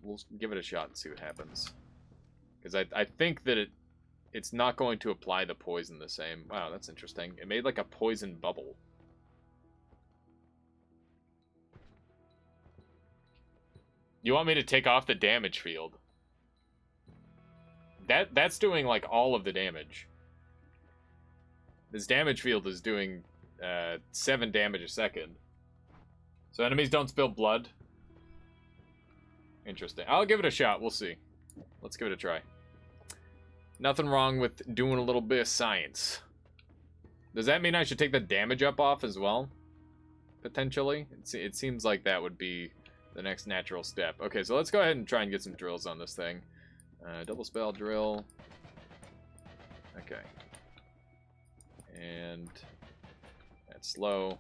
[SPEAKER 1] We'll give it a shot and see what happens. Because I think that it's not going to apply the poison the same. Wow, that's interesting. It made like a poison bubble. You want me to take off the damage field? That's doing like all of the damage. This damage field is doing 7 damage a second. So enemies don't spill blood. Interesting. I'll give it a shot. We'll see. Let's give it a try. Nothing wrong with doing a little bit of science. Does that mean I should take the damage up off as well? Potentially? It seems like that would be the next natural step. Okay, so let's go ahead and try and get some drills on this thing. Double spell drill. Okay. And that's slow.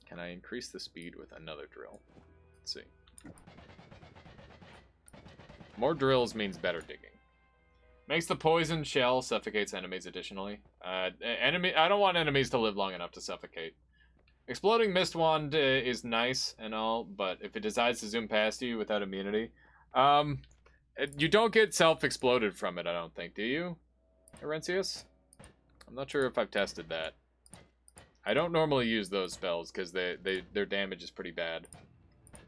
[SPEAKER 1] Can I increase the speed with another drill? Let's see. More drills means better digging. Makes the poison shell, suffocates enemies additionally. I don't want enemies to live long enough to suffocate. Exploding Mist Wand is nice and all, but if it decides to zoom past you without immunity... you don't get self-exploded from it, I don't think, do you, Orencius? I'm not sure if I've tested that. I don't normally use those spells because their damage is pretty bad.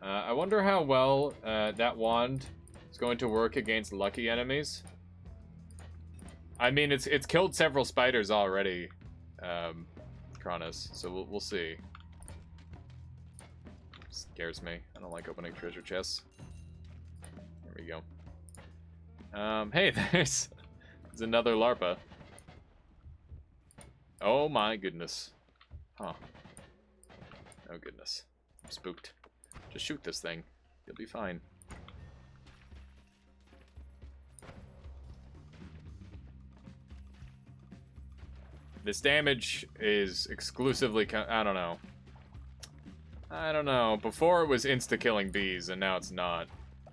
[SPEAKER 1] I wonder how well that wand is going to work against lucky enemies. I mean, it's killed several spiders already, Kronos, so we'll see. Scares me. I don't like opening treasure chests. There we go. Hey, there's another larpa. Oh my goodness. Huh. Oh goodness. I'm spooked. Just shoot this thing. You'll be fine. This damage is exclusively... I don't know. I don't know. Before it was insta-killing bees, and now it's not.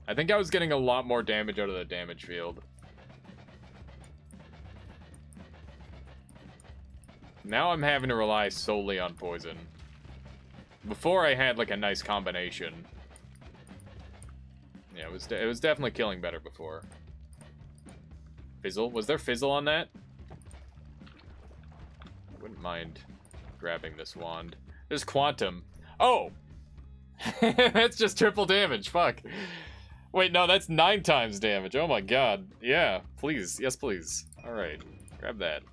[SPEAKER 1] I think I was getting a lot more damage out of the damage field. Now I'm having to rely solely on poison. Before I had like a nice combination. Yeah, it was definitely killing better before. Fizzle? Was there fizzle on that? I wouldn't mind grabbing this wand. There's quantum. Oh! That's just triple damage. Fuck. Wait, no, that's 9 times damage. Oh my god. Yeah, please. Yes, please. Alright. Grab that.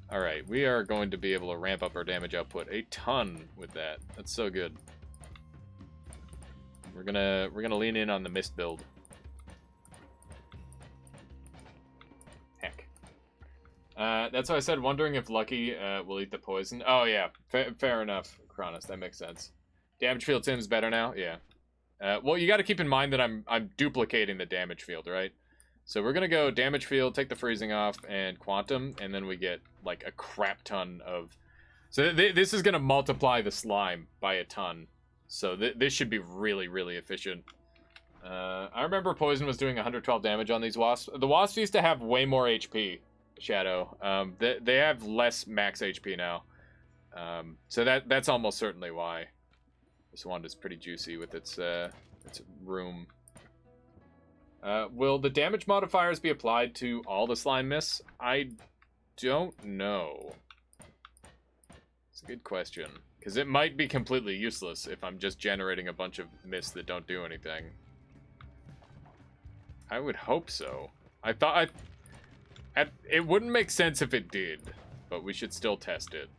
[SPEAKER 1] Alright, we are going to be able to ramp up our damage output a ton with that. That's so good. We're gonna lean in on the mist build. Heck. That's why I said wondering if Lucky will eat the poison. Oh yeah, fair enough, Kronos. That makes sense. Damage field seems better now. Yeah. Well, you got to keep in mind that I'm duplicating the damage field, right? So we're gonna go damage field, take the freezing off, and quantum, and then we get like a crap ton of. So this is gonna multiply the slime by a ton. So this should be really, really efficient. I remember poison was doing 112 damage on these wasps. The wasps used to have way more HP. Shadow. They have less max HP now. So that's almost certainly why. This wand is pretty juicy with its room. Will the damage modifiers be applied to all the slime mists? I don't know. It's a good question. Because it might be completely useless if I'm just generating a bunch of mists that don't do anything. I would hope so. It wouldn't make sense if it did, but we should still test it.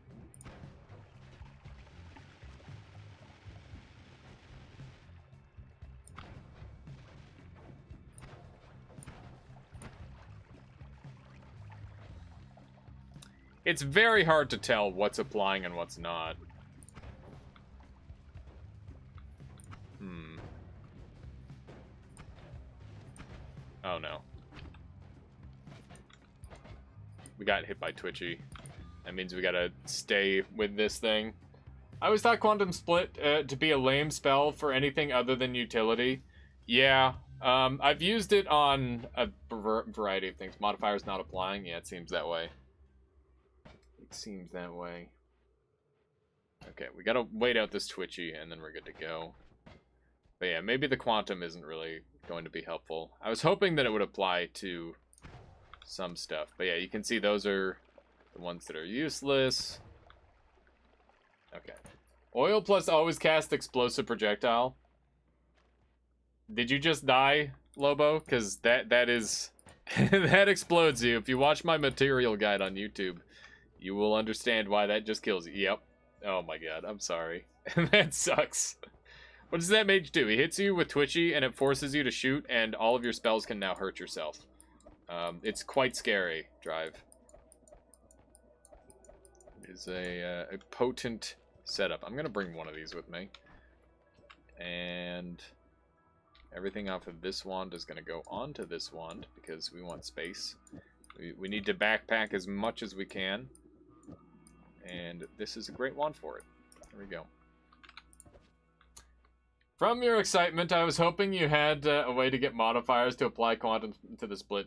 [SPEAKER 1] It's very hard to tell what's applying and what's not. Oh no. We got hit by Twitchy. That means we gotta stay with this thing. I always thought Quantum Split to be a lame spell for anything other than utility. Yeah, I've used it on a variety of things. Modifiers not applying? Yeah, it seems that way. It seems that way. Okay, we gotta wait out this Twitchy and then we're good to go. But yeah, maybe the Quantum isn't really going to be helpful. I was hoping that it would apply to some stuff. But yeah, you can see those are the ones that are useless. Okay. Oil plus always cast explosive projectile. Did you just die, Lobo? Because that is... that explodes you. If you watch my material guide on YouTube, you will understand why that just kills you. Yep. Oh my god, I'm sorry. That sucks. What does that mage do? He hits you with Twitchy, and it forces you to shoot, and all of your spells can now hurt yourself. It's quite scary, Drive. It is a potent setup. I'm going to bring one of these with me. And everything off of this wand is going to go onto this wand, because we want space. We need to backpack as much as we can. And this is a great wand for it. There we go. From your excitement, I was hoping you had a way to get modifiers to apply quantum to the split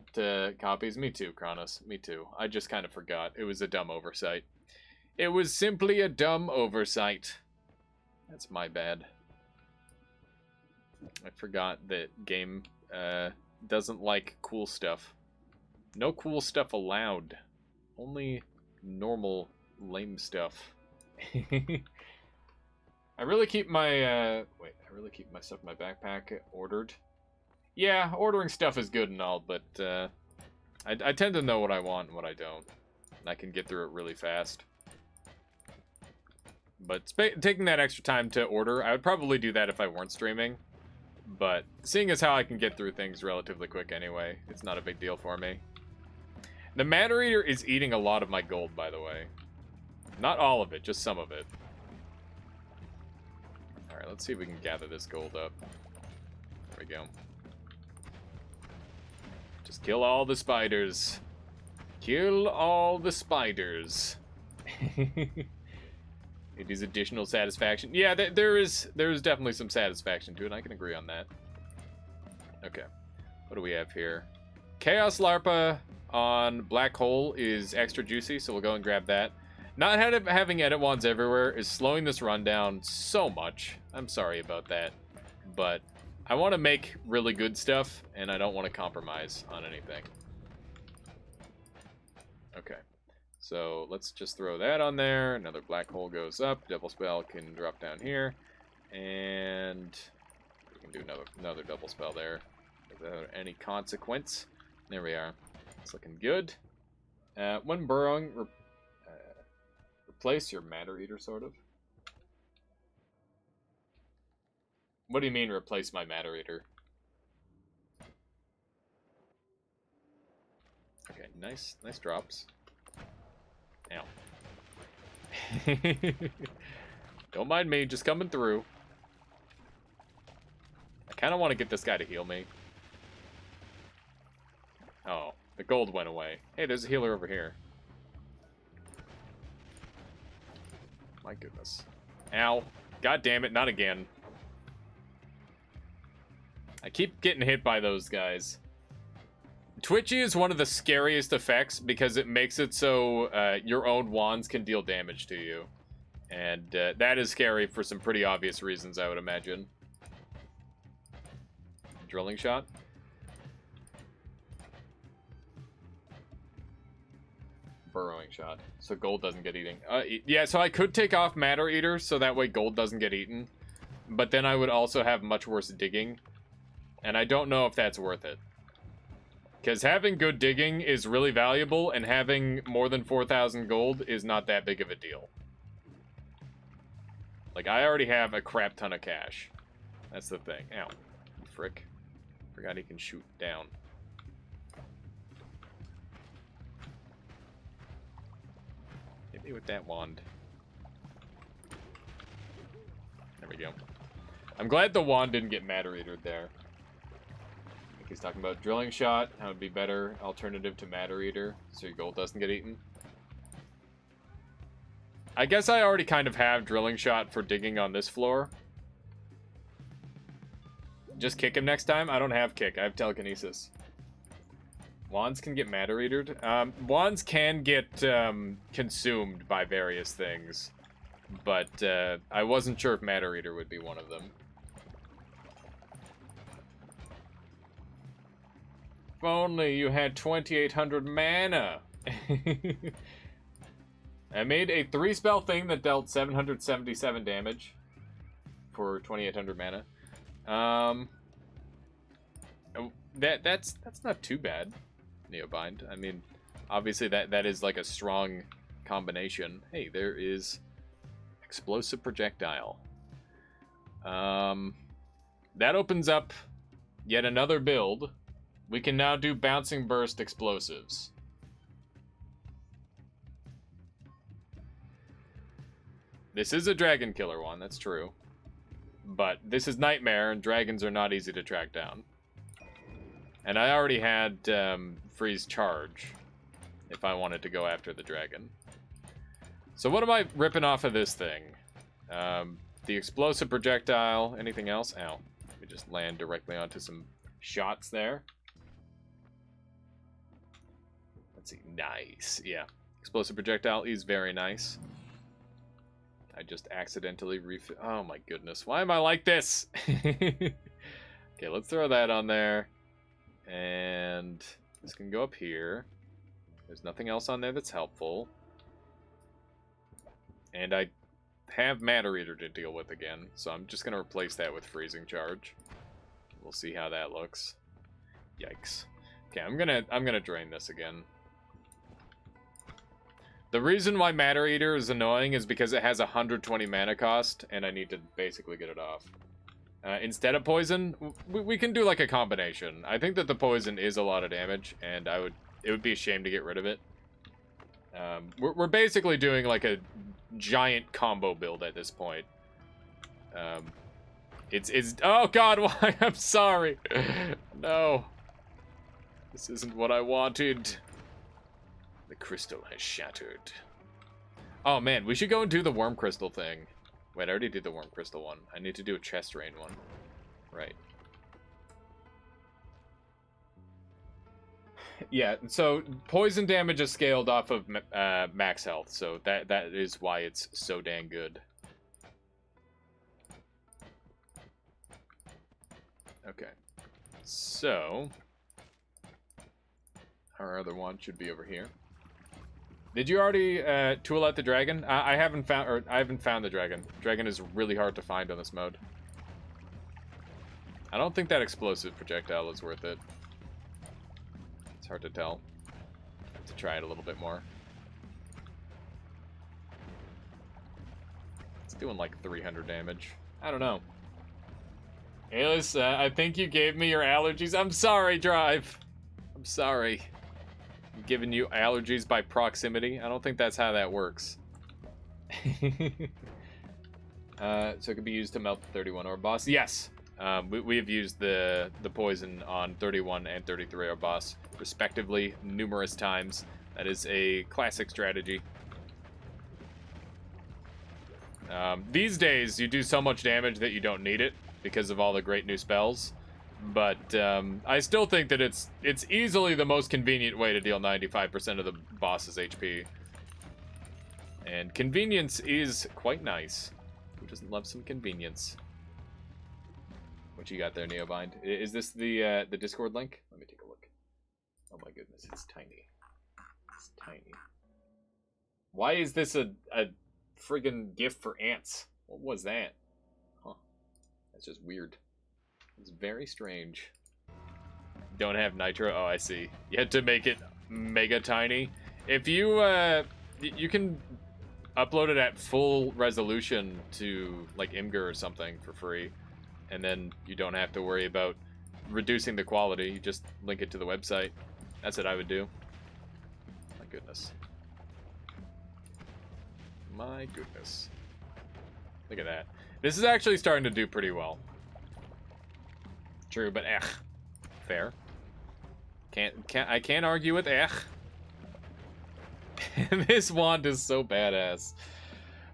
[SPEAKER 1] copies. Me too, Kronos. Me too. I just kind of forgot. It was a dumb oversight. It was simply a dumb oversight. That's my bad. I forgot that game doesn't like cool stuff. No cool stuff allowed. Only normal lame stuff. I really keep my I really keep my stuff in my backpack ordered. Yeah, ordering stuff is good and all, but I tend to know what I want and what I don't, and I can get through it really fast. But taking that extra time to order, I would probably do that if I weren't streaming. But seeing as how I can get through things relatively quick anyway, it's not a big deal for me. The Matter Eater is eating a lot of my gold, by the way. Not all of it, just some of it. Alright, let's see if we can gather this gold up. There we go. Just kill all the spiders. Kill all the spiders. It is additional satisfaction. Yeah, there is definitely some satisfaction to it. I can agree on that. Okay. What do we have here? Chaos Larpa on Black Hole is extra juicy, so we'll go and grab that. Not having edit wands everywhere is slowing this run down so much. I'm sorry about that. But I want to make really good stuff, and I don't want to compromise on anything. Okay. So let's just throw that on there. Another black hole goes up. Double spell can drop down here. And we can do another double spell there without any consequence. There we are. It's looking good. When burrowing, replace your Matter Eater, sort of. What do you mean, replace my Matter Eater? Okay, nice drops. Ow. Don't mind me, just coming through. I kind of want to get this guy to heal me. Oh, the gold went away. Hey, there's a healer over here. My goodness. Ow. God damn it, not again. I keep getting hit by those guys. Twitchy is one of the scariest effects because it makes it so your own wands can deal damage to you. And that is scary for some pretty obvious reasons, I would imagine. Drilling shot. Burrowing shot. So gold doesn't get eaten. Yeah, so I could take off Matter Eater so that way gold doesn't get eaten. But then I would also have much worse digging. And I don't know if that's worth it. Because having good digging is really valuable, and having more than 4,000 gold is not that big of a deal. Like, I already have a crap ton of cash. That's the thing. Ow. Frick. Forgot he can shoot down. Hit me with that wand. There we go. I'm glad the wand didn't get Matter Eatered there. He's talking about drilling shot. That would be better alternative to Matter Eater, so your gold doesn't get eaten. I guess I already kind of have drilling shot for digging on this floor. Just kick him next time? I don't have kick. I have telekinesis. Wands can get Matter Eatered. Wands can get consumed by various things, but I wasn't sure if Matter Eater would be one of them. If only you had 2,800 mana. I made a 3-spell thing that dealt 777 damage for 2,800 mana. That's not too bad, Neobind. I mean, obviously that is like a strong combination. Hey, there is explosive projectile. That opens up yet another build. We can now do bouncing burst explosives. This is a dragon killer one, that's true. But this is Nightmare, and dragons are not easy to track down. And I already had freeze charge if I wanted to go after the dragon. So what am I ripping off of this thing? The explosive projectile, anything else? Ow. Let me just land directly onto some shots there. Let's see, nice, yeah. Explosive projectile is very nice. I just accidentally oh my goodness, why am I like this? Okay, let's throw that on there. And this can go up here. There's nothing else on there that's helpful. And I have Matter Eater to deal with again, so I'm just gonna replace that with freezing charge. We'll see how that looks. Yikes. Okay, I'm gonna drain this again. The reason why Matter Eater is annoying is because it has 120 mana cost, and I need to basically get it off. Instead of poison, we can do like a combination. I think that the poison is a lot of damage, and it would be a shame to get rid of it. We're basically doing like a giant combo build at this point. It's oh god, why? I'm sorry. No. This isn't what I wanted. The crystal has shattered. Oh man, we should go and do the worm crystal thing. Wait, I already did the worm crystal one. I need to do a chest rain one. Right. Yeah, so poison damage is scaled off of max health, so that is why it's so dang good. Okay. So our other one should be over here. Did you already tool out the dragon? I haven't found the dragon. Dragon is really hard to find on this mode. I don't think that explosive projectile is worth it. It's hard to tell. I have to try it a little bit more. It's doing like 300 damage. I don't know. Alice, I think you gave me your allergies. I'm sorry, Drive. I'm sorry. I'm giving you allergies by proximity. I don't think that's how that works. So it could be used to melt the 31 ore boss. Yes. We have used the poison on 31 and 33 ore boss, respectively, numerous times. That is a classic strategy. These days, you do so much damage that you don't need it because of all the great new spells. But I still think that it's easily the most convenient way to deal 95% of the boss's HP. And convenience is quite nice. Who doesn't love some convenience? What you got there, Neobind? Is this the Discord link? Let me take a look. Oh my goodness, it's tiny. It's tiny. Why is this a friggin' gift for ants? What was that? Huh. That's just weird. It's very strange. Don't have nitro? Oh, I see. You had to make it mega tiny. If you, you can upload it at full resolution to, like, Imgur or something for free. And then you don't have to worry about reducing the quality. You just link it to the website. That's what I would do. My goodness. My goodness. Look at that. This is actually starting to do pretty well. True, but fair. I can't argue with This wand is so badass.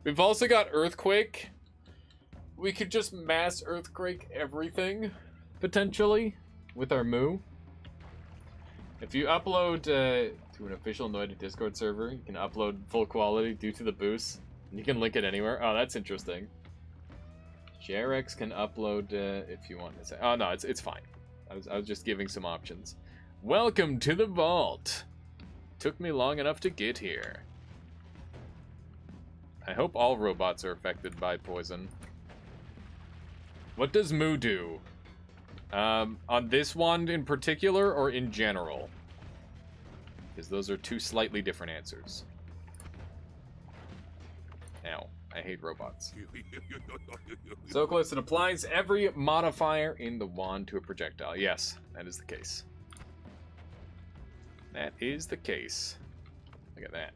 [SPEAKER 1] We've also got Earthquake. We could just mass Earthquake everything, potentially, with our Moo. If you upload to an official Noida Discord server, you can upload full quality due to the boost. And you can link it anywhere. Oh, that's interesting. JRX can upload if you want to say. Oh no, it's fine. I was just giving some options. Welcome to the vault. Took me long enough to get here. I hope all robots are affected by poison. What does Moo do? On this wand in particular, or in general? Because those are two slightly different answers. Ow. I hate robots. Zocalist, it applies every modifier in the wand to a projectile. Yes, that is the case. That is the case. Look at that.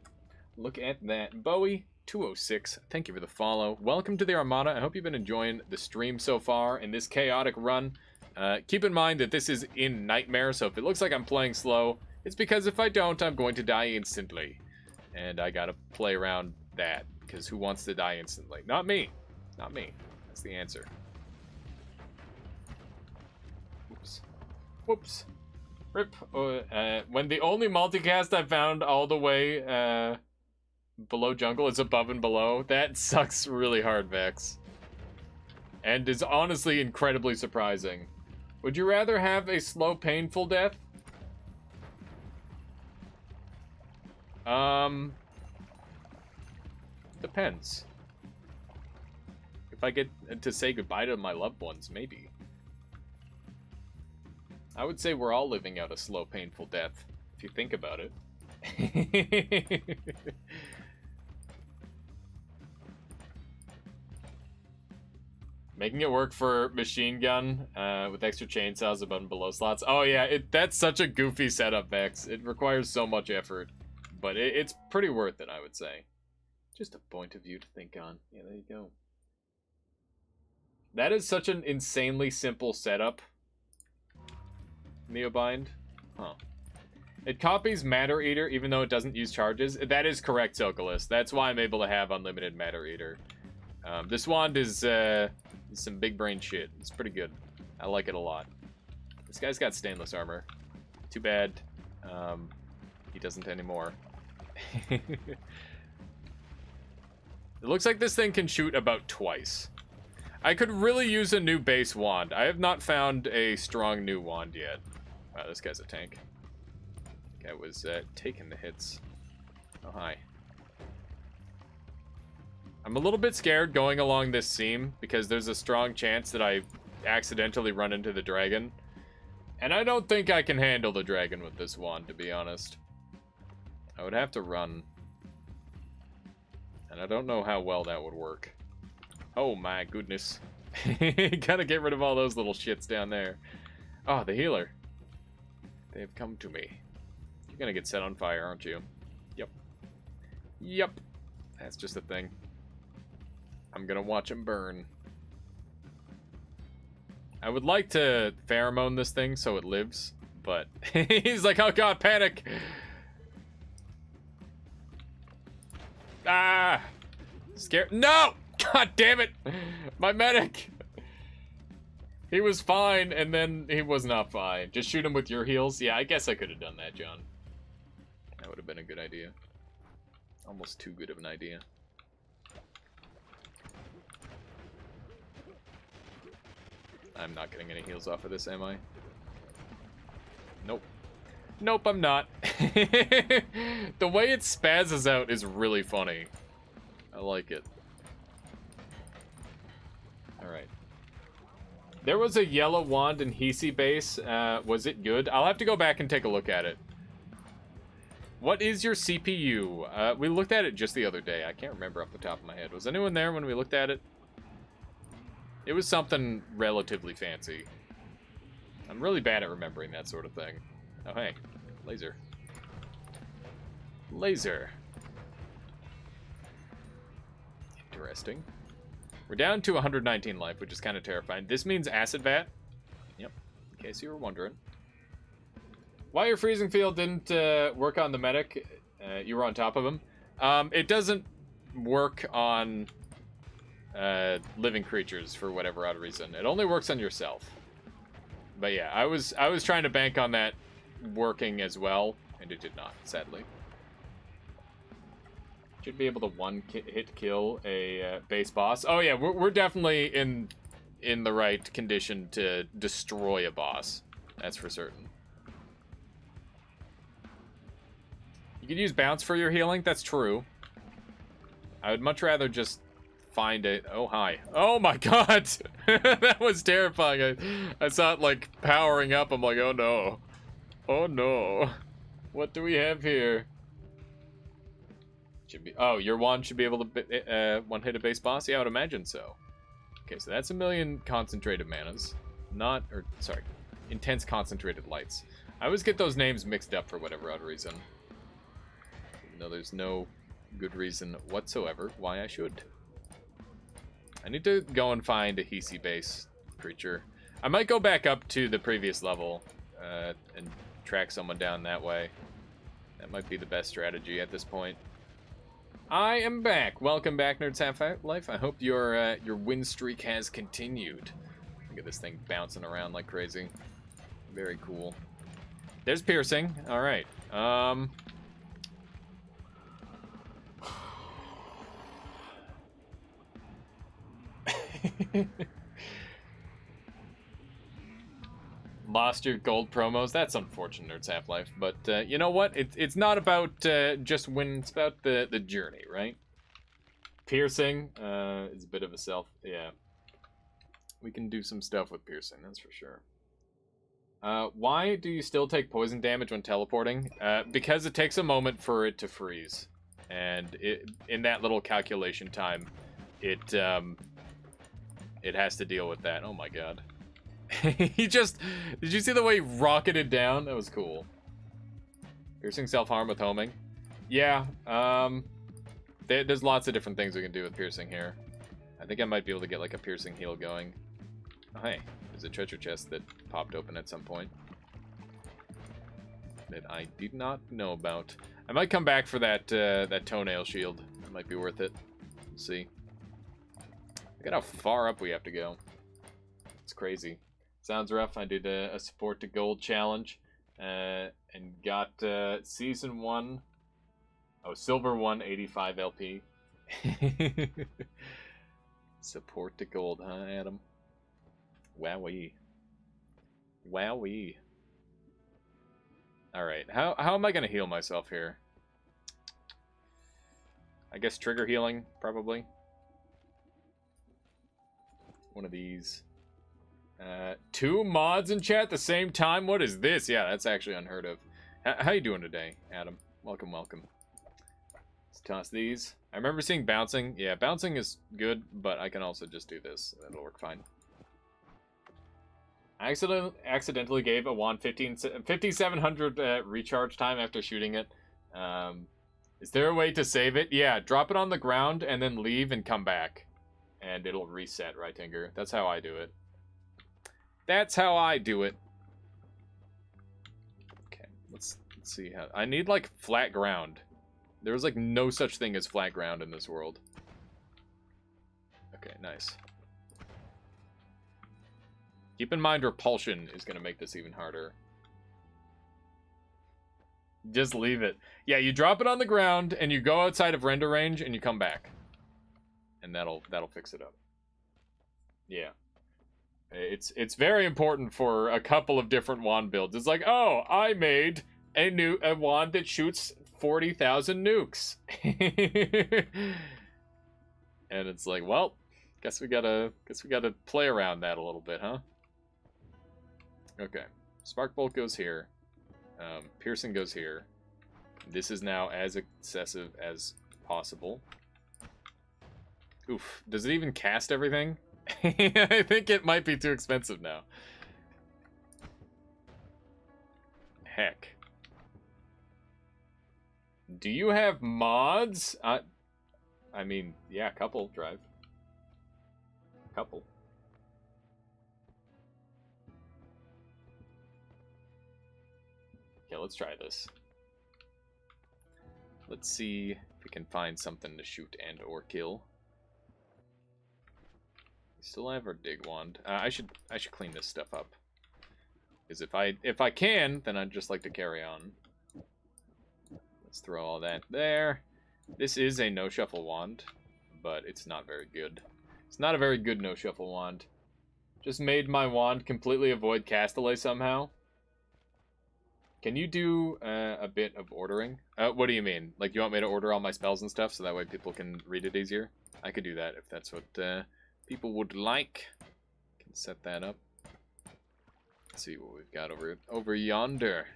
[SPEAKER 1] Look at that. Bowie 206, thank you for the follow. Welcome to the Armada. I hope you've been enjoying the stream so far in this chaotic run. Keep in mind that this is in Nightmare, so if it looks like I'm playing slow, it's because if I don't, I'm going to die instantly. And I gotta play around that, because who wants to die instantly? Not me. Not me. That's the answer. Whoops. Whoops. Rip. When the only multicast I found all the way below jungle is above and below, that sucks really hard, Vex. And is honestly incredibly surprising. Would you rather have a slow, painful death? Depends. If I get to say goodbye to my loved ones, maybe. I would say we're all living out a slow, painful death, if you think about it. Making it work for machine gun with extra chainsaws above and below slots. Oh yeah, that's such a goofy setup, Vex. It requires so much effort, but it's pretty worth it, I would say. Just a point of view to think on. Yeah, there you go. That is such an insanely simple setup. Neobind? Huh. It copies Matter Eater even though it doesn't use charges. That is correct, Zocalist. That's why I'm able to have unlimited Matter Eater. This wand is some big brain shit. It's pretty good. I like it a lot. This guy's got stainless armor. Too bad he doesn't anymore. It looks like this thing can shoot about twice. I could really use a new base wand. I have not found a strong new wand yet. Wow, this guy's a tank. Guy was taking the hits. Oh, hi. I'm a little bit scared going along this seam because there's a strong chance that I accidentally run into the dragon. And I don't think I can handle the dragon with this wand, to be honest. I would have to run. And I don't know how well that would work. Oh my goodness. Gotta get rid of all those little shits down there. Oh, the healer. They have come to me. You're gonna get set on fire, aren't you? Yep. Yep. That's just a thing. I'm gonna watch him burn. I would like to pheromone this thing so it lives, but he's like, oh god, panic! Ah! Scared. No! God damn it! My medic! He was fine, and then he was not fine. Just shoot him with your heals? Yeah, I guess I could have done that, John. That would have been a good idea. Almost too good of an idea. I'm not getting any heals off of this, am I? Nope. Nope, I'm not. The way it spazzes out is really funny. I like it. Alright. There was a yellow wand in Hisi base. Was it good? I'll have to go back and take a look at it. What is your CPU? We looked at it just the other day. I can't remember off the top of my head. Was anyone there when we looked at it? It was something relatively fancy. I'm really bad at remembering that sort of thing. Oh, hey. Laser. Laser. Interesting. We're down to 119 life, which is kind of terrifying. This means acid vat. Yep. In case you were wondering. Why your freezing field didn't work on the medic, you were on top of him. It doesn't work on living creatures for whatever odd reason. It only works on yourself. But yeah, I was trying to bank on that working as well, and it did not, sadly. Should be able to one-hit kill a base boss. Oh yeah, we're definitely in the right condition to destroy a boss. That's for certain. You could use bounce for your healing. That's true. I would much rather just find it. Oh, hi. Oh my god! That was terrifying. I saw it like powering up. I'm like, oh no. Oh no. What do we have here? Should be. Oh, your wand should be able to one hit a base boss. Yeah, I would imagine so. Okay, so that's 1,000,000 concentrated manas, sorry, intense concentrated lights. I always get those names mixed up for whatever odd reason. Even though there's no good reason whatsoever why I should. I need to go and find a Hisi base creature. I might go back up to the previous level and track someone down that way. That might be the best strategy at this point. I am back. Welcome back, Nerds Half-Life. I hope your win streak has continued. Look at this thing bouncing around like crazy. Very cool. There's piercing. All right. Lost your gold promos. That's unfortunate, Nerds Half-Life. But you know what? It's not about just winning. It's about the journey, right? Piercing is a bit of a yeah. We can do some stuff with piercing, that's for sure. Why do you still take poison damage when teleporting? Because it takes a moment for it to freeze. And in that little calculation time, it has to deal with that. Oh my god. Did you see the way he rocketed down? That was cool. Piercing self-harm with homing. Yeah, there's lots of different things we can do with piercing here. I think I might be able to get like a piercing heal going. Oh, hey, there's a treasure chest that popped open at some point that I did not know about. I might come back for that that toenail shield. It might be worth it. Let's see. Look at how far up we have to go. It's crazy. Sounds rough. I did a support to gold challenge and got season 1. Oh, silver 1, 85 LP. Support to gold, huh, Adam? Wowee. Wowee. Alright, how am I going to heal myself here? I guess trigger healing, probably. One of these. 2 mods in chat at the same time? What is this? Yeah, that's actually unheard of. How you doing today, Adam? Welcome, welcome. Let's toss these. I remember seeing bouncing. Yeah, bouncing is good, but I can also just do this. That'll work fine. I accidentally gave a wand 5,700 recharge time after shooting it. Is there a way to save it? Yeah, drop it on the ground and then leave and come back. And it'll reset, right, Tinker? That's how I do it. That's how I do it. Okay, let's see how... I need, like, flat ground. There's, like, no such thing as flat ground in this world. Okay, nice. Keep in mind repulsion is going to make this even harder. Just leave it. Yeah, you drop it on the ground, and you go outside of render range, and you come back. And that'll fix it up. Yeah. It's very important for a couple of different wand builds. It's like, oh, I made a wand that shoots 40,000 nukes. And it's like, well, guess we gotta play around that a little bit, huh? Okay, Spark Bolt goes here. Piercing goes here. This is now as excessive as possible. Oof, does it even cast everything? I think it might be too expensive now. Heck. Do you have mods? I mean, yeah, couple drive. Couple. Okay, let's try this. Let's see if we can find something to shoot and or kill. Still have our dig wand. I should clean this stuff up. Because if I can, then I'd just like to carry on. Let's throw all that there. This is a no shuffle wand, but it's not very good. It's not a very good no shuffle wand. Just made my wand completely avoid cast delay somehow. Can you do a bit of ordering? What do you mean? Like, you want me to order all my spells and stuff so that way people can read it easier? I could do that if that's what people would like. Can set that up. Let's see what we've got over yonder.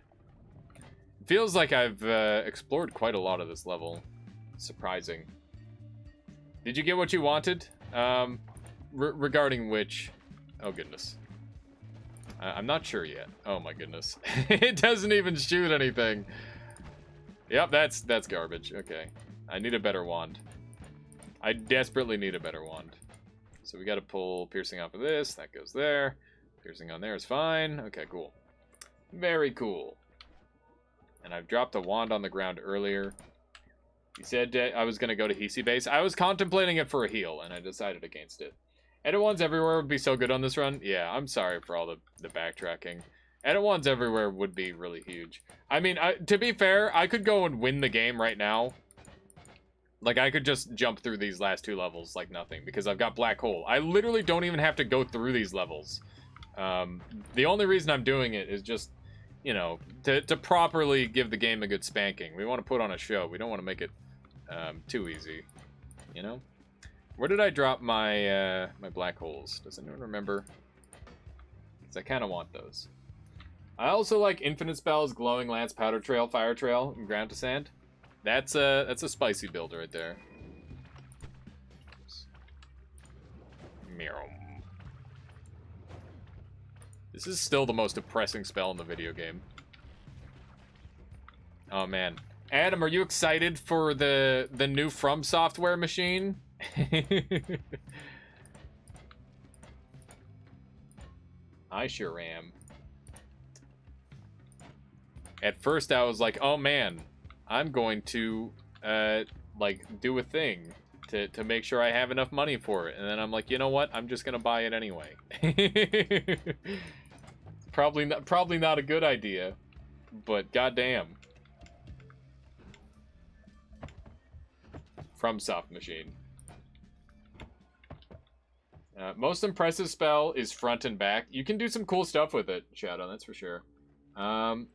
[SPEAKER 1] It feels like I've explored quite a lot of this level. Surprising. Did you get what you wanted? Regarding which... Oh, goodness. I'm not sure yet. Oh, my goodness. It doesn't even shoot anything. Yep, that's garbage. Okay. I need a better wand. I desperately need a better wand. So we got to pull piercing off of this. That goes there. Piercing on there is fine. Okay, cool. Very cool. And I've dropped a wand on the ground earlier. He said I was going to go to Hisi base. I was contemplating it for a heal, and I decided against it. Edit wands everywhere would be so good on this run. Yeah, I'm sorry for all the backtracking. Edit wands everywhere would be really huge. I mean, to be fair, I could go and win the game right now. Like, I could just jump through these last 2 levels like nothing, because I've got Black Hole. I literally don't even have to go through these levels. The only reason I'm doing it is just, you know, to properly give the game a good spanking. We want to put on a show. We don't want to make it too easy, you know? Where did I drop my my black holes? Does anyone remember? Because I kind of want those. I also like Infinite Spells, Glowing Lance, Powder Trail, Fire Trail, and Ground to Sand. That's a spicy build right there. Meow. This is still the most depressing spell in the video game. Oh man. Adam, are you excited for the new From Software machine? I sure am. At first I was like, oh man, I'm going to like do a thing to make sure I have enough money for it. And then I'm like, you know what? I'm just gonna buy it anyway. Probably not a good idea, but goddamn. From Soft Machine. Most impressive spell is front and back. You can do some cool stuff with it, Shadow, that's for sure.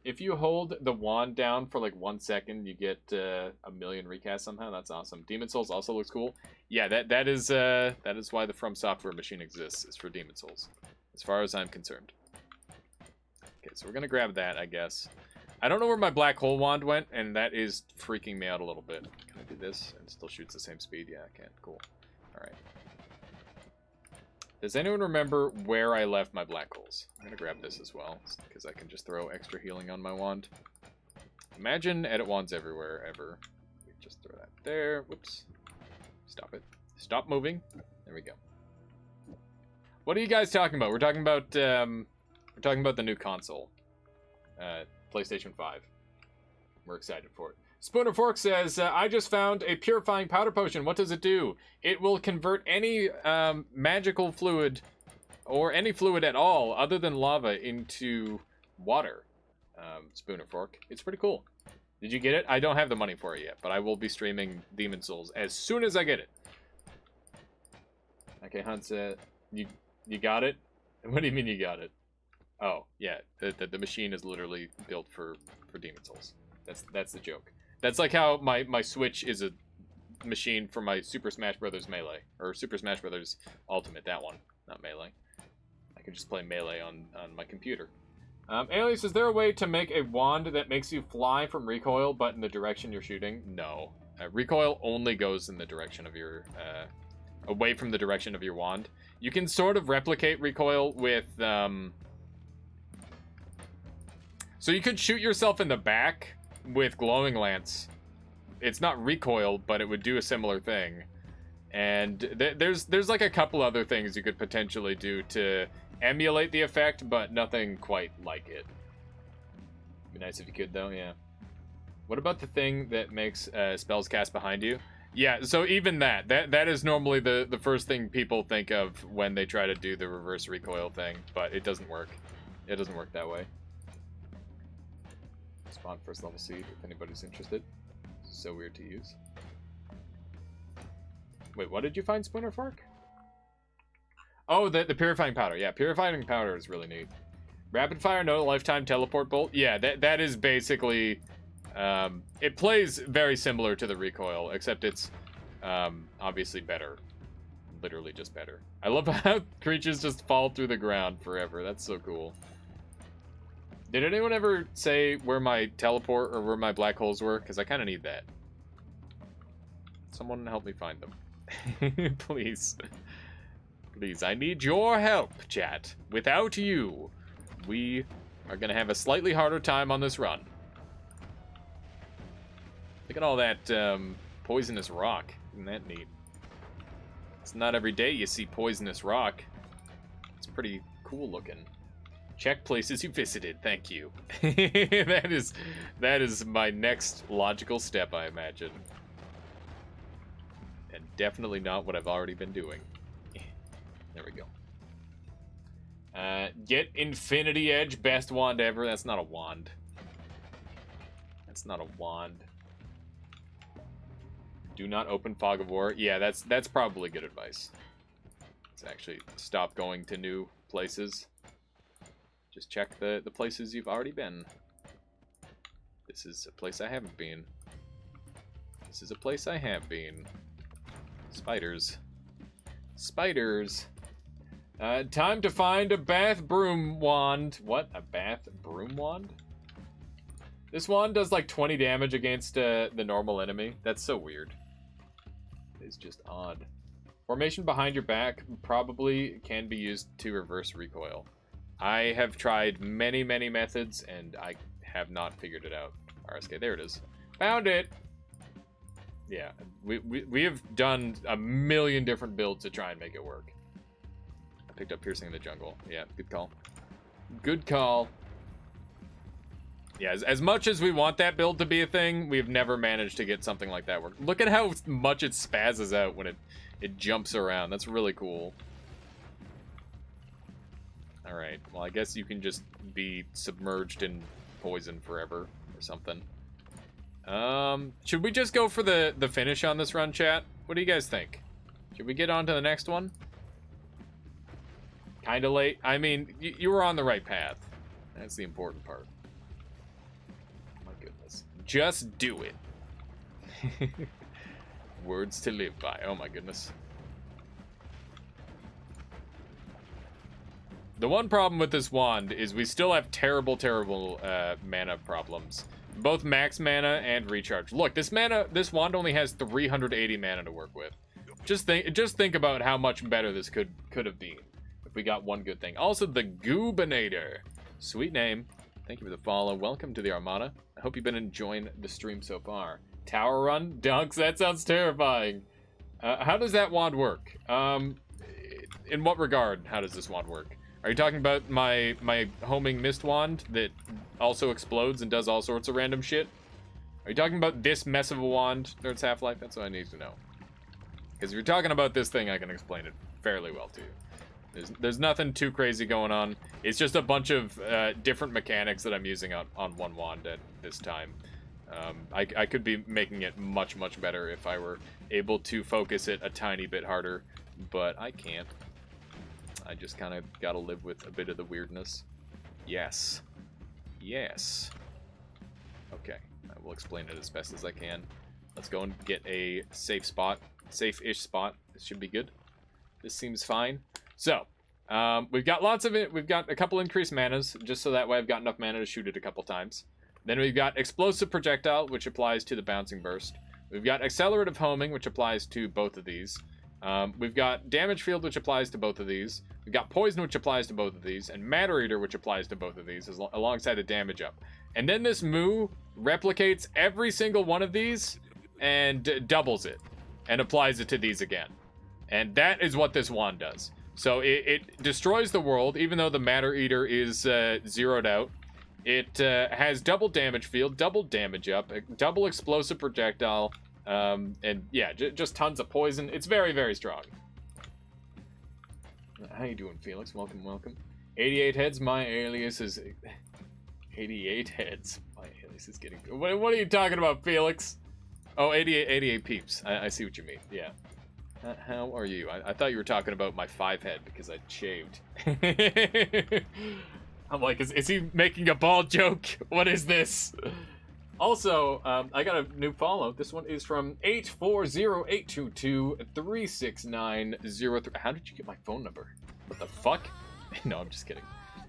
[SPEAKER 1] If you hold the wand down for like 1 second, you get 1,000,000 recasts somehow. That's awesome. Demon Souls also looks cool. Yeah, that is why the From Software machine exists, is for Demon Souls, as far as I'm concerned. Okay, so we're gonna grab that, I guess. I don't know where my black hole wand went, and that is freaking me out a little bit. Can I do this? And it still shoots the same speed? Yeah, I can. Cool. Alright. Does anyone remember where I left my black holes? I'm gonna grab this as well, because I can just throw extra healing on my wand. Imagine edit wands everywhere, ever. We just throw that there. Whoops. Stop it. Stop moving. There we go. What are you guys talking about? We're talking about the new console. PlayStation 5. We're excited for it. Spooner Fork says, I just found a purifying powder potion. What does it do? It will convert any magical fluid, or any fluid at all, other than lava, into water. Spooner Fork. It's pretty cool. Did you get it? I don't have the money for it yet, but I will be streaming Demon Souls as soon as I get it. Okay, Hunt, you got it? What do you mean you got it? Oh, yeah, the machine is literally built for Demon Souls. That's the joke. That's like how my Switch is a machine for my Super Smash Bros. Melee. Or Super Smash Bros. Ultimate, that one. Not Melee. I can just play Melee on my computer. Alias, is there a way to make a wand that makes you fly from recoil, but in the direction you're shooting? No. Recoil only goes in the direction of your... away from the direction of your wand. You can sort of replicate recoil with... So you could shoot yourself in the back with Glowing Lance. It's not recoil, but it would do a similar thing. And there's like a couple other things you could potentially do to emulate the effect, but nothing quite like it. Be nice if you could, though, yeah. What about the thing that makes spells cast behind you? Yeah, so even that is normally the first thing people think of when they try to do the reverse recoil thing, but it doesn't work. It doesn't work that way. Spawn first level seed if anybody's interested. So weird to use. Wait, what did you find, Spooner Fork? Oh, the purifying powder. Yeah, purifying powder is really neat. Rapid fire, no lifetime teleport bolt. Yeah, that is basically... it plays very similar to the recoil, except it's obviously better. Literally just better. I love how creatures just fall through the ground forever. That's so cool. Did anyone ever say where my teleport or where my black holes were? Because I kind of need that. Someone help me find them. Please. Please, I need your help, chat. Without you, we are going to have a slightly harder time on this run. Look at all that poisonous rock. Isn't that neat? It's not every day you see poisonous rock. It's pretty cool looking. Check places you visited. Thank you. that is my next logical step, I imagine. And definitely not what I've already been doing. There we go. Get Infinity Edge, best wand ever. That's not a wand. That's not a wand. Do not open Fog of War. Yeah, that's probably good advice. Let's actually stop going to new places. Just check the places you've already been. This is a place I haven't been. This is a place I have been. Spiders. Spiders. Time to find a bath broom wand. What? A bath broom wand? This wand does like 20 damage against the normal enemy. That's so weird. It's just odd. Formation behind your back probably can be used to reverse recoil. I have tried many, many methods, and I have not figured it out. RSK, there it is. Found it! Yeah, we have done a million different builds to try and make it work. I picked up Piercing in the Jungle. Yeah, good call. Good call. Yeah, as much as we want that build to be a thing, we've never managed to get something like that work. Look at how much it spazzes out when it jumps around. That's really cool. Alright, well I guess you can just be submerged in poison forever or something. Should we just go for the finish on this run, chat? What do you guys think? Should we get on to the next one? Kinda late. I mean, you were on the right path. That's the important part. My goodness. Just do it. Words to live by. Oh my goodness. The one problem with this wand is we still have terrible, terrible mana problems. Both max mana and recharge. Look, this wand only has 380 mana to work with. Just think about how much better this could have been if we got one good thing. Also, the Goobinator. Sweet name. Thank you for the follow. Welcome to the Armada. I hope you've been enjoying the stream so far. Tower run? Dunks? That sounds terrifying. How does that wand work? In what regard, how does this wand work? Are you talking about my homing mist wand that also explodes and does all sorts of random shit? Are you talking about this mess of a wand or its half-life? That's what I need to know. Because if you're talking about this thing, I can explain it fairly well to you. There's nothing too crazy going on. It's just a bunch of different mechanics that I'm using on one wand at this time. I could be making it much, much better if I were able to focus it a tiny bit harder, but I can't. I just kind of gotta live with a bit of the weirdness. Yes. Yes. Okay, I will explain it as best as I can. Let's go and get a safe spot. Safe-ish spot. This should be good. This seems fine. So, we've got lots of it. We've got a couple increased manas, just so that way I've got enough mana to shoot it a couple times. Then we've got Explosive Projectile, which applies to the Bouncing Burst. We've got Accelerative Homing, which applies to both of these. We've got Damage Field, which applies to both of these. We've got Poison, which applies to both of these. And Matter Eater, which applies to both of these, alongside a Damage Up. And then this Moo replicates every single one of these and doubles it. And applies it to these again. And that is what this wand does. So it destroys the world, even though the Matter Eater is zeroed out. It has double damage field, double damage up, double explosive projectile, and yeah, just tons of poison. It's very, very strong. How you doing, Felix? Welcome, welcome. 88 heads, my alias is... 88 heads. My alias is getting... What are you talking about, Felix? Oh, 88 peeps. I see what you mean, yeah. How are you? I thought you were talking about my 5 head because I shaved. I'm like, is he making a bald joke? What is this? Also, I got a new follow. This one is from 840-822-36903. How did you get my phone number? What the fuck? No, I'm just kidding.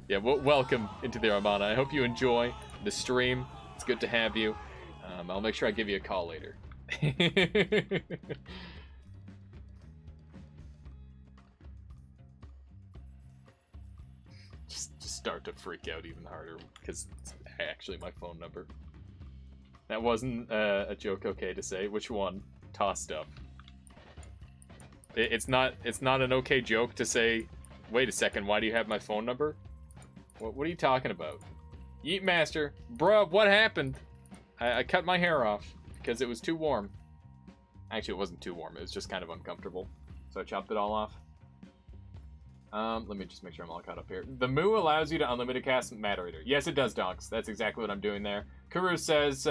[SPEAKER 1] Yeah, welcome into the Armada. I hope you enjoy the stream. It's good to have you. I'll make sure I give you a call later. just start to freak out even harder because it's actually my phone number. That wasn't a joke, okay to say. Which one? Toss stuff. It's not an okay joke to say, wait a second, why do you have my phone number? What are you talking about? Yeet Master, bruh, what happened? I cut my hair off because it was too warm. Actually, it wasn't too warm. It was just kind of uncomfortable. So I chopped it all off. Let me just make sure I'm all caught up here. The Moo allows you to unlimited cast Matter Eater. Yes, it does, Donks. That's exactly what I'm doing there. Kuru says,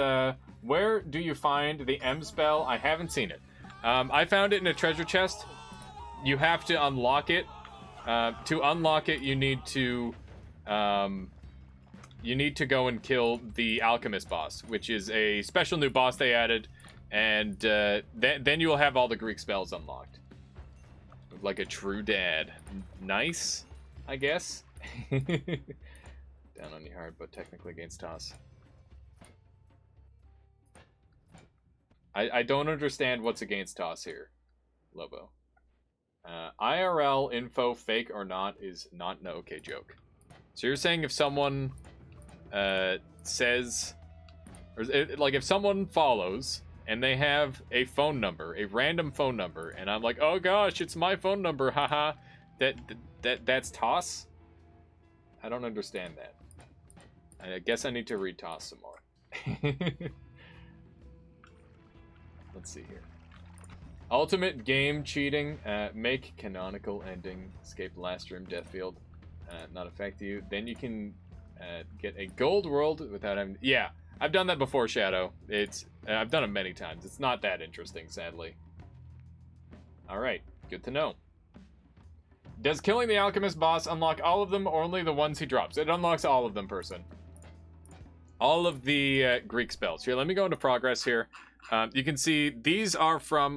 [SPEAKER 1] where do you find the M spell? I haven't seen it. I found it in a treasure chest. You have to unlock it. To unlock it, you need to go and kill the Alchemist boss, which is a special new boss they added, and then you will have all the Greek spells unlocked. Like a true dad. Nice, I guess. Down on you hard, but technically against toss. I don't understand what's against toss here, Lobo. IRL info, fake or not, is not an okay joke. So you're saying if someone says, or like if someone follows and they have a phone number, a random phone number, and I'm like, oh gosh, it's my phone number, haha, that's toss? I don't understand that. I guess I need to read toss some more. Let's see here. Ultimate game cheating. Make canonical ending. Escape last room death field. Not affect you. Then you can get a gold world without having... Yeah, I've done that before, Shadow. I've done it many times. It's not that interesting, sadly. Alright, good to know. Does killing the Alchemist boss unlock all of them or only the ones he drops? It unlocks all of them, person. All of the Greek spells. Here, let me go into progress here. You can see these are from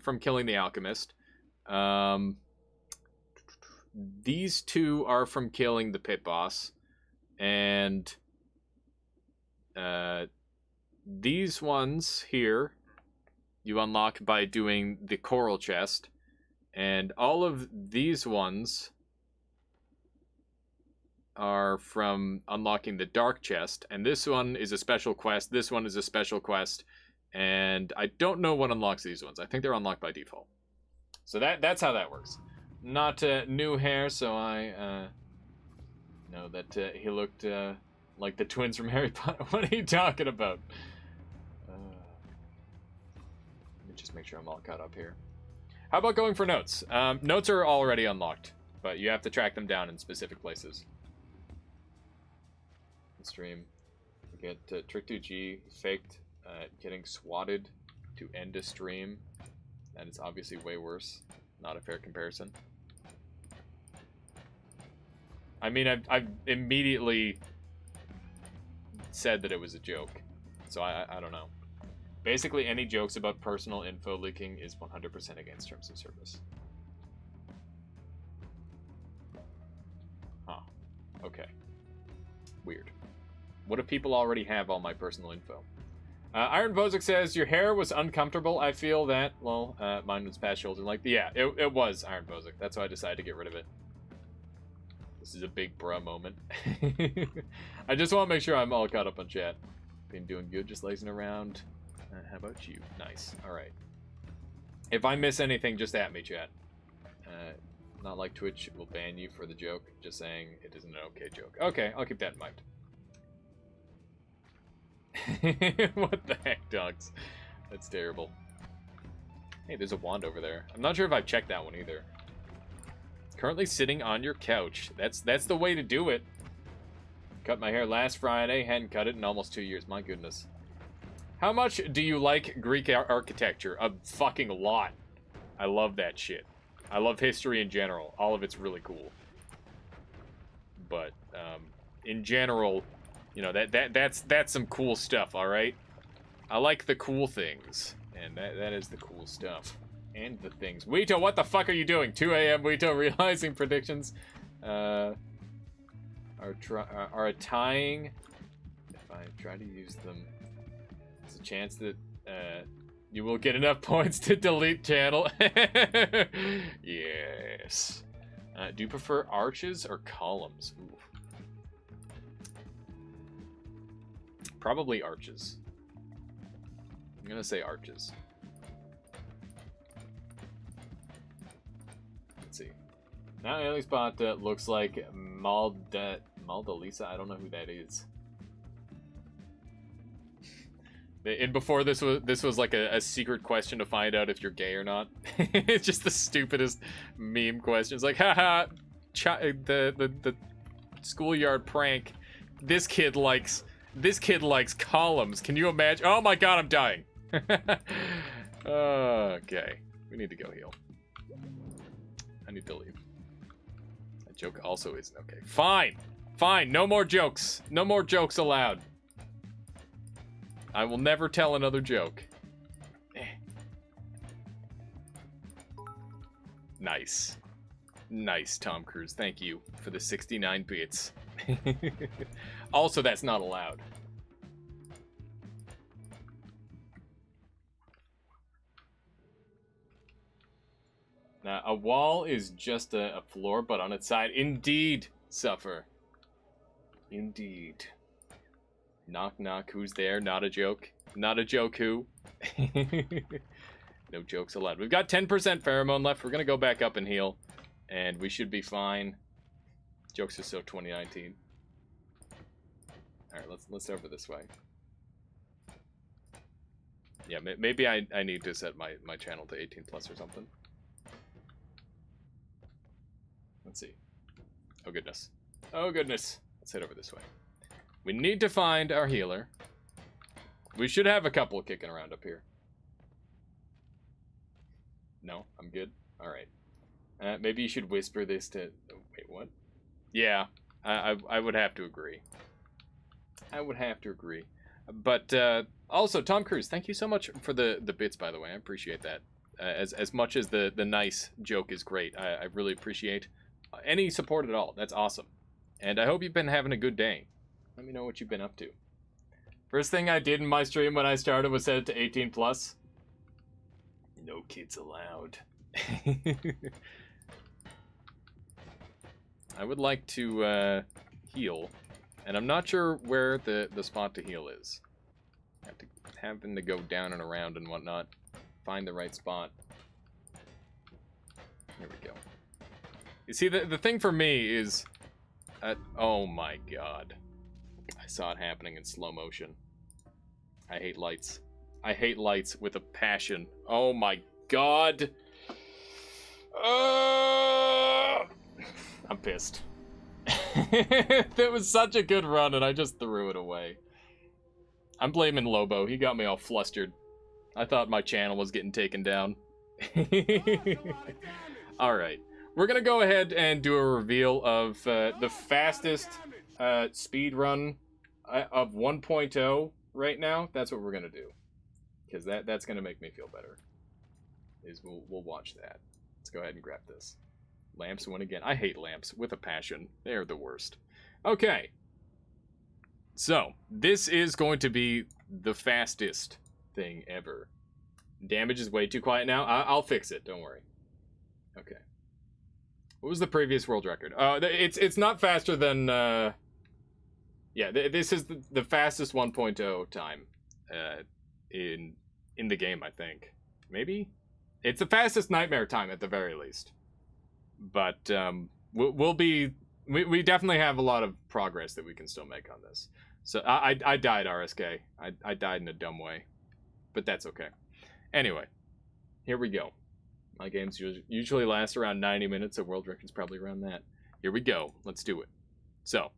[SPEAKER 1] from killing the Alchemist. These two are from killing the pit boss, and these ones here you unlock by doing the coral chest, and all of these ones are from unlocking the dark chest, and this one is a special quest. This one is a special quest. And I don't know what unlocks these ones. I think they're unlocked by default. So that's how that works. Not new hair, so I know that he looked like the twins from Harry Potter. What are you talking about? Let me just make sure I'm all caught up here. How about going for notes? Notes are already unlocked, but you have to track them down in specific places. Stream. We get Trick 2G, faked. Getting swatted to end a stream. That is obviously way worse. Not a fair comparison. I mean, I've immediately said that it was a joke. So I don't know. Basically, any jokes about personal info leaking is 100% against terms of service. Huh. Okay. Weird. What if people already have all my personal info? Iron Vozic says, your hair was uncomfortable. I feel that. Well, mine was past shoulder length. Yeah, it was Iron Vozic. That's why I decided to get rid of it. This is a big bruh moment. I just want to make sure I'm all caught up on chat. Been doing good, just lazing around. How about you? Nice. Alright. If I miss anything, just at me, chat. Not like Twitch will ban you for the joke. Just saying it isn't an okay joke. Okay, I'll keep that in mind. What the heck, dogs? That's terrible. Hey, there's a wand over there. I'm not sure if I've checked that one either. Currently sitting on your couch. That's the way to do it. Cut my hair last Friday. Hadn't cut it in almost 2 years. My goodness. How much do you like Greek architecture? A fucking lot. I love that shit. I love history in general. All of it's really cool. But, in general... You know, that's some cool stuff, alright? I like the cool things. And that is the cool stuff. And the things. Weeto, what the fuck are you doing? 2 a.m. Weeto, realizing predictions are a tying. If I try to use them, there's a chance that You will get enough points to delete channel. Yes. Do you prefer arches or columns? Ooh. Probably arches. I'm gonna say arches. Let's see. Now the only spot that looks like Maldalisa. I don't know who that is. And before this was like a secret question to find out if you're gay or not. It's just the stupidest meme questions. Like, haha, the schoolyard prank. This kid likes columns. Can you imagine? Oh my god, I'm dying. Okay, we need to go heal. I need to leave. That joke also isn't okay. Fine, fine. No more jokes. No more jokes allowed. I will never tell another joke. Nice. Nice, Tom Cruise. Thank you for the 69 bits. Also, that's not allowed. Now, a wall is just a floor, but on its side. Indeed, Suffer. Indeed. Knock, knock. Who's there? Not a joke. Not a joke, who? No jokes allowed. We've got 10% pheromone left. We're going to go back up and heal. And we should be fine. Jokes are so 2019. Alright, let's over this way. Yeah, maybe I need to set my channel to 18 plus or something. Let's see. Oh, goodness. Oh, goodness. Let's head over this way. We need to find our healer. We should have a couple kicking around up here. No, I'm good. All right. Maybe you should whisper this to... Oh, wait, what? Yeah, I would have to agree. I would have to agree. But also, Tom Cruise, thank you so much for the bits, by the way. I appreciate that. As much as the nice joke is great, I really appreciate any support at all. That's awesome. And I hope you've been having a good day. Let me know what you've been up to. First thing I did in my stream when I started was set it to 18 plus. No kids allowed. I would like to heal, and I'm not sure where the spot to heal is. Having to go down and around and whatnot. Find the right spot. Here we go. You see, the thing for me is... oh my god. I saw it happening in slow motion. I hate lights. I hate lights with a passion. Oh my god. I'm pissed. That was such a good run and I just threw it away. I'm blaming Lobo. He got me all flustered. I thought my channel was getting taken down. Alright. We're going to go ahead and do a reveal of the fastest speed run of 1.0 right now. That's what we're going to do. Because that's going to make me feel better. We'll watch that. Let's go ahead and grab this. Lamps win again. I hate lamps with a passion. They're the worst. Okay. So, this is going to be the fastest thing ever. Damage is way too quiet now. I'll fix it. Don't worry. Okay. What was the previous world record? It's not faster than... yeah, this is the fastest 1.0 time in the game, I think. Maybe? It's the fastest nightmare time at the very least. But we definitely have a lot of progress that we can still make on this. So I died, RSK. I died in a dumb way. But that's okay. Anyway, here we go. My games usually last around 90 minutes, so world record's probably around that. Here we go. Let's do it. So,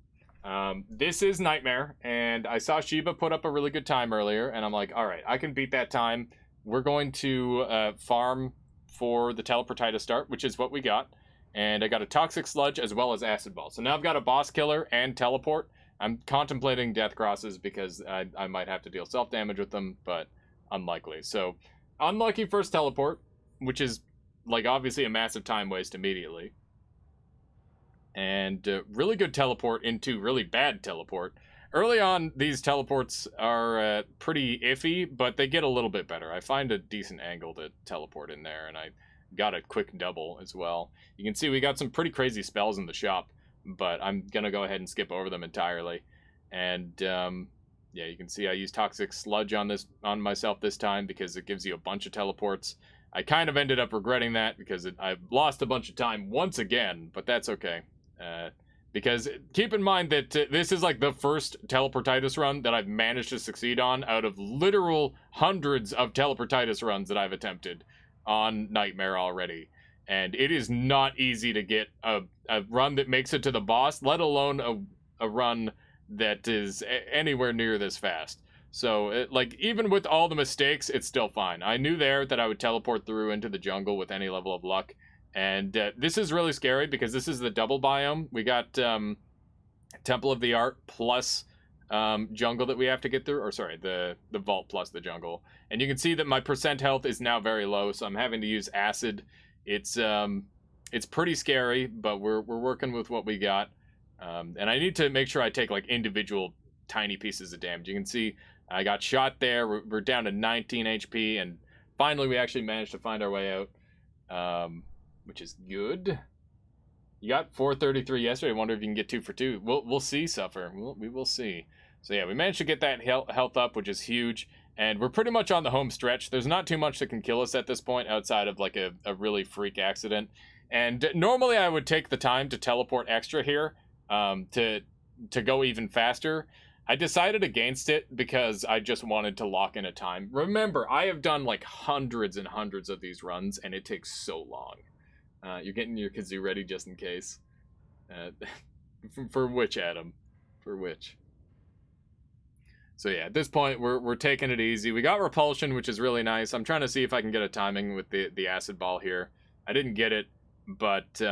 [SPEAKER 1] this is Nightmare, and I saw Shiba put up a really good time earlier, and I'm like, alright, I can beat that time. We're going to farm for the teleportite to start, which is what we got. And I got a Toxic Sludge as well as Acid Ball. So now I've got a Boss Killer and Teleport. I'm contemplating Death Crosses because I might have to deal self-damage with them, but unlikely. So, unlucky first Teleport, which is, like, obviously a massive time waste immediately. And really good Teleport into really bad Teleport. Early on, these teleports are pretty iffy, but they get a little bit better. I find a decent angle to teleport in there, and I got a quick double as well. You can see we got some pretty crazy spells in the shop, but I'm going to go ahead and skip over them entirely. And yeah, you can see I used Toxic Sludge on myself this time because it gives you a bunch of teleports. I kind of ended up regretting that because I've lost a bunch of time once again, but that's okay. Because keep in mind that this is like the first Teleportitis run that I've managed to succeed on out of literal hundreds of Teleportitis runs that I've attempted on Nightmare already. And it is not easy to get a run that makes it to the boss, let alone a run that is anywhere near this fast. So, like, even with all the mistakes, it's still fine. I knew there that I would teleport through into the jungle with any level of luck. And this is really scary because this is the double biome. We got Temple of the Art plus jungle that we have to get through. Or sorry, the vault plus the jungle. And you can see that my percent health is now very low, so I'm having to use acid. It's pretty scary, but we're working with what we got. And I need to make sure I take like individual tiny pieces of damage. You can see I got shot there. We're down to 19 HP, and finally we actually managed to find our way out. Which is good. You got 433 yesterday. I wonder if you can get 2 for 2. We'll see, Suffer. We will see. So yeah, we managed to get that health up, which is huge. And we're pretty much on the home stretch. There's not too much that can kill us at this point outside of like a really freak accident. And normally I would take the time to teleport extra here to go even faster. I decided against it because I just wanted to lock in a time. Remember, I have done like hundreds and hundreds of these runs, and it takes so long. You're getting your kazoo ready just in case. For which, Adam? For which? So yeah, at this point, we're taking it easy. We got repulsion, which is really nice. I'm trying to see if I can get a timing with the acid ball here. I didn't get it, but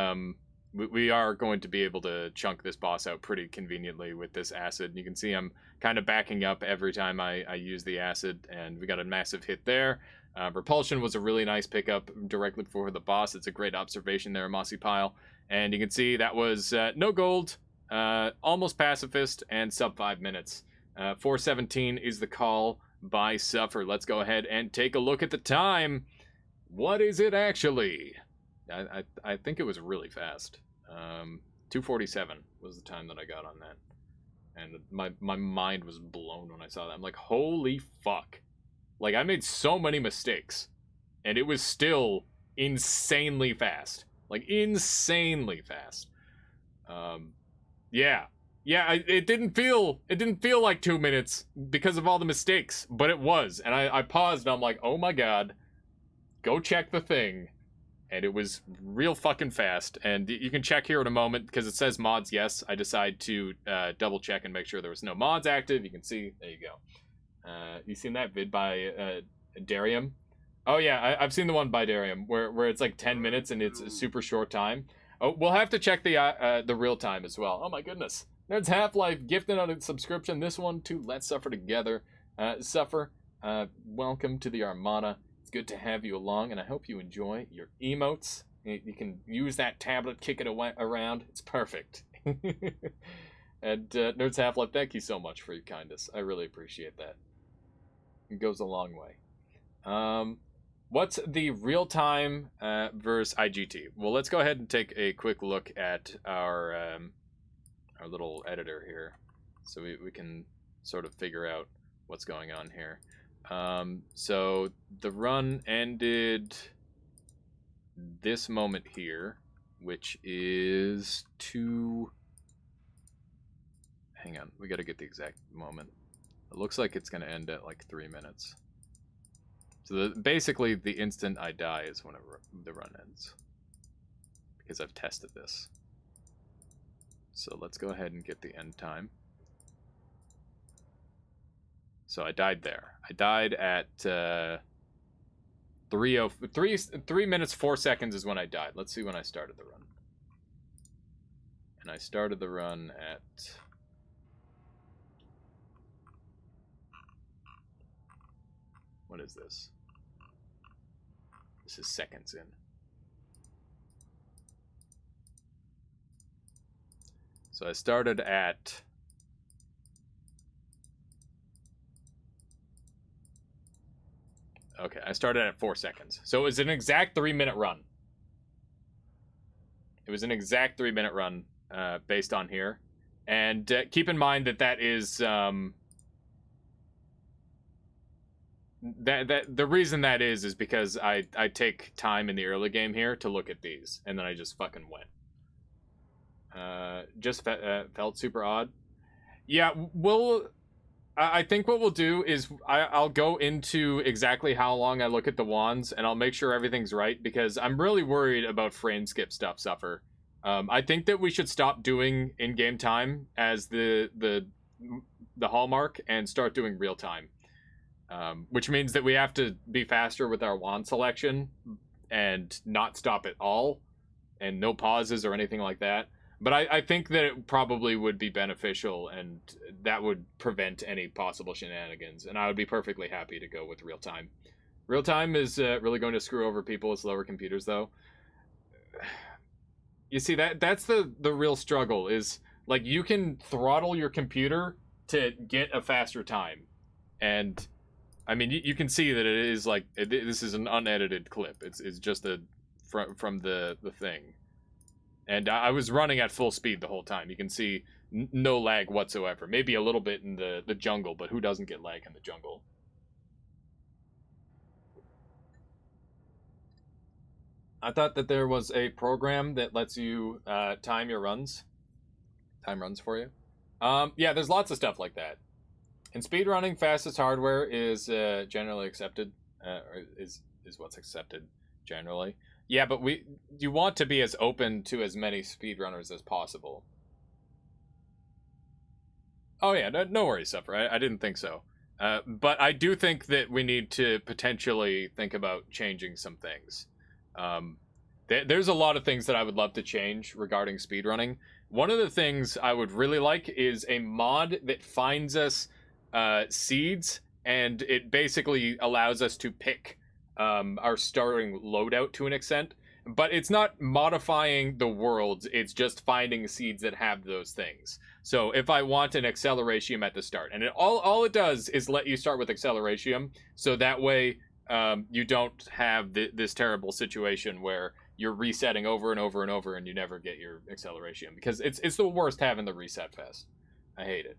[SPEAKER 1] we are going to be able to chunk this boss out pretty conveniently with this acid. You can see I'm kind of backing up every time I use the acid, and we got a massive hit there. Repulsion was a really nice pickup directly for the boss. It's a great observation there, Mossy Pile. And you can see that was no gold, almost pacifist, and sub 5 minutes. 4:17 is the call by Suffer. Let's go ahead and take a look at the time. What is it actually? I think it was really fast. 2:47 was the time that I got on that. And my mind was blown when I saw that. I'm like, holy fuck. Like, I made so many mistakes, and it was still insanely fast. Like, insanely fast. Yeah. Yeah, it didn't feel like 2 minutes because of all the mistakes, but it was. And I paused, and I'm like, oh my god, go check the thing. And it was real fucking fast. And you can check here in a moment, because it says mods, yes. I decide to double check and make sure there was no mods active. You can see, there you go. You seen that vid by Darium? Oh yeah, I've seen the one by Darium where it's like 10 minutes and it's a super short time. Oh, we'll have to check the real time as well. Oh my goodness. There's Half-Life gifted on a subscription. This one too. Let's Suffer together. Suffer, welcome to the Armada. It's good to have you along, and I hope you enjoy your emotes. You can use that tablet, kick it around. It's perfect. And Nerds Half-Life, thank you so much for your kindness. I really appreciate that. It goes a long way. What's the real-time versus IGT? Well, let's go ahead and take a quick look at our little editor here, so we can sort of figure out what's going on here. So the run ended this moment here, which is hang on, we got to get the exact moment. It looks like it's going to end at like 3 minutes. So basically, the instant I die is when the run ends. Because I've tested this. So let's go ahead and get the end time. So I died there. I died at 3 minutes 4 seconds is when I died. Let's see when I started the run. And I started the run at... What is this? This is seconds in. So I started at Okay, I started at 4 seconds. So it was an exact 3-minute run. It was an exact 3-minute run based on here. And keep in mind that that is... that the reason that is because I take time in the early game here to look at these. And then I just fucking went. Just felt super odd. Yeah, I think what we'll do is I'll go into exactly how long I look at the wands, and I'll make sure everything's right, because I'm really worried about frame skip stuff, Suffer. I think that we should stop doing in-game time as the hallmark and start doing real time. Which means that we have to be faster with our wand selection and not stop at all, and no pauses or anything like that. But I think that it probably would be beneficial, and that would prevent any possible shenanigans. And I would be perfectly happy to go with real time. Real time is really going to screw over people with slower computers, though. You see, that's the real struggle, is like you can throttle your computer to get a faster time. And I mean, you can see that it is like, this is an unedited clip. It's just from the thing. And I was running at full speed the whole time. You can see no lag whatsoever. Maybe a little bit in the jungle, but who doesn't get lag in the jungle? I thought that there was a program that lets you time your runs. Time runs for you. Yeah, there's lots of stuff like that. In speedrunning, fastest hardware is generally accepted. Or is what's accepted generally. Yeah, but you want to be as open to as many speedrunners as possible. Oh yeah, no worries, Suffer. I didn't think so. But I do think that we need to potentially think about changing some things. There's a lot of things that I would love to change regarding speedrunning. One of the things I would really like is a mod that finds us seeds, and it basically allows us to pick our starting loadout to an extent, but it's not modifying the worlds, it's just finding seeds that have those things. So if I want an Acceleratium at the start, and all it does is let you start with Acceleratium, so that way you don't have this terrible situation where you're resetting over and over and over and you never get your Acceleratium, because it's the worst having the reset fest. I hate it.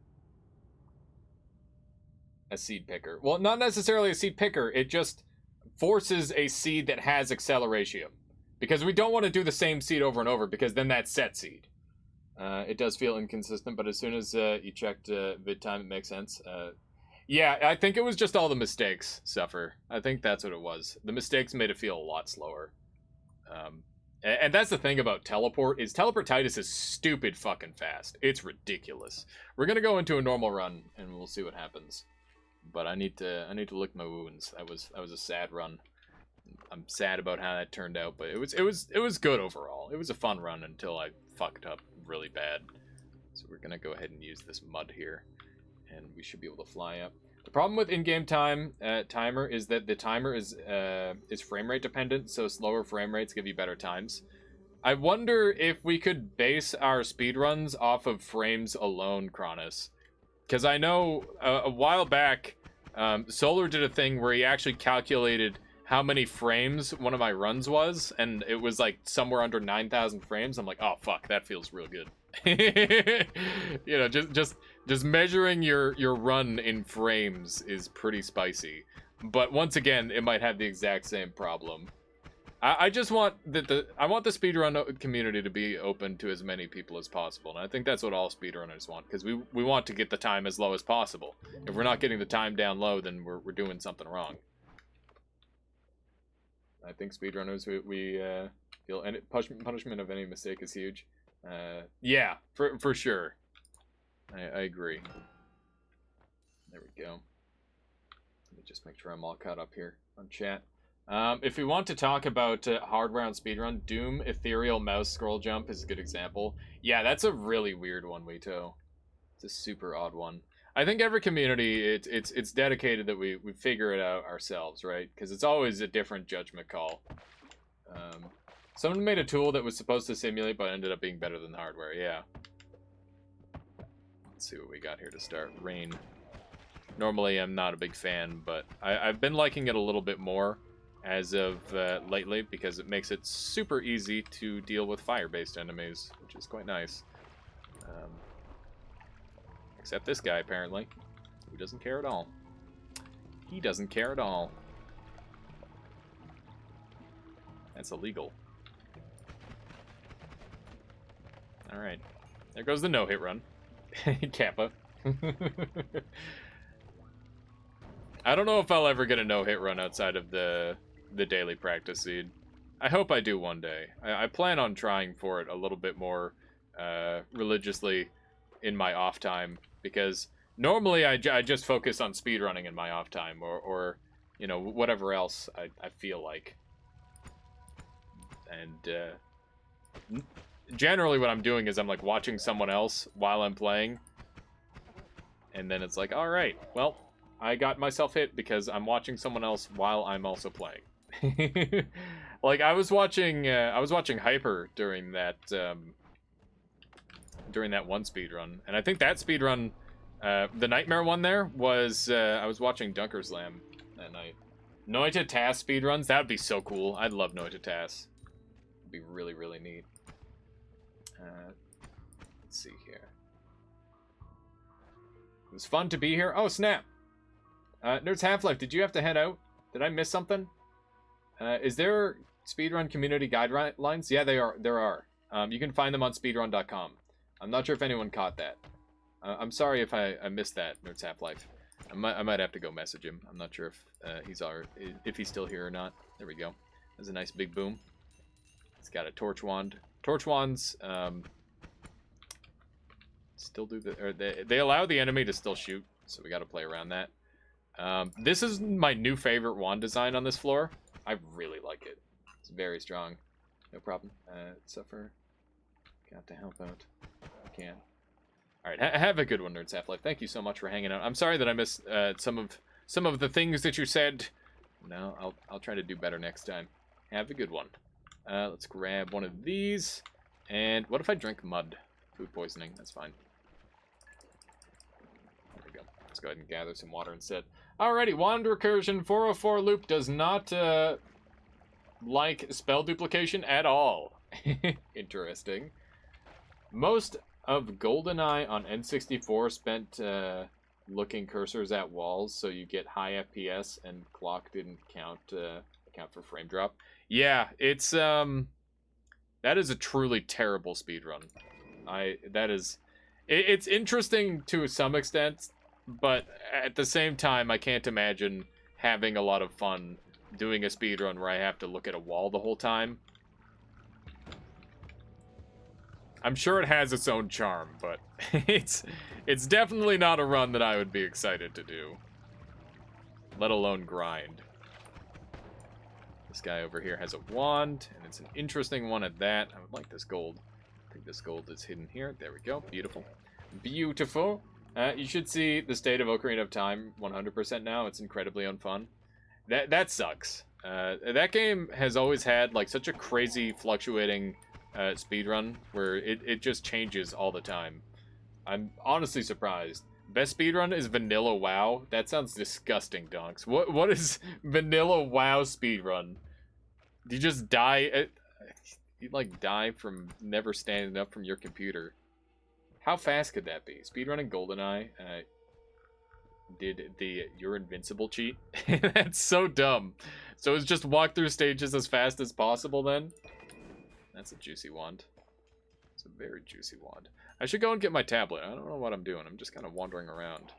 [SPEAKER 1] A seed picker. Well, not necessarily a seed picker, it just forces a seed that has Acceleratium, because we don't want to do the same seed over and over, because then that's set seed. It does feel inconsistent, but as soon as you checked vid time, it makes sense. Yeah, I think it was just all the mistakes, Suffer. I think that's what it was. The mistakes made it feel a lot slower. And that's the thing about teleport, is teleportitis is stupid fucking fast. It's ridiculous. We're gonna go into a normal run and we'll see what happens. But I need to lick my wounds. That was a sad run. I'm sad about how that turned out, but it was good overall. It was a fun run until I fucked up really bad. So we're gonna go ahead and use this mud here, and we should be able to fly up. The problem with in-game time timer is that the timer is frame rate dependent, so slower frame rates give you better times. I wonder if we could base our speedruns off of frames alone, Cronus. Because I know a while back, Solar did a thing where he actually calculated how many frames one of my runs was, and it was like somewhere under 9,000 frames. I'm like, oh fuck, that feels real good. You know, just measuring your run in frames is pretty spicy. But once again, it might have the exact same problem. I just want I want the speedrun community to be open to as many people as possible, and I think that's what all speedrunners want, because we want to get the time as low as possible. If we're not getting the time down low, then we're doing something wrong. I think speedrunners we feel any punishment of any mistake is huge. Yeah, for sure. I agree. There we go. Let me just make sure I'm all caught up here on chat. If we want to talk about hardware on speedrun, Doom Ethereal Mouse Scroll Jump is a good example. Yeah, that's a really weird one, Wito. It's a super odd one. I think every community, it's dedicated that we figure it out ourselves, right? Because it's always a different judgment call. Someone made a tool that was supposed to simulate, but ended up being better than the hardware, yeah. Let's see what we got here to start. Rain. Normally, I'm not a big fan, but I've been liking it a little bit more as of lately because it makes it super easy to deal with fire-based enemies, which is quite nice. Except this guy, apparently, who doesn't care at all. He doesn't care at all. That's illegal. Alright. There goes the no-hit run. Kappa. I don't know if I'll ever get a no-hit run outside of the daily practice seed. I hope I do one day. I plan on trying for it a little bit more religiously in my off time, because normally I just focus on speedrunning in my off time, or you know, whatever else I feel like. And generally what I'm doing is I'm like watching someone else while I'm playing, and then it's like, all right, well, I got myself hit because I'm watching someone else while I'm also playing. Like I was watching Hyper during that one speedrun, and I think that speedrun, the nightmare one there was I was watching Dunkerslam that night. Noita Tass speedruns, that would be so cool. I'd love Noita Tass. It'd be really, really neat. Let's see here. It was fun to be here. Oh, snap. Nerds Half-Life, did you have to head out? Did I miss something? Is there speedrun community guidelines? Yeah, there are. You can find them on speedrun.com. I'm not sure if anyone caught that. I'm sorry if I missed that, Nerds Half-Life. I might have to go message him. I'm not sure if he's still here or not. There we go. There's a nice big boom. It's got a torch wand. Torch wands still do they allow the enemy to still shoot, so we got to play around that. This is my new favorite wand design on this floor. I really like it. It's very strong. No problem. Suffer. Got to help out. Can. All right. Have a good one, Nerds Half-Life. Thank you so much for hanging out. I'm sorry that I missed some of the things that you said. No, I'll try to do better next time. Have a good one. Let's grab one of these. And what if I drink mud? Food poisoning. That's fine. There we go. Let's go ahead and gather some water instead. Alrighty, wand recursion 404 loop does not like spell duplication at all. Interesting. Most of GoldenEye on N64 spent looking cursors at walls, so you get high FPS, and clock didn't count for frame drop. Yeah, it's that is a truly terrible speedrun. It's interesting to some extent, but at the same time, I can't imagine having a lot of fun doing a speedrun where I have to look at a wall the whole time. I'm sure it has its own charm, but it's definitely not a run that I would be excited to do, let alone grind. This guy over here has a wand, and it's an interesting one at that. I would like this gold. I think this gold is hidden here. There we go. Beautiful. Beautiful. You should see the state of Ocarina of Time 100% now. It's incredibly unfun. That sucks. That game has always had like such a crazy fluctuating speedrun where it just changes all the time. I'm honestly surprised. Best speedrun is Vanilla WoW. That sounds disgusting, Donks. What is Vanilla WoW speedrun? Do you just die? You like die from never standing up from your computer. How fast could that be? Speedrunning GoldenEye did the You're Invincible cheat. That's so dumb. So it's just walk through stages as fast as possible then? That's a juicy wand. It's a very juicy wand. I should go and get my tablet. I don't know what I'm doing. I'm just kind of wandering around.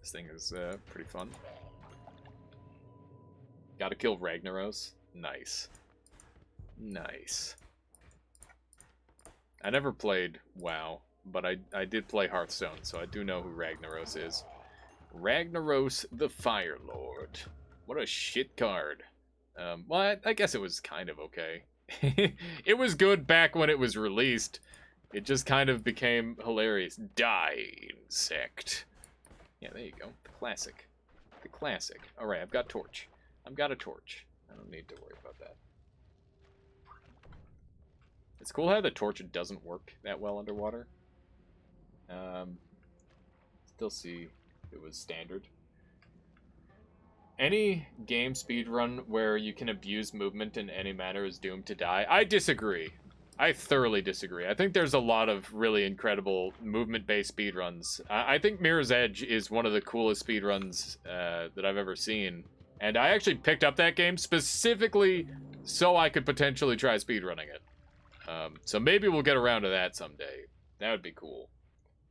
[SPEAKER 1] This thing is pretty fun. Gotta kill Ragnaros. Nice. Nice. I never played WoW, but I did play Hearthstone, so I do know who Ragnaros is. Ragnaros the Fire Lord. What a shit card. Well, I guess it was kind of okay. It was good back when it was released. It just kind of became hilarious. Die, insect. Yeah, there you go. The classic. The classic. Alright, I've got torch. I've got a torch. I don't need to worry about that. It's cool how the torch doesn't work that well underwater. Still see it was standard. Any game speedrun where you can abuse movement in any manner is doomed to die. I disagree. I thoroughly disagree. I think there's a lot of really incredible movement-based speedruns. I think Mirror's Edge is one of the coolest speedruns that I've ever seen. And I actually picked up that game specifically so I could potentially try speedrunning it. So maybe we'll get around to that someday. That would be cool.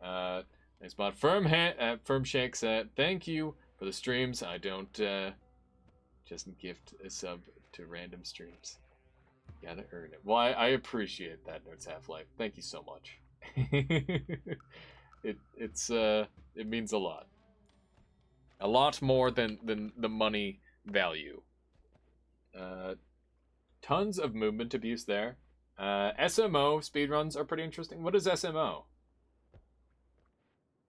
[SPEAKER 1] Thanks, Mod. Firm Shank said, thank you for the streams. I don't just gift a sub to random streams. Gotta earn it. Well, I appreciate that, Nerds Half-Life. Thank you so much. It means a lot. A lot more than the money value. Tons of movement abuse there. SMO speedruns are pretty interesting. What is SMO?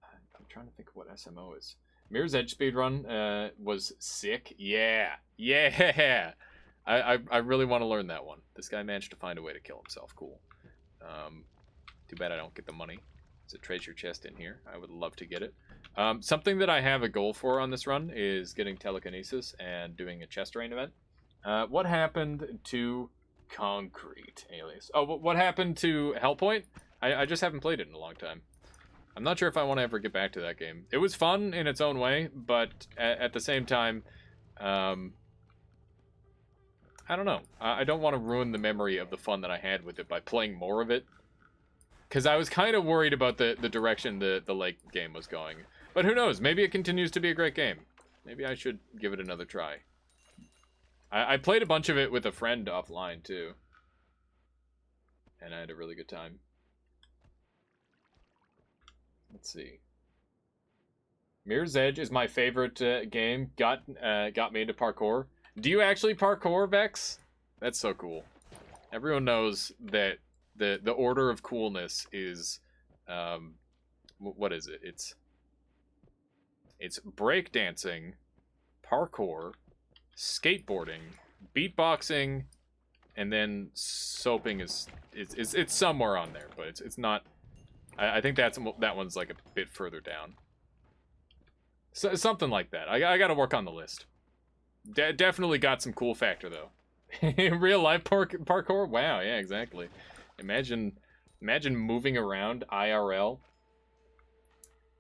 [SPEAKER 1] I'm trying to think of what SMO is. Mirror's Edge speedrun was sick. Yeah. I really want to learn that one. This guy managed to find a way to kill himself. Cool. Too bad I don't get the money. There's a treasure chest in here. I would love to get it. Something that I have a goal for on this run is getting telekinesis and doing a chest rain event. What happened to Concrete Alias? Oh, what happened to Hellpoint? I just haven't played it in a long time. I'm not sure if I want to ever get back to that game. It was fun in its own way, but at the same time, I don't know. I don't want to ruin the memory of the fun that I had with it by playing more of it. Because I was kind of worried about the direction the lake game was going. But who knows? Maybe it continues to be a great game. Maybe I should give it another try. I played a bunch of it with a friend offline, too. And I had a really good time. Let's see. Mirror's Edge is my favorite game. Got me into parkour. Do you actually parkour, Vex? That's so cool. Everyone knows that the order of coolness is, what is it? It's breakdancing, parkour, skateboarding, beatboxing, and then soaping is it's somewhere on there, but it's not. I think that one's like a bit further down. So, something like that. I got to work on the list. Definitely got some cool factor though. In real life parkour? Wow, yeah, exactly. Imagine moving around IRL.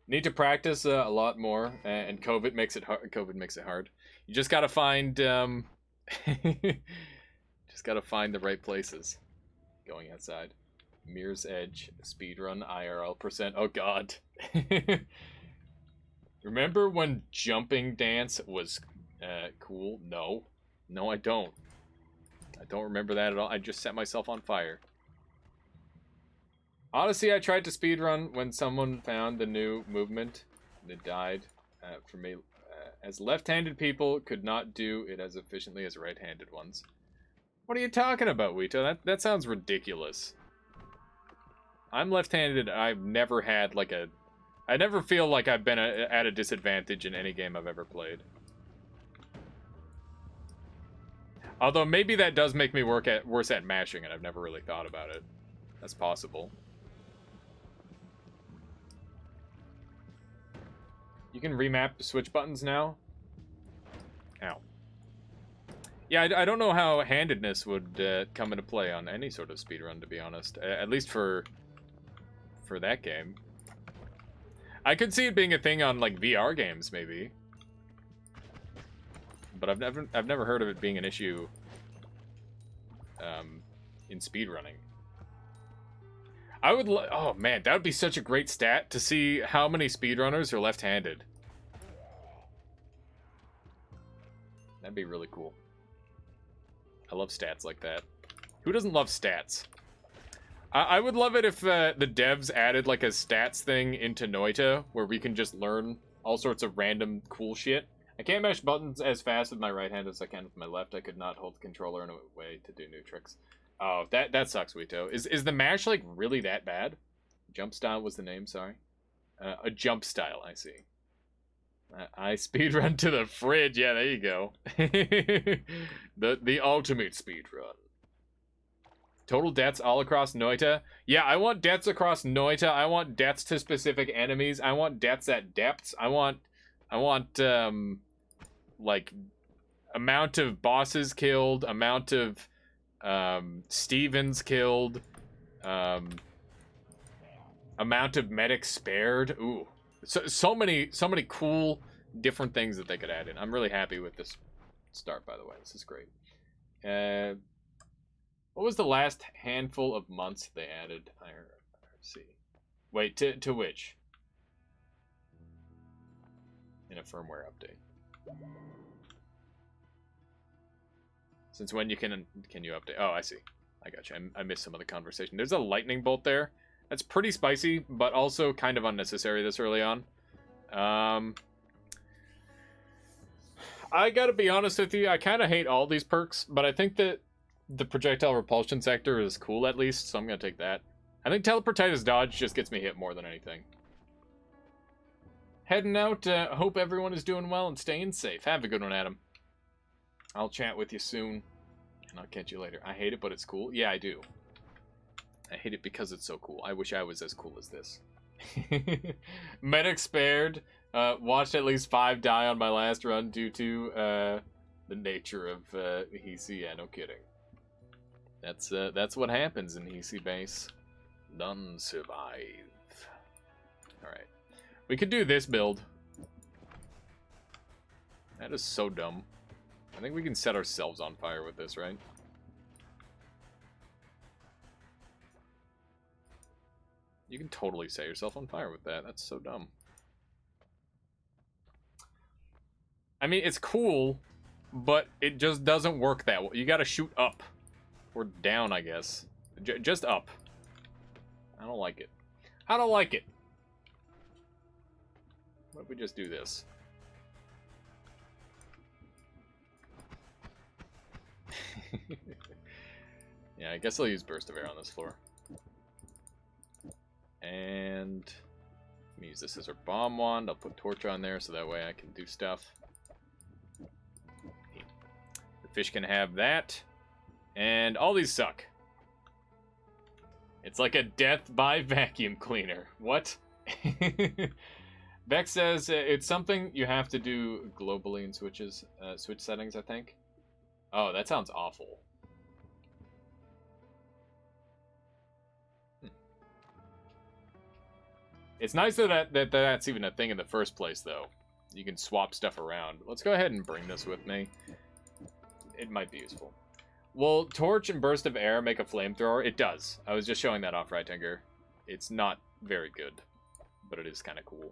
[SPEAKER 1] Need to practice a lot more, and COVID makes it hard. You just gotta find just gotta find the right places. Going outside. Mirror's Edge speedrun IRL %. Oh god. Remember when jumping dance was cool? No, I don't. I don't remember that at all. I just set myself on fire. Honestly, I tried to speedrun when someone found the new movement. It died for me. As left-handed people could not do it as efficiently as right-handed ones. What are you talking about, Wito? That sounds ridiculous. I'm left-handed. I've never had like a... I never feel like I've been at a disadvantage in any game I've ever played. Although maybe that does make me worse at mashing, and I've never really thought about it. That's possible. You can remap switch buttons now? Ow. Yeah, I don't know how handedness would come into play on any sort of speedrun, to be honest. At least for that game. I could see it being a thing on, like, VR games, maybe. But I've never heard of it being an issue in speedrunning. I would oh man, that would be such a great stat to see how many speedrunners are left-handed. That'd be really cool. I love stats like that. Who doesn't love stats? I would love it if the devs added like a stats thing into Noita where we can just learn all sorts of random cool shit. I can't mash buttons as fast with my right hand as I can with my left. I could not hold the controller in a way to do new tricks. Oh, that sucks, Wito. Is the mash, like, really that bad? Jump style was the name, sorry. A jump style, I see. I speedrun to the fridge. Yeah, there you go. the ultimate speedrun. Total deaths all across Noita. Yeah, I want deaths across Noita. I want deaths to specific enemies. I want deaths at depths. I want I want, like, amount of bosses killed, amount of, Stevens killed, amount of medics spared. Ooh. So many cool different things that they could add in. I'm really happy with this start, by the way. This is great. What was the last handful of months they added? Let's see. Wait, to which? In a firmware update. Since when you can you update? Oh, I see. I got you. I missed some of the conversation. There's a lightning bolt there. That's pretty spicy, but also kind of unnecessary this early on. I gotta be honest with you, I kind of hate all these perks, but I think that the projectile repulsion sector is cool at least, so I'm gonna take that. I think teleportitis dodge just gets me hit more than anything. Heading out, hope everyone is doing well and staying safe. Have a good one, Adam. I'll chat with you soon, and I'll catch you later. I hate it, but it's cool. Yeah, I do. I hate it because it's so cool. I wish I was as cool as this. Medic spared. Watched at least 5 die on my last run due to the nature of HEC. Yeah, no kidding. That's what happens in HEC base. None survive. Alright. We could do this build. That is so dumb. I think we can set ourselves on fire with this, right? You can totally set yourself on fire with that. That's so dumb. I mean, it's cool, but it just doesn't work that well. You gotta shoot up. Or down, I guess. Just up. I don't like it. I don't like it. What if we just do this? Yeah, I guess I'll use Burst of Air on this floor. And let me use this as our bomb wand. I'll put torch on there so that way I can do stuff. The fish can have that. And all these suck. It's like a death by vacuum cleaner. What? Vex says it's something you have to do globally in switch settings, I think. Oh, that sounds awful. It's nice that that's even a thing in the first place, though. You can swap stuff around. Let's go ahead and bring this with me. It might be useful. Will Torch and Burst of Air make a flamethrower? It does. I was just showing that off, right, Tinker? It's not very good, but it is kind of cool.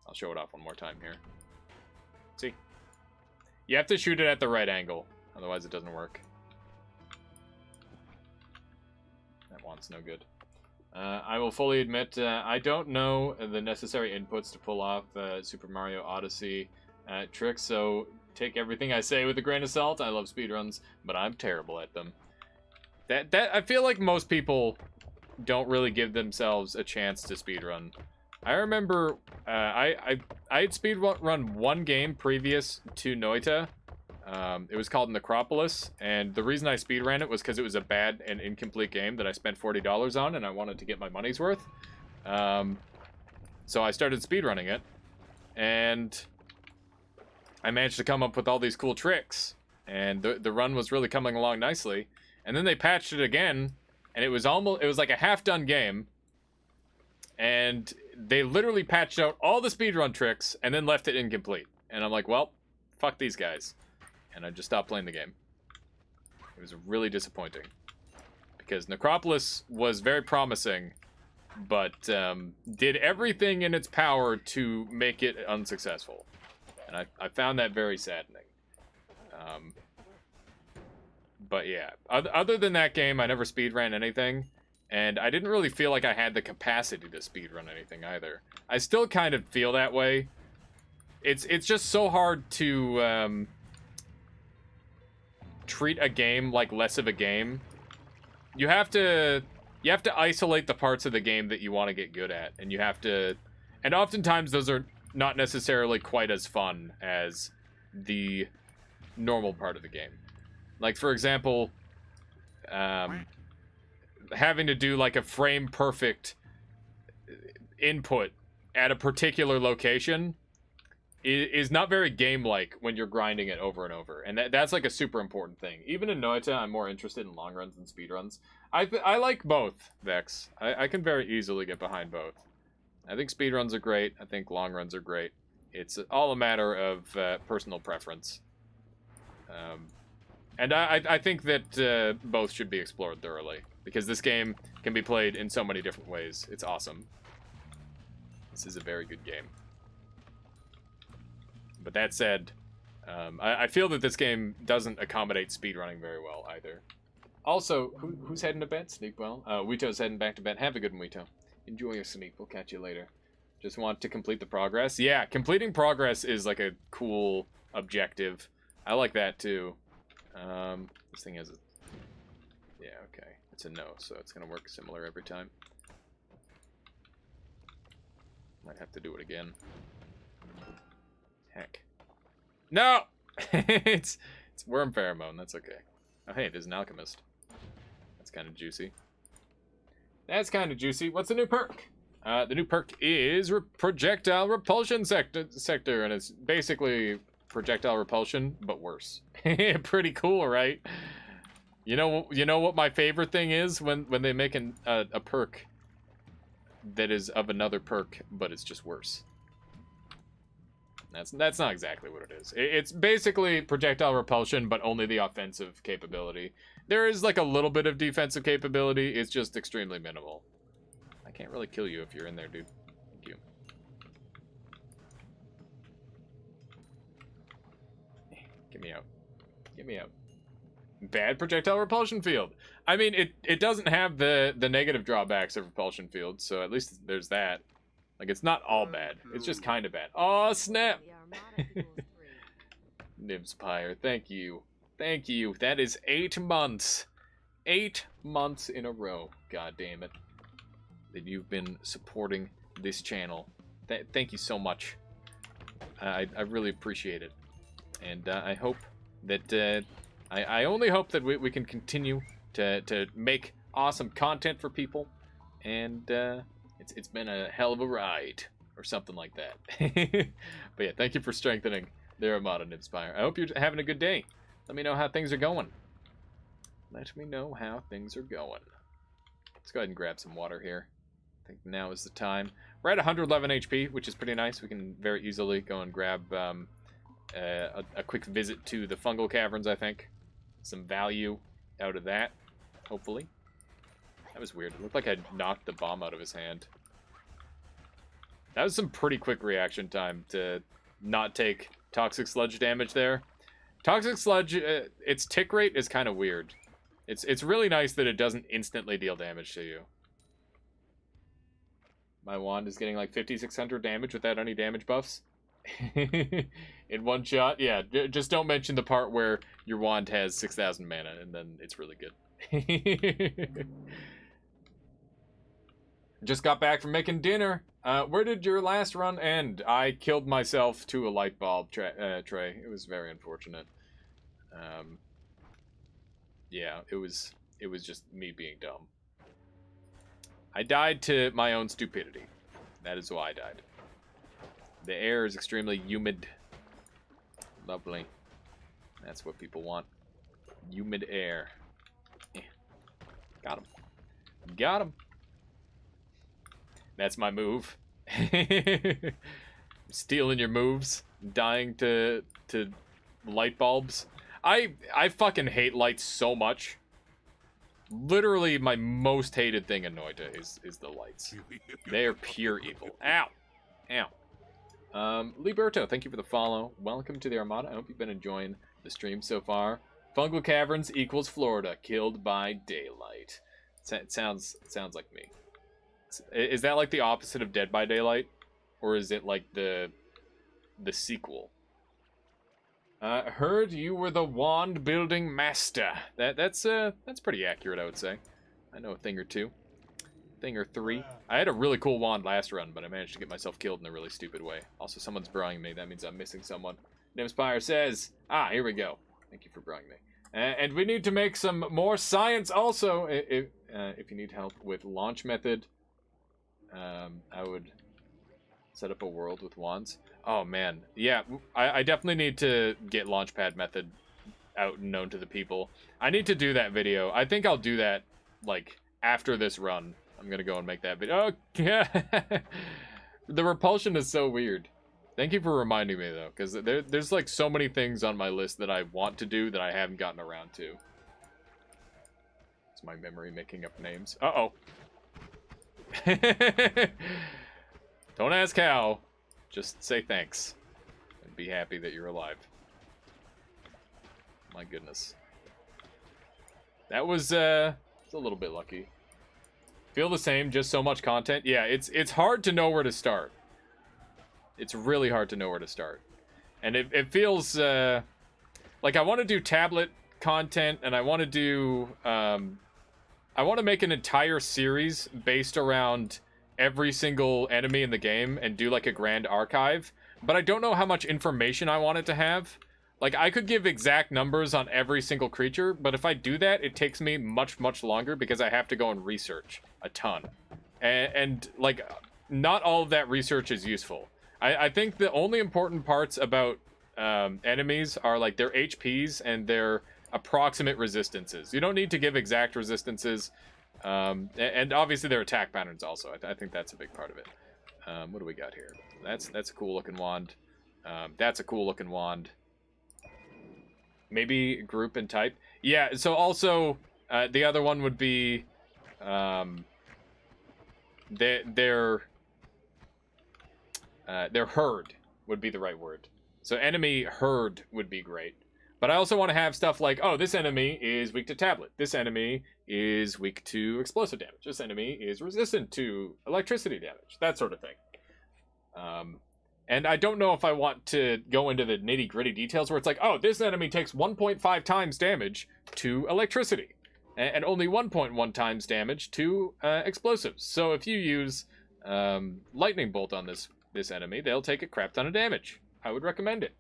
[SPEAKER 1] I'll show it off one more time here. See? You have to shoot it at the right angle, otherwise it doesn't work. That wand's no good. I will fully admit, I don't know the necessary inputs to pull off Super Mario Odyssey tricks, so take everything I say with a grain of salt. I love speedruns, but I'm terrible at them. I feel like most people don't really give themselves a chance to speedrun. I remember I had speedrun one game previous to Noita. It was called Necropolis, and the reason I speedran it was because it was a bad and incomplete game that I spent $40 on, and I wanted to get my money's worth. So I started speedrunning it, and I managed to come up with all these cool tricks, and the run was really coming along nicely. And then they patched it again, and it was like a half-done game, and they literally patched out all the speedrun tricks and then left it incomplete. And I'm like, well, fuck these guys. And I just stopped playing the game. It was really disappointing. Because Necropolis was very promising, but did everything in its power to make it unsuccessful. And I found that very saddening. But yeah, other than that game, I never speedran anything. And I didn't really feel like I had the capacity to speedrun anything either. I still kind of feel that way. It's just so hard to treat a game like less of a game. You have to isolate the parts of the game that you want to get good at, and you have to, and oftentimes those are not necessarily quite as fun as the normal part of the game. Like, for example, having to do like a frame perfect input at a particular location is not very game-like when you're grinding it over and over. And that's like a super important thing. Even in Noita, I'm more interested in long runs than speed runs. I like both, Vex. I can very easily get behind both. I think speed runs are great. I think long runs are great. It's all a matter of personal preference. And I think that both should be explored thoroughly. Because this game can be played in so many different ways. It's awesome. This is a very good game. But that said, I feel that this game doesn't accommodate speedrunning very well either. Also, who's heading to bed? Sleep well. Wito's heading back to bed. Have a good one, Wito. Enjoy your sleep. We'll catch you later. Just want to complete the progress. Yeah, completing progress is like a cool objective. I like that too. This thing has a... Yeah, okay. It's a no, so it's going to work similar every time. Might have to do it again. Heck. No! it's worm pheromone, that's okay. Oh hey, there's an alchemist. That's kind of juicy. That's kind of juicy. What's the new perk? The new perk is projectile repulsion sector, and it's basically projectile repulsion, but worse. Pretty cool, right? You know what my favorite thing is when they make a perk that is of another perk, but it's just worse. That's not exactly what it is. It's basically projectile repulsion, but only the offensive capability. There is like a little bit of defensive capability. It's just extremely minimal. I can't really kill you if you're in there, dude. Thank you. Get me out. Get me out. Bad projectile repulsion field. I mean, it doesn't have the negative drawbacks of repulsion fields, so at least there's that. Like, it's not all bad. It's just kind of bad. Oh, snap! Nibspire, thank you. Thank you. That is 8 months. 8 months in a row. God damn it. That you've been supporting this channel. Thank you so much. I really appreciate it. And I hope that... I only hope that we can continue to make awesome content for people. And... It's been a hell of a ride, or something like that. But yeah, thank you for strengthening the Armada Nibspire. I hope you're having a good day. Let me know how things are going. Let me know how things are going. Let's go ahead and grab some water here. I think now is the time. We're at 111 HP, which is pretty nice. We can very easily go and grab a quick visit to the fungal caverns, I think. Some value out of that, hopefully. That was weird. It looked like I knocked the bomb out of his hand. That was some pretty quick reaction time to not take toxic sludge damage there. Toxic sludge, its tick rate is kind of weird. It's really nice that it doesn't instantly deal damage to you. My wand is getting like 5,600 damage without any damage buffs. In one shot? Yeah, just don't mention the part where your wand has 6,000 mana, and then it's really good. Just got back from making dinner. Where did your last run end? I killed myself to a light bulb tray. It was very unfortunate. Yeah, it was just me being dumb. I died to my own stupidity. That is why I died. The air is extremely humid. Lovely. That's what people want. Humid air. Yeah. Got him. Got him. That's my move. Stealing your moves. Dying to light bulbs. I fucking hate lights so much. Literally my most hated thing in Noita is the lights. They are pure evil. Ow. Ow. Liberto, thank you for the follow. Welcome to the Armada. I hope you've been enjoying the stream so far. Fungal Caverns equals Florida. Killed by daylight. It sounds like me. Is that like the opposite of Dead by Daylight? Or is it like the sequel? Heard you were the wand building master. That's pretty accurate, I would say. I know a thing or two. Thing or three. I had a really cool wand last run, but I managed to get myself killed in a really stupid way. Also, someone's brawling me. That means I'm missing someone. Nimspire says, here we go. Thank you for brawling me. And we need to make some more science also. If you need help with launch method, I would Set up a world with wands. Oh, man. Yeah, I definitely need to get Launchpad method out and known to the people. I need to do that video. I think I'll do that, like, after this run. I'm gonna go and make that video. Oh, yeah. The repulsion is so weird. Thank you for reminding me, though, because there's, like, so many things on my list that I want to do that I haven't gotten around to. It's my memory making up names. Uh-oh. Don't ask how. Just say thanks. And be happy that you're alive. My goodness. That was a little bit lucky. Feel the same, just so much content. Yeah, it's hard to know where to start. It's really hard to know where to start. And it feels like I want to do tablet content, and I want to do I want to make an entire series based around every single enemy in the game and do like a grand archive, but I don't know how much information I want it to have. Like, I could give exact numbers on every single creature, but if I do that, it takes me much, much longer because I have to go and research a ton. And like, not all of that research is useful. I think the only important parts about enemies are like their HPs and their approximate resistances. You don't need to give exact resistances. And obviously their attack patterns also. I think that's a big part of it. What do we got here? That's a cool looking wand. That's a cool looking wand. Maybe group and type. Yeah, so also the other one would be their herd would be the right word. So enemy herd would be great. But I also want to have stuff like, oh, this enemy is weak to tablet. This enemy is weak to explosive damage. This enemy is resistant to electricity damage. That sort of thing. And I don't know if I want to go into the nitty-gritty details where it's like, oh, this enemy takes 1.5 times damage to electricity. And only 1.1 times damage to explosives. So if you use lightning bolt on this enemy, they'll take a crap ton of damage. I would recommend it.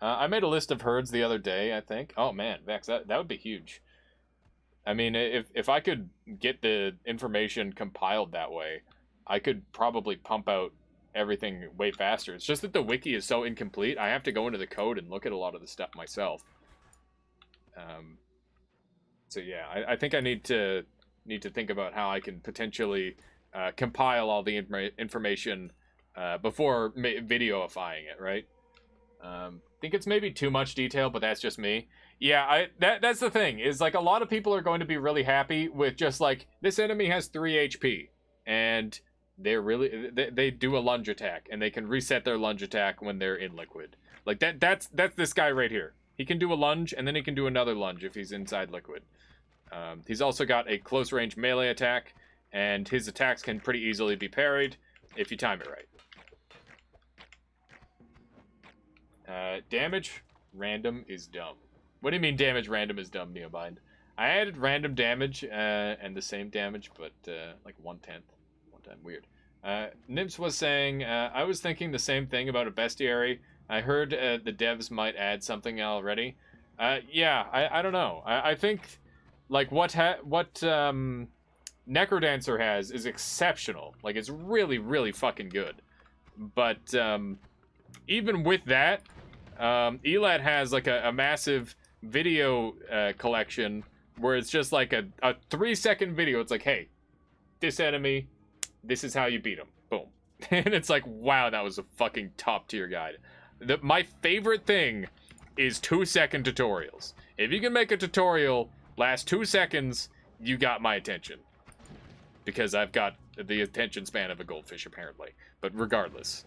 [SPEAKER 1] I made a list of herds the other day, I think. Oh, man, Vex, that would be huge. I mean, if I could get the information compiled that way, I could probably pump out everything way faster. It's just that the wiki is so incomplete. I have to go into the code and look at a lot of the stuff myself. So yeah, I think I need to think about how I can potentially compile all the information before videoifying it, right? Think it's maybe too much detail, but that's just me. Yeah, that's the thing, is like a lot of people are going to be really happy with just like, this enemy has 3 HP, and they do a lunge attack, and they can reset their lunge attack when they're in liquid. Like that's this guy right here. He can do a lunge, and then he can do another lunge if he's inside liquid. He's also got a close range melee attack, and his attacks can pretty easily be parried if you time it right. Damage random is dumb. What do you mean damage random is dumb, Neobind? I added random damage and the same damage, but like 1/10. One time, weird. Nibs was saying, I was thinking the same thing about a bestiary. I heard the devs might add something already. Yeah, I don't know. I think like what Necrodancer has is exceptional. Like, it's really, really fucking good. But even with that, Elad has like a massive video collection where it's just like a 3-second video. It's like, hey, this enemy, this is how you beat him. Boom. And it's like, wow, that was a fucking top tier guide. My favorite thing is 2-second tutorials. If you can make a tutorial last 2 seconds, you got my attention. Because I've got the attention span of a goldfish, apparently. But regardless,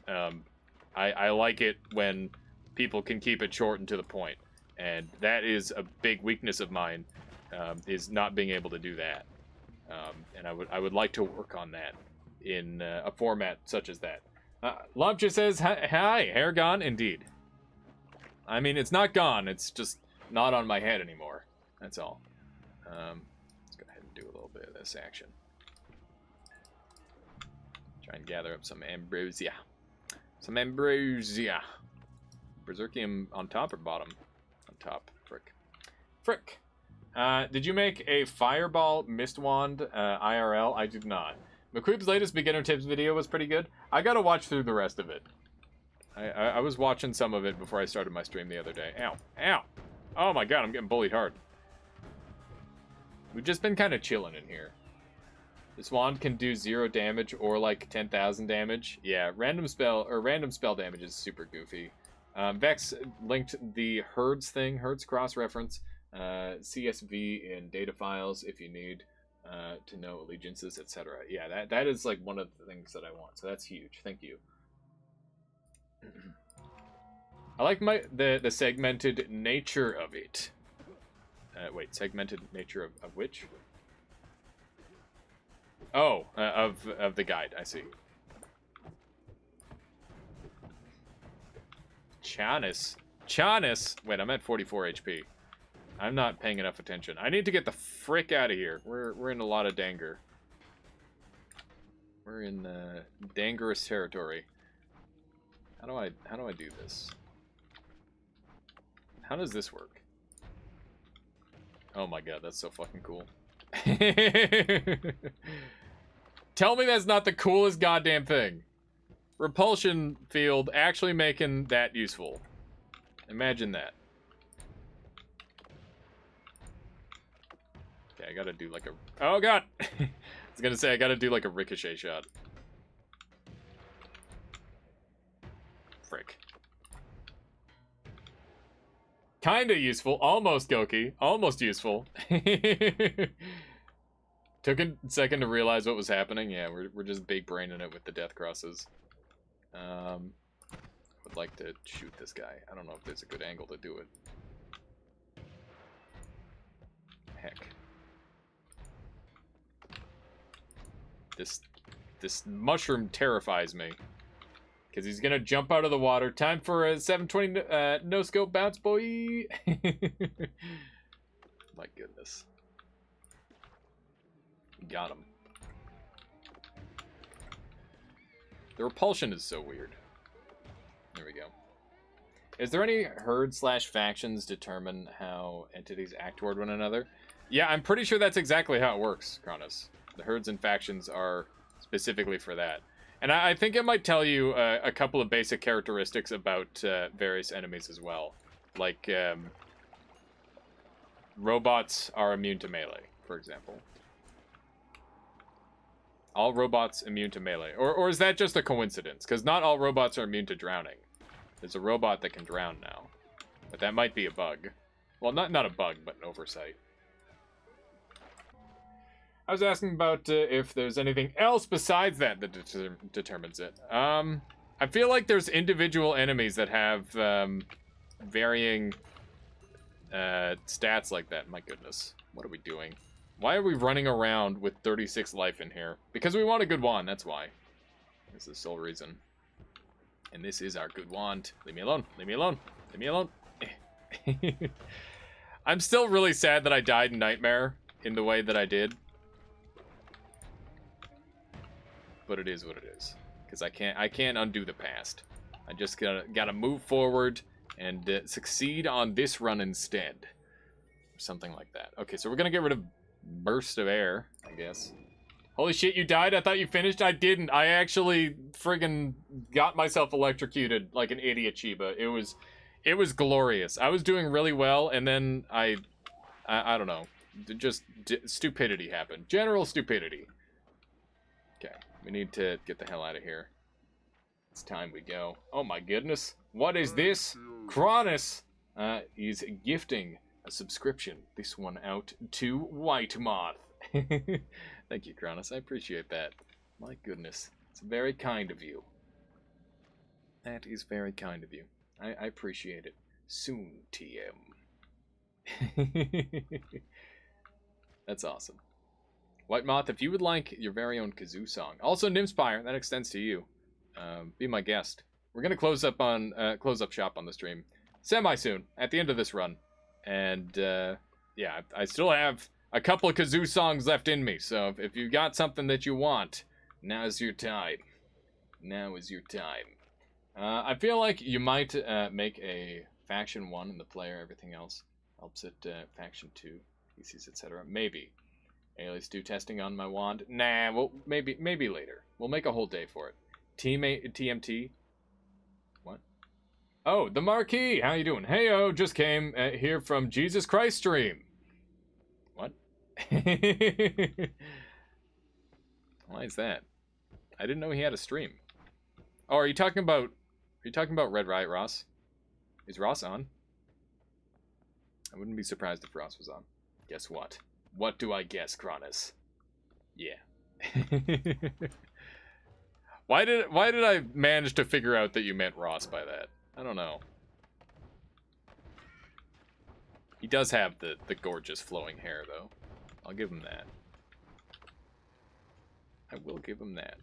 [SPEAKER 1] I like it when people can keep it short and to the point. And that is a big weakness of mine, is not being able to do that. And I would like to work on that in a format such as that. Lobster says, hi, hair gone? Indeed. I mean, it's not gone, it's just not on my head anymore. That's all. Let's go ahead and do a little bit of this action. Try and gather up some ambrosia. Some ambrosia. Berserkium on top or bottom? On top. Frick. Frick. Did you make a fireball mist wand IRL? I did not. McQueeb's latest beginner tips video was pretty good. I gotta watch through the rest of it. I was watching some of it before I started my stream the other day. Ow. Ow. Oh my god, I'm getting bullied hard. We've just been kind of chilling in here. This wand can do 0 damage or like 10,000 damage. Yeah, random spell damage is super goofy. Vex linked the Herds thing, Herds cross-reference, CSV in data files if you need to know allegiances, etc. Yeah, that is like one of the things that I want, so that's huge. Thank you. I like the segmented nature of it. Wait, segmented nature of which? Oh, of the guide, I see. Chanis. Wait, I'm at 44 HP. I'm not paying enough attention. I need to get the frick out of here. We're in a lot of danger. We're in dangerous territory. How do I do this? How does this work? Oh my god, that's so fucking cool. Tell me that's not the coolest goddamn thing. Repulsion field actually making that useful. Imagine that. Okay, I gotta do like a... Oh god! I was gonna say, I gotta do like a ricochet shot. Frick. Kinda useful. Almost Goki. Almost useful. Took a second to realize what was happening. Yeah, we're just big braining it with the death crosses. Would like to shoot this guy. I don't know if there's a good angle to do it. Heck. This mushroom terrifies me. Because he's gonna jump out of the water. Time for a 720 no scope bounce, boy. My goodness. Got him. The repulsion is so weird. There we go. Is there any herd/factions determine how entities act toward one another? Yeah, I'm pretty sure that's exactly how it works, Kronos. The herds and factions are specifically for that. And I think it might tell you a couple of basic characteristics about various enemies as well. Like, robots are immune to melee, for example. All robots immune to melee. Or is that just a coincidence? Because not all robots are immune to drowning. There's a robot that can drown now. But that might be a bug. Well, not a bug, but an oversight. I was asking about if there's anything else besides that determines it. I feel like there's individual enemies that have varying stats like that. My goodness. What are we doing? Why are we running around with 36 life in here? Because we want a good wand, that's why. This is the sole reason. And this is our good wand. Leave me alone. Leave me alone. Leave me alone. I'm still really sad that I died in Nightmare in the way that I did. But it is what it is. Because I can't undo the past. I just gotta move forward and succeed on this run instead. Or something like that. Okay, so we're gonna get rid of burst of air, I guess. Holy shit, you died? I thought you finished? I didn't. I actually friggin' got myself electrocuted like an idiot Chiba. It was glorious. I was doing really well, and then I don't know. Just stupidity happened. General stupidity. Okay, we need to get the hell out of here. It's time we go. Oh my goodness. What is this? Kronos is gifting a subscription. This one out to White Moth. Thank you, Kronos. I appreciate that. My goodness. It's very kind of you. That is very kind of you. I appreciate it. Soon, TM. That's awesome. White Moth, if you would like your very own kazoo song. Also, Nimspire, that extends to you. Be my guest. We're gonna close up shop on the stream semi-soon, at the end of this run. And, yeah, I still have a couple of kazoo songs left in me, so if you got something that you want, now's your time. Now is your time. I feel like you might make a Faction 1 in the player, everything else helps it, Faction 2, PCs, etc. Maybe. Alien stew testing on my wand. Nah, well, maybe later. We'll make a whole day for it. TMT. What? Oh, the Marquis. How you doing? Heyo, just came here from Jesus Christ stream. What? Why is that? I didn't know he had a stream. Oh, are you talking about Red Riot Ross? Is Ross on? I wouldn't be surprised if Ross was on. Guess what? What do I guess, Cronus? Yeah. Why did I manage to figure out that you meant Ross by that? I don't know. He does have the gorgeous flowing hair, though. I'll give him that. I will give him that.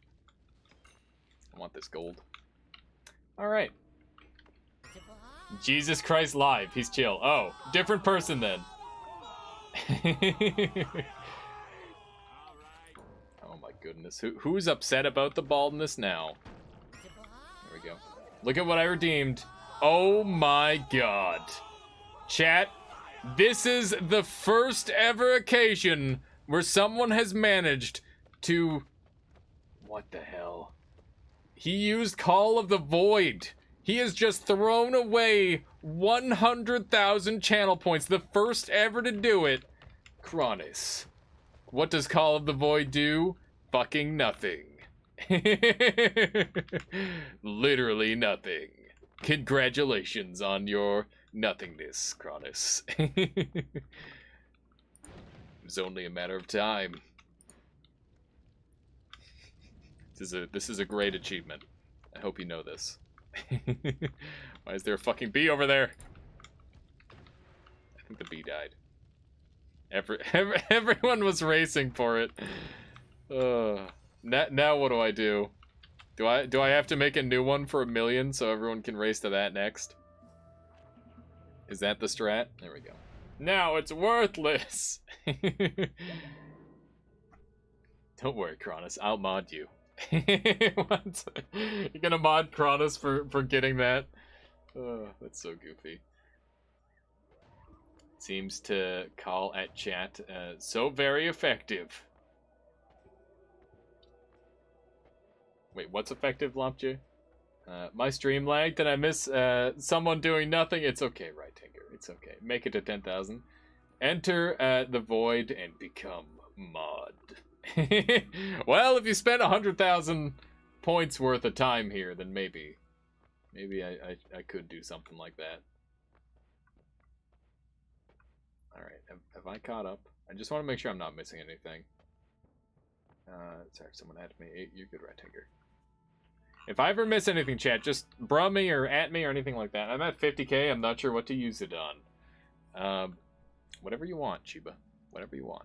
[SPEAKER 1] I want this gold. Alright. Jesus Christ live. He's chill. Oh, different person then. Oh my goodness. Who's upset about the baldness now? There we go. Look at what I redeemed. Oh my god. Chat, this is the first ever occasion where someone has managed to... What the hell? He used Call of the Void. He has just thrown away 100,000 channel points. The first ever to do it. Cronus. What does Call of the Void do? Fucking nothing. Literally nothing. Congratulations on your nothingness, Cronus. It was only a matter of time. This is a great achievement. I hope you know this. Why is there a fucking bee over there? I think the bee died. Everyone was racing for it. Now what do I do? Do I have to make a new one for 1 million so everyone can race to that next? Is that the strat? There we go. Now it's worthless. Don't worry, Cronus. I'll mod you. What? You're gonna mod Cronus for getting that? Oh, that's so goofy. Seems to call at chat so very effective. Wait, what's effective, Lompj? My stream lagged and I miss someone doing nothing. It's okay, right, Tinker. It's okay. Make it to 10,000. Enter the void and become mod. Well, if you spent 100,000 points worth of time here, then maybe I could do something like that. Alright, have I caught up? I just want to make sure I'm not missing anything. Sorry, someone added me. You're good, right, Tinker. If I ever miss anything, chat, just brum me or at me or anything like that. I'm at 50k, I'm not sure what to use it on. Whatever you want, Chiba. Whatever you want.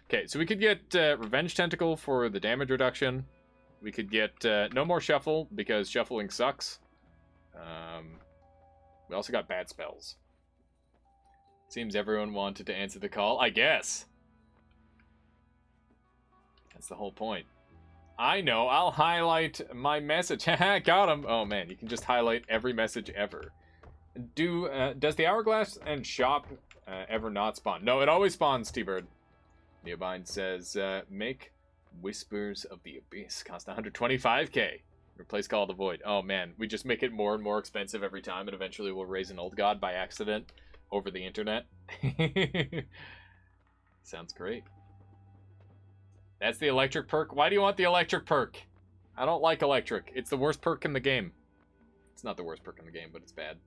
[SPEAKER 1] Okay, so we could get Revenge Tentacle for the damage reduction. We could get no more Shuffle, because shuffling sucks. We also got bad spells. Seems everyone wanted to answer the call, I guess. That's the whole point. I know, I'll highlight my message. Haha, got him. Oh man, you can just highlight every message ever. Does the Hourglass and Shop ever not spawn? No, it always spawns, T-Bird. Neobind says, make Whispers of the Abyss cost 125k. Replace Call of the Void. Oh man, we just make it more and more expensive every time, and eventually we'll raise an old god by accident over the internet. Sounds great. That's the electric perk. Why do you want the electric perk? I don't like electric. It's the worst perk in the game. It's not the worst perk in the game, but it's bad.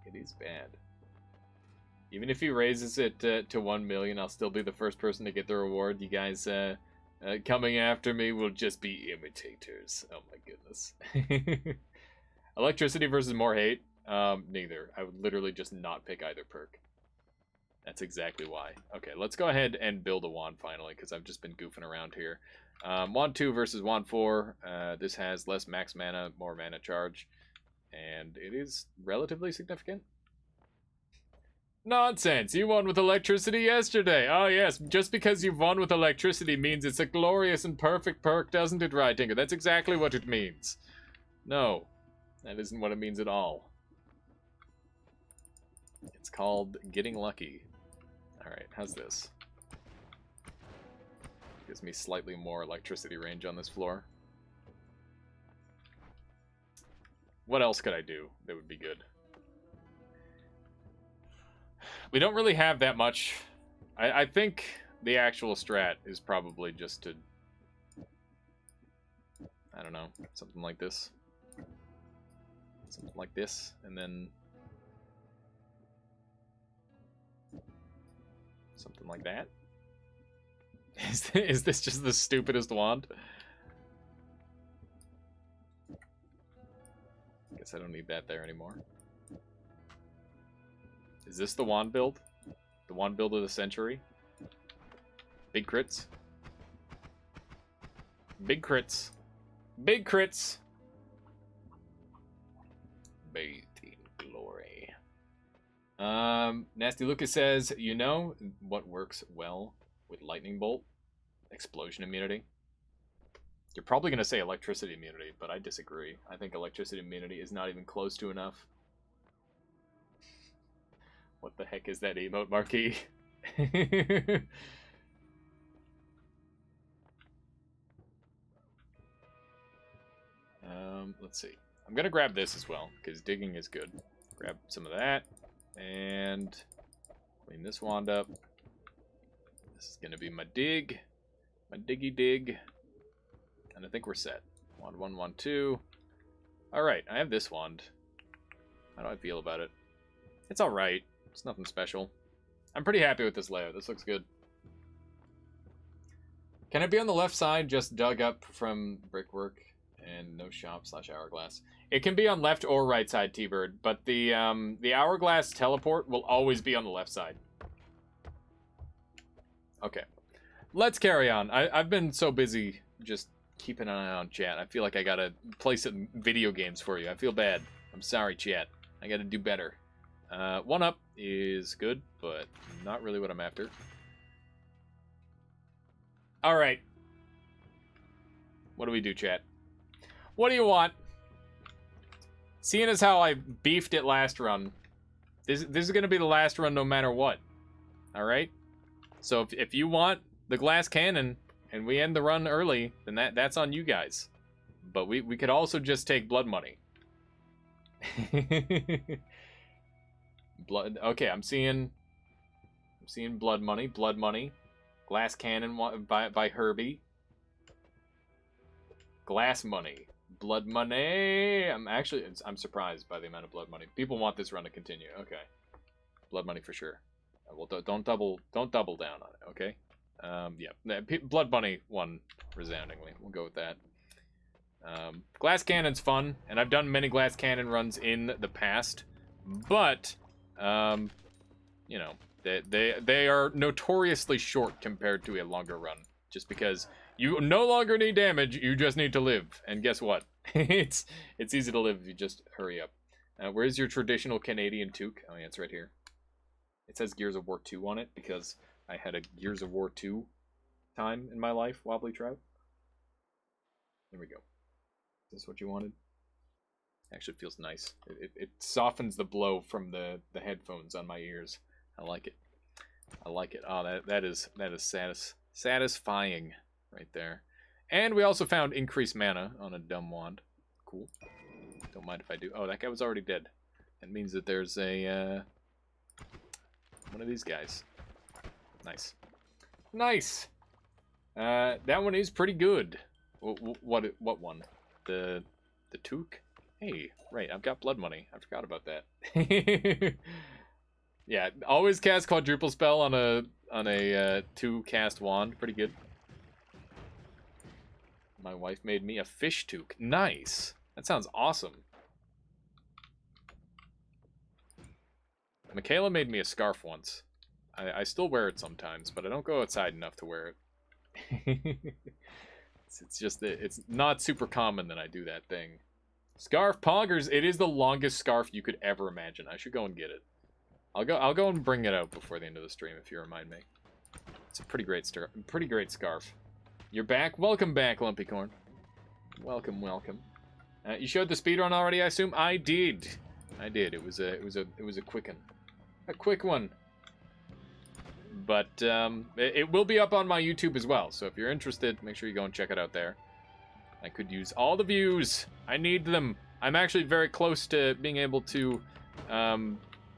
[SPEAKER 1] It is bad. Even if he raises it to 1 million, I'll still be the first person to get the reward. You guys coming after me will just be imitators. Oh my goodness. Electricity versus more hate? Neither. I would literally just not pick either perk. That's exactly why. Okay, let's go ahead and build a wand finally, because I've just been goofing around here. Wand 2 versus Wand 4. This has less max mana, more mana charge, and it is relatively significant. Nonsense! You won with electricity yesterday! Oh yes, just because you've won with electricity means it's a glorious and perfect perk, doesn't it, right, Tinker? That's exactly what it means. No, that isn't what it means at all. It's called getting lucky. Alright, how's this? Gives me slightly more electricity range on this floor. What else could I do that would be good? We don't really have that much. I think the actual strat is probably just to... I don't know, something like this. Something like this, and then... something like that. Is this just the stupidest wand? Guess I don't need that there anymore. Is this the wand build? The wand build of the century? Big crits. Big crits. Big crits. Bathed in glory. Nasty Lucas says, you know what works well with lightning bolt? Explosion immunity. You're probably going to say electricity immunity, but I disagree. I think electricity immunity is not even close to enough. What the heck is that emote marquee? Let's see. I'm going to grab this as well, because digging is good. Grab some of that, and clean this wand up. This is going to be my dig. My diggy dig. And I think we're set. Wand 1, wand 2. Alright, I have this wand. How do I feel about it? It's alright. It's nothing special. I'm pretty happy with this layout. This looks good. Can it be on the left side, just dug up from brickwork and no shop / hourglass? It can be on left or right side, T-Bird, but the hourglass teleport will always be on the left side. Okay. Let's carry on. I've been so busy just keeping an eye on chat. I feel like I gotta play some video games for you. I feel bad. I'm sorry, chat. I gotta do better. 1-up is good, but not really what I'm after. Alright. What do we do, chat? What do you want? Seeing as how I beefed it last run, this is going to be the last run no matter what. Alright? So if you want the glass cannon and we end the run early, then that's on you guys. But we could also just take blood money. Blood. Okay, I'm seeing blood money. Blood money. Glass cannon by Herbie. Glass money. Blood money. I'm surprised by the amount of blood money. People want this run to continue. Okay. Blood money for sure. Well, don't double down on it. Okay. Yeah. Blood money won resoundingly. We'll go with that. Glass cannon's fun, and I've done many glass cannon runs in the past, but you know, they are notoriously short compared to a longer run. Just because you no longer need damage, you just need to live. And guess what? it's easy to live if you just hurry up. Where's your traditional Canadian toque? Oh yeah, it's right here. It says Gears of War 2 on it because I had a Gears of War 2 time in my life, Wobbly Trout. There we go. Is this what you wanted? Actually, it feels nice. It softens the blow from the headphones on my ears. I like it. I like it. Oh, that is satisfying right there. And we also found increased mana on a dumb wand. Cool. Don't mind if I do. Oh, that guy was already dead. That means that there's a one of these guys. Nice. Nice. That one is pretty good. What one? The toque? Hey, right, I've got blood money. I forgot about that. Yeah, always cast quadruple spell on a 2-cast wand. Pretty good. My wife made me a fish toque. Nice. That sounds awesome. Michaela made me a scarf once. I still wear it sometimes, but I don't go outside enough to wear it. It's just that it's not super common that I do that thing. Scarf Poggers, it is the longest scarf you could ever imagine. I should go and get it. I'll go and bring it out before the end of the stream if you remind me. It's a pretty great scarf. You're back? Welcome back, Lumpy Corn. Welcome, welcome. You showed the speedrun already, I assume? I did. I did. It was a quick one. A quick one. But it will be up on my YouTube as well. So if you're interested, make sure you go and check it out there. I could use all the views. I need them. I'm actually very close to being able to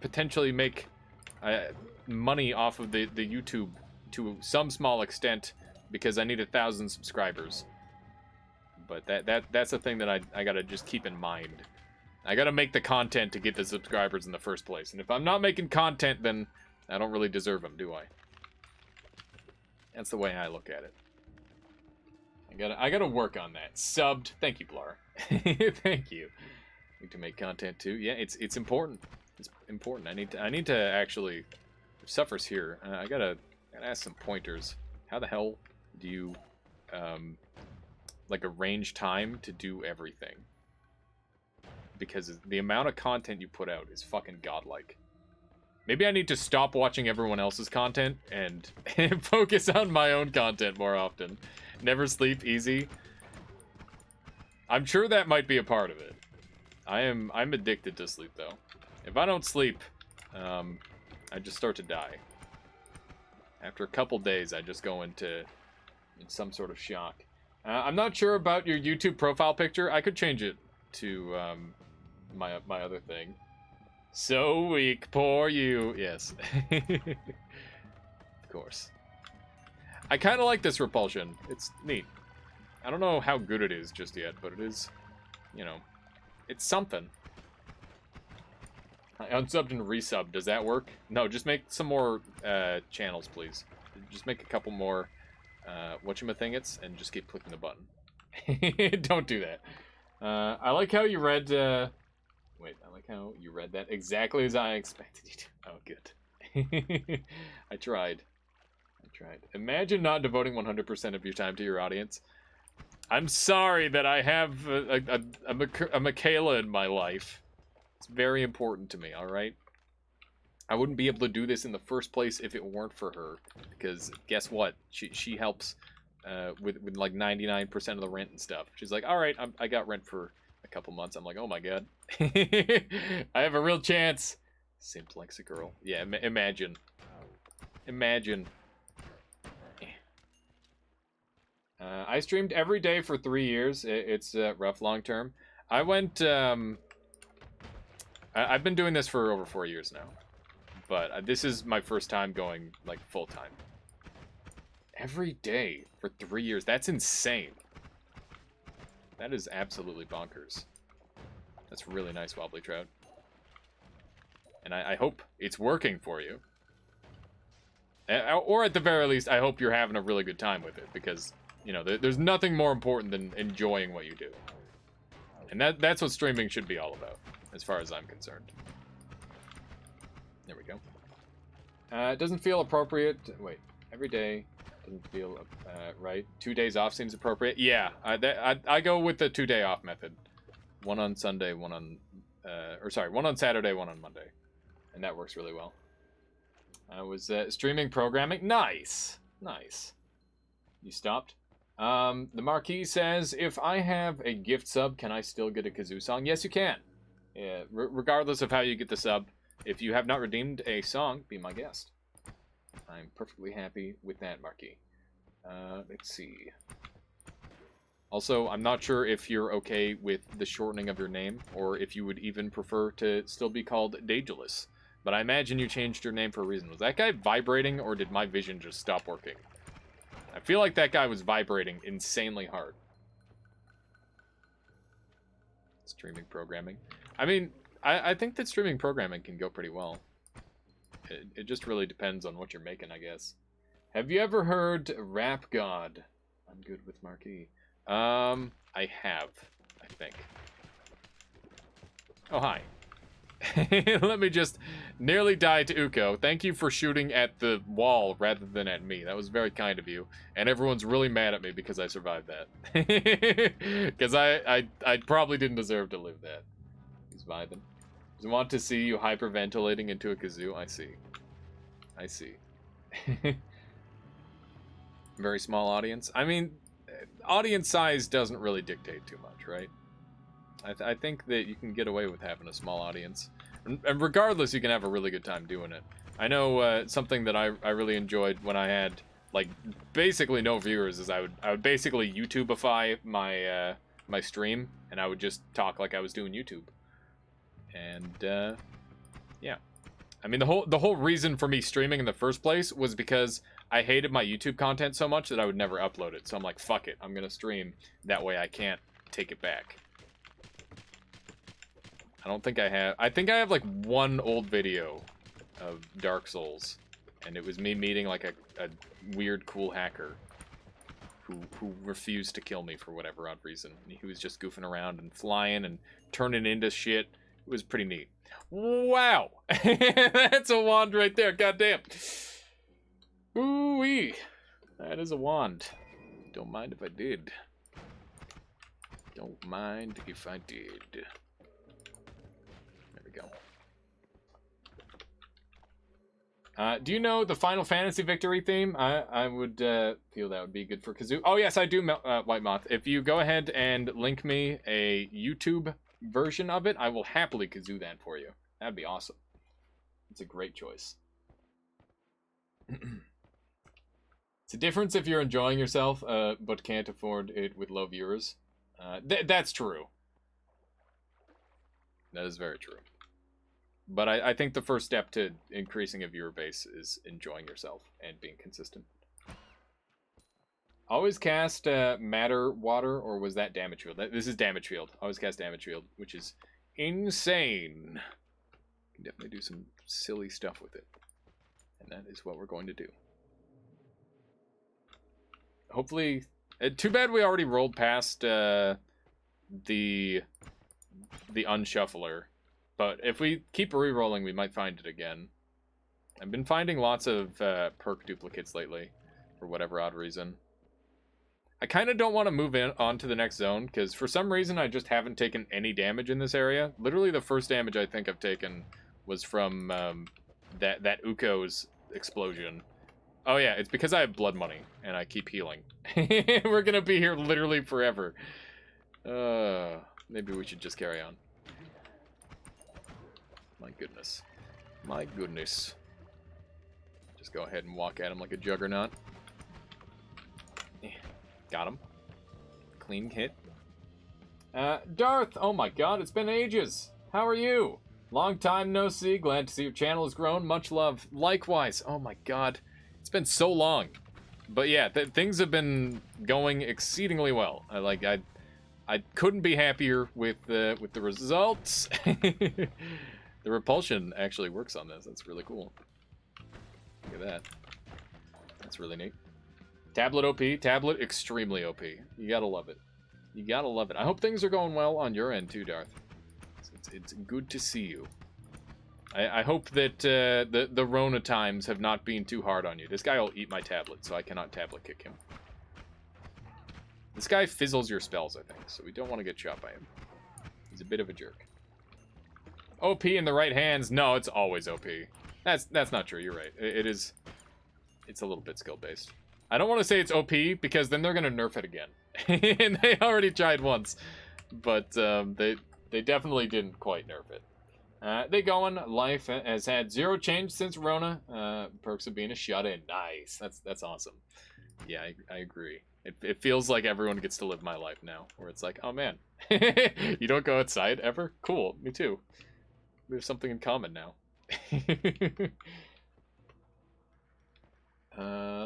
[SPEAKER 1] potentially make money off of the YouTube to some small extent because I need 1,000 subscribers. But that's the thing that I gotta just keep in mind. I gotta make the content to get the subscribers in the first place. And if I'm not making content, then I don't really deserve them, do I? That's the way I look at it. I gotta work on that. Subbed. Thank you, Blar. Thank you. Need to make content too. Yeah, it's important. It's important. I need to actually. Suffers here. I gotta ask some pointers. How the hell do you like arrange time to do everything? Because the amount of content you put out is fucking godlike. Maybe I need to stop watching everyone else's content and focus on my own content more often. Never sleep, easy. I'm sure that might be a part of it. I'm addicted to sleep though. If I don't sleep, I just start to die. After a couple days, I just go in some sort of shock. I'm not sure about your YouTube profile picture. I could change it to my other thing. So weak, poor you. Yes. Of course. I kind of like this repulsion. It's neat. I don't know how good it is just yet, but it is, you know, it's something. I unsubbed and resubbed. Does that work? No, just make some more channels, please. Just make a couple more whatchamethingits and just keep clicking the button. Don't do that. I like how you read... Wait, I like how you read that exactly as I expected you to. Oh, good. I tried. Imagine not devoting 100% of your time to your audience. I'm sorry that I have a Michaela in my life. It's very important to me, alright? I wouldn't be able to do this in the first place if it weren't for her. Because guess what? She helps with like 99% of the rent and stuff. She's like, alright, I got rent for a couple months. I'm like, oh my god. I have a real chance. Simp likes a girl. Yeah, imagine. Imagine. I streamed every day for 3 years. It's rough long term. I went... I've been doing this for over 4 years now. But this is my first time going, like, full-time. Every day for 3 years. That's insane. That is absolutely bonkers. That's really nice, Wobbly Trout. And I hope it's working for you. Or at the very least, I hope you're having a really good time with it. Because, you know, there's nothing more important than enjoying what you do. And that's what streaming should be all about, as far as I'm concerned. There we go. It doesn't feel appropriate. Wait, every day doesn't feel right. 2 days off seems appropriate. Yeah, I go with the 2 day off method. One on Sunday, one on... one on Saturday, one on Monday. And that works really well. I was streaming programming. Nice. Nice. You stopped? The Marquis says, if I have a gift sub, can I still get a kazoo song? Yes, you can. Yeah, regardless of how you get the sub. If you have not redeemed a song, be my guest. I'm perfectly happy with that, Marquis. Let's see. Also, I'm not sure if you're okay with the shortening of your name, or if you would even prefer to still be called Daedalus. But I imagine you changed your name for a reason. Was that guy vibrating, or did my vision just stop working? I feel like that guy was vibrating insanely hard. Streaming programming. I mean, I think that streaming programming can go pretty well. It just really depends on what you're making, I guess. Have you ever heard Rap God? I'm good with Marquis. I have, I think. Oh, hi. Let me just nearly die to Uko. Thank you for shooting at the wall rather than at me. That was very kind of you. And everyone's really mad at me because I survived that. Because I probably didn't deserve to live that. He's vibing. Does want to see you hyperventilating into a kazoo? I see. I see. Very small audience. I mean, audience size doesn't really dictate too much, right? I think that you can get away with having a small audience. And regardless, you can have a really good time doing it. I know something that I really enjoyed when I had, like, basically no viewers is I would basically YouTubeify my my stream, and I would just talk like I was doing YouTube. And yeah. I mean, the whole reason for me streaming in the first place was because I hated my YouTube content so much that I would never upload it. So I'm like, fuck it, I'm gonna stream. That way I can't take it back. I don't think I have... I think I have, like, one old video of Dark Souls. And it was me meeting, like, a weird, cool hacker who refused to kill me for whatever odd reason. He was just goofing around and flying and turning into shit. It was pretty neat. Wow! That's a wand right there, goddamn. Ooh-wee. That is a wand. Don't mind if I did. Don't mind if I did. There we go. Do you know the Final Fantasy victory theme? I would feel that would be good for Kazoo. Oh, yes, I do, White Moth. If you go ahead and link me a YouTube version of it, I will happily Kazoo that for you. That'd be awesome. It's a great choice. It's a difference if you're enjoying yourself, but can't afford it with low viewers. That's true. That is very true. But I think the first step to increasing a viewer base is enjoying yourself and being consistent. Always cast Matter Water, or was that Damage Field? This is Damage Field. Always cast Damage Field, which is insane. You can definitely do some silly stuff with it. And that is what we're going to do. Hopefully... too bad we already rolled past the Unshuffler. But if we keep re-rolling, we might find it again. I've been finding lots of perk duplicates lately, for whatever odd reason. I kind of don't want to move on to the next zone, because for some reason I just haven't taken any damage in this area. Literally the first damage I think I've taken was from that Uko's explosion. Oh yeah, it's because I have blood money, and I keep healing. We're gonna be here literally forever. Maybe we should just carry on. My goodness. My goodness. Just go ahead and walk at him like a juggernaut. Got him. Clean hit. Darth! Oh my god, it's been ages! How are you? Long time no see. Glad to see your channel has grown. Much love. Likewise. Oh my god. It's been so long. But yeah, things have been going exceedingly well. I couldn't be happier with the results. The repulsion actually works on this. That's really cool. Look at that. That's really neat. Tablet OP. Tablet extremely OP. You gotta love it. You gotta love it. I hope things are going well on your end too, Darth. It's good to see you. I hope that the Rona times have not been too hard on you. This guy will eat my tablet, so I cannot tablet kick him. This guy fizzles your spells, I think, so we don't want to get shot by him. He's a bit of a jerk. OP in the right hands? No, it's always OP. That's not true, you're right. It's a little bit skill-based. I don't want to say it's OP, because then they're going to nerf it again. And they already tried once. But they definitely didn't quite nerf it. They going. Life has had zero change since Rona. Perks of being a shut-in. Nice. That's awesome. Yeah, I agree. It feels like everyone gets to live my life now. Where it's like, oh man. You don't go outside ever? Cool. Me too. We have something in common now.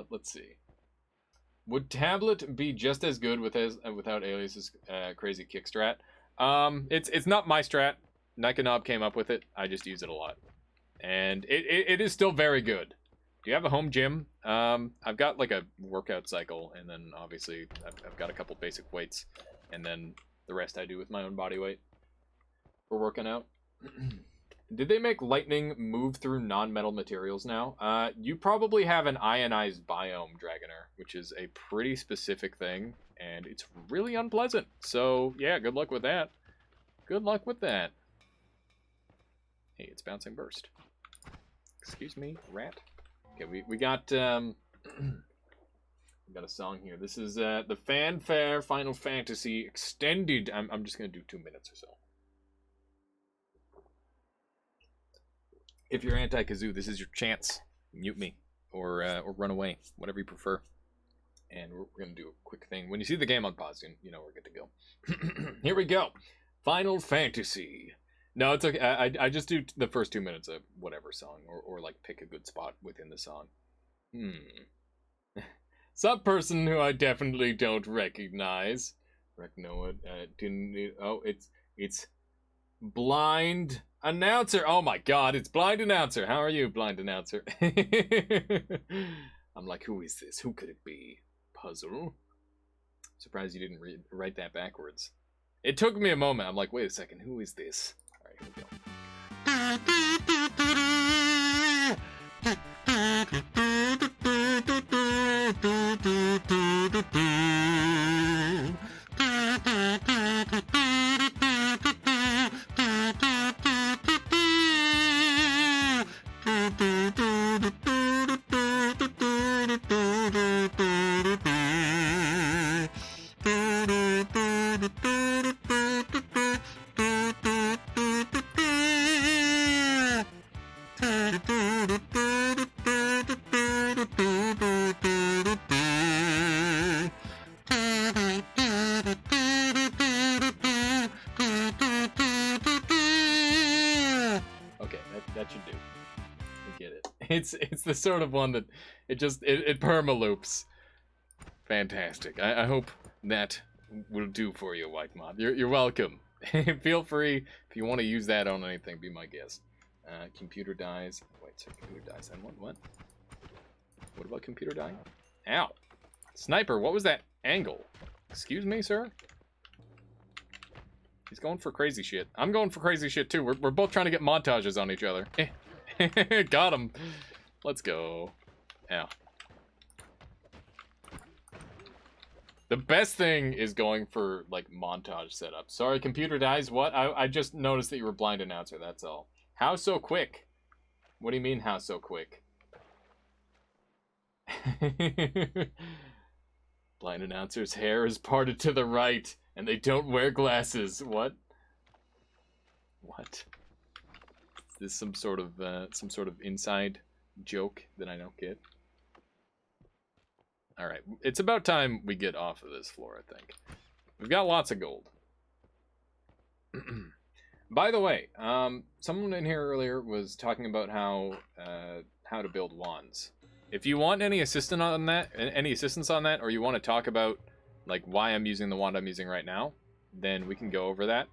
[SPEAKER 1] Let's see. Would tablet be just as good without Alias's crazy kick strat? It's not my strat. Nikanob came up with it. I just use it a lot. And it is still very good. Do you have a home gym? I've got like a workout cycle, and then obviously I've got a couple basic weights, and then the rest I do with my own body weight for working out. Did they make lightning move through non-metal materials now? You probably have an ionized biome, Dragoner, which is a pretty specific thing, and it's really unpleasant. So, yeah, good luck with that. Good luck with that. Hey, it's bouncing burst. Excuse me, rat. Okay, we got we got a song here. This is the Fanfare Final Fantasy Extended. I'm just gonna do 2 minutes or so. If you're anti-kazoo, this is your chance. Mute me or run away, whatever you prefer. And we're going to do a quick thing. When you see the game on pause, you know we're good to go. Here we go. Final Fantasy. No, it's okay. I just do the first 2 minutes of whatever song, or like pick a good spot within the song. Some person who I definitely don't recognize. It's Blind Announcer. Oh my god, it's Blind Announcer. How are you, Blind Announcer? I'm like, who is this? Who could it be? Puzzle. Surprised you didn't write that backwards. It took me a moment. I'm like, wait a second, who is this? All right, here we go. That should do. I get it. It's the sort of one that it perma loops. Fantastic. I hope that will do for you, White Moth. You're welcome. Feel free if you want to use that on anything. Be my guest. Computer dies. Wait, so computer dies. And what? What about computer dying? Ow! Sniper, what was that angle? Excuse me, sir. He's going for crazy shit. I'm going for crazy shit too. We're both trying to get montages on each other. Got him. Let's go. Ow. The best thing is going for, like, montage setup. Sorry, computer dies. What? I just noticed that you were Blind Announcer, that's all. How so quick? What do you mean, how so quick? Blind Announcer's hair is parted to the right, and they don't wear glasses. What? What? Is this some sort of inside joke that I don't get? Alright, it's about time we get off of this floor, I think. We've got lots of gold. By the way, someone in here earlier was talking about how to build wands. If you want any assistance on that, or you want to talk about like why I'm using the wand I'm using right now, then we can go over that.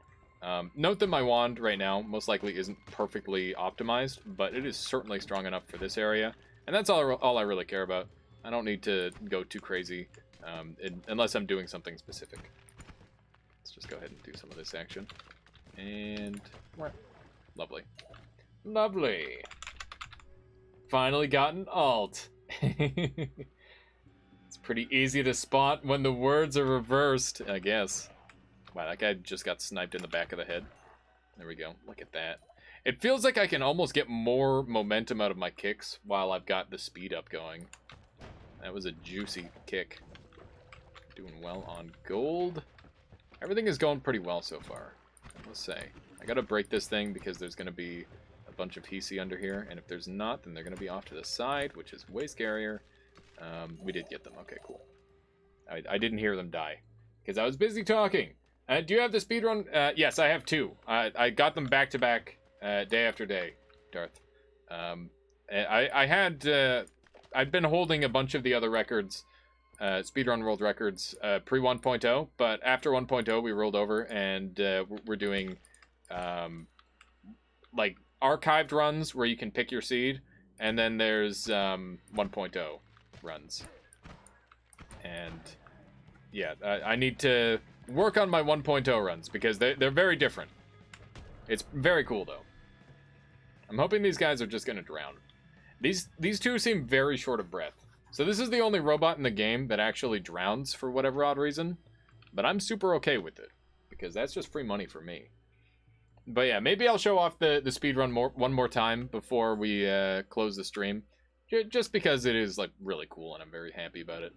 [SPEAKER 1] Note that my wand right now most likely isn't perfectly optimized, but it is certainly strong enough for this area, and that's all I really care about. I don't need to go too crazy unless I'm doing something specific. Let's just go ahead and do some of this action. And lovely. Lovely. Finally got an alt. It's pretty easy to spot when the words are reversed, I guess. Wow, that guy just got sniped in the back of the head. There we go. Look at that. It feels like I can almost get more momentum out of my kicks while I've got the speed up going. That was a juicy kick. Doing well on gold. Everything is going pretty well so far, I must say. I gotta break this thing because there's gonna be a bunch of PC under here, and if there's not, then they're gonna be off to the side, which is way scarier. We did get them. Okay, cool. I didn't hear them die because I was busy talking. Do you have the speedrun? Yes, I have two. I got them back to back, day after day, Darth. I'd been holding a bunch of the other records, speedrun world records, pre 1.0, but after 1.0 we rolled over and we're doing like archived runs where you can pick your seed, and then there's 1.0 runs. And yeah, I need to work on my 1.0 runs because they're very different. It's very cool though. I'm hoping these guys are just gonna drown. These two seem very short of breath. So this is the only robot in the game that actually drowns for whatever odd reason. But I'm super okay with it, because that's just free money for me. But yeah, maybe I'll show off the speedrun one more time before we close the stream. Just because it is like really cool and I'm very happy about it.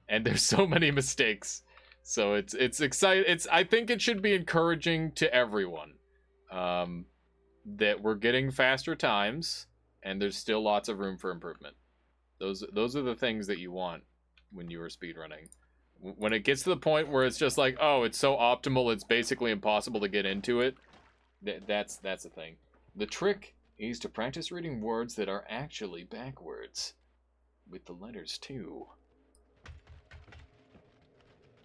[SPEAKER 1] And there's so many mistakes. So it's exciting. I think it should be encouraging to everyone. that we're getting faster times, and there's still lots of room for improvement. Those are the things that you want when you are speedrunning. When it gets to the point where it's just like, oh, it's so optimal, it's basically impossible to get into it, that's the thing. The trick is to practice reading words that are actually backwards. With the letters, too.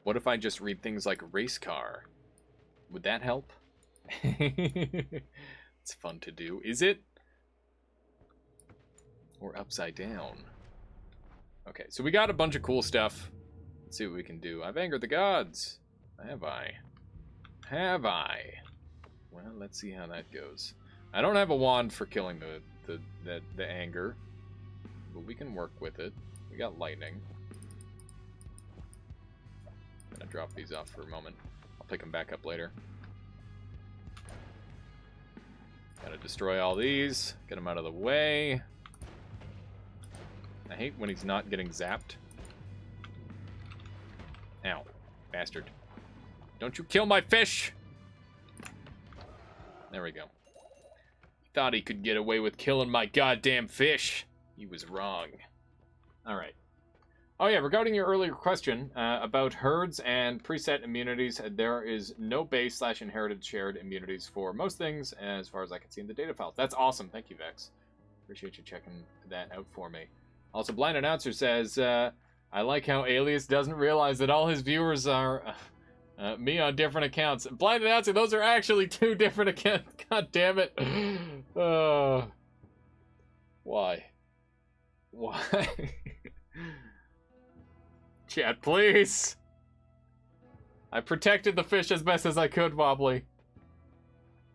[SPEAKER 1] What if I just read things like race car? Would that help? It's fun to do. Is it? Or upside down? Okay, so we got a bunch of cool stuff. Let's see what we can do. I've angered the gods. Have I? Have I? Well, let's see how that goes. I don't have a wand for killing the anger, but we can work with it. We got lightning. I'm gonna drop these off for a moment. I'll pick them back up later. Gotta destroy all these. Get them out of the way. I hate when he's not getting zapped. Ow. Bastard. Don't you kill my fish! There we go. Thought he could get away with killing my goddamn fish. He was wrong. Alright. Oh yeah, regarding your earlier question about herds and preset immunities, there is no base/inherited shared immunities for most things, as far as I can see in the data files. That's awesome. Thank you, Vex. Appreciate you checking that out for me. Also, Blind Announcer says, I like how Alias doesn't realize that all his viewers are me on different accounts. Blind Announcer, those are actually 2 different accounts. God damn it. Why? Why? Chat, please. I protected the fish as best as I could, Wobbly.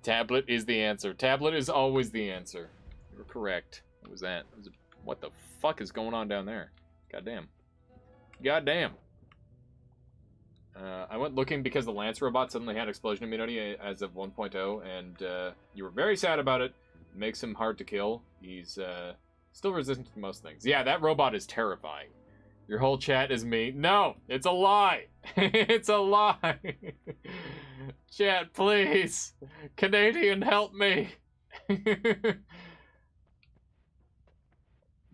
[SPEAKER 1] Tablet is the answer. Tablet is always the answer. You're correct. What was that? What the fuck is going on down there? Goddamn. Goddamn. I went looking because the Lance robot suddenly had explosion immunity as of 1.0, and you were very sad about it. It makes him hard to kill. He's still resistant to most things. Yeah, that robot is terrifying. Your whole chat is me. No, it's a lie. It's a lie. Chat, please. Canadian, help me.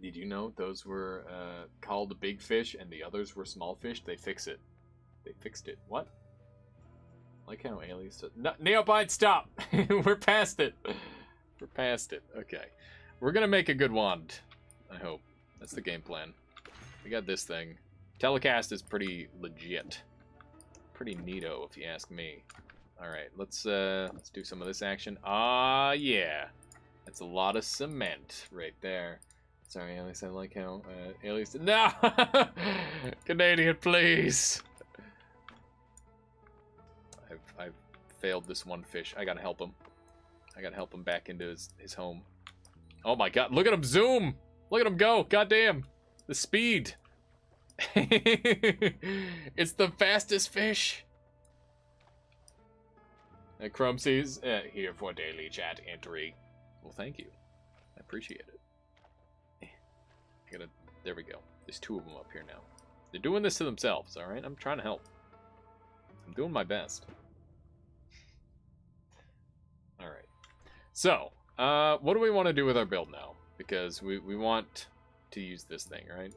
[SPEAKER 1] Did you know those were called big fish and the others were small fish? They fix it. They fixed it. What? Like how aliens... No, Neopide, stop! We're past it. We're past it. Okay. We're gonna make a good wand. I hope. That's the game plan. We got this thing. Telecast is pretty legit. Pretty neato, if you ask me. Alright, let's do some of this action. Ah, yeah. That's a lot of cement right there. Sorry, Alias, I like how Alias... No! Canadian, please! I've failed this one fish. I gotta help him. I gotta help him back into his home. Oh my god, look at him zoom! Look at him go! Goddamn! The speed! It's the fastest fish! Chrome sees, here for daily chat entry. Well, thank you. I appreciate it. There we go. There's 2 of them up here now. They're doing this to themselves, alright? I'm trying to help. I'm doing my best. Alright. So, what do we want to do with our build now? Because we want to use this thing, right?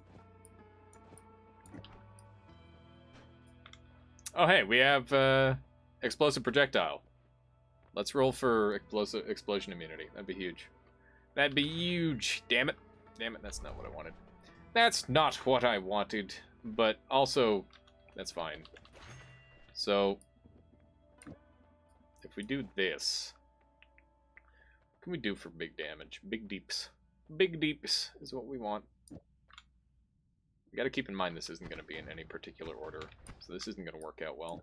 [SPEAKER 1] Oh, hey, we have explosive projectile. Let's roll for explosion immunity. That'd be huge. That'd be huge. Damn it. Damn it, that's not what I wanted. That's not what I wanted. But also, that's fine. So, if we do this, what can we do for big damage? Big deeps. Big deeps is what we want. We gotta keep in mind this isn't gonna be in any particular order, so this isn't gonna work out well.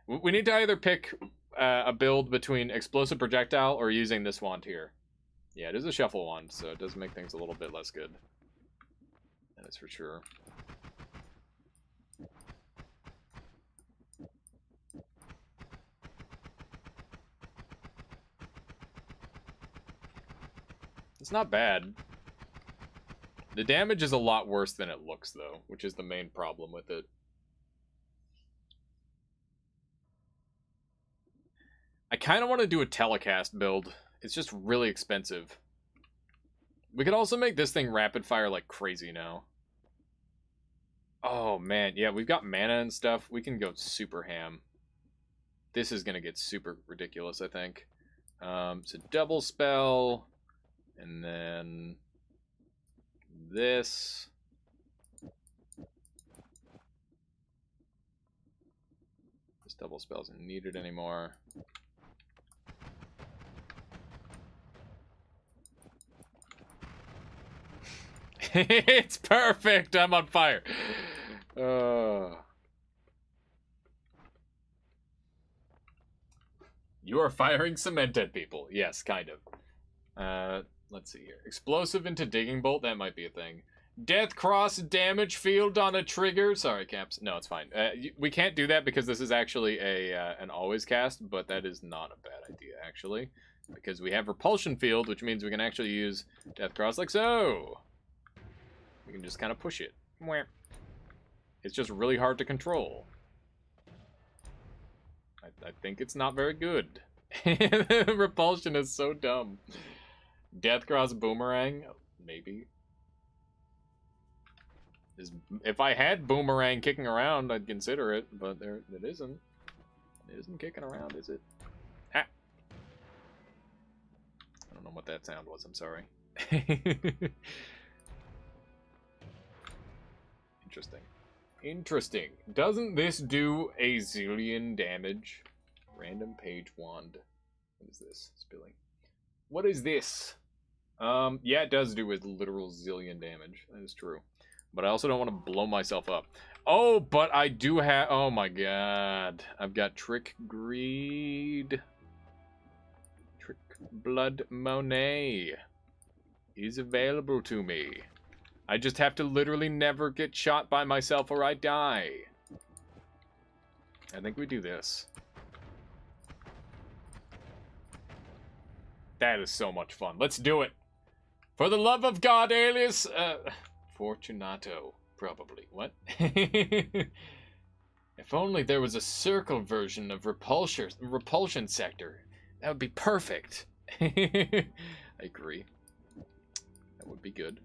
[SPEAKER 1] We need to either pick a build between explosive projectile or using this wand here. Yeah, it is a shuffle wand, so it does make things a little bit less good. That is for sure. It's not bad. The damage is a lot worse than it looks, though, which is the main problem with it. I kind of want to do a telecast build, It's just really expensive. We could also make this thing rapid fire like crazy now. Oh, man. Yeah, we've got mana and stuff. We can go super ham. This is going to get super ridiculous, I think. So double spell. And then this. This double spell isn't needed anymore. It's perfect! I'm on fire. You are firing cement at people. Yes, kind of. Let's see here. Explosive into digging bolt. That might be a thing. Death cross damage field on a trigger. Sorry, Caps. No, it's fine. We can't do that because this is actually an always cast, but that is not a bad idea, actually. Because we have repulsion field, which means we can actually use death cross like so. We can just kind of push it. It's just really hard to control. I think it's not very good. Repulsion is so dumb. Death cross boomerang? Maybe. If I had boomerang kicking around, I'd consider it, but it isn't. It isn't kicking around, is it? Ah. I don't know what that sound was, I'm sorry. Interesting. Interesting. Doesn't this do a zillion damage? Random page wand. What is this? Spilling. What is this? Yeah, it does do a literal zillion damage. That is true. But I also don't want to blow myself up. Oh, but I do have... Oh my god. I've got Trick Greed. Trick Blood Monet is available to me. I just have to literally never get shot by myself or I die. I think we do this. That is so much fun. Let's do it. For the love of God, alias... Fortunato, probably. What? If only there was a circle version of Repulsion Sector. That would be perfect. I agree. That would be good.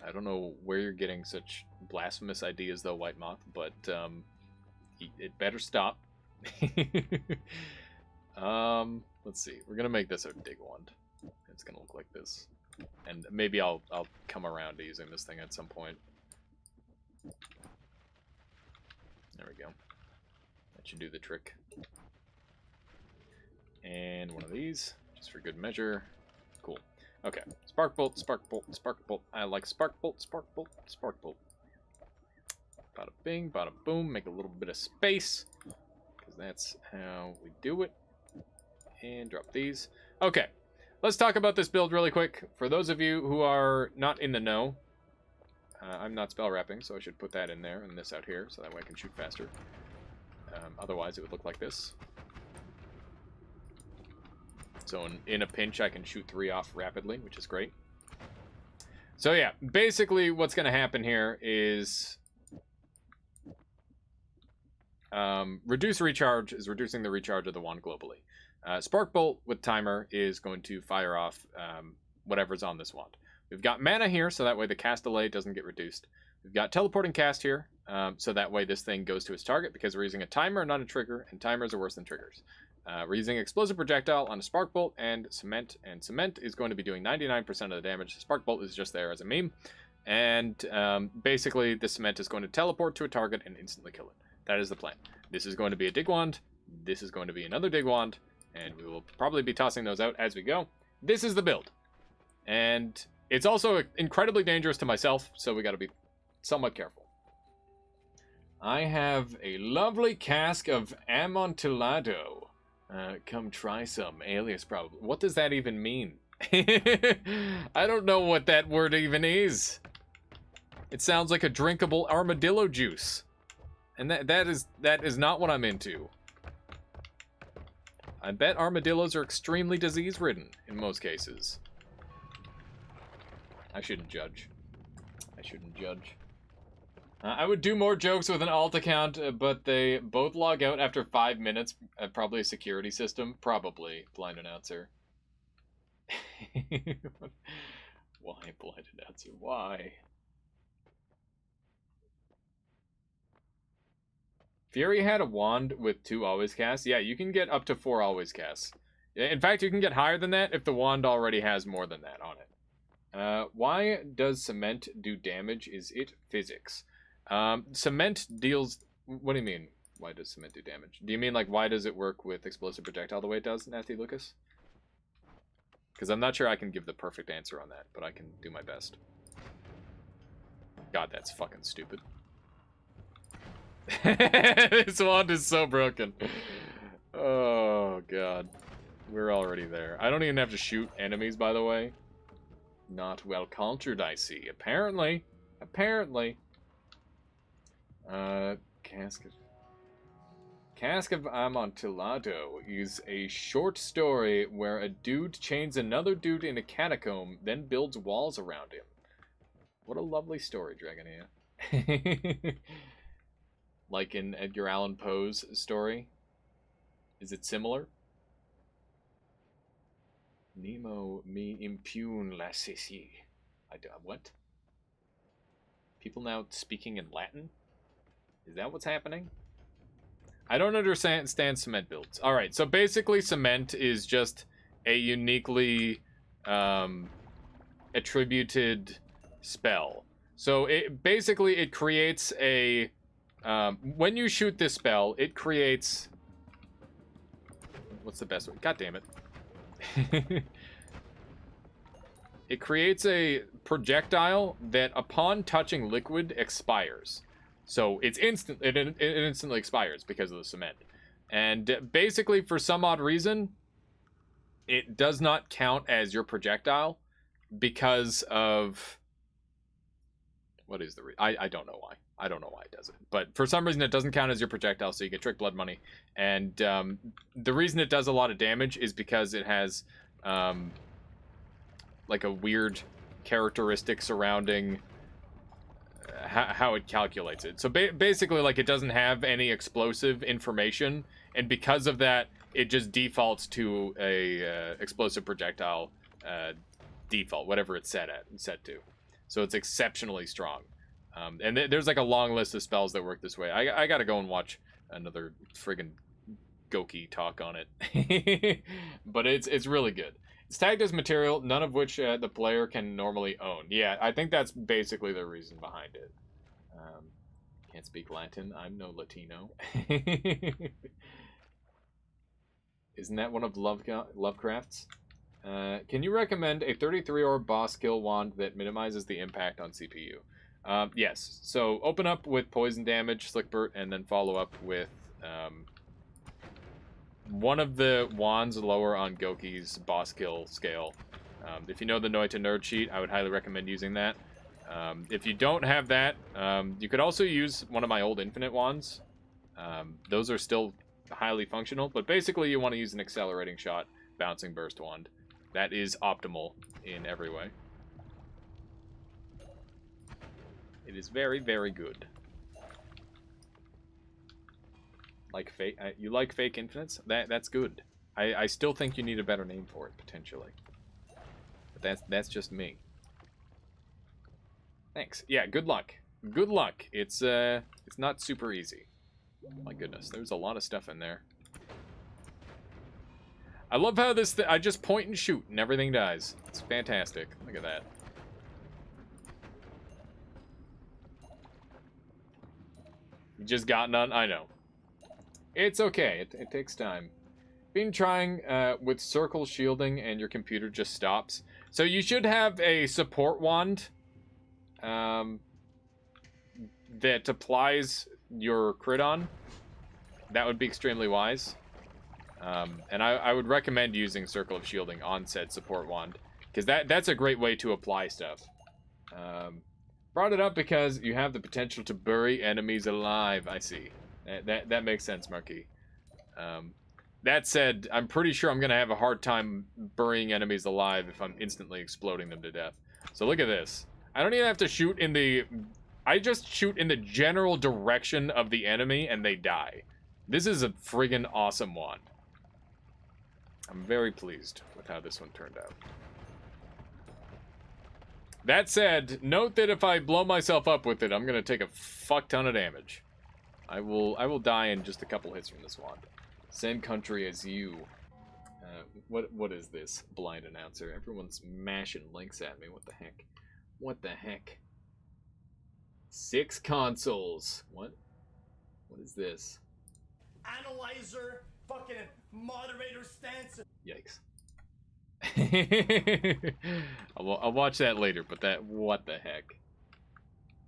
[SPEAKER 1] I don't know where you're getting such blasphemous ideas, though, White Moth, but it better stop. Let's see. We're gonna make this a dig wand. It's gonna look like this, and maybe I'll come around to using this thing at some point. There we go. That should do the trick. And one of these, just for good measure. Cool. Okay. Spark bolt, spark bolt, spark bolt. I like spark bolt, spark bolt, spark bolt. Bada bing, bada boom. Make a little bit of space, because that's how we do it. And drop these. Okay. Let's talk about this build really quick. For those of you who are not in the know, I'm not spell wrapping, so I should put that in there and this out here, so that way I can shoot faster. Otherwise, it would look like this. So in a pinch, I can shoot 3 off rapidly, which is great. So yeah, basically what's going to happen here is... reduce recharge is reducing the recharge of the wand globally. Spark Bolt with timer is going to fire off whatever's on this wand. We've got mana here, so that way the cast delay doesn't get reduced. We've got teleporting cast here, so that way this thing goes to its target because we're using a timer, not a trigger, and timers are worse than triggers. We're using explosive projectile on a Spark Bolt and cement is going to be doing 99% of the damage. Spark Bolt is just there as a meme, and basically the cement is going to teleport to a target and instantly kill it. That is the plan. This is going to be a dig wand. This is going to be another dig wand. And we will probably be tossing those out as we go. This is the build. And it's also incredibly dangerous to myself, so we got to be somewhat careful. I have a lovely cask of Amontillado. Come try some, alias probably. What does that even mean? I don't know what that word even is. It sounds like a drinkable armadillo juice. And that is not what I'm into. I bet armadillos are extremely disease-ridden in most cases. I shouldn't judge. I shouldn't judge. I would do more jokes with an alt account, but they both log out after 5 minutes. Probably a security system. Probably. Blind announcer. Why, Blighted Answer? Why? Fury had a wand with 2 always casts. Yeah, you can get up to 4 always casts. In fact, you can get higher than that if the wand already has more than that on it. Why does cement do damage? Is it physics? Cement deals... What do you mean, why does cement do damage? Do you mean, like, why does it work with explosive projectile the way it does, Nasty Lucas? Because I'm not sure I can give the perfect answer on that, but I can do my best. God, that's fucking stupid. This wand is so broken. Oh, God. We're already there. I don't even have to shoot enemies, by the way. Not well cultured, I see. Apparently. Apparently. Cask of Amontillado is a short story where a dude chains another dude in a catacomb, then builds walls around him. What a lovely story, Dragonia. Like in Edgar Allan Poe's story? Is it similar? Nemo me impugn la ceci. What? People now speaking in Latin? Is that what's happening? I don't understand cement builds. Alright, so basically cement is just a uniquely attributed spell. So it creates a... when you shoot this spell, it creates... What's the best way? God damn it. It creates a projectile that upon touching liquid expires. So it's it instantly expires because of the cement. And basically, for some odd reason, it does not count as your projectile because of... What is the reason? I don't know why. I don't know why it does it. But for some reason, it doesn't count as your projectile, so you get trick blood money. And the reason it does a lot of damage is because it has like a weird characteristic surrounding how it calculates it. So basically, like, it doesn't have any explosive information, and because of that, it just defaults to a explosive projectile default, whatever it's set to. So it's exceptionally strong. And there's like a long list of spells that work this way. I gotta go and watch another friggin' Goki talk on it. But it's really good. It's tagged as material, none of which the player can normally own. Yeah, I think that's basically the reason behind it. Can't speak Latin. I'm no Latino. Isn't that one of Lovecraft's? Can you recommend a 33 orb boss skill wand that minimizes the impact on CPU? Yes. So open up with poison damage, Slickbert, and then follow up with one of the wands lower on Goki's boss kill scale. If you know the Noita Nerd sheet, I would highly recommend using that. If you don't have that, you could also use one of my old infinite wands. Those are still highly functional, but basically you want to use an accelerating shot bouncing burst wand. That is optimal in every way. It is very, very good. Like fake, you like fake infinites? That's good. I still think you need a better name for it potentially. But that's just me. Thanks. Yeah, good luck. Good luck. It's not super easy. My goodness, there's a lot of stuff in there. I love how this I just point and shoot and everything dies. It's fantastic. Look at that. You just got none? I know. It's okay. It takes time. Been trying with circle shielding and your computer just stops. So you should have a support wand that applies your crit on. That would be extremely wise. And I would recommend using Circle of Shielding on said support wand, because that's a great way to apply stuff. Brought it up because you have the potential to bury enemies alive. I see. That makes sense, Marquis. That said, I'm pretty sure I'm going to have a hard time burying enemies alive if I'm instantly exploding them to death. So look at this. I don't even have to shoot in the... I just shoot in the general direction of the enemy and they die. This is a friggin' awesome wand. I'm very pleased with how this one turned out. That said, note that if I blow myself up with it, I'm gonna take a fuck ton of damage. I will die in just a couple hits from this wand. Send country as you. What is this, blind announcer? Everyone's mashing links at me. What the heck? What the heck? 6 consoles. What? What is this?
[SPEAKER 2] Analyzer, fucking moderator stance.
[SPEAKER 1] Yikes. I'll watch that later, but what the heck?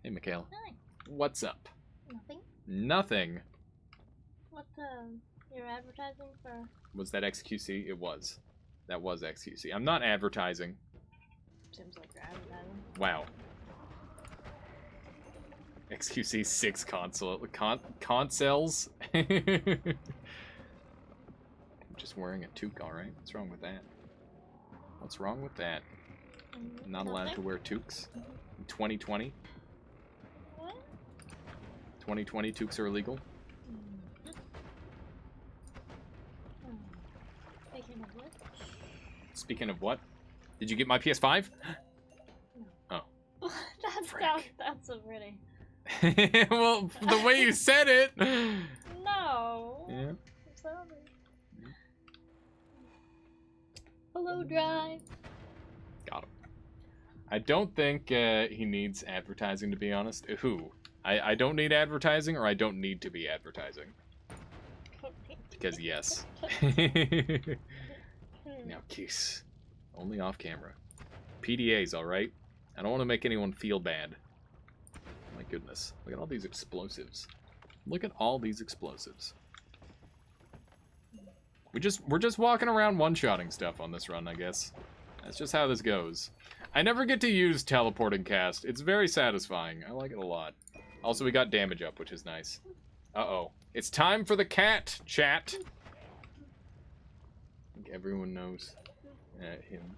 [SPEAKER 1] Hey, Mikhail.
[SPEAKER 3] Hi.
[SPEAKER 1] What's up?
[SPEAKER 3] Nothing.
[SPEAKER 1] Nothing.
[SPEAKER 3] What you're advertising for?
[SPEAKER 1] Was that XQC? It was. That was XQC. I'm not advertising.
[SPEAKER 3] Seems like you're advertising.
[SPEAKER 1] Wow. XQC 6 consoles. I'm just wearing a toque, alright? What's wrong with that? What's wrong with that? Not allowed to wear toques? In 2020?
[SPEAKER 3] What?
[SPEAKER 1] 2020 toques are illegal?
[SPEAKER 3] Speaking of what?
[SPEAKER 1] Speaking of what? Did you get my PS5?
[SPEAKER 3] No.
[SPEAKER 1] Oh.
[SPEAKER 3] That's a pretty...
[SPEAKER 1] Well, the way you said it!
[SPEAKER 3] No!
[SPEAKER 1] Yeah.
[SPEAKER 3] I'm sorry. Hello, Drive.
[SPEAKER 1] Got him. I don't think he needs advertising, to be honest. Who? I don't need advertising, or I don't need to be advertising. Because yes. Now kiss. Only off camera. PDA's alright. I don't want to make anyone feel bad. My goodness. Look at all these explosives. Look at all these explosives. We're just walking around one-shotting stuff on this run, I guess. That's just how this goes. I never get to use teleporting cast. It's very satisfying. I like it a lot. Also, we got damage up, which is nice. Uh-oh. It's time for the cat, chat. I think everyone knows him,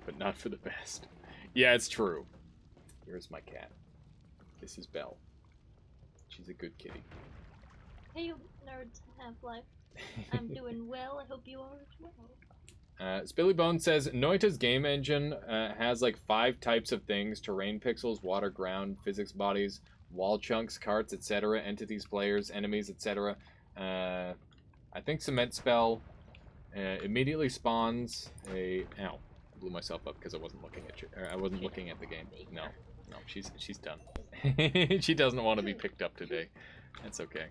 [SPEAKER 1] but not for the best. Yeah, it's true. Here's my cat. This is Belle. She's a good kitty.
[SPEAKER 3] Hey, you nerds, Half-Life. I'm doing well. I hope you are as well.
[SPEAKER 1] Spillybone says Noita's game engine has like 5 types of things: terrain pixels, water, ground, physics bodies, wall chunks, carts, etc., entities, players, enemies, etc. I think cement spell immediately spawns a... Ow. I blew myself up because I wasn't looking at you. I wasn't looking at the game. No, she's done. She doesn't want to be picked up today. That's okay.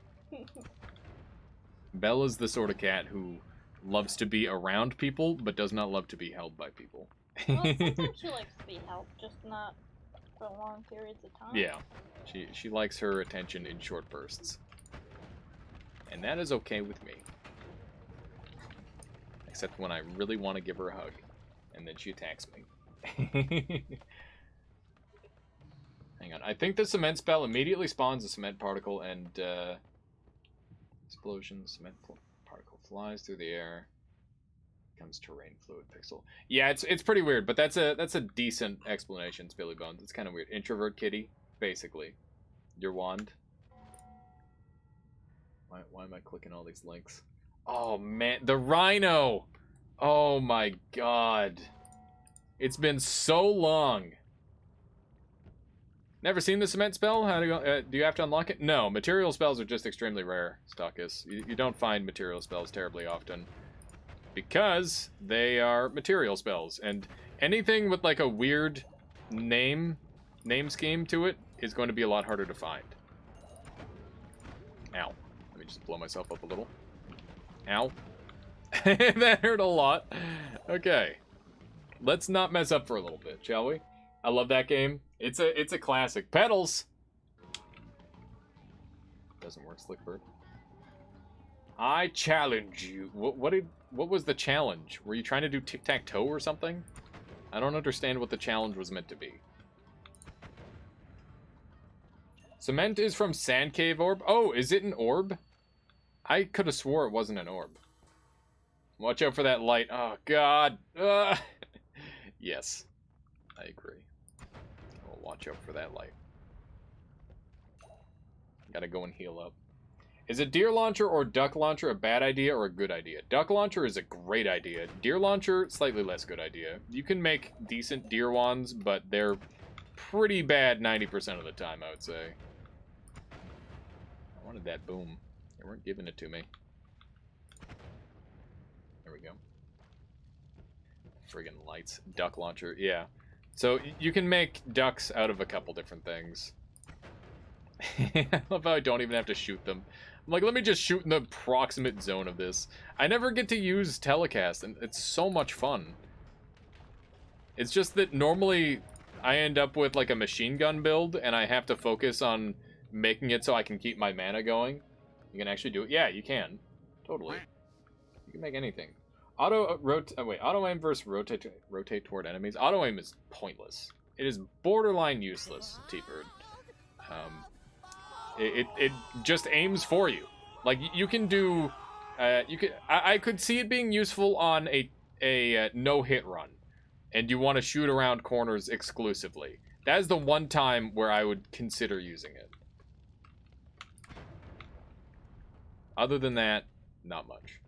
[SPEAKER 1] Bella's the sort of cat who loves to be around people, but does not love to be held by people.
[SPEAKER 3] Well, sometimes she likes to be helped, just not for long periods of time.
[SPEAKER 1] Yeah, she likes her attention in short bursts. And that is okay with me. Except when I really want to give her a hug, and then she attacks me. Hang on, I think the cement spell immediately spawns a cement particle and explosion. Cement particle flies through the air. Becomes terrain fluid pixel. Yeah, it's pretty weird, but that's a decent explanation, Spilly Bones. It's kind of weird. Introvert kitty, basically. Your wand. Why am I clicking all these links? Oh man, the rhino! Oh my god. It's been so long. Never seen the cement spell? How do you have to unlock it? No, material spells are just extremely rare, Stalkus. You don't find material spells terribly often. Because they are material spells. And anything with like a weird name scheme to it is going to be a lot harder to find. Ow. Let me just blow myself up a little. Ow. That hurt a lot. Okay. Let's not mess up for a little bit, shall we? I love that game. It's a classic. Pedals! Doesn't work, Slickbird. I challenge you. What was the challenge? Were you trying to do tic-tac-toe or something? I don't understand what the challenge was meant to be. Cement is from Sand Cave Orb. Oh, is it an orb? I could have swore it wasn't an orb. Watch out for that light. Oh, God. Yes, I agree. I'll watch out for that light. Gotta go and heal up. Is a deer launcher or duck launcher a bad idea or a good idea? Duck launcher is a great idea. Deer launcher, slightly less good idea. You can make decent deer wands, but they're pretty bad 90% of the time, I would say. I wanted that boom. They weren't giving it to me. There we go. Friggin' lights. Duck launcher, yeah. So you can make ducks out of a couple different things. I love how I don't even have to shoot them. I'm like, let me just shoot in the proximate zone of this. I never get to use telecast, and it's so much fun. It's just that normally I end up with like a machine gun build, and I have to focus on making it so I can keep my mana going. You can actually do it. Yeah, you can. Totally. You can make anything. Auto aim versus rotate toward enemies. Auto aim is pointless. It is borderline useless, T-Bird. It just aims for you. Like you can do, I could see it being useful on a no hit run, and you want to shoot around corners exclusively. That is the one time where I would consider using it. Other than that, not much.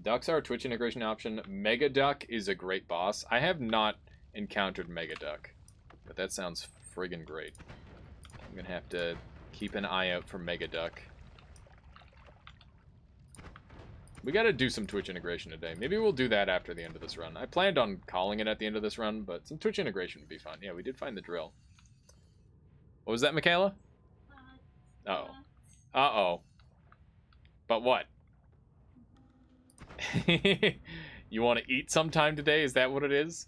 [SPEAKER 1] Ducks are a Twitch integration option. Mega Duck is a great boss. I have not encountered Mega Duck, but that sounds friggin' great. I'm gonna have to keep an eye out for Mega Duck. We gotta do some Twitch integration today. Maybe we'll do that after the end of this run. I planned on calling it at the end of this run, but some Twitch integration would be fun. Yeah, we did find the drill. What was that, Michaela? Uh-oh. Uh-oh. But what? You want to eat sometime today? Is that what it is?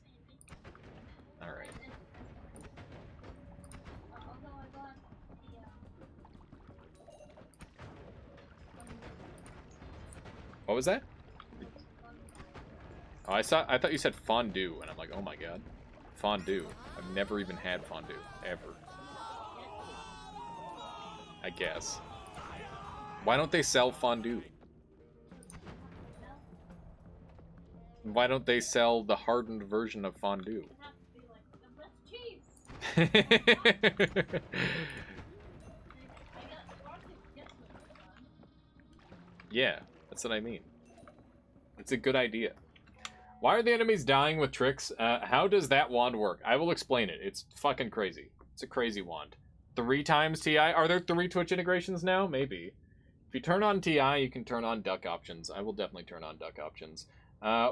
[SPEAKER 1] Alright. What was that? Oh, I thought you said fondue, and I'm like, oh my god. Fondue. I've never even had fondue. Ever. I guess. Why don't they sell fondue? Why don't they sell the hardened version of fondue? Yeah, that's what I mean. It's a good idea. Why are the enemies dying with tricks? How does that wand work? I will explain it. It's fucking crazy. It's a crazy wand. 3 times TI? Are there 3 Twitch integrations now? Maybe. If you turn on TI, you can turn on duck options. I will definitely turn on duck options.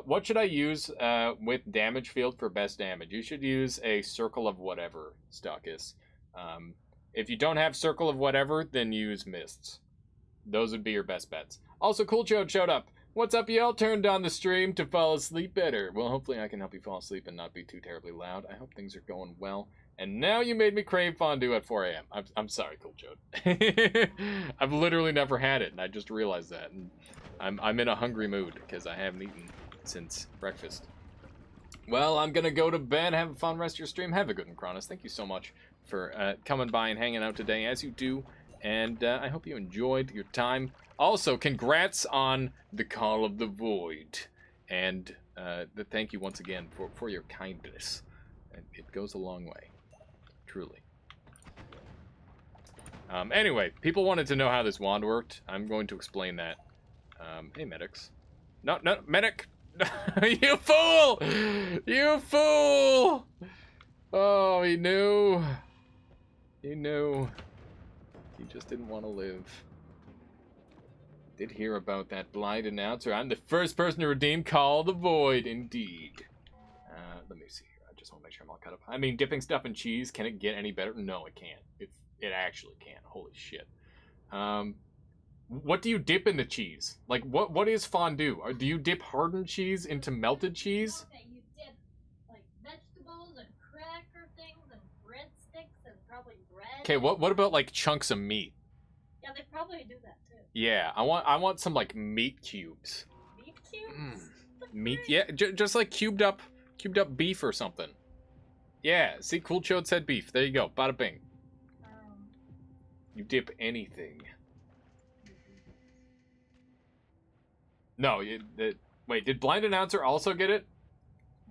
[SPEAKER 1] What should I use with damage field for best damage? You should use a circle of whatever, Stalkus. If you don't have circle of whatever, then use mists. Those would be your best bets. Also, Cool Chode showed up. What's up, y'all? Turned on the stream to fall asleep better. Well, hopefully I can help you fall asleep and not be too terribly loud. I hope things are going well. And now you made me crave fondue at 4 a.m. I'm sorry, Cool Chode. I've literally never had it, and I just realized that. And I'm in a hungry mood because I haven't eaten since breakfast. Well, I'm gonna go to bed. Have a fun rest of your stream. Have a good one, Cronus. Thank you so much for coming by and hanging out today, as you do. And I hope you enjoyed your time. Also, congrats on the Call of the Void. And thank you once again for your kindness. It goes a long way. Truly. Anyway, people wanted to know how this wand worked. I'm going to explain that. Hey, medics. No, medic! You fool! You fool! Oh, he knew. He knew. He just didn't want to live. Did hear about that blind announcer. I'm the first person to redeem Call the Void, indeed. Let me see here. I just want to make sure I'm all caught up. I mean, dipping stuff in cheese, can it get any better? No, it can't. It actually can't. Holy shit. What do you dip in the cheese? Like, what is fondue? Do you dip hardened cheese into melted cheese?
[SPEAKER 3] Okay, you dip, like, vegetables and cracker things and breadsticks and probably bread.
[SPEAKER 1] Okay, what about, like, chunks of meat?
[SPEAKER 3] Yeah, they probably do that, too.
[SPEAKER 1] Yeah, I want some, like, meat cubes.
[SPEAKER 3] Meat cubes?
[SPEAKER 1] Meat, yeah, just like cubed up beef or something. Yeah, see, Cool Chode said beef. There you go, bada bing. You dip anything. No, wait, did Blind Announcer also get it?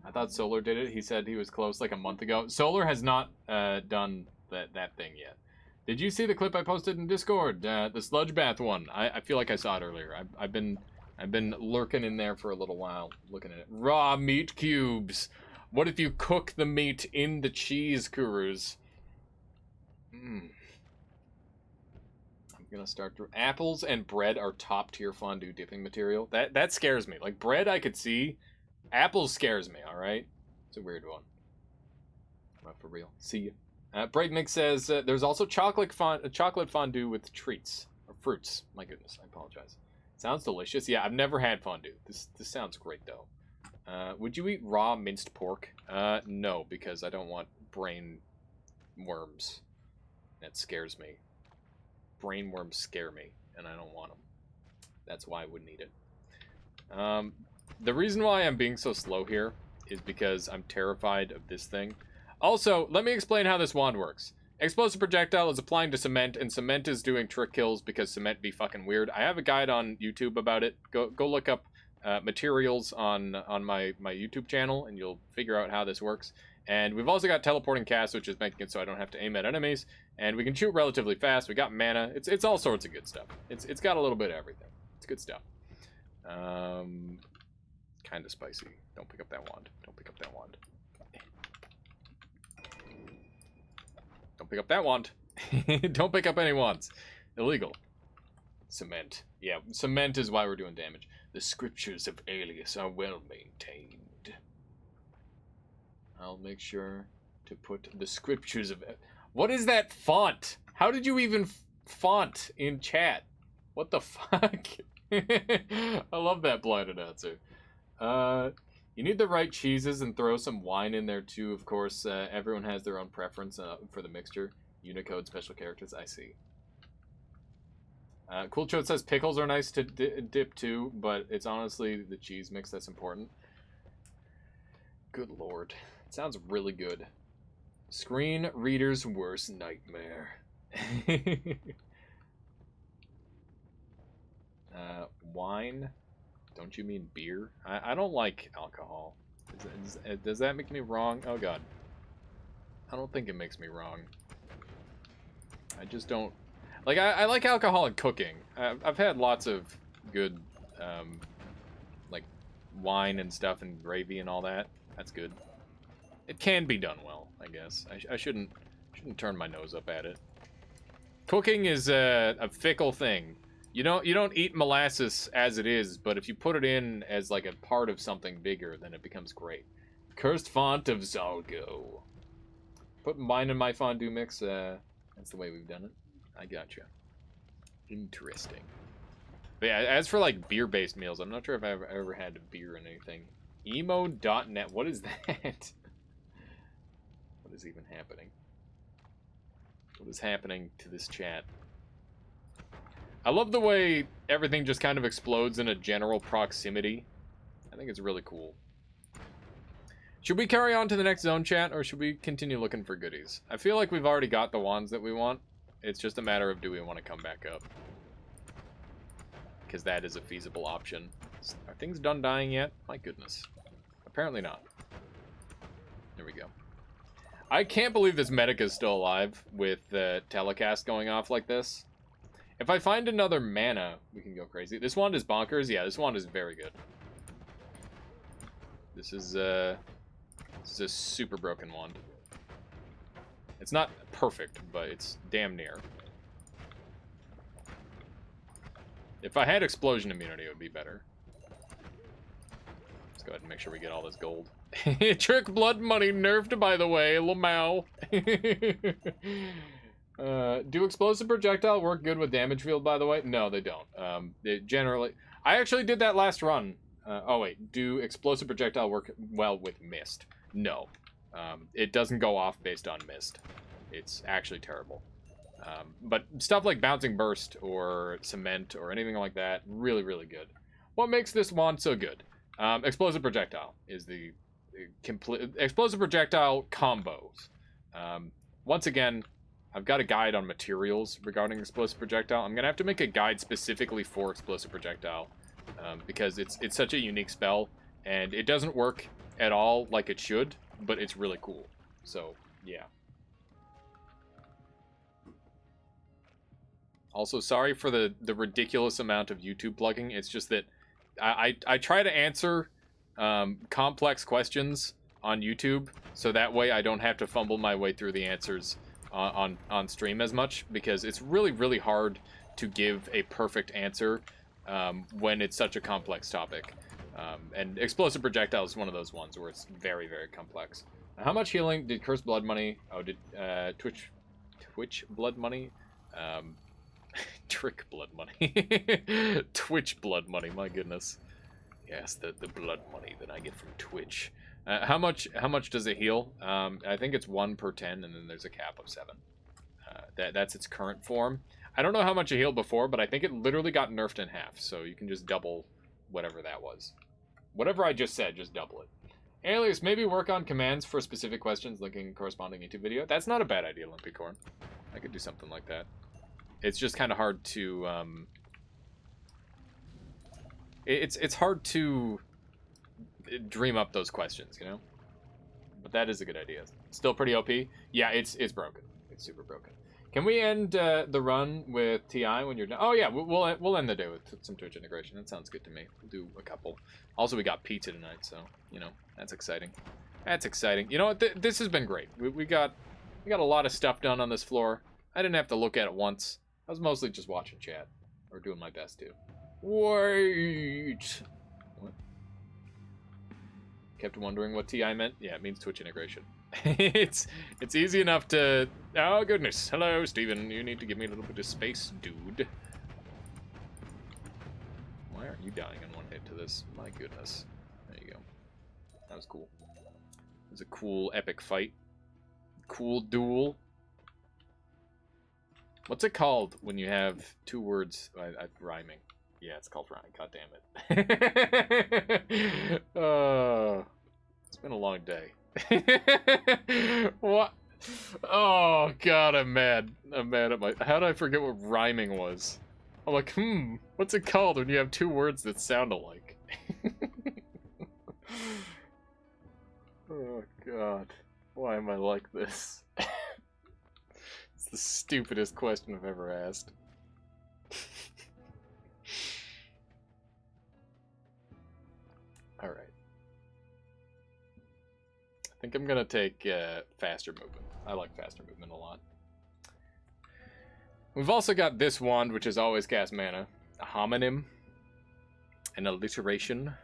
[SPEAKER 1] I thought Solar did it. He said he was close like a month ago. Solar has not done that thing yet. Did you see the clip I posted in Discord? The sludge bath one. I feel like I saw it earlier. I've been lurking in there for a little while, looking at it. Raw meat cubes. What if you cook the meat in the cheese, Kurus? I'm gonna start to... Apples and bread are top tier fondue dipping material. That scares me. Like, bread I could see. Apples scares me, alright? It's a weird one. Not for real. See ya. Breakmix says, there's also chocolate fondue with treats. Or fruits. My goodness, I apologize. Sounds delicious. Yeah, I've never had fondue. This sounds great, though. Would you eat raw minced pork? No, because I don't want brain worms. That scares me. Brain worms scare me, and I don't want them. That's why I wouldn't eat it. The reason why I'm being so slow here is because I'm terrified of this thing. Also, let me explain how this wand works. Explosive projectile is applying to cement, and cement is doing trick kills because cement be fucking weird. I have a guide on YouTube about it. Go look up materials on my YouTube channel, and you'll figure out how this works. And we've also got teleporting cast, which is making it so I don't have to aim at enemies, and we can shoot relatively fast. We got mana. It's all sorts of good stuff. It's got a little bit of everything. It's good stuff. Kind of spicy. Don't pick up that wand. Don't pick up that wand. Don't pick up that wand. Don't pick up any wands. Illegal. Cement. Yeah, cement is why we're doing damage. The scriptures of Alias are well maintained. I'll make sure to put the scriptures of... What is that font? How did you even font in chat? What the fuck? I love that blinded answer. You need the right cheeses and throw some wine in there too, of course. Everyone has their own preference for the mixture. Unicode, special characters, I see. Cool Chode says pickles are nice to dip too, but it's honestly the cheese mix that's important. Good lord. It sounds really good. Screen reader's worst nightmare. Wine? Don't you mean beer? I don't like alcohol. Does that make me wrong? Oh god. I don't think it makes me wrong. I just don't... Like, I like alcohol in cooking. I've had lots of good, like, wine and stuff and gravy and all that. That's good. It can be done well, I guess. I shouldn't turn my nose up at it. Cooking is a fickle thing. You don't eat molasses as it is, but if you put it in as like a part of something bigger, then it becomes great. Cursed font of Zalgo. Put mine in my fondue mix. That's the way we've done it. I gotcha. Interesting. But yeah, as for like beer-based meals, I'm not sure if I've ever had beer in anything. Emo.net. What is that? What is even happening? What is happening to this chat? I love the way everything just kind of explodes in a general proximity. I think it's really cool. Should we carry on to the next zone, chat, or should we continue looking for goodies? I feel like we've already got the wands that we want. It's just a matter of do we want to come back up. Because that is a feasible option. Are things done dying yet? My goodness. Apparently not. There we go. I can't believe this medic is still alive with the telecast going off like this. If I find another mana, we can go crazy. This wand is bonkers. Yeah, this wand is very good. This is a super broken wand. It's not perfect, but it's damn near. If I had explosion immunity, it would be better. Let's go ahead and make sure we get all this gold. Trick blood money nerfed, by the way, Lamau. Do explosive projectile work good with damage field, by the way? No, they don't. They generally... I actually did that last run. Oh, wait. Do explosive projectile work well with mist? No. It doesn't go off based on mist. It's actually terrible. But stuff like Bouncing Burst or Cement or anything like that, really, really good. What makes this wand so good? Explosive projectile is the complete... Explosive projectile combos. Once again... I've got a guide on materials regarding explosive projectile. I'm gonna have to make a guide specifically for explosive projectile because it's such a unique spell and it doesn't work at all like it should, but it's really cool. So yeah. Also, sorry for the ridiculous amount of YouTube plugging. It's just that I try to answer complex questions on YouTube, so that way I don't have to fumble my way through the answers on stream as much, because it's really, really hard to give a perfect answer when it's such a complex topic. And explosive projectile is one of those ones where it's very, very complex. How much healing did Cursed Blood Money? Oh, did Twitch Blood Money? Trick Blood Money. Twitch Blood Money, my goodness. Yes, the blood money that I get from Twitch. How much does it heal? I think it's 1 per 10, and then there's a cap of 7. That's its current form. I don't know how much it healed before, but I think it literally got nerfed in half, so you can just double whatever that was. Whatever I just said, just double it. Alias, maybe work on commands for specific questions linking corresponding YouTube video. That's not a bad idea, Olympicorn. I could do something like that. It's just kind of hard to it's hard to dream up those questions, you know? But that is a good idea. Still pretty OP? Yeah, it's broken. It's super broken. Can we end the run with TI when you're done? Oh yeah, we'll end the day with some Twitch integration. That sounds good to me. We'll do a couple. Also, we got pizza tonight, so you know that's exciting. That's exciting. You know what? This has been great. We got a lot of stuff done on this floor. I didn't have to look at it once. I was mostly just watching chat or doing my best to. Wait. What? Kept wondering what TI meant. Yeah, it means Twitch integration. it's easy enough to... Oh, goodness. Hello, Steven. You need to give me a little bit of space, dude. Why aren't you dying in one hit to this? My goodness. There you go. That was cool. It was a cool, epic fight. Cool duel. What's it called when you have 2 words rhyming? Yeah, it's called rhyme. God damn it. It's been a long day. What? Oh god, I'm mad. I'm mad at my... How did I forget what rhyming was? I'm like, what's it called when you have 2 words that sound alike? Oh god. Why am I like this? It's the stupidest question I've ever asked. Alright. I think I'm gonna take faster movement. I like faster movement a lot. We've also got this wand, which is always cast mana. A homonym. An alliteration.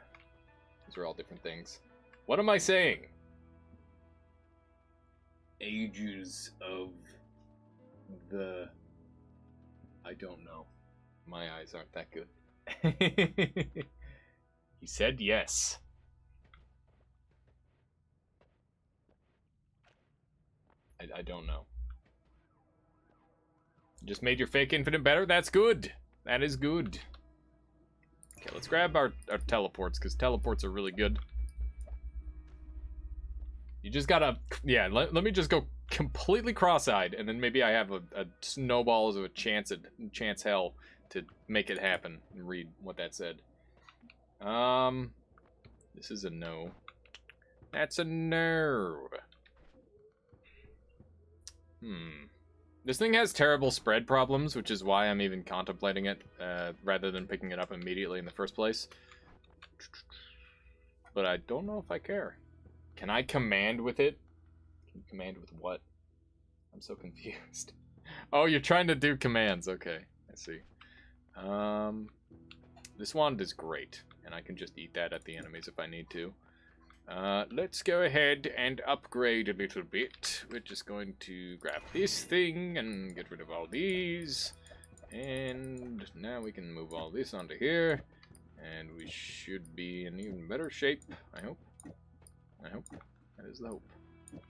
[SPEAKER 1] Those are all different things. What am I saying? Ages of the... I don't know. My eyes aren't that good. He said yes. I don't know. Just made your fake infinite better? That's good. That is good. Okay, let's grab our teleports, because teleports are really good. You just gotta... Yeah, let me just go completely cross-eyed, and then maybe I have a snowballs of a chance hell to make it happen and read what that said. This is a no. That's a no. This thing has terrible spread problems, which is why I'm even contemplating it, rather than picking it up immediately in the first place. But I don't know if I care. Can I command with it? Can you command with what? I'm so confused. Oh, you're trying to do commands. Okay, I see. This wand is great, and I can just eat that at the enemies if I need to. Let's go ahead and upgrade a little bit. We're just going to grab this thing and get rid of all these. And now we can move all this onto here. And we should be in even better shape, I hope. I hope. That is the hope.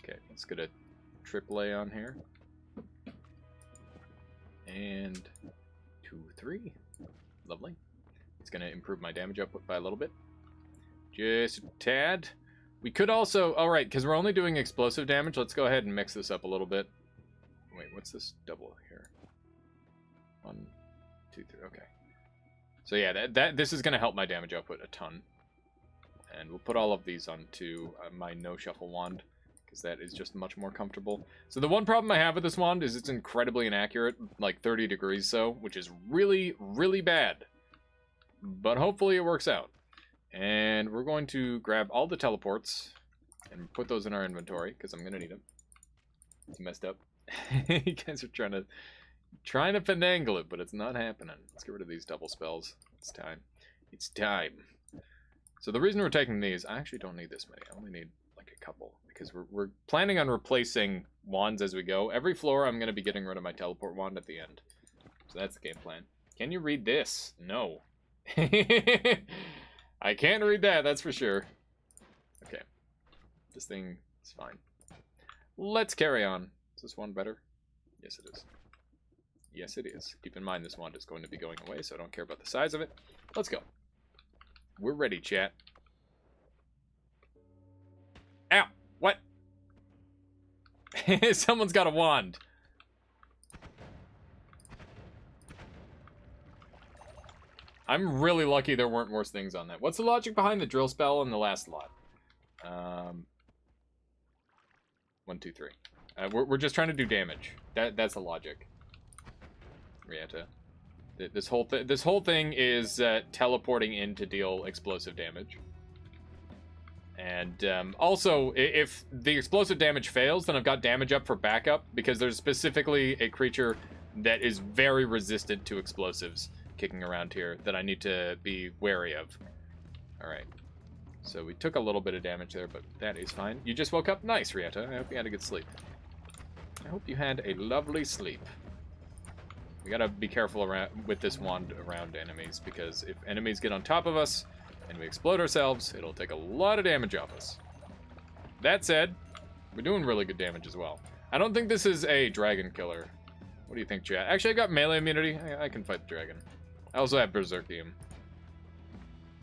[SPEAKER 1] Okay, let's get a AAA on here. And 2, 3. Lovely. It's going to improve my damage output by a little bit. Just a tad. We could also... Alright, because we're only doing explosive damage, let's go ahead and mix this up a little bit. Wait, what's this double here? 1, 2, 3, okay. So yeah, this is going to help my damage output a ton. And we'll put all of these onto my no-shuffle wand, because that is just much more comfortable. So the one problem I have with this wand is it's incredibly inaccurate, like 30 degrees so, which is really, really bad. But hopefully it works out. And we're going to grab all the teleports and put those in our inventory, because I'm going to need them. It's messed up. You guys are trying to finagle it, but it's not happening. Let's get rid of these double spells. It's time. It's time. So the reason we're taking these, I actually don't need this many. I only need like a couple, because we're planning on replacing wands as we go. Every floor I'm going to be getting rid of my teleport wand at the end. So that's the game plan. Can you read this? No. I can't read that, that's for sure. Okay. This thing is fine. Let's carry on. Is this one better? Yes, it is. Yes, it is. Keep in mind this wand is going to be going away, so I don't care about the size of it. Let's go. We're ready, chat. Ow! What? Someone's got a wand. I'm really lucky there weren't worse things on that. What's the logic behind the drill spell in the last lot? 1, 2, 3. We're just trying to do damage. That's the logic. Rieta. This whole thing is teleporting in to deal explosive damage. And also, if the explosive damage fails, then I've got damage up for backup, because there's specifically a creature that is very resistant to explosives kicking around here that I need to be wary of. Alright. So we took a little bit of damage there, but that is fine. You just woke up? Nice, Rieta. I hope you had a good sleep. I hope you had a lovely sleep. We gotta be careful with this wand around enemies, because if enemies get on top of us and we explode ourselves, it'll take a lot of damage off us. That said, we're doing really good damage as well. I don't think this is a dragon killer. What do you think, chat? Actually, I got melee immunity. I can fight the dragon. I also have Berserkium.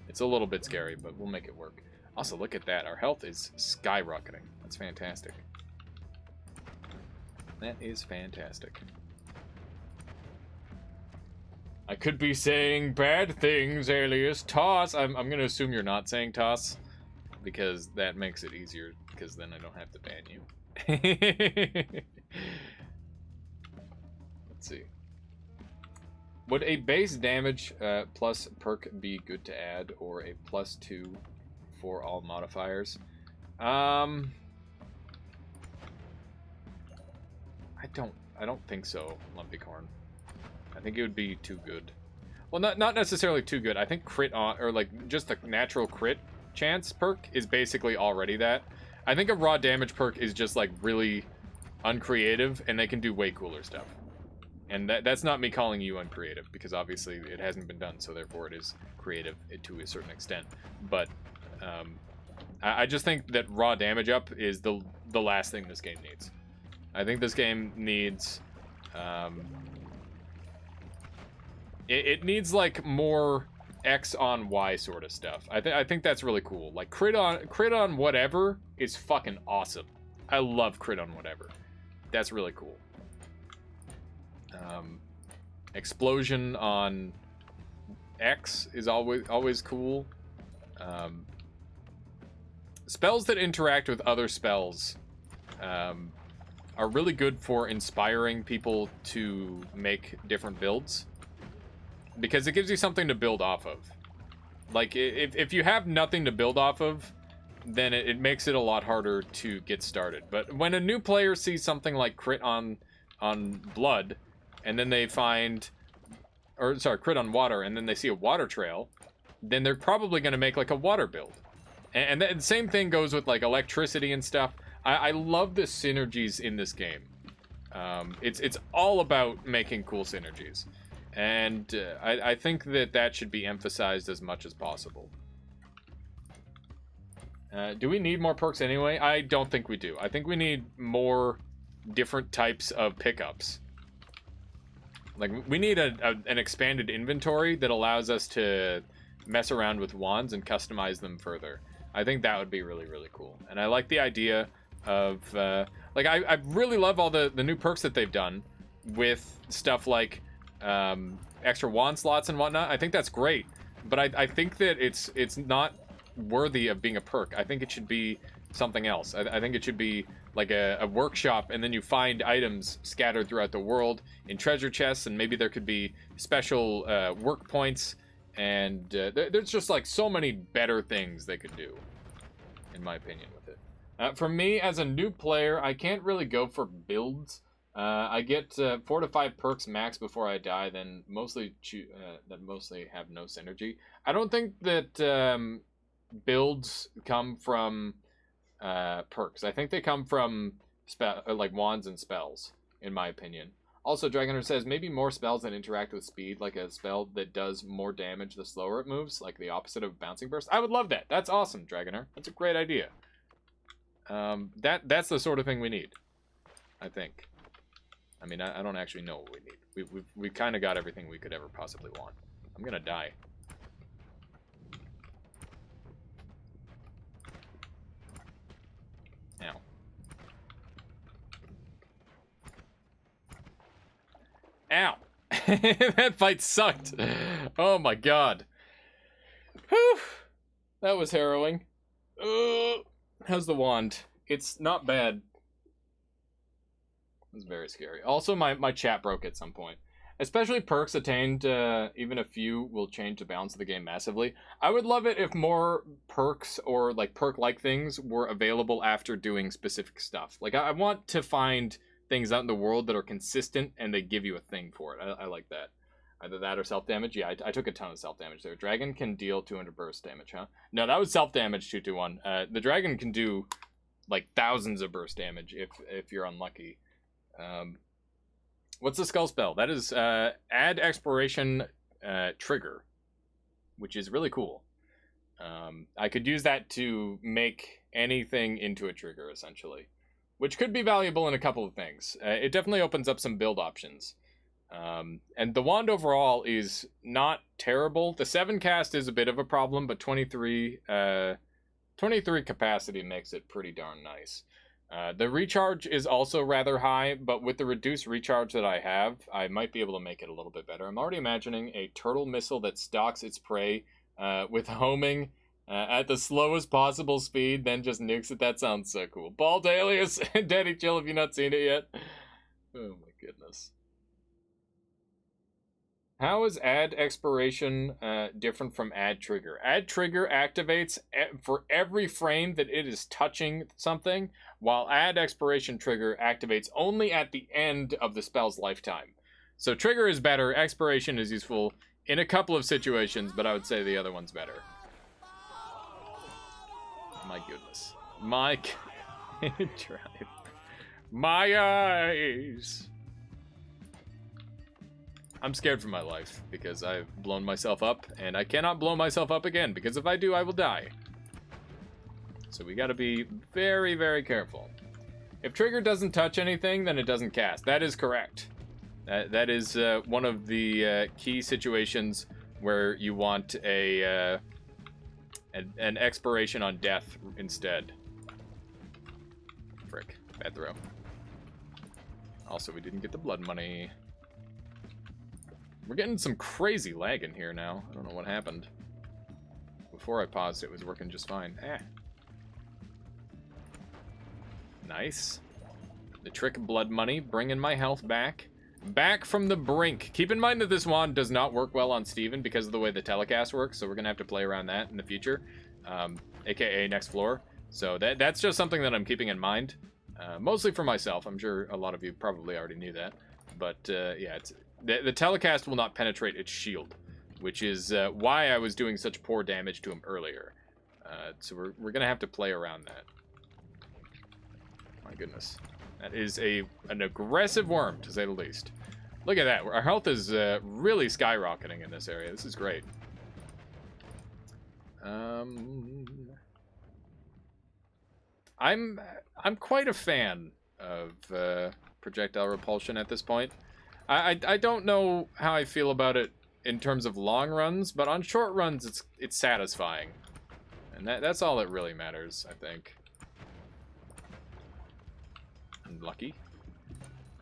[SPEAKER 1] It's a little bit scary, but we'll make it work. Also, look at that. Our health is skyrocketing. That's fantastic. That is fantastic. I could be saying bad things, alias Toss. I'm going to assume you're not saying Toss, because that makes it easier, because then I don't have to ban you. Let's see. Would a base damage plus perk be good to add, or a +2 for all modifiers? I don't think so, Lumpycorn. I think it would be too good. Well, not necessarily too good. I think crit on, or like just the natural crit chance perk is basically already that. I think a raw damage perk is just like really uncreative, and they can do way cooler stuff. And that's not me calling you uncreative, because obviously it hasn't been done, so therefore it is creative to a certain extent. But I just think that raw damage up is the last thing this game needs. I think this game needs it needs like more X on Y sort of stuff. I think that's really cool. Like crit on whatever is fucking awesome. I love crit on whatever. That's really cool. Explosion on X is always cool. Spells that interact with other spells are really good for inspiring people to make different builds, because it gives you something to build off of. Like, if you have nothing to build off of, then it makes it a lot harder to get started. But when a new player sees something like crit on blood, and then they find, or sorry, crit on water, and then they see a water trail, then they're probably going to make like a water build. And the same thing goes with like electricity and stuff. I love the synergies in this game. It's all about making cool synergies. And I think that should be emphasized as much as possible. Do we need more perks anyway? I don't think we do. I think we need more different types of pickups. Like, we need an expanded inventory that allows us to mess around with wands and customize them further. I think that would be really, really cool. And I like the idea of, like, I really love all the new perks that they've done with stuff like extra wand slots and whatnot. I think that's great. But I think that it's not worthy of being a perk. I think it should be something else. I think it should be like a workshop, and then you find items scattered throughout the world in treasure chests, and maybe there could be special work points, and there's just like so many better things they could do, in my opinion, with it. For me, as a new player, I can't really go for builds. I get 4 to 5 perks max before I die, then mostly have no synergy. I don't think that builds come from perks. I think they come from like wands and spells, in my opinion. Also, Dragoner says maybe more spells that interact with speed, like a spell that does more damage the slower it moves, like the opposite of Bouncing Burst. I would love that. That's awesome, Dragoner. That's a great idea. That's the sort of thing we need, I think. I mean, I don't actually know what we need. We kind of got everything we could ever possibly want. I'm gonna die. Ow. Ow! That fight sucked. Oh my god. Whew. That was harrowing. How's the wand? It's not bad. It was very scary. Also, my chat broke at some point. Especially perks attained, even a few will change the balance of the game massively. I would love it if more perks or like perk-like things were available after doing specific stuff. Like, I want to find things out in the world that are consistent and they give you a thing for it. I like that. Either that or self-damage. Yeah, I took a ton of self-damage there. Dragon can deal 200 burst damage, huh? No, that was self-damage 221. The dragon can do like thousands of burst damage if you're unlucky. What's the skull spell? That is add exploration trigger, which is really cool. I could use that to make anything into a trigger, essentially, which could be valuable in a couple of things. It definitely opens up some build options. And the wand overall is not terrible. The 7 cast is a bit of a problem, but 23 capacity makes it pretty darn nice. The recharge is also rather high, but with the reduced recharge that I have, I might be able to make it a little bit better. I'm already imagining a turtle missile that stalks its prey with homing at the slowest possible speed, then just nukes it. That sounds so cool. Bald Alias, Daddy Chill, have you not seen it yet? Oh my goodness. How is add expiration different from add trigger? Add trigger activates for every frame that it is touching something, while add expiration trigger activates only at the end of the spell's lifetime. So trigger is better, expiration is useful in a couple of situations, but I would say the other one's better. My goodness. My drive. My eyes. I'm scared for my life because I've blown myself up, and I cannot blow myself up again, because if I do, I will die. So we gotta be very, very careful. If trigger doesn't touch anything, then it doesn't cast. That is correct. That is one of the key situations where you want an expiration on death instead. Frick. Bad throw. Also, we didn't get the blood money. We're getting some crazy lag in here now. I don't know what happened. Before I paused, it was working just fine. Nice. The trick blood money, bringing my health back. Back from the brink. Keep in mind that this wand does not work well on Steven because of the way the telecast works, so we're going to have to play around that in the future. AKA next floor. So that's just something that I'm keeping in mind. Mostly for myself. I'm sure a lot of you probably already knew that. But yeah, the telecast will not penetrate its shield, which is why I was doing such poor damage to him earlier. So we're going to have to play around that. My goodness. That is an aggressive worm, to say the least. Look at that. Our health is really skyrocketing in this area. This is great. I'm quite a fan of projectile repulsion at this point. I don't know how I feel about it in terms of long runs, but on short runs it's satisfying. And that's all that really matters, I think. Unlucky.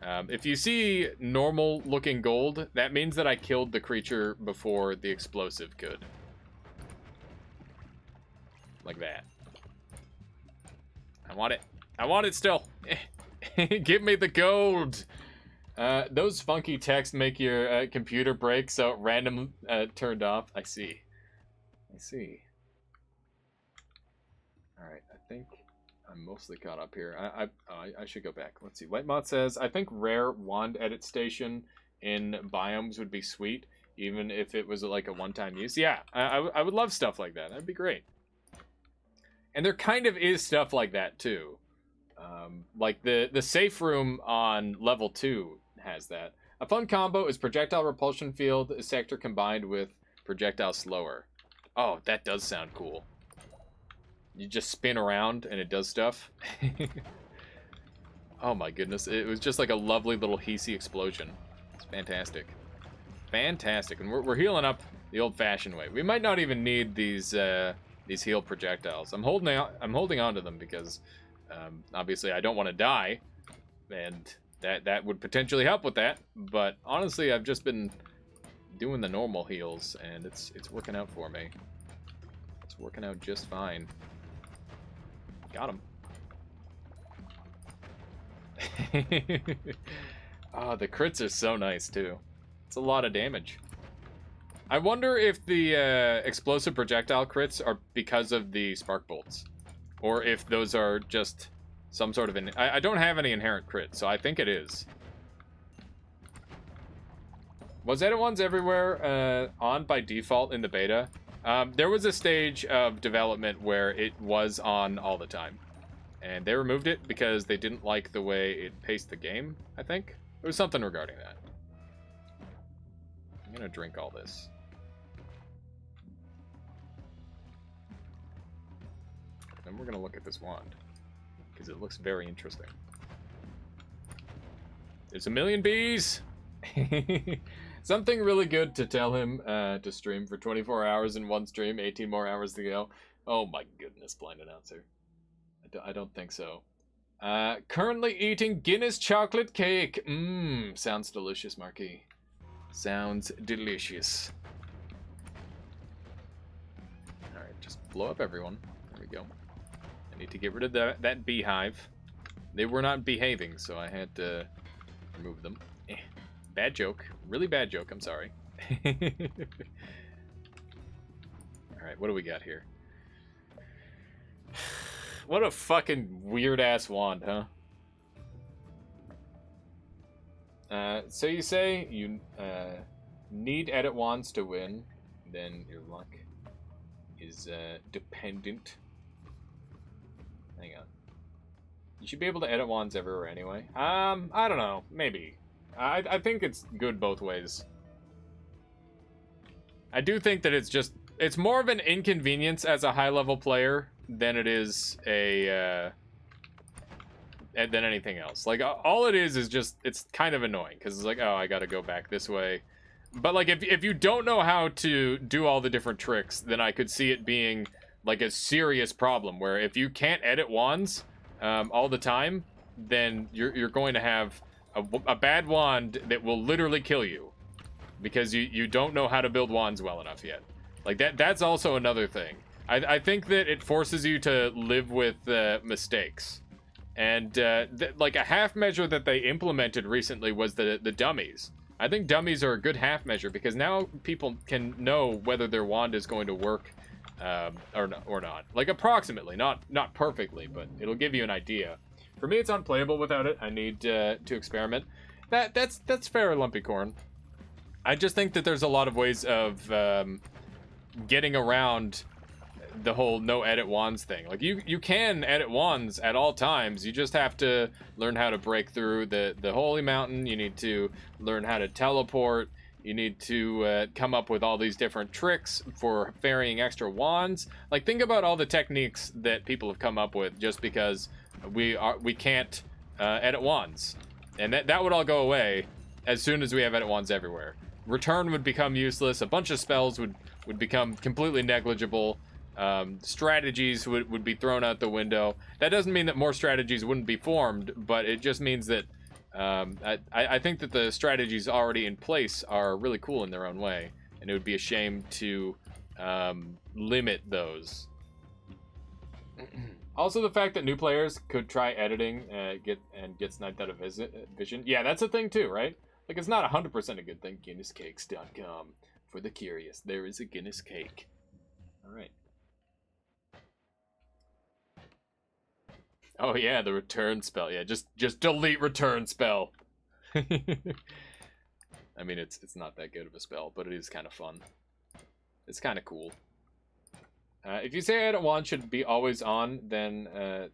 [SPEAKER 1] If you see normal looking gold, that means that I killed the creature before the explosive could. Like that. I want it. I want it still. Give me the gold. Those funky texts make your computer break, so random turned off. I see. I see. Alright, I think I'm mostly caught up here. I should go back. Let's see. Whitemouth says, I think rare wand edit station in biomes would be sweet, even if it was like a one-time use. Yeah, I would love stuff like that. That'd be great. And there kind of is stuff like that, too. Like the safe room on level 2 has that. A fun combo is projectile repulsion field sector combined with projectile slower. Oh, that does sound cool. You just spin around and it does stuff. Oh my goodness, it was just like a lovely little Hisi explosion. It's fantastic. Fantastic, and we're healing up the old-fashioned way. We might not even need these heal projectiles. I'm holding on to them because obviously I don't want to die, and that would potentially help with that. But honestly, I've just been doing the normal heals, and it's working out for me. It's working out just fine. Got him. Oh, the crits are so nice too. It's a lot of damage. I wonder if the explosive projectile crits are because of the spark bolts, or if those are just some sort of I don't have any inherent crit, so I think it is. Was Edit Ones everywhere on by default in the beta? There was a stage of development where it was on all the time, and they removed it because they didn't like the way it paced the game, I think. It was something regarding that. I'm gonna drink all this. Then we're gonna look at this wand, because it looks very interesting. There's a million bees! Something really good to tell him to stream for 24 hours in one stream, 18 more hours to go. Oh my goodness, blind announcer. I don't think so. Currently eating Guinness chocolate cake. Mmm, sounds delicious, Marquis. Sounds delicious. Alright, just blow up everyone. There we go. I need to get rid of that beehive. They were not behaving, so I had to remove them. Bad joke. Really bad joke, I'm sorry. Alright, what do we got here? What a fucking weird-ass wand, huh? So you say you need edit wands to win, then your luck is dependent. Hang on. You should be able to edit wands everywhere anyway. I don't know. Maybe. I think it's good both ways. I do think that it's more of an inconvenience as a high-level player than it is than anything else. Like, all it is just, it's kind of annoying, because it's like, oh, I gotta go back this way. But, like, if you don't know how to do all the different tricks, then I could see it being, like, a serious problem, where if you can't edit wands all the time, then you're going to have a bad wand that will literally kill you, because you don't know how to build wands well enough yet. Like, that's also another thing. I think that it forces you to live with mistakes. And, like, a half measure that they implemented recently was the dummies. I think dummies are a good half measure, because now people can know whether their wand is going to work or not. Like, approximately, not perfectly, but it'll give you an idea. For me, it's unplayable without it. I need to experiment. That's fair, Lumpy Corn. I just think that there's a lot of ways of getting around the whole no edit wands thing. Like, you can edit wands at all times. You just have to learn how to break through the holy mountain. You need to learn how to teleport. You need to come up with all these different tricks for ferrying extra wands. Like, think about all the techniques that people have come up with just because we can't edit wands. And that would all go away as soon as we have edit wands everywhere. Return would become useless. A bunch of spells would become completely negligible. Strategies would be thrown out the window. That doesn't mean that more strategies wouldn't be formed, but it just means that I think that the strategies already in place are really cool in their own way, and it would be a shame to limit those. Also, the fact that new players could try editing get sniped out of vision. Yeah, that's a thing too, right? Like, it's not 100% a good thing. GuinnessCakes.com. For the curious, there is a Guinness cake. All right. Oh yeah, the return spell. Yeah, just delete return spell. I mean, it's not that good of a spell, but it is kind of fun. It's kind of cool. If you say edit 1 should be always on, then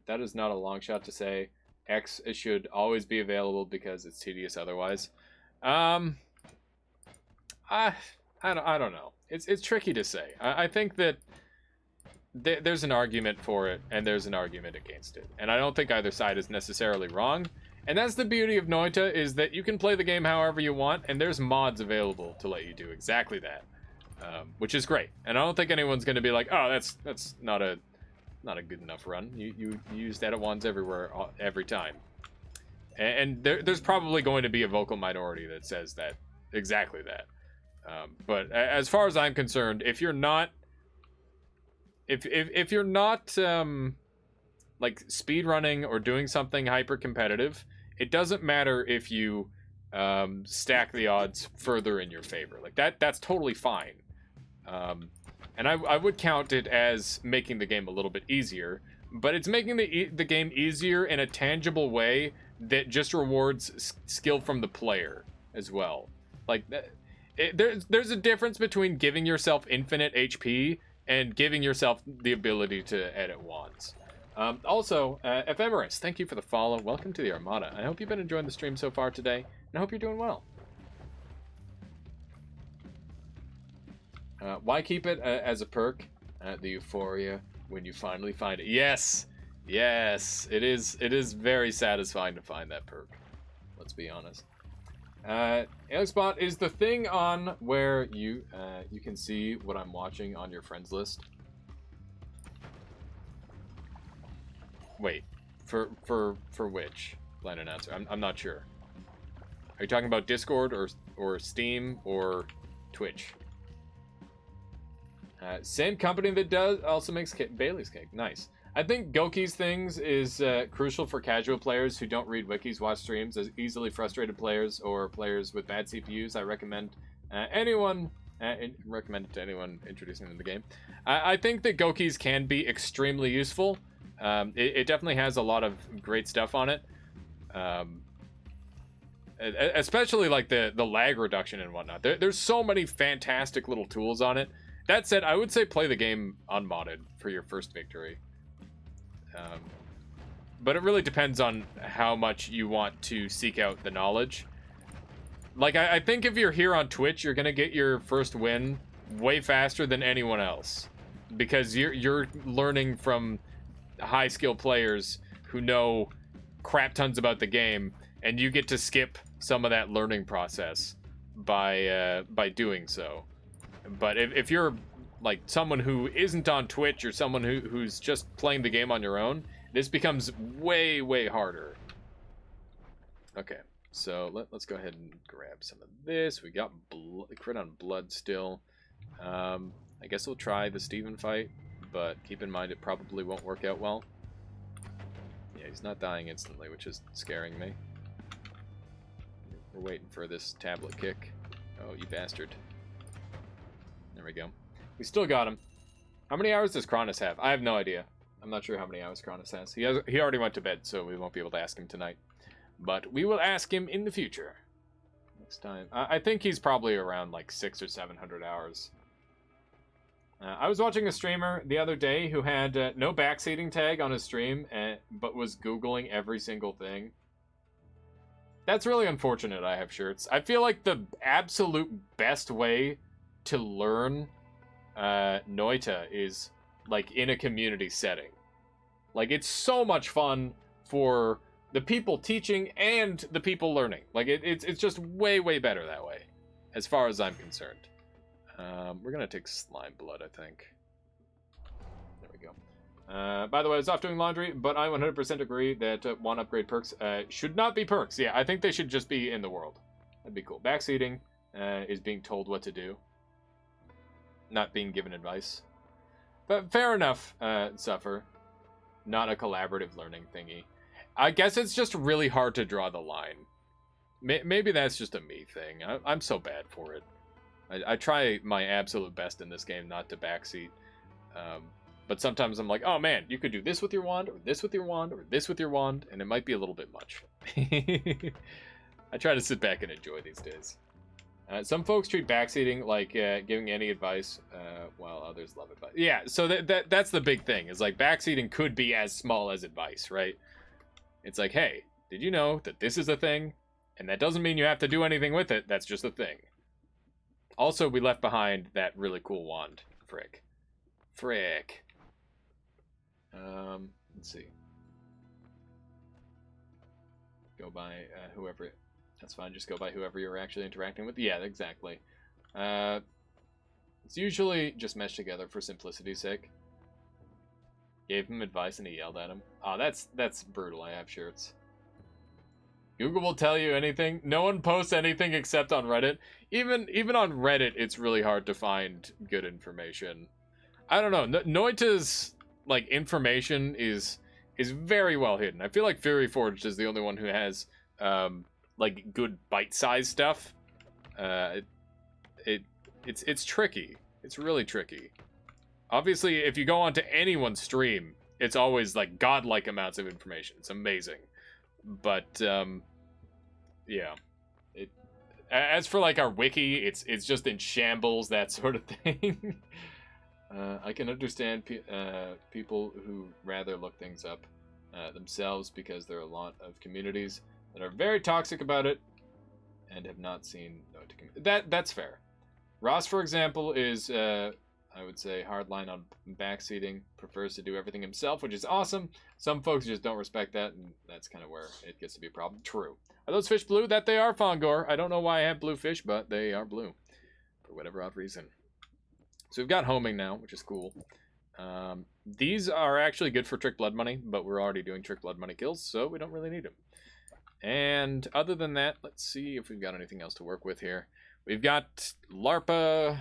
[SPEAKER 1] that is not a long shot to say X should always be available because it's tedious otherwise. I don't know. It's tricky to say. I think that there's an argument for it and there's an argument against it, and I don't think either side is necessarily wrong. And that's the beauty of Noita, is that you can play the game however you want, and there's mods available to let you do exactly that. Which is great, and I don't think anyone's going to be like, "Oh, that's not a good enough run." You use edit ones everywhere, every time, and there's probably going to be a vocal minority that says that exactly that. But as far as I'm concerned, if you're not like speedrunning or doing something hyper competitive, it doesn't matter if you stack the odds further in your favor. Like that's totally fine. And I would count it as making the game a little bit easier, but it's making the game easier in a tangible way that just rewards skill from the player as well. Like, there's a difference between giving yourself infinite HP and giving yourself the ability to edit wands. Also, Ephemeris, thank you for the follow. Welcome to the Armada. I hope you've been enjoying the stream so far today, and I hope you're doing well. Why keep it as a perk? The euphoria when you finally find it. Yes, yes, it is very satisfying to find that perk. Let's be honest. AlexBot, is the thing on where you can see what I'm watching on your friends list? Wait, for which blind announcer? I'm not sure. Are you talking about Discord or Steam or Twitch? Same company that also makes Bailey's cake. Nice. I think Goki's things is crucial for casual players who don't read wikis, watch streams, as easily frustrated players or players with bad CPUs. I recommend recommend it to anyone introducing them to the game. I think that Goki's can be extremely useful. It definitely has a lot of great stuff on it. Especially like the lag reduction and whatnot. There's so many fantastic little tools on it. That said, I would say play the game unmodded for your first victory. But it really depends on how much you want to seek out the knowledge. Like, I think if you're here on Twitch, you're going to get your first win way faster than anyone else. Because you're learning from high-skill players who know crap tons about the game, and you get to skip some of that learning process by doing so. But if you're like someone who isn't on Twitch or someone who's just playing the game on your own, this becomes way, way harder. Okay, so let's go ahead and grab some of this. We got crit on blood still. I guess we'll try the Steven fight, but keep in mind it probably won't work out well. Yeah, he's not dying instantly, which is scaring me. We're waiting for this tablet kick. Oh, you bastard. There we go. We still got him. How many hours does Cronus have? I have no idea. I'm not sure how many hours Cronus has. He already went to bed, so we won't be able to ask him tonight. But we will ask him in the future. Next time. I think he's probably around like 600 or 700 hours. I was watching a streamer the other day who had no backseating tag on his stream, but was Googling every single thing. That's really unfortunate, I have shirts. I feel like the absolute best way to learn Noita is like in a community setting. Like, it's so much fun for the people teaching and the people learning. Like, it's just way, way better that way, as far as I'm concerned. We're gonna take slime blood, I think. There we go. By the way, I was off doing laundry, but I 100% agree that one upgrade perks should not be perks. Yeah, I think they should just be in the world. That'd be cool. Backseating is being told what to do, not being given advice. But fair enough, Suffer. not a collaborative learning thingy. I guess it's just really hard to draw the line. Maybe that's just a me thing. I'm so bad for it. I try my absolute best in this game not to backseat. But sometimes I'm like, oh man, you could do this with your wand, or this with your wand, or this with your wand, and it might be a little bit much. I try to sit back and enjoy these days. Some folks treat backseating like giving any advice, while others love advice. Yeah, so that's the big thing, is like backseating could be as small as advice, right? It's like, hey, did you know that this is a thing? And that doesn't mean you have to do anything with it, that's just a thing. Also, we left behind that really cool wand. Frick. Let's see. Go by whoever... That's fine, just go by whoever you're actually interacting with. Yeah, exactly. It's usually just meshed together for simplicity's sake. Gave him advice and he yelled at him. Oh, that's brutal. I have shirts. Google will tell you anything. No one posts anything except on Reddit. Even on Reddit, it's really hard to find good information. I don't know. Noita's like information is very well hidden. I feel like Fury Forged is the only one who has like good bite-sized stuff. It's tricky. It's really tricky. Obviously, if you go onto anyone's stream, it's always like godlike amounts of information. It's amazing. But yeah. As for like our wiki, it's just in shambles, that sort of thing. I can understand people who rather look things up themselves, because there are a lot of communities that are very toxic about it and have not seen that's fair. Ross, for example, is I would say hardline on backseating, prefers to do everything himself, which is awesome. Some folks just don't respect that, and that's kind of where it gets to be a problem. True. Are those fish blue? That they are, Fongor. I don't know why I have blue fish, but they are blue for whatever odd reason. So we've got homing now, which is cool. These are actually good for trick blood money, but we're already doing trick blood money kills, so we don't really need them. And other than that, let's see if we've got anything else to work with here. We've got LARPA.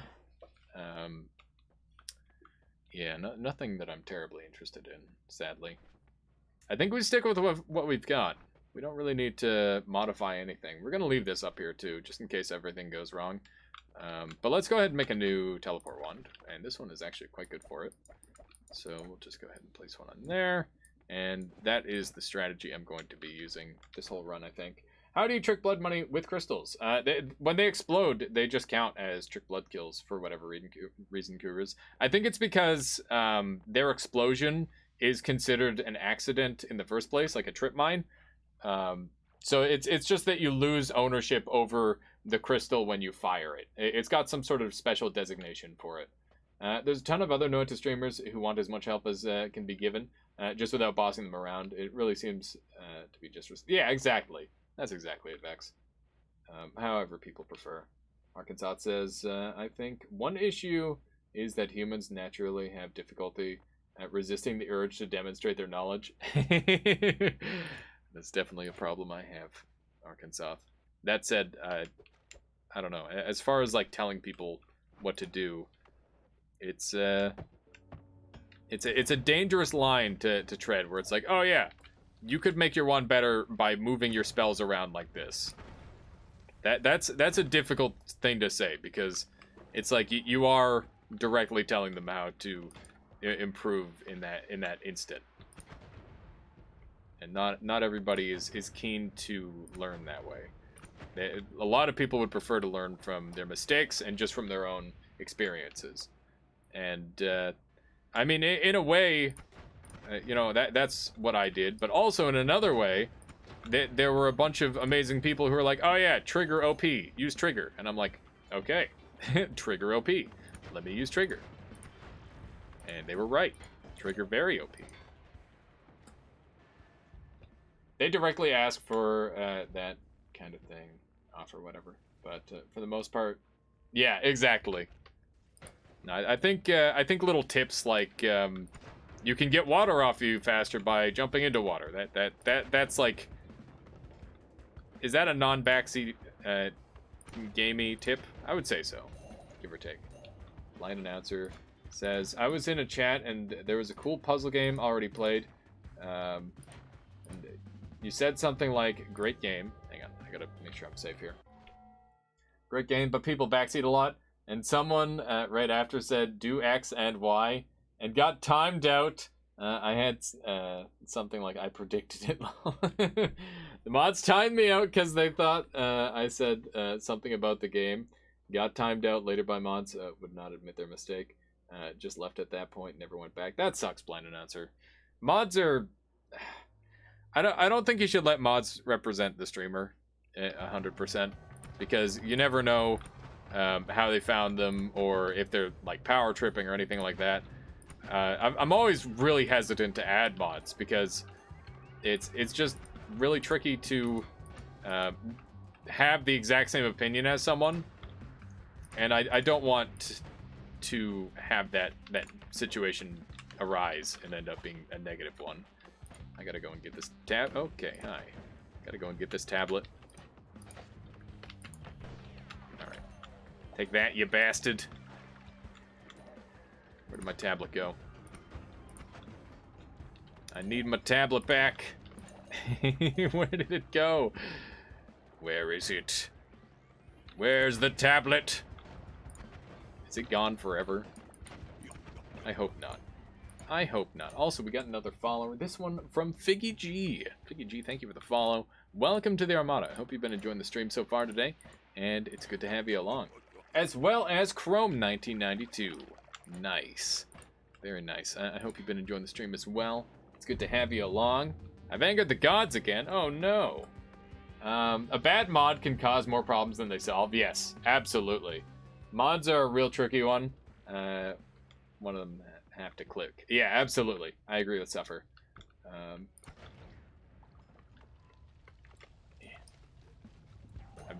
[SPEAKER 1] Yeah, nothing that I'm terribly interested in, sadly. I think we stick with what we've got. We don't really need to modify anything. We're going to leave this up here, too, just in case everything goes wrong. But let's go ahead and make a new teleport wand. And this one is actually quite good for it. So we'll just go ahead and place one on there. And that is the strategy I'm going to be using this whole run, I think. How do you trick blood money with crystals? When they explode, they just count as trick blood kills for whatever reason, Gurus. I think it's because their explosion is considered an accident in the first place, like a trip mine. So it's just that you lose ownership over the crystal when you fire it. It's got some sort of special designation for it. There's a ton of other Noita streamers who want as much help as can be given, just without bossing them around. It really seems to be just... Yeah, exactly. That's exactly it, Vex. However people prefer. Arkansas says, I think one issue is that humans naturally have difficulty at resisting the urge to demonstrate their knowledge. That's definitely a problem I have, Arkansas. That said, I don't know. As far as like telling people what to do, it's a dangerous line to tread, where it's like, oh yeah, you could make your wand better by moving your spells around like this. That's a difficult thing to say, because it's like you are directly telling them how to improve in that instant. And not everybody is keen to learn that way. A lot of people would prefer to learn from their mistakes and just from their own experiences. And I mean, in a way, you know, that's what I did. But also in another way, there were a bunch of amazing people who were like, oh yeah, trigger OP, use trigger. And I'm like, okay, trigger OP, let me use trigger. And they were right. Trigger very OP. They directly ask for that kind of thing off or whatever. But for the most part, yeah, exactly. No, I think little tips like you can get water off you faster by jumping into water. That's like, is that a non-backseat gamey tip? I would say so, give or take. Line announcer says, I was in a chat and there was a cool puzzle game already played. And you said something like, great game. Hang on, I gotta make sure I'm safe here. Great game, but people backseat a lot. And someone right after said, do X and Y, and got timed out. I had something like, I predicted it. The mods timed me out because they thought I said something about the game. Got timed out later by mods, would not admit their mistake. Just left at that point, never went back. That sucks, blind announcer. Mods are... I don't think you should let mods represent the streamer 100%, because you never know how they found them, or if they're like power tripping or anything like that. I'm always really hesitant to add mods because it's just really tricky to have the exact same opinion as someone, and I don't want to have that situation arise and end up being a negative one. I gotta go and get this tab. Okay, hi. Gotta go and get this tablet. Alright. Take that, you bastard. Where did my tablet go? I need my tablet back. Where did it go? Where is it? Where's the tablet? Is it gone forever? I hope not. I hope not. Also, we got another follower. This one from Figgy G. Figgy G, thank you for the follow. Welcome to the Armada. I hope you've been enjoying the stream so far today, and it's good to have you along. As well as Chrome 1992. Nice. Very nice. I hope you've been enjoying the stream as well. It's good to have you along. I've angered the gods again. Oh, no. A bad mod can cause more problems than they solve. Yes, absolutely. Mods are a real tricky one. One of them have to click. Yeah, absolutely. I agree with Suffer.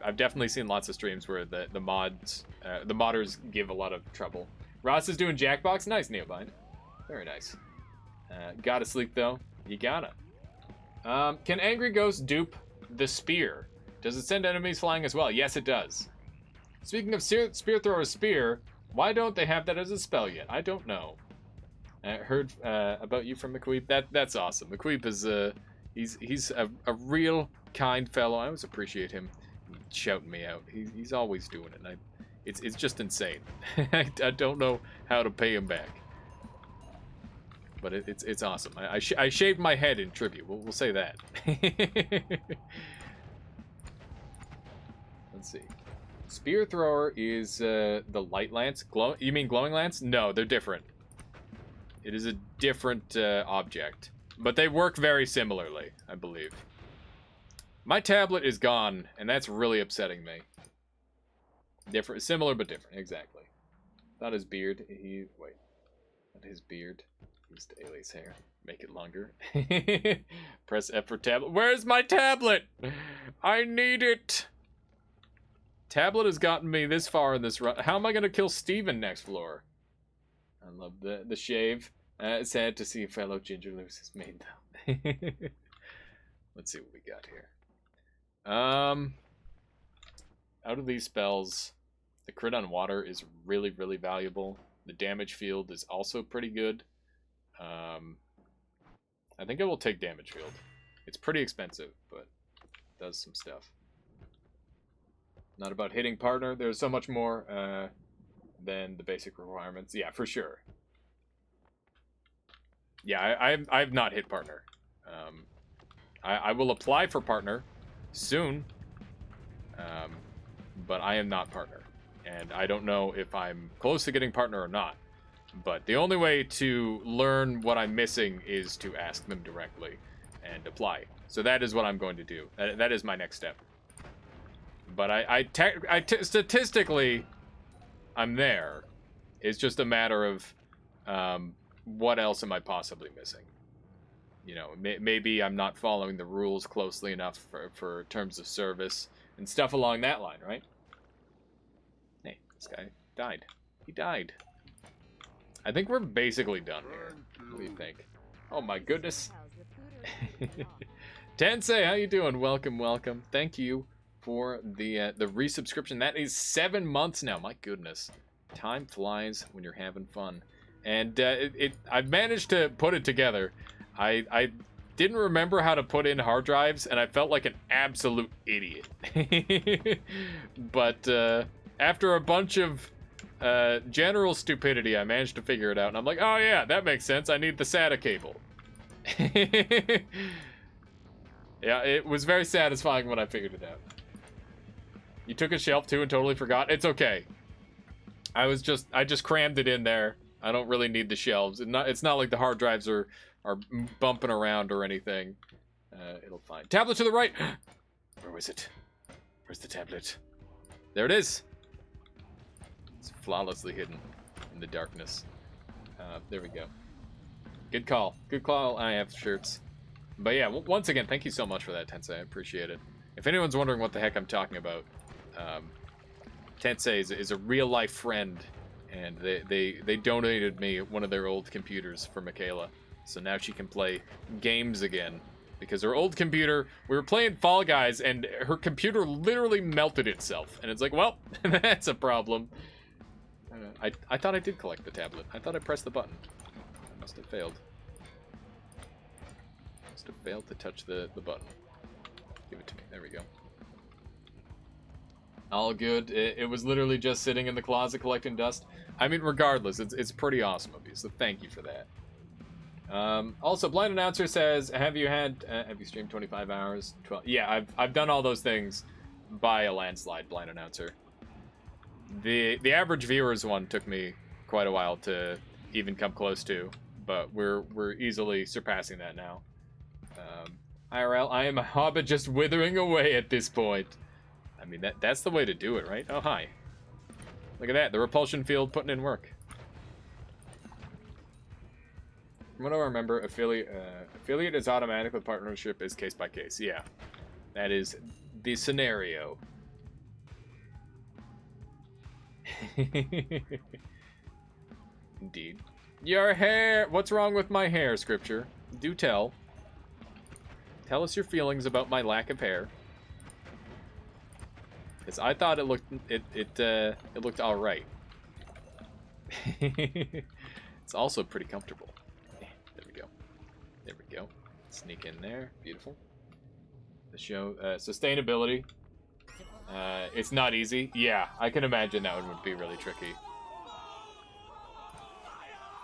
[SPEAKER 1] I've definitely seen lots of streams where the modders give a lot of trouble. Ross is doing Jackbox. Nice, Neobind. Very nice. Gotta sleep, though. You gotta. Can Angry Ghost dupe the spear? Does it send enemies flying as well? Yes, it does. Speaking of spear thrower's spear, why don't they have that as a spell yet? I don't know. I heard about you from McQueep. That's awesome. McQueep is he's a real kind fellow. I always appreciate him shouting me out. He's always doing it. And it's just insane. I don't know how to pay him back. But it's awesome. I shaved my head in tribute. We'll say that. Let's see. Spear thrower is the light lance. You mean glowing lance? No, they're different. It is a different object, but they work very similarly, I believe. My tablet is gone, and that's really upsetting me. Different, similar but different. Exactly. Not his beard. Wait. Not his beard. Used Ailey's hair. Make it longer. Press F for tablet. Where's my tablet? I need it. Tablet has gotten me this far in this run. How am I going to kill Steven next floor? I love the shave. Sad to see a fellow ginger lose his mane, though. Let's see what we got here. Out of these spells, the crit on water is really, really valuable. The damage field is also pretty good. I think I will take damage field. It's pretty expensive, but it does some stuff. Not about hitting partner. There's so much more than the basic requirements. Yeah, for sure. Yeah, I've not hit partner. I will apply for partner soon, but I am not partner. And I don't know if I'm close to getting partner or not. But the only way to learn what I'm missing is to ask them directly and apply. So that is what I'm going to do. That is my next step. But statistically, I'm there. It's just a matter of what else am I possibly missing? You know, maybe I'm not following the rules closely enough for terms of service and stuff along that line, right? Hey, this guy died. He died. I think we're basically done here. What do you think? Oh my goodness. Tensei, how you doing? Welcome, welcome. Thank you for the resubscription. That is 7 months now. My goodness. Time flies when you're having fun. And I've managed to put it together. I didn't remember how to put in hard drives, and I felt like an absolute idiot. But after a bunch of general stupidity, I managed to figure it out, and I'm like, oh yeah, that makes sense. I need the SATA cable. Yeah, it was very satisfying when I figured it out. You took a shelf too and totally forgot? It's okay. I just crammed it in there. I don't really need the shelves. It's not like the hard drives are bumping around or anything. It'll find. Tablet to the right! Where was it? Where's the tablet? There it is! It's flawlessly hidden in the darkness. There we go. Good call. Good call. I have shirts. But yeah, once again, thank you so much for that, Tensei. I appreciate it. If anyone's wondering what the heck I'm talking about, Tensei is a real-life friend, and they donated me one of their old computers for Michaela. So now she can play games again. Because her old computer, we were playing Fall Guys, and her computer literally melted itself. And it's like, well, that's a problem. I thought I did collect the tablet. I thought I pressed the button. I must have failed. Must have failed to touch the button. Give it to me. There we go. All good. It was literally just sitting in the closet collecting dust. I mean, regardless, it's pretty awesome of you, so thank you for that. Also, Blind Announcer says, have you streamed 25 hours? 12? Yeah, I've done all those things by a landslide, Blind Announcer. The average viewers one took me quite a while to even come close to, but we're easily surpassing that now. IRL, I am a hobbit just withering away at this point. I mean, that's the way to do it, right? Oh, hi. Look at that, the repulsion field putting in work. From what I remember, affiliate is automatic, but partnership is case by case. Yeah, that is the scenario. Indeed. Your hair! What's wrong with my hair, Scripture? Do tell. Tell us your feelings about my lack of hair. Because I thought it looked it looked all right. It's also pretty comfortable. There we go. There we go. Sneak in there. Beautiful. The show sustainability. It's not easy. Yeah, I can imagine that one would be really tricky.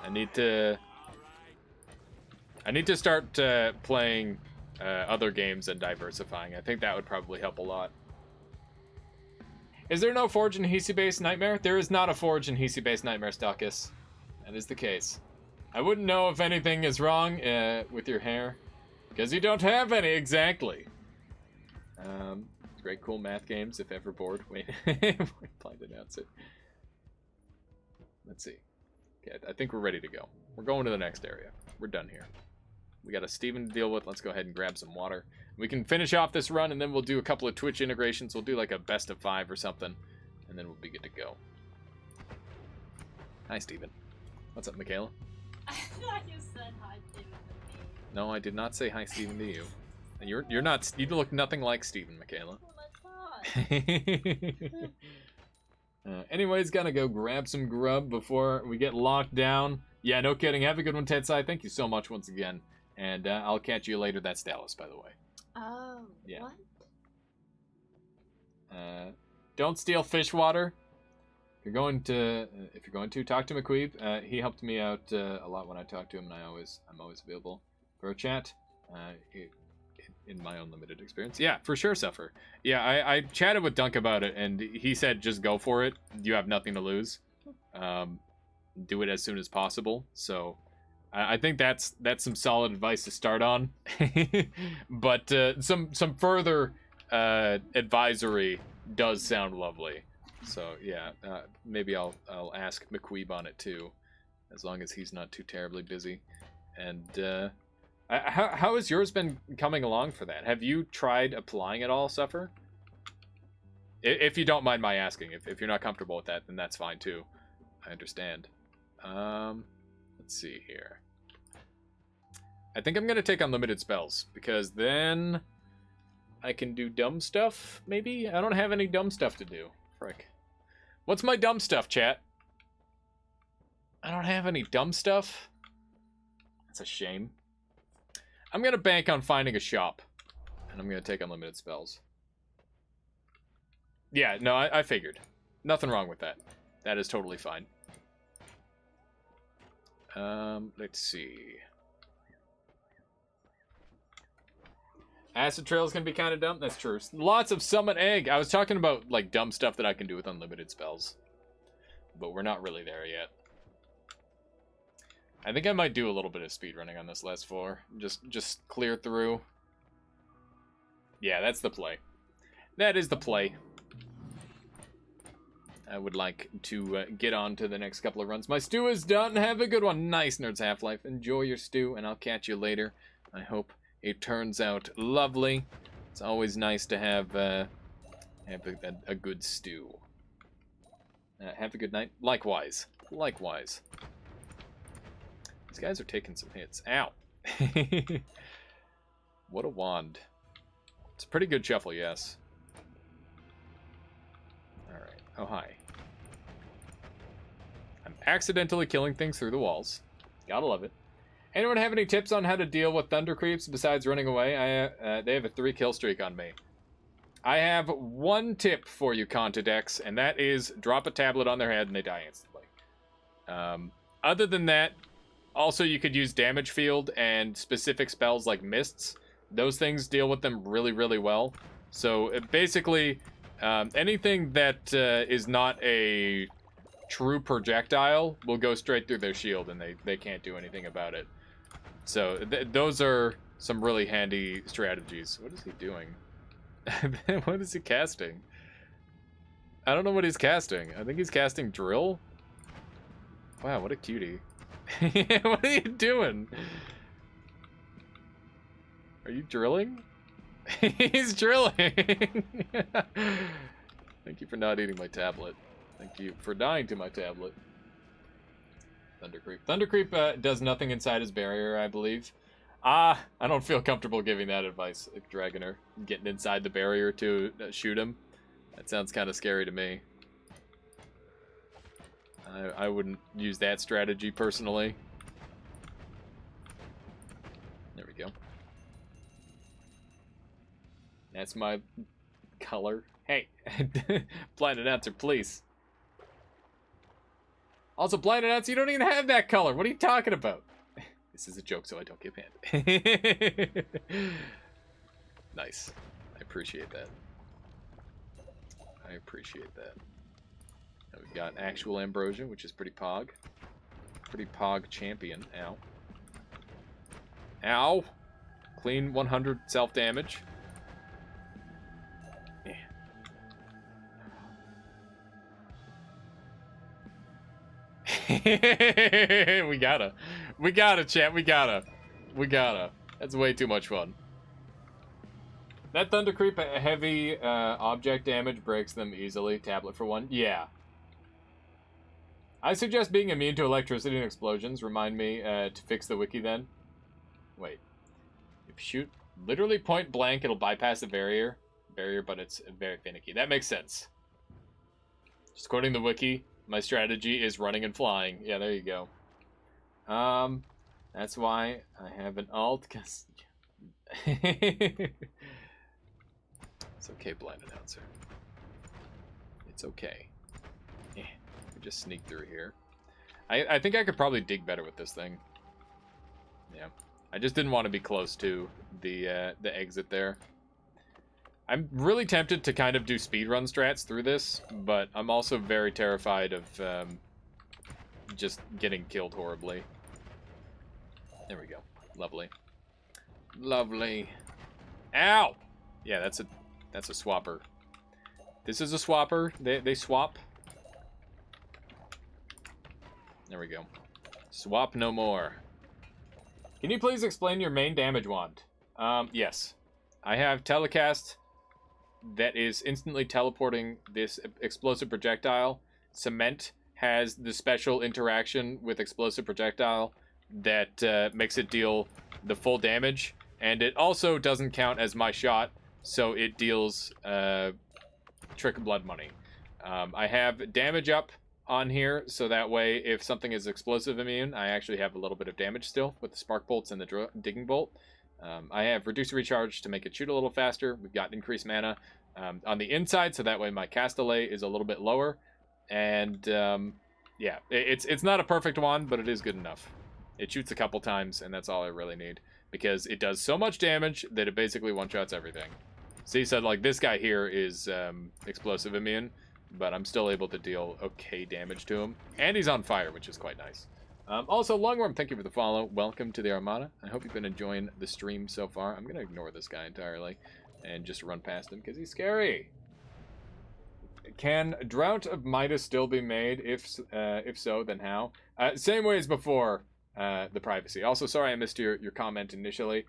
[SPEAKER 1] I need to start playing other games and diversifying. I think that would probably help a lot. Is there no Forge in Hisi-based Nightmare? There is not a Forge in Hisi-based Nightmare, Stalkus. That is the case. I wouldn't know if anything is wrong with your hair, because you don't have any, exactly. Great cool math games, if ever bored. Wait, Blind Announcer. Let's see. Okay, I think we're ready to go. We're going to the next area. We're done here. We got a Steven to deal with. Let's go ahead and grab some water. We can finish off this run, and then we'll do a couple of Twitch integrations. We'll do like a best of 5 or something, and then we'll be good to go. Hi, Steven. What's up, Michaela?
[SPEAKER 3] I thought you said hi, Steven, to me.
[SPEAKER 1] No, I did not say hi, Steven, to you. And you're not. You look nothing like Steven, Michaela. Anyways, gotta go grab some grub before we get locked down. Yeah, no kidding. Have a good one, Tetsai. Thank you so much once again. And I'll catch you later. That's Dallas, by the way.
[SPEAKER 3] Oh,
[SPEAKER 1] yeah.
[SPEAKER 3] What?
[SPEAKER 1] Don't steal fish water. If you're going to talk to McQueeb. He helped me out a lot when I talked to him, and I'm always available for a chat. In my own limited experience. Yeah, for sure, Suffer. Yeah, I chatted with Dunk about it, and he said just go for it. You have nothing to lose. Do it as soon as possible. So I think that's some solid advice to start on. But some further advisory does sound lovely. So yeah, maybe I'll ask McQueeb on it too, as long as he's not too terribly busy. And how has yours been coming along for that? Have you tried applying it all, Suffer? If you don't mind my asking. If you're not comfortable with that, then that's fine too. I understand. Let's see here. I think I'm going to take unlimited spells, because then I can do dumb stuff, maybe? I don't have any dumb stuff to do. Frick. What's my dumb stuff, chat? I don't have any dumb stuff? That's a shame. I'm going to bank on finding a shop. And I'm going to take unlimited spells. Yeah, no, I figured. Nothing wrong with that. That is totally fine. Let's see. Acid trails can be kind of dumb. That's true. Lots of summon egg. I was talking about like dumb stuff that I can do with unlimited spells, but we're not really there yet. I think I might do a little bit of speedrunning on this last floor. Just clear through. Yeah, that's the play. That is the play. I would like to get on to the next couple of runs. My stew is done. Have a good one. Nice, Nerds Half-Life. Enjoy your stew, and I'll catch you later. I hope it turns out lovely. It's always nice to have a good stew. Have a good night. Likewise. Likewise. These guys are taking some hits. Ow. What a wand. It's a pretty good shuffle, yes. Alright. Oh, hi. I'm accidentally killing things through the walls. Gotta love it. Anyone have any tips on how to deal with thunder creeps besides running away? They have a 3-kill streak on me. I have one tip for you, Contadex, and that is drop a tablet on their head and they die instantly. Other than that, also you could use damage field and specific spells like mists. Those things deal with them really, really well. So basically, anything that is not a true projectile will go straight through their shield and they can't do anything about it. So those are some really handy strategies. What is he doing? What is he casting? I don't know what he's casting. I think he's casting drill. Wow, what a cutie. What are you doing? Are you drilling? He's drilling. Thank you for not eating my tablet. Thank you for dying to my tablet. Thundercreep. Thundercreep does nothing inside his barrier, I believe. I don't feel comfortable giving that advice, Dragoner. Getting inside the barrier to shoot him. That sounds kind of scary to me. I wouldn't use that strategy personally. There we go. That's my color. Hey, blind announcer, please. Also, blind announcer, you don't even have that color. What are you talking about? This is a joke, so I don't get banned. Nice. I appreciate that. I appreciate that. Now we've got actual ambrosia, which is pretty pog. Pretty pog champion. Ow. Ow! Clean 100 self-damage. Yeah. We gotta, chat. We gotta. That's way too much fun. That Thunder Creep heavy object damage breaks them easily. Tablet for 1. Yeah. I suggest being immune to electricity and explosions. Remind me to fix the wiki then. Wait. If you shoot literally point blank, it'll bypass the barrier, but it's very finicky. That makes sense. Just quoting the wiki, my strategy is running and flying. Yeah, there you go. That's why I have an alt, cause it's okay, blind announcer. It's okay. Yeah, we just sneak through here. I think I could probably dig better with this thing. Yeah, I just didn't want to be close to the exit there. I'm really tempted to kind of do speedrun strats through this, but I'm also very terrified of just getting killed horribly. There we go. Lovely. Lovely. Ow! Yeah, that's a swapper. This is a swapper. They swap. There we go. Swap no more. Can you please explain your main damage wand? Yes. I have telecast that is instantly teleporting this explosive projectile. Cement has the special interaction with explosive projectile that makes it deal the full damage. And it also doesn't count as my shot, so it deals Trick of Blood Money. I have damage up on here, so that way if something is explosive immune, I actually have a little bit of damage still with the spark bolts and the digging bolt. I have reduced recharge to make it shoot a little faster. We've got increased mana on the inside, so that way my cast delay is a little bit lower. And yeah, it's not a perfect wand, but it is good enough. It shoots a couple times, and that's all I really need, because it does so much damage that it basically one-shots everything. See, so like this guy here is explosive immune, but I'm still able to deal okay damage to him. And he's on fire, which is quite nice. Also, Longworm, thank you for the follow. Welcome to the Armada. I hope you've been enjoying the stream so far. I'm going to ignore this guy entirely and just run past him because he's scary. Can Drought of Midas still be made? If so, then how? Same way as before, the privacy. Also, sorry I missed your comment initially.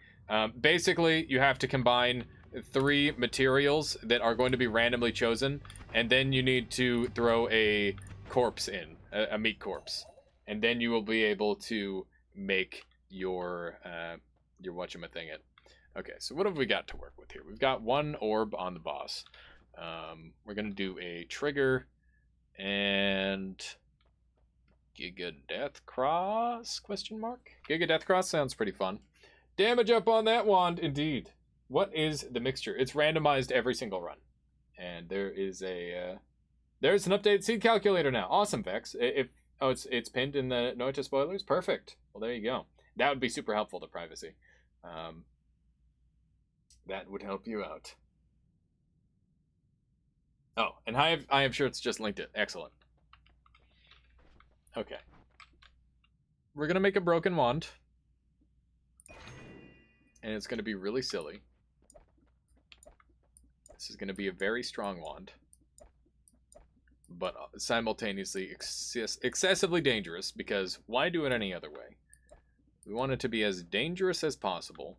[SPEAKER 1] Basically, you have to combine 3 materials that are going to be randomly chosen, and then you need to throw a corpse in, a meat corpse. And then you will be able to make your whatchamathinget. Okay, so what have we got to work with here? We've got 1 orb on the boss. We're gonna do a trigger and Giga Death Cross? Question mark. Giga Death Cross sounds pretty fun. Damage up on that wand, indeed. What is the mixture? It's randomized every single run, and there is a there's an updated seed calculator now. Awesome, Vex. Oh, it's pinned in the note to spoilers? Perfect. Well, there you go. That would be super helpful to privacy. That would help you out. Oh, and I have shirts just linked it. Excellent. Okay. We're going to make a broken wand. And it's going to be really silly. This is going to be a very strong wand. But simultaneously excessively dangerous, because why do it any other way? We want it to be as dangerous as possible,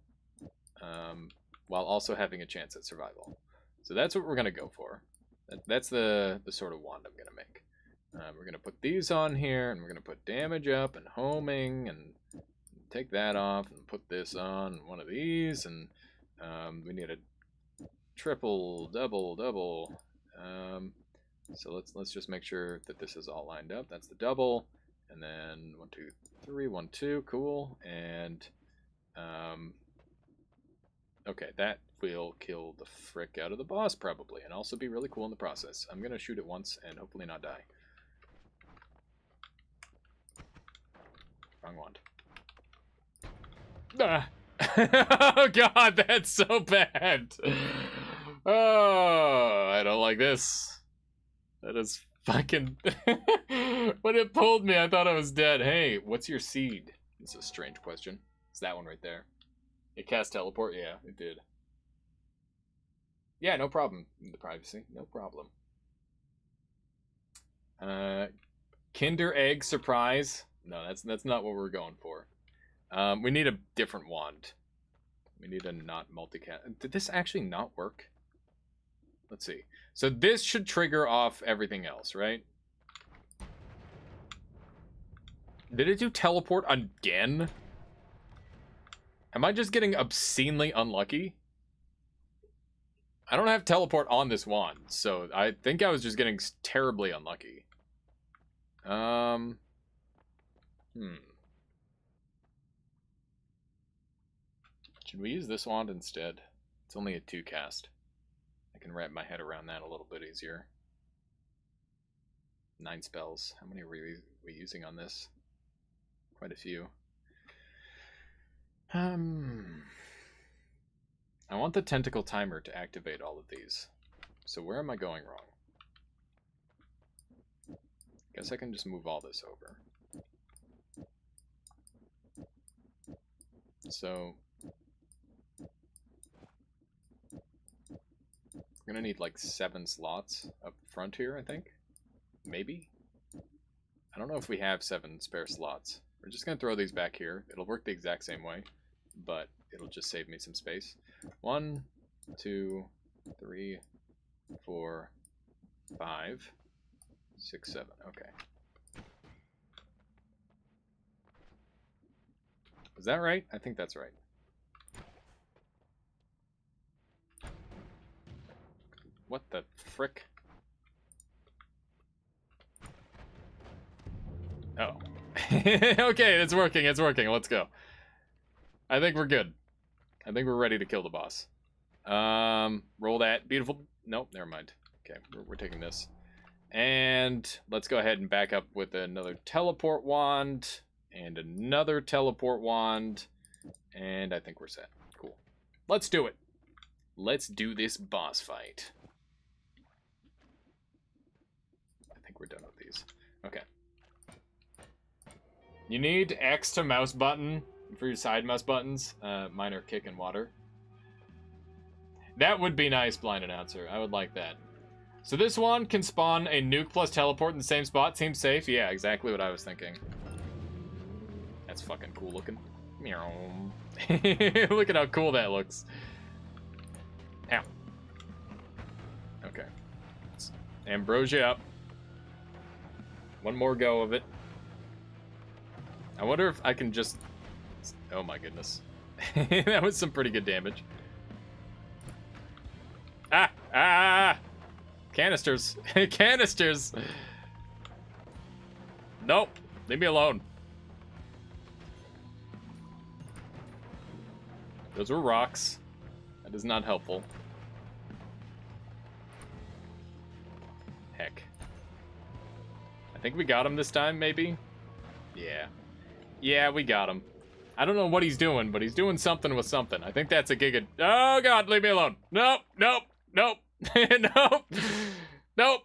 [SPEAKER 1] while also having a chance at survival. So that's what we're going to go for. That's the sort of wand I'm going to make. We're going to put these on here, and we're going to put damage up and homing, and take that off, and put this on one of these, and we need a triple, double. So let's just make sure that this is all lined up. That's the double, and then 1, 2, 3, 1, 2, cool, and okay, that will kill the frick out of the boss probably, and also be really cool in the process. I'm gonna shoot it once and hopefully not die. Wrong wand. Ah. Oh god, that's so bad. Oh, I don't like this. That is fucking... When it pulled me, I thought I was dead. Hey, what's your seed? It's a strange question. It's that one right there. It cast teleport? Yeah, it did. Yeah, no problem. The privacy, no problem. Kinder Egg Surprise? No, that's not what we're going for. We need a different wand. We need a not multicast. Did this actually not work? Let's see. So this should trigger off everything else, right? Did it do teleport again? Am I just getting obscenely unlucky? I don't have teleport on this wand, so I think I was just getting terribly unlucky. Should we use this wand instead? It's only a 2 cast. I can wrap my head around that a little bit easier. 9 spells. How many are we using on this? Quite a few. I want the tentacle timer to activate all of these. So where am I going wrong? Guess I can just move all this over. So I'm gonna need like 7 slots up front here, I think. Maybe? I don't know if we have 7 spare slots. We're just gonna throw these back here. It'll work the exact same way, but it'll just save me some space. 1, 2, 3, 4, 5, 6, 7. Okay. Is that right? I think that's right. What the frick? Oh. Okay, it's working, let's go. I think we're good. I think we're ready to kill the boss. Roll that. Beautiful. Nope, never mind. Okay, we're taking this. And let's go ahead and back up with another teleport wand. And another teleport wand. And I think we're set. Cool. Let's do it. Let's do this boss fight. I think we're done with these. Okay. You need X to mouse button for your side mouse buttons. Mine are kick and water. That would be nice, blind announcer. I would like that. So this one can spawn a nuke plus teleport in the same spot. Seems safe. Yeah, exactly what I was thinking. That's fucking cool looking. Meow. Look at how cool that looks. Ow. Okay. Let's ambrosia up. One more go of it. I wonder if I can just... Oh my goodness. That was some pretty good damage. Ah! Ah! Canisters. Canisters! Nope. Leave me alone. Those were rocks. That is not helpful. Heck. I think we got him this time, maybe? Yeah. Yeah, we got him. I don't know what he's doing, but he's doing something with something. I think that's a giga... Oh, God, leave me alone. Nope, nope, nope, nope, nope.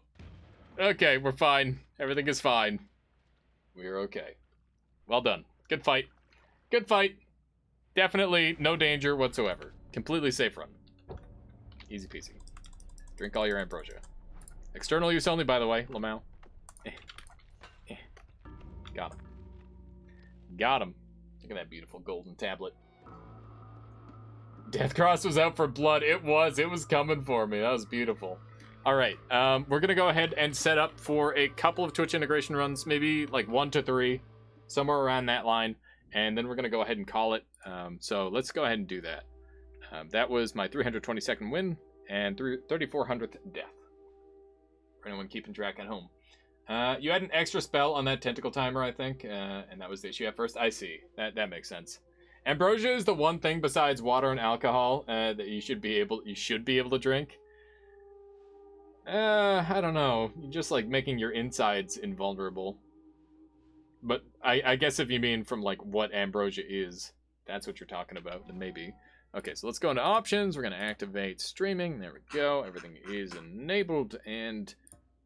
[SPEAKER 1] Okay, we're fine. Everything is fine. We're okay. Well done. Good fight. Good fight. Definitely no danger whatsoever. Completely safe run. Easy peasy. Drink all your ambrosia. External use only, by the way, Lamau. Got him. Got him. Look at that beautiful golden tablet. Deathcross was out for blood. It was. It was coming for me. That was beautiful. All right. We're going to go ahead and set up for a couple of Twitch integration runs. Maybe like 1 to 3. Somewhere around that line. And then we're going to go ahead and call it. So let's go ahead and do that. That was my 322nd win and 3400th death. For anyone keeping track at home. You had an extra spell on that tentacle timer, I think, and that was the issue at first. I see. That makes sense. Ambrosia is the one thing besides water and alcohol that you should be able to drink. I don't know. You're just like making your insides invulnerable. But I guess if you mean from like what ambrosia is, that's what you're talking about, then maybe. Okay, so let's go into options. We're gonna activate streaming. There we go. Everything is enabled. And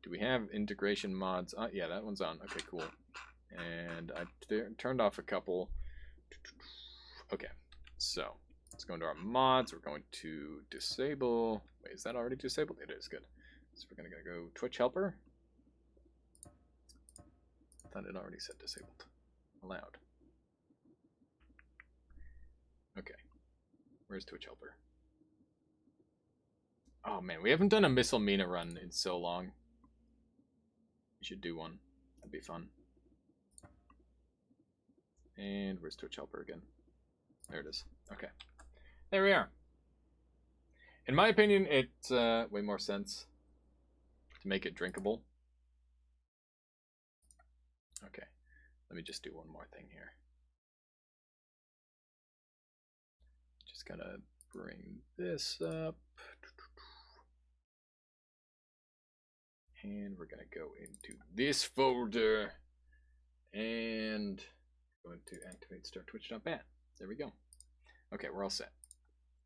[SPEAKER 1] do we have integration mods? Yeah, that one's on. Okay, cool. And I turned off a couple. Okay, so let's go into our mods. We're going to disable. Wait, is that already disabled? It is. Good. So we're gonna go Twitch helper. I thought it already said disabled. Allowed. Okay. Where's Twitch helper? Oh man, we haven't done a Missile Mina run in so long. We should do one. That'd be fun. And where's Twitch helper again? There it is. Okay. There we are. In my opinion, it's way more sense to make it drinkable. Okay. Let me just do one more thing here. Just gotta bring this up. And we're gonna go into this folder and going to activate start twitch.bat. There we go. Okay, we're all set.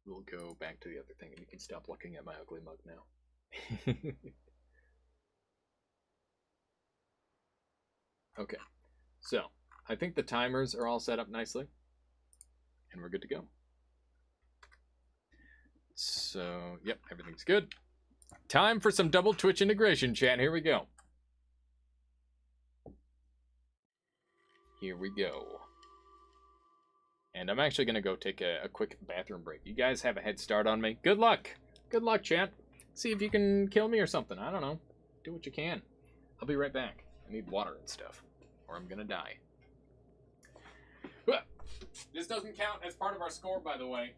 [SPEAKER 1] We'll go back to the other thing and you can stop looking at my ugly mug now. Okay, so I think the timers are all set up nicely and we're good to go. So, yep, everything's good. Time for some double Twitch integration, chat. Here we go. Here we go. And I'm actually going to go take a quick bathroom break. You guys have a head start on me. Good luck. Good luck, chat. See if you can kill me or something. I don't know. Do what you can. I'll be right back. I need water and stuff, or I'm going to die. This doesn't count as part of our score, by the way.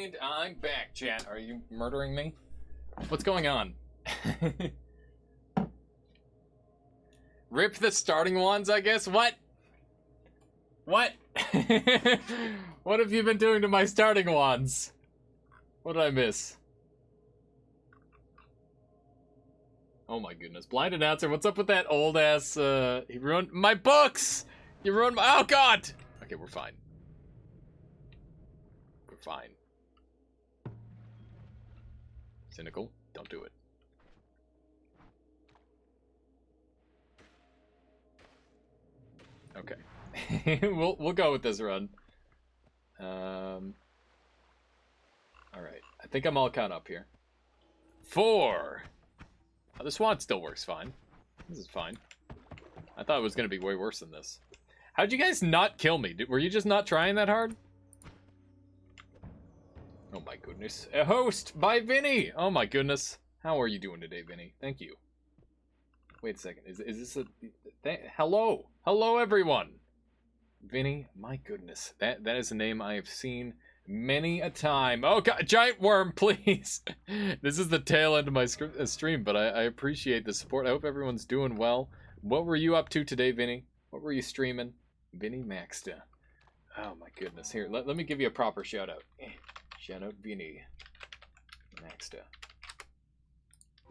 [SPEAKER 1] And I'm back, chat. Are you murdering me? What's going on? Rip the starting ones, I guess? What? What? What have you been doing to my starting wands? What did I miss? Oh my goodness. Blind announcer, what's up with that old ass, he ruined my books! You ruined my, oh god! Okay, we're fine. We're fine. Cynical, don't do it. Okay. we'll go with this run. Alright. I think I'm all caught up here. 4! Oh, the swan still works fine. This is fine. I thought it was gonna be way worse than this. How'd you guys not kill me? Were you just not trying that hard? Oh my goodness. A host by Vinny! Oh my goodness. How are you doing today, Vinny? Thank you. Wait a second. Is this a... hello! Hello, everyone! Vinny, my goodness. That is a name I have seen many a time. Oh god, giant worm, please! This is the tail end of my stream, but I appreciate the support. I hope everyone's doing well. What were you up to today, Vinny? What were you streaming? Vinny Maxta. Oh my goodness. Here, let me give you a proper shout out. Shout out Vinny Maxta.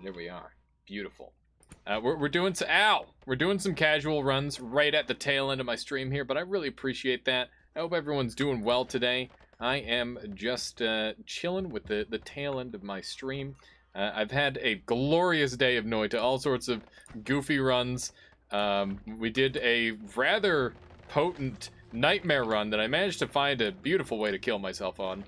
[SPEAKER 1] There we are. Beautiful. We're doing we're doing some casual runs right at the tail end of my stream here, but I really appreciate that. I hope everyone's doing well today. I am just chilling with the tail end of my stream. I've had a glorious day of Noita, all sorts of goofy runs. We did a rather potent nightmare run that I managed to find a beautiful way to kill myself on.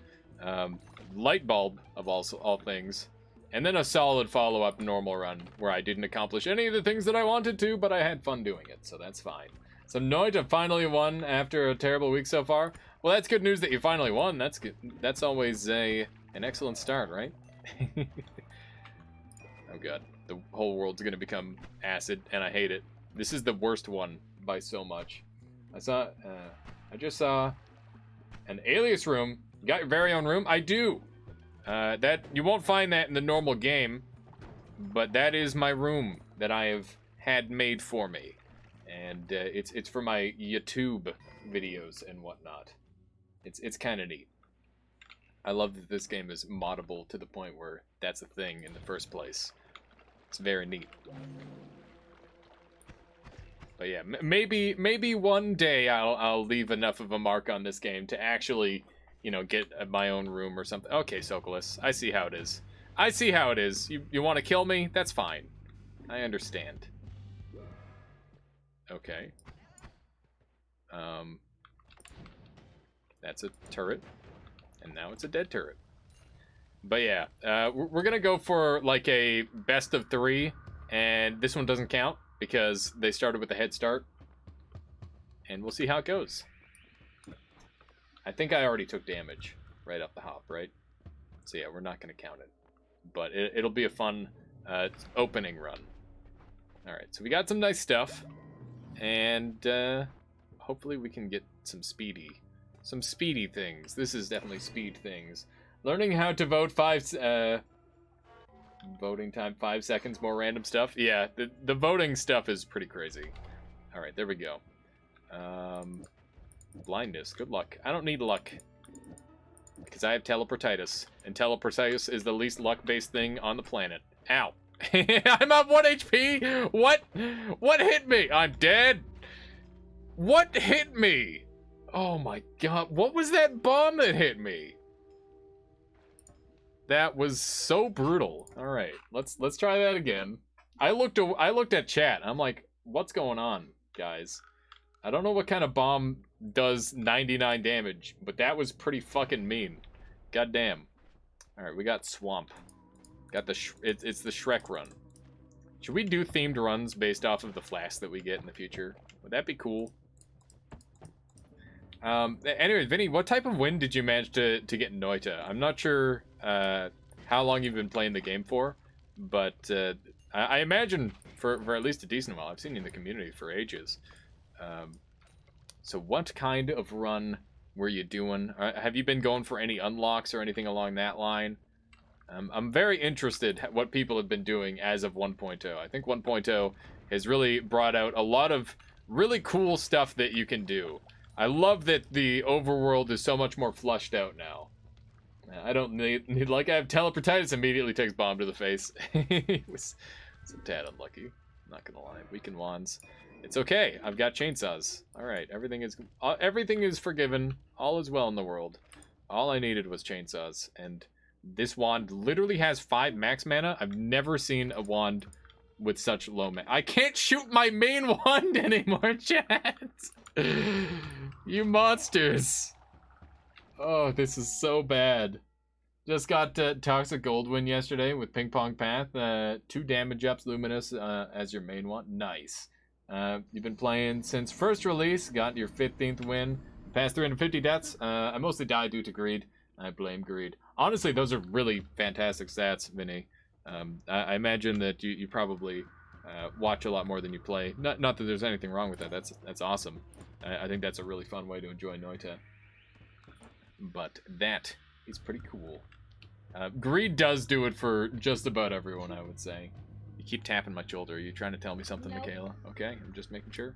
[SPEAKER 1] Light bulb of all things. And then a solid follow-up normal run where I didn't accomplish any of the things that I wanted to, but I had fun doing it, so that's fine. So Noita finally won after a terrible week so far. Well, that's good news that you finally won. That's good. That's always an excellent start, right? Oh god, the whole world's gonna become acid, and I hate it. This is the worst one by so much. I just saw an alias room. You got your very own room? I do. That you won't find that in the normal game, but that is my room that I have had made for me, and it's for my YouTube videos and whatnot. It's kind of neat. I love that this game is moddable to the point where that's a thing in the first place. It's very neat. But yeah, maybe one day I'll leave enough of a mark on this game to actually, you know, get my own room or something. Okay, Sokolis, I see how it is. I see how it is. You want to kill me? That's fine. I understand. Okay. That's a turret. And now it's a dead turret. But yeah, we're gonna go for like a best of 3, and this one doesn't count because they started with a head start. And we'll see how it goes. I think I already took damage right off the hop, right? So yeah, we're not gonna count it. But it'll be a fun opening run. Alright, so we got some nice stuff. And hopefully we can get some speedy things. This is definitely speed things. Learning how to vote voting time 5 seconds, more random stuff. Yeah, the voting stuff is pretty crazy. Alright, there we go. Blindness, good luck. I don't need luck because I have teleportitis, and teleportitis is the least luck-based thing on the planet. Ow. I'm up 1 HP. What hit me? I'm dead. What hit me? Oh my god, what was that bomb that hit me? That was so brutal. All right, let's try that again. I looked at chat. I'm like, what's going on, guys? I don't know what kind of bomb does 99 damage, but that was pretty fucking mean. God damn. All right, we got swamp. Got the it's the Shrek run. Should we do themed runs based off of the flasks that we get in the future? Would that be cool? Anyway, Vinny, what type of win did you manage to get in Noita? I'm not sure how long you've been playing the game for, but I imagine for at least a decent while. I've seen you in the community for ages. So what kind of run were you doing? Have you been going for any unlocks or anything along that line? I'm very interested what people have been doing as of 1.0. I think 1.0 has really brought out a lot of really cool stuff that you can do. I love that the overworld is so much more flushed out now. I don't need like I have teleportitis, immediately takes bomb to the face. It was a tad unlucky. Not gonna lie. Weaken wands. It's okay. I've got chainsaws. All right. Everything is forgiven. All is well in the world. All I needed was chainsaws, and this wand literally has 5 max mana. I've never seen a wand with such low mana. I can't shoot my main wand anymore, chat. You monsters. Oh, this is so bad. Just got Toxic Goldwind yesterday with Ping Pong Path. 2 damage ups, Luminous as your main one. Nice. You've been playing since first release. Got your 15th win. Past 350 deaths. I mostly die due to greed. I blame greed. Honestly, those are really fantastic stats, Vinny. I imagine that you probably watch a lot more than you play. Not that there's anything wrong with that. That's awesome. I think that's a really fun way to enjoy Noita. But that is pretty cool. Greed does do it for just about everyone, I would say. You keep tapping my shoulder. Are you trying to tell me something, nope. Michaela? Okay, I'm just making sure.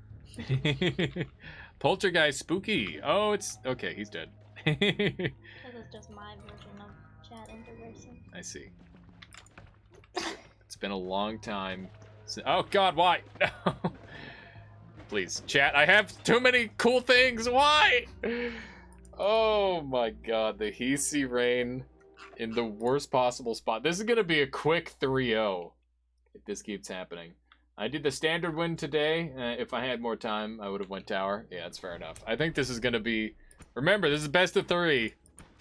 [SPEAKER 1] Poltergeist spooky. Oh, it's... Okay, he's dead.
[SPEAKER 3] This is just my version of chat integration.
[SPEAKER 1] I see. It's been a long time. Oh, God, why? No. Please, chat. I have too many cool things. Why? Oh, my God. The Hisi Rain in the worst possible spot. This is going to be a quick 3-0 if this keeps happening. I did the standard win today. If I had more time, I would have went tower. Yeah, that's fair enough. I think this is going to be... Remember, this is best of 3.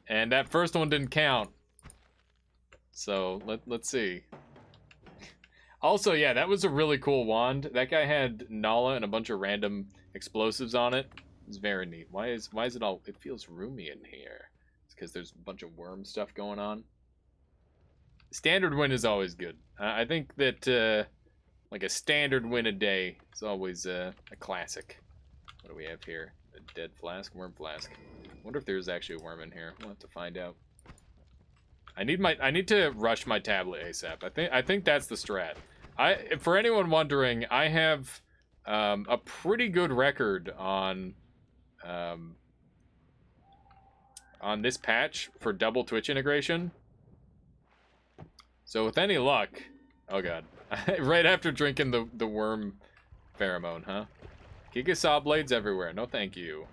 [SPEAKER 1] And that first one didn't count. So, let's see. Also, yeah, that was a really cool wand. That guy had Nala and a bunch of random explosives on it. It's very neat. Why is it all... It feels roomy in here. It's because there's a bunch of worm stuff going on. Standard win is always good. I think that, like, a standard win a day is always a classic. What do we have here? A dead flask? Worm flask. Wonder if there's actually a worm in here. We'll have to find out. I need to rush my tablet ASAP. I think that's the strat. For anyone wondering, I have a pretty good record on this patch for double Twitch integration. So with any luck, oh god, right after drinking the worm pheromone, huh? Giga saw blades everywhere. No, thank you.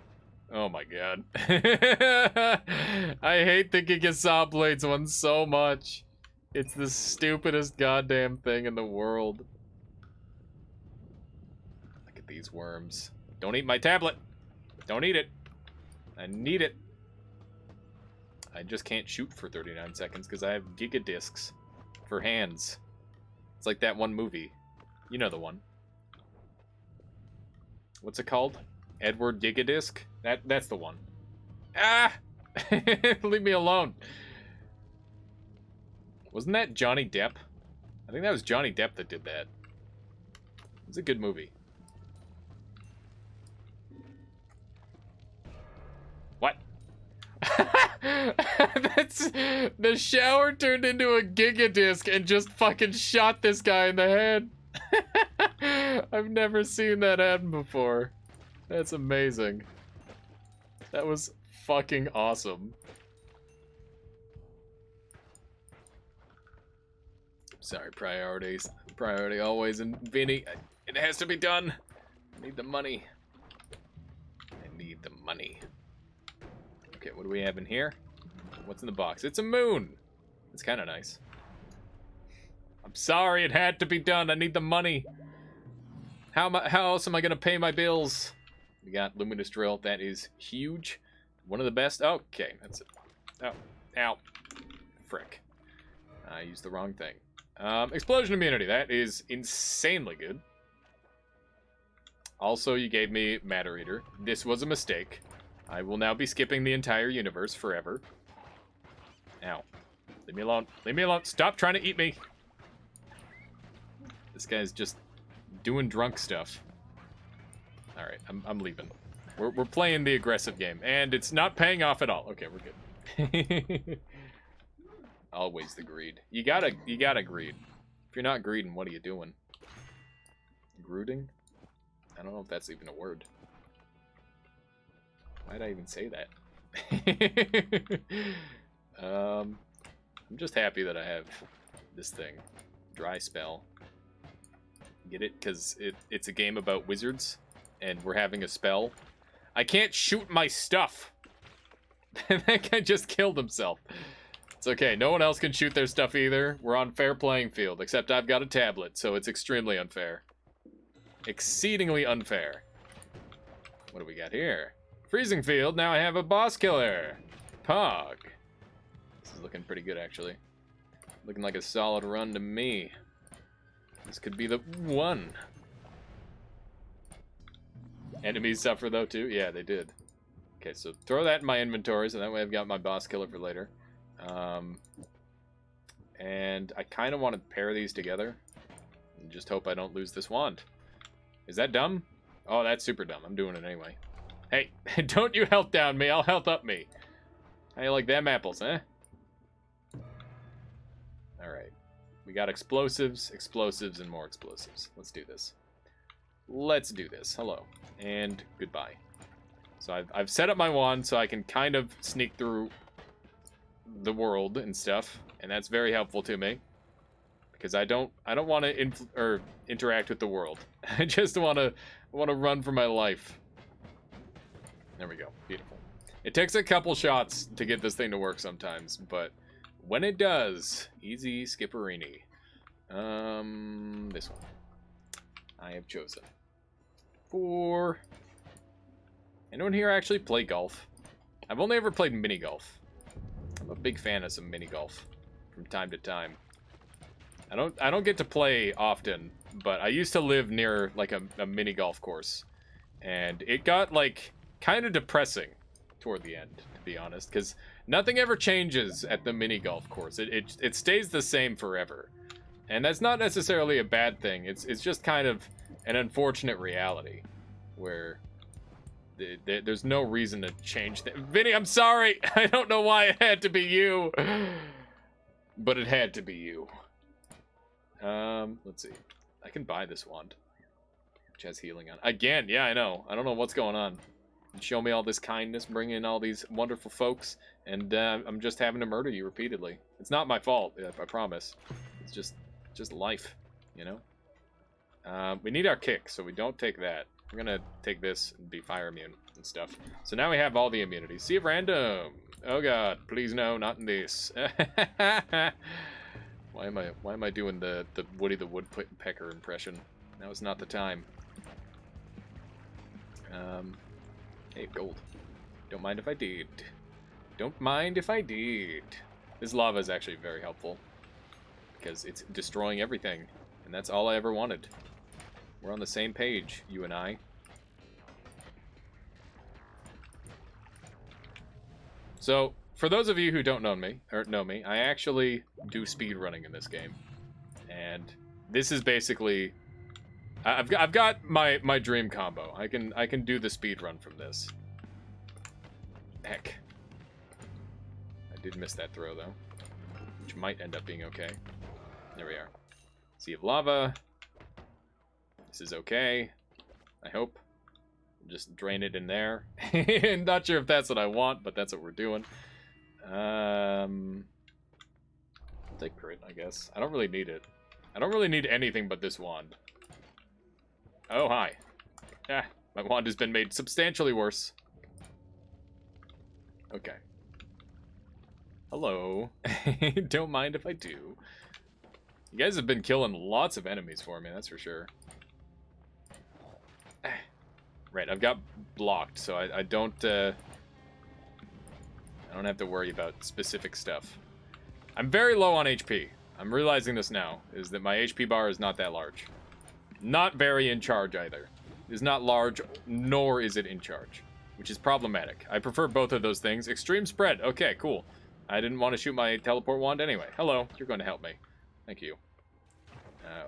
[SPEAKER 1] Oh my god. I hate the Giga saw blades one so much. It's the stupidest goddamn thing in the world. Look at these worms. Don't eat my tablet. Don't eat it. I need it. I just can't shoot for 39 seconds because I have Giga discs for hands. It's like that one movie. You know the one. What's it called? Edward Gigadisc? That's the one. Ah! Leave me alone. Wasn't that Johnny Depp? I think that was Johnny Depp that did that. It's a good movie. What? That's... The shower turned into a Gigadisc and just fucking shot this guy in the head. I've never seen that happen before. That's amazing. That was fucking awesome. Sorry, priorities. Priority always. And Vinny, it has to be done. I need the money. I need the money. Okay, what do we have in here? What's in the box? It's a moon. It's kind of nice. I'm sorry, it had to be done. I need the money. How else am I going to pay my bills? We got Luminous Drill. That is huge. One of the best. Okay, that's it. Oh, ow. Frick. I used the wrong thing. Explosion immunity. That is insanely good. Also, you gave me Matter Eater. This was a mistake. I will now be skipping the entire universe forever. Ow. Leave me alone. Leave me alone. Stop trying to eat me. This guy's just doing drunk stuff. Alright, I'm leaving. We're playing the aggressive game, and it's not paying off at all. Okay, we're good. Always the greed. You gotta greed. If you're not greeding, what are you doing? Brooding? I don't know if that's even a word. Why'd I even say that? I'm just happy that I have this thing. Dry spell. Get it? Because it's a game about wizards, and we're having a spell. I can't shoot my stuff! That guy just killed himself. It's okay, no one else can shoot their stuff either. We're on fair playing field, except I've got a tablet, so it's extremely unfair. Exceedingly unfair. What do we got here? Freezing field, now I have a boss killer. Pog. This is looking pretty good, actually. Looking like a solid run to me. This could be the one. Enemies suffer, though, too? Yeah, they did. Okay, so throw that in my inventory, so that way I've got my boss killer for later. And I kind of want to pair these together. And just hope I don't lose this wand. Is that dumb? Oh, that's super dumb. I'm doing it anyway. Hey, don't you health down me. I'll health up me. How you like them apples, eh? Alright. We got explosives, explosives, and more explosives. Let's do this. Let's do this. Hello. And goodbye. So I've set up my wand so I can kind of sneak through the world and stuff, and that's very helpful to me because I don't want to interact with the world. I just want to run for my life. There we go. Beautiful. It takes a couple shots to get this thing to work sometimes, but when it does, easy skipperini. This one I have chosen. For anyone here actually play golf? I've only ever played mini golf. I'm a big fan of some mini golf from time to time. I don't get to play often, but I used to live near like a mini golf course, and it got like kind of depressing toward the end, to be honest, because nothing ever changes at the mini golf course. It stays the same forever, and that's not necessarily a bad thing. It's just kind of an unfortunate reality where there's no reason to change that. Vinny, I'm sorry. I don't know why it had to be you, but it had to be you. Let's see. I can buy this wand, which has healing on. Again, yeah, I know. I don't know what's going on. You show me all this kindness, bring in all these wonderful folks, and I'm just having to murder you repeatedly. It's not my fault, I promise. It's just life, you know? We need our kick, so we don't take that. We're gonna take this and be fire immune and stuff. So now we have all the immunities. See if random. Oh god, please no, not in this. Why am I doing the Woody the Woodpecker impression? Now is not the time. Hey, gold. Don't mind if I did. Don't mind if I did. This lava is actually very helpful because it's destroying everything, and that's all I ever wanted. We're on the same page, you and I. So, for those of you who don't know me, I actually do speedrunning in this game. And this is basically... I've got my dream combo. I can do the speedrun from this. Heck. I did miss that throw, though. Which might end up being okay. There we are. Sea of lava. This is okay, I hope. Just drain it in there. Not sure if that's what I want, but that's what we're doing. I'll take crit, I guess. I don't really need it. I don't really need anything but this wand. Oh, hi. Ah, my wand has been made substantially worse. Okay. Hello. Don't mind if I do. You guys have been killing lots of enemies for me, that's for sure. Right, I've got blocked, so I don't have to worry about specific stuff. I'm very low on HP. I'm realizing this now, is that my HP bar is not that large. Not very in charge either. It is not large, nor is it in charge, which is problematic. I prefer both of those things. Extreme spread. Okay, cool. I didn't want to shoot my teleport wand anyway. Hello, you're going to help me. Thank you.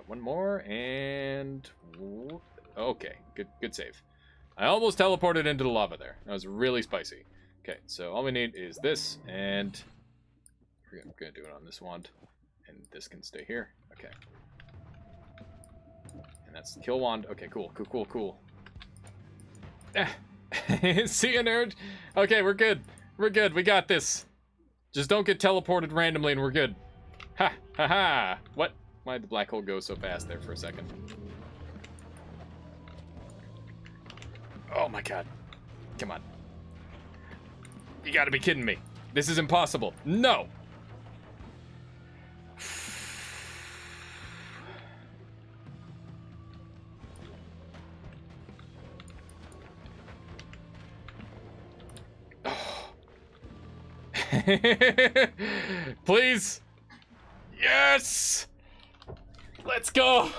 [SPEAKER 1] One more, and... okay, good save. I almost teleported into the lava there. That was really spicy. Okay, so all we need is this, and we're gonna do it on this wand, and this can stay here. Okay. And that's the kill wand. Okay, cool. See ya, nerd. Okay, we're good. We're good. We got this. Just don't get teleported randomly, and we're good. Ha ha ha. What? Why did the black hole go so fast there for a second? Oh my god. Come on. You gotta be kidding me. This is impossible. No! Please! Yes! Let's go!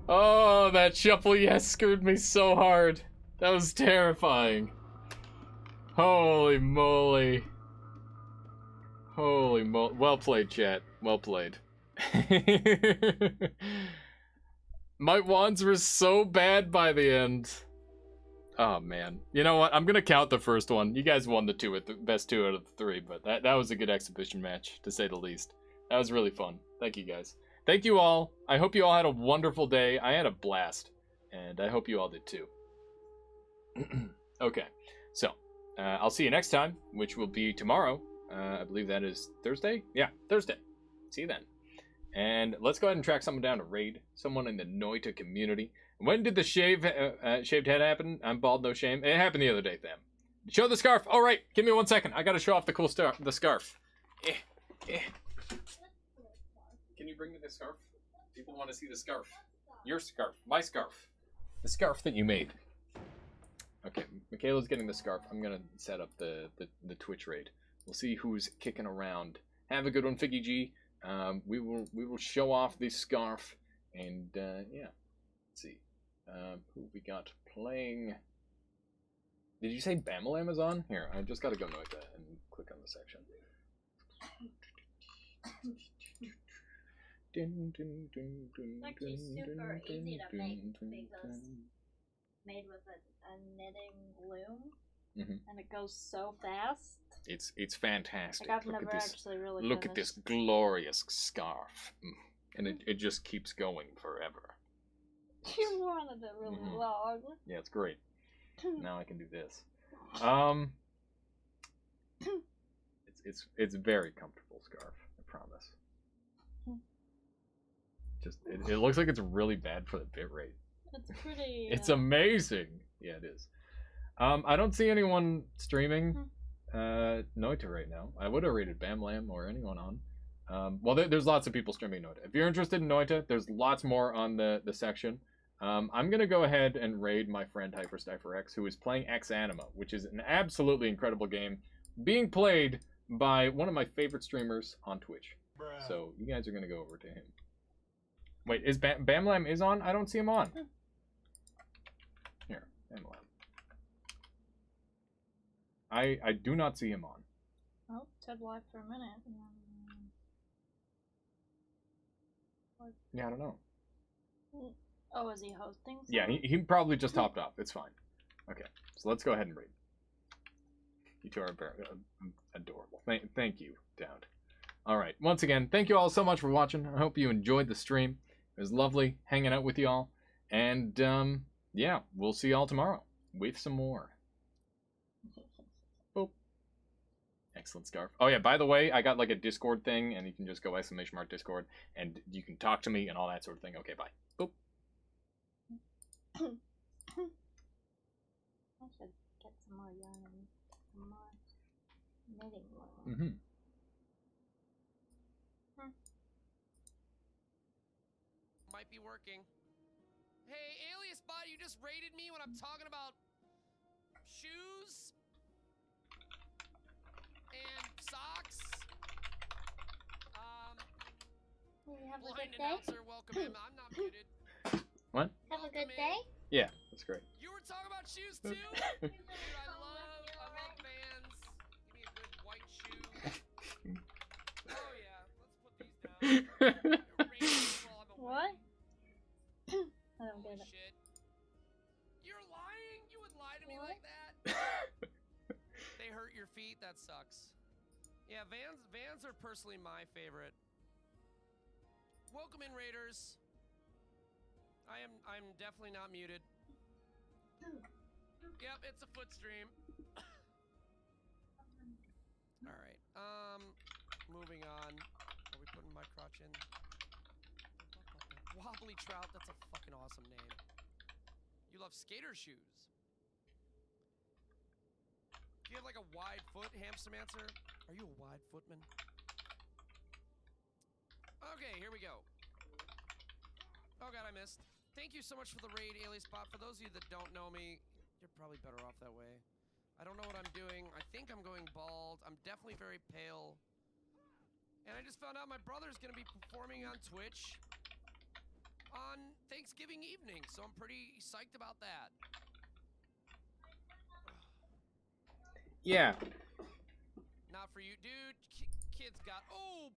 [SPEAKER 1] Oh, that shuffle yes screwed me so hard. That was terrifying. Holy moly. Holy moly. Well played, chat. Well played. My wands were so bad by the end. Oh, man. You know what? I'm going to count the first one. You guys won the best two out of the three, but that was a good exhibition match, to say the least. That was really fun. Thank you, guys. Thank you all. I hope you all had a wonderful day. I had a blast, and I hope you all did too. Okay, so I'll see you next time, which will be tomorrow. I believe that is Thursday? Yeah, Thursday. See you then. And let's go ahead and track someone down to raid. Someone in the Noita community. When did the shaved head happen? I'm bald, no shame. It happened the other day, fam. Show the scarf. All right, give me 1 second. I gotta show off the cool the scarf. Can you bring me the scarf? People want to see the scarf. Your scarf. My scarf. The scarf that you made. Okay, Michaela's getting the scarf. I'm gonna set up the Twitch raid. We'll see who's kicking around. Have a good one, Figgy G. We will show off this scarf, and yeah. Let's see. Who we got playing? Did you say Bamel Amazon? Here, I just gotta go Noita and click on the section.
[SPEAKER 3] It's actually super easy to make because made with a knitting loom, and it goes so fast.
[SPEAKER 1] It's fantastic.
[SPEAKER 3] Like I've never actually really
[SPEAKER 1] look at this glorious scarf, and it just keeps going forever.
[SPEAKER 3] You wanted it really long.
[SPEAKER 1] Yeah, it's great. Now I can do this. It's very comfortable scarf, I promise. Just it looks like it's really bad for the bitrate.
[SPEAKER 3] It's pretty.
[SPEAKER 1] It's amazing. Yeah, it is. I don't see anyone streaming Noita right now. I would have rated Bamlam or anyone on. Well, there's lots of people streaming Noita. If you're interested in Noita, there's lots more on the section. I'm gonna go ahead and raid my friend HyperStypherX, who is playing X Anima, which is an absolutely incredible game, being played by one of my favorite streamers on Twitch. Bruh. So you guys are gonna go over to him. Wait, is Bamlam is on? I don't see him on. Here, Bamlam. I do not see him on.
[SPEAKER 3] Oh, Ted live for a minute.
[SPEAKER 1] Yeah, I don't know.
[SPEAKER 3] Oh, is he hosting something?
[SPEAKER 1] Yeah, he probably just hopped off. It's fine. Okay, so let's go ahead and raid. You two are adorable. Thank you, Dowd. All right, once again, thank you all so much for watching. I hope you enjoyed the stream. It was lovely hanging out with you all. And, yeah, we'll see y'all tomorrow with some more. Boop. Excellent scarf. Oh, yeah, by the way, I got, like, a Discord thing, and you can just go !Discord, and you can talk to me and all that sort of thing. Okay, bye. Boop.
[SPEAKER 3] I should get some more yarn and some more knitting loom.
[SPEAKER 4] Might be working. Hey, alias bot, you just raided me when I'm talking about shoes and socks.
[SPEAKER 3] Have a
[SPEAKER 4] Blind
[SPEAKER 3] good day.
[SPEAKER 4] announcer, welcome him. I'm not muted.
[SPEAKER 1] What?
[SPEAKER 3] Have a good day.
[SPEAKER 1] Yeah, that's great.
[SPEAKER 4] You were talking about shoes too? Dude, I love Vans. Give me a good white shoe. Oh yeah, let's put these down.
[SPEAKER 3] What? I don't get it.
[SPEAKER 4] Shit. your feet, that sucks. Yeah, Vans are personally my favorite. Welcome in, Raiders. I'm definitely not muted. Yep, it's a foot stream. All right. Moving on. Are we putting my crotch in? Wobbly Trout, that's a fucking awesome name. You love skater shoes. Do you have like a wide foot, Hamstermancer? Are you a wide footman? Okay, here we go. Oh god, I missed. Thank you so much for the raid, Alias Bot. For those of you that don't know me, you're probably better off that way. I don't know what I'm doing. I think I'm going bald. I'm definitely very pale. And I just found out my brother's gonna be performing on Twitch on Thanksgiving evening, so I'm pretty psyched about that.
[SPEAKER 1] Yeah.
[SPEAKER 4] Not for you, dude. Kids got... Oh,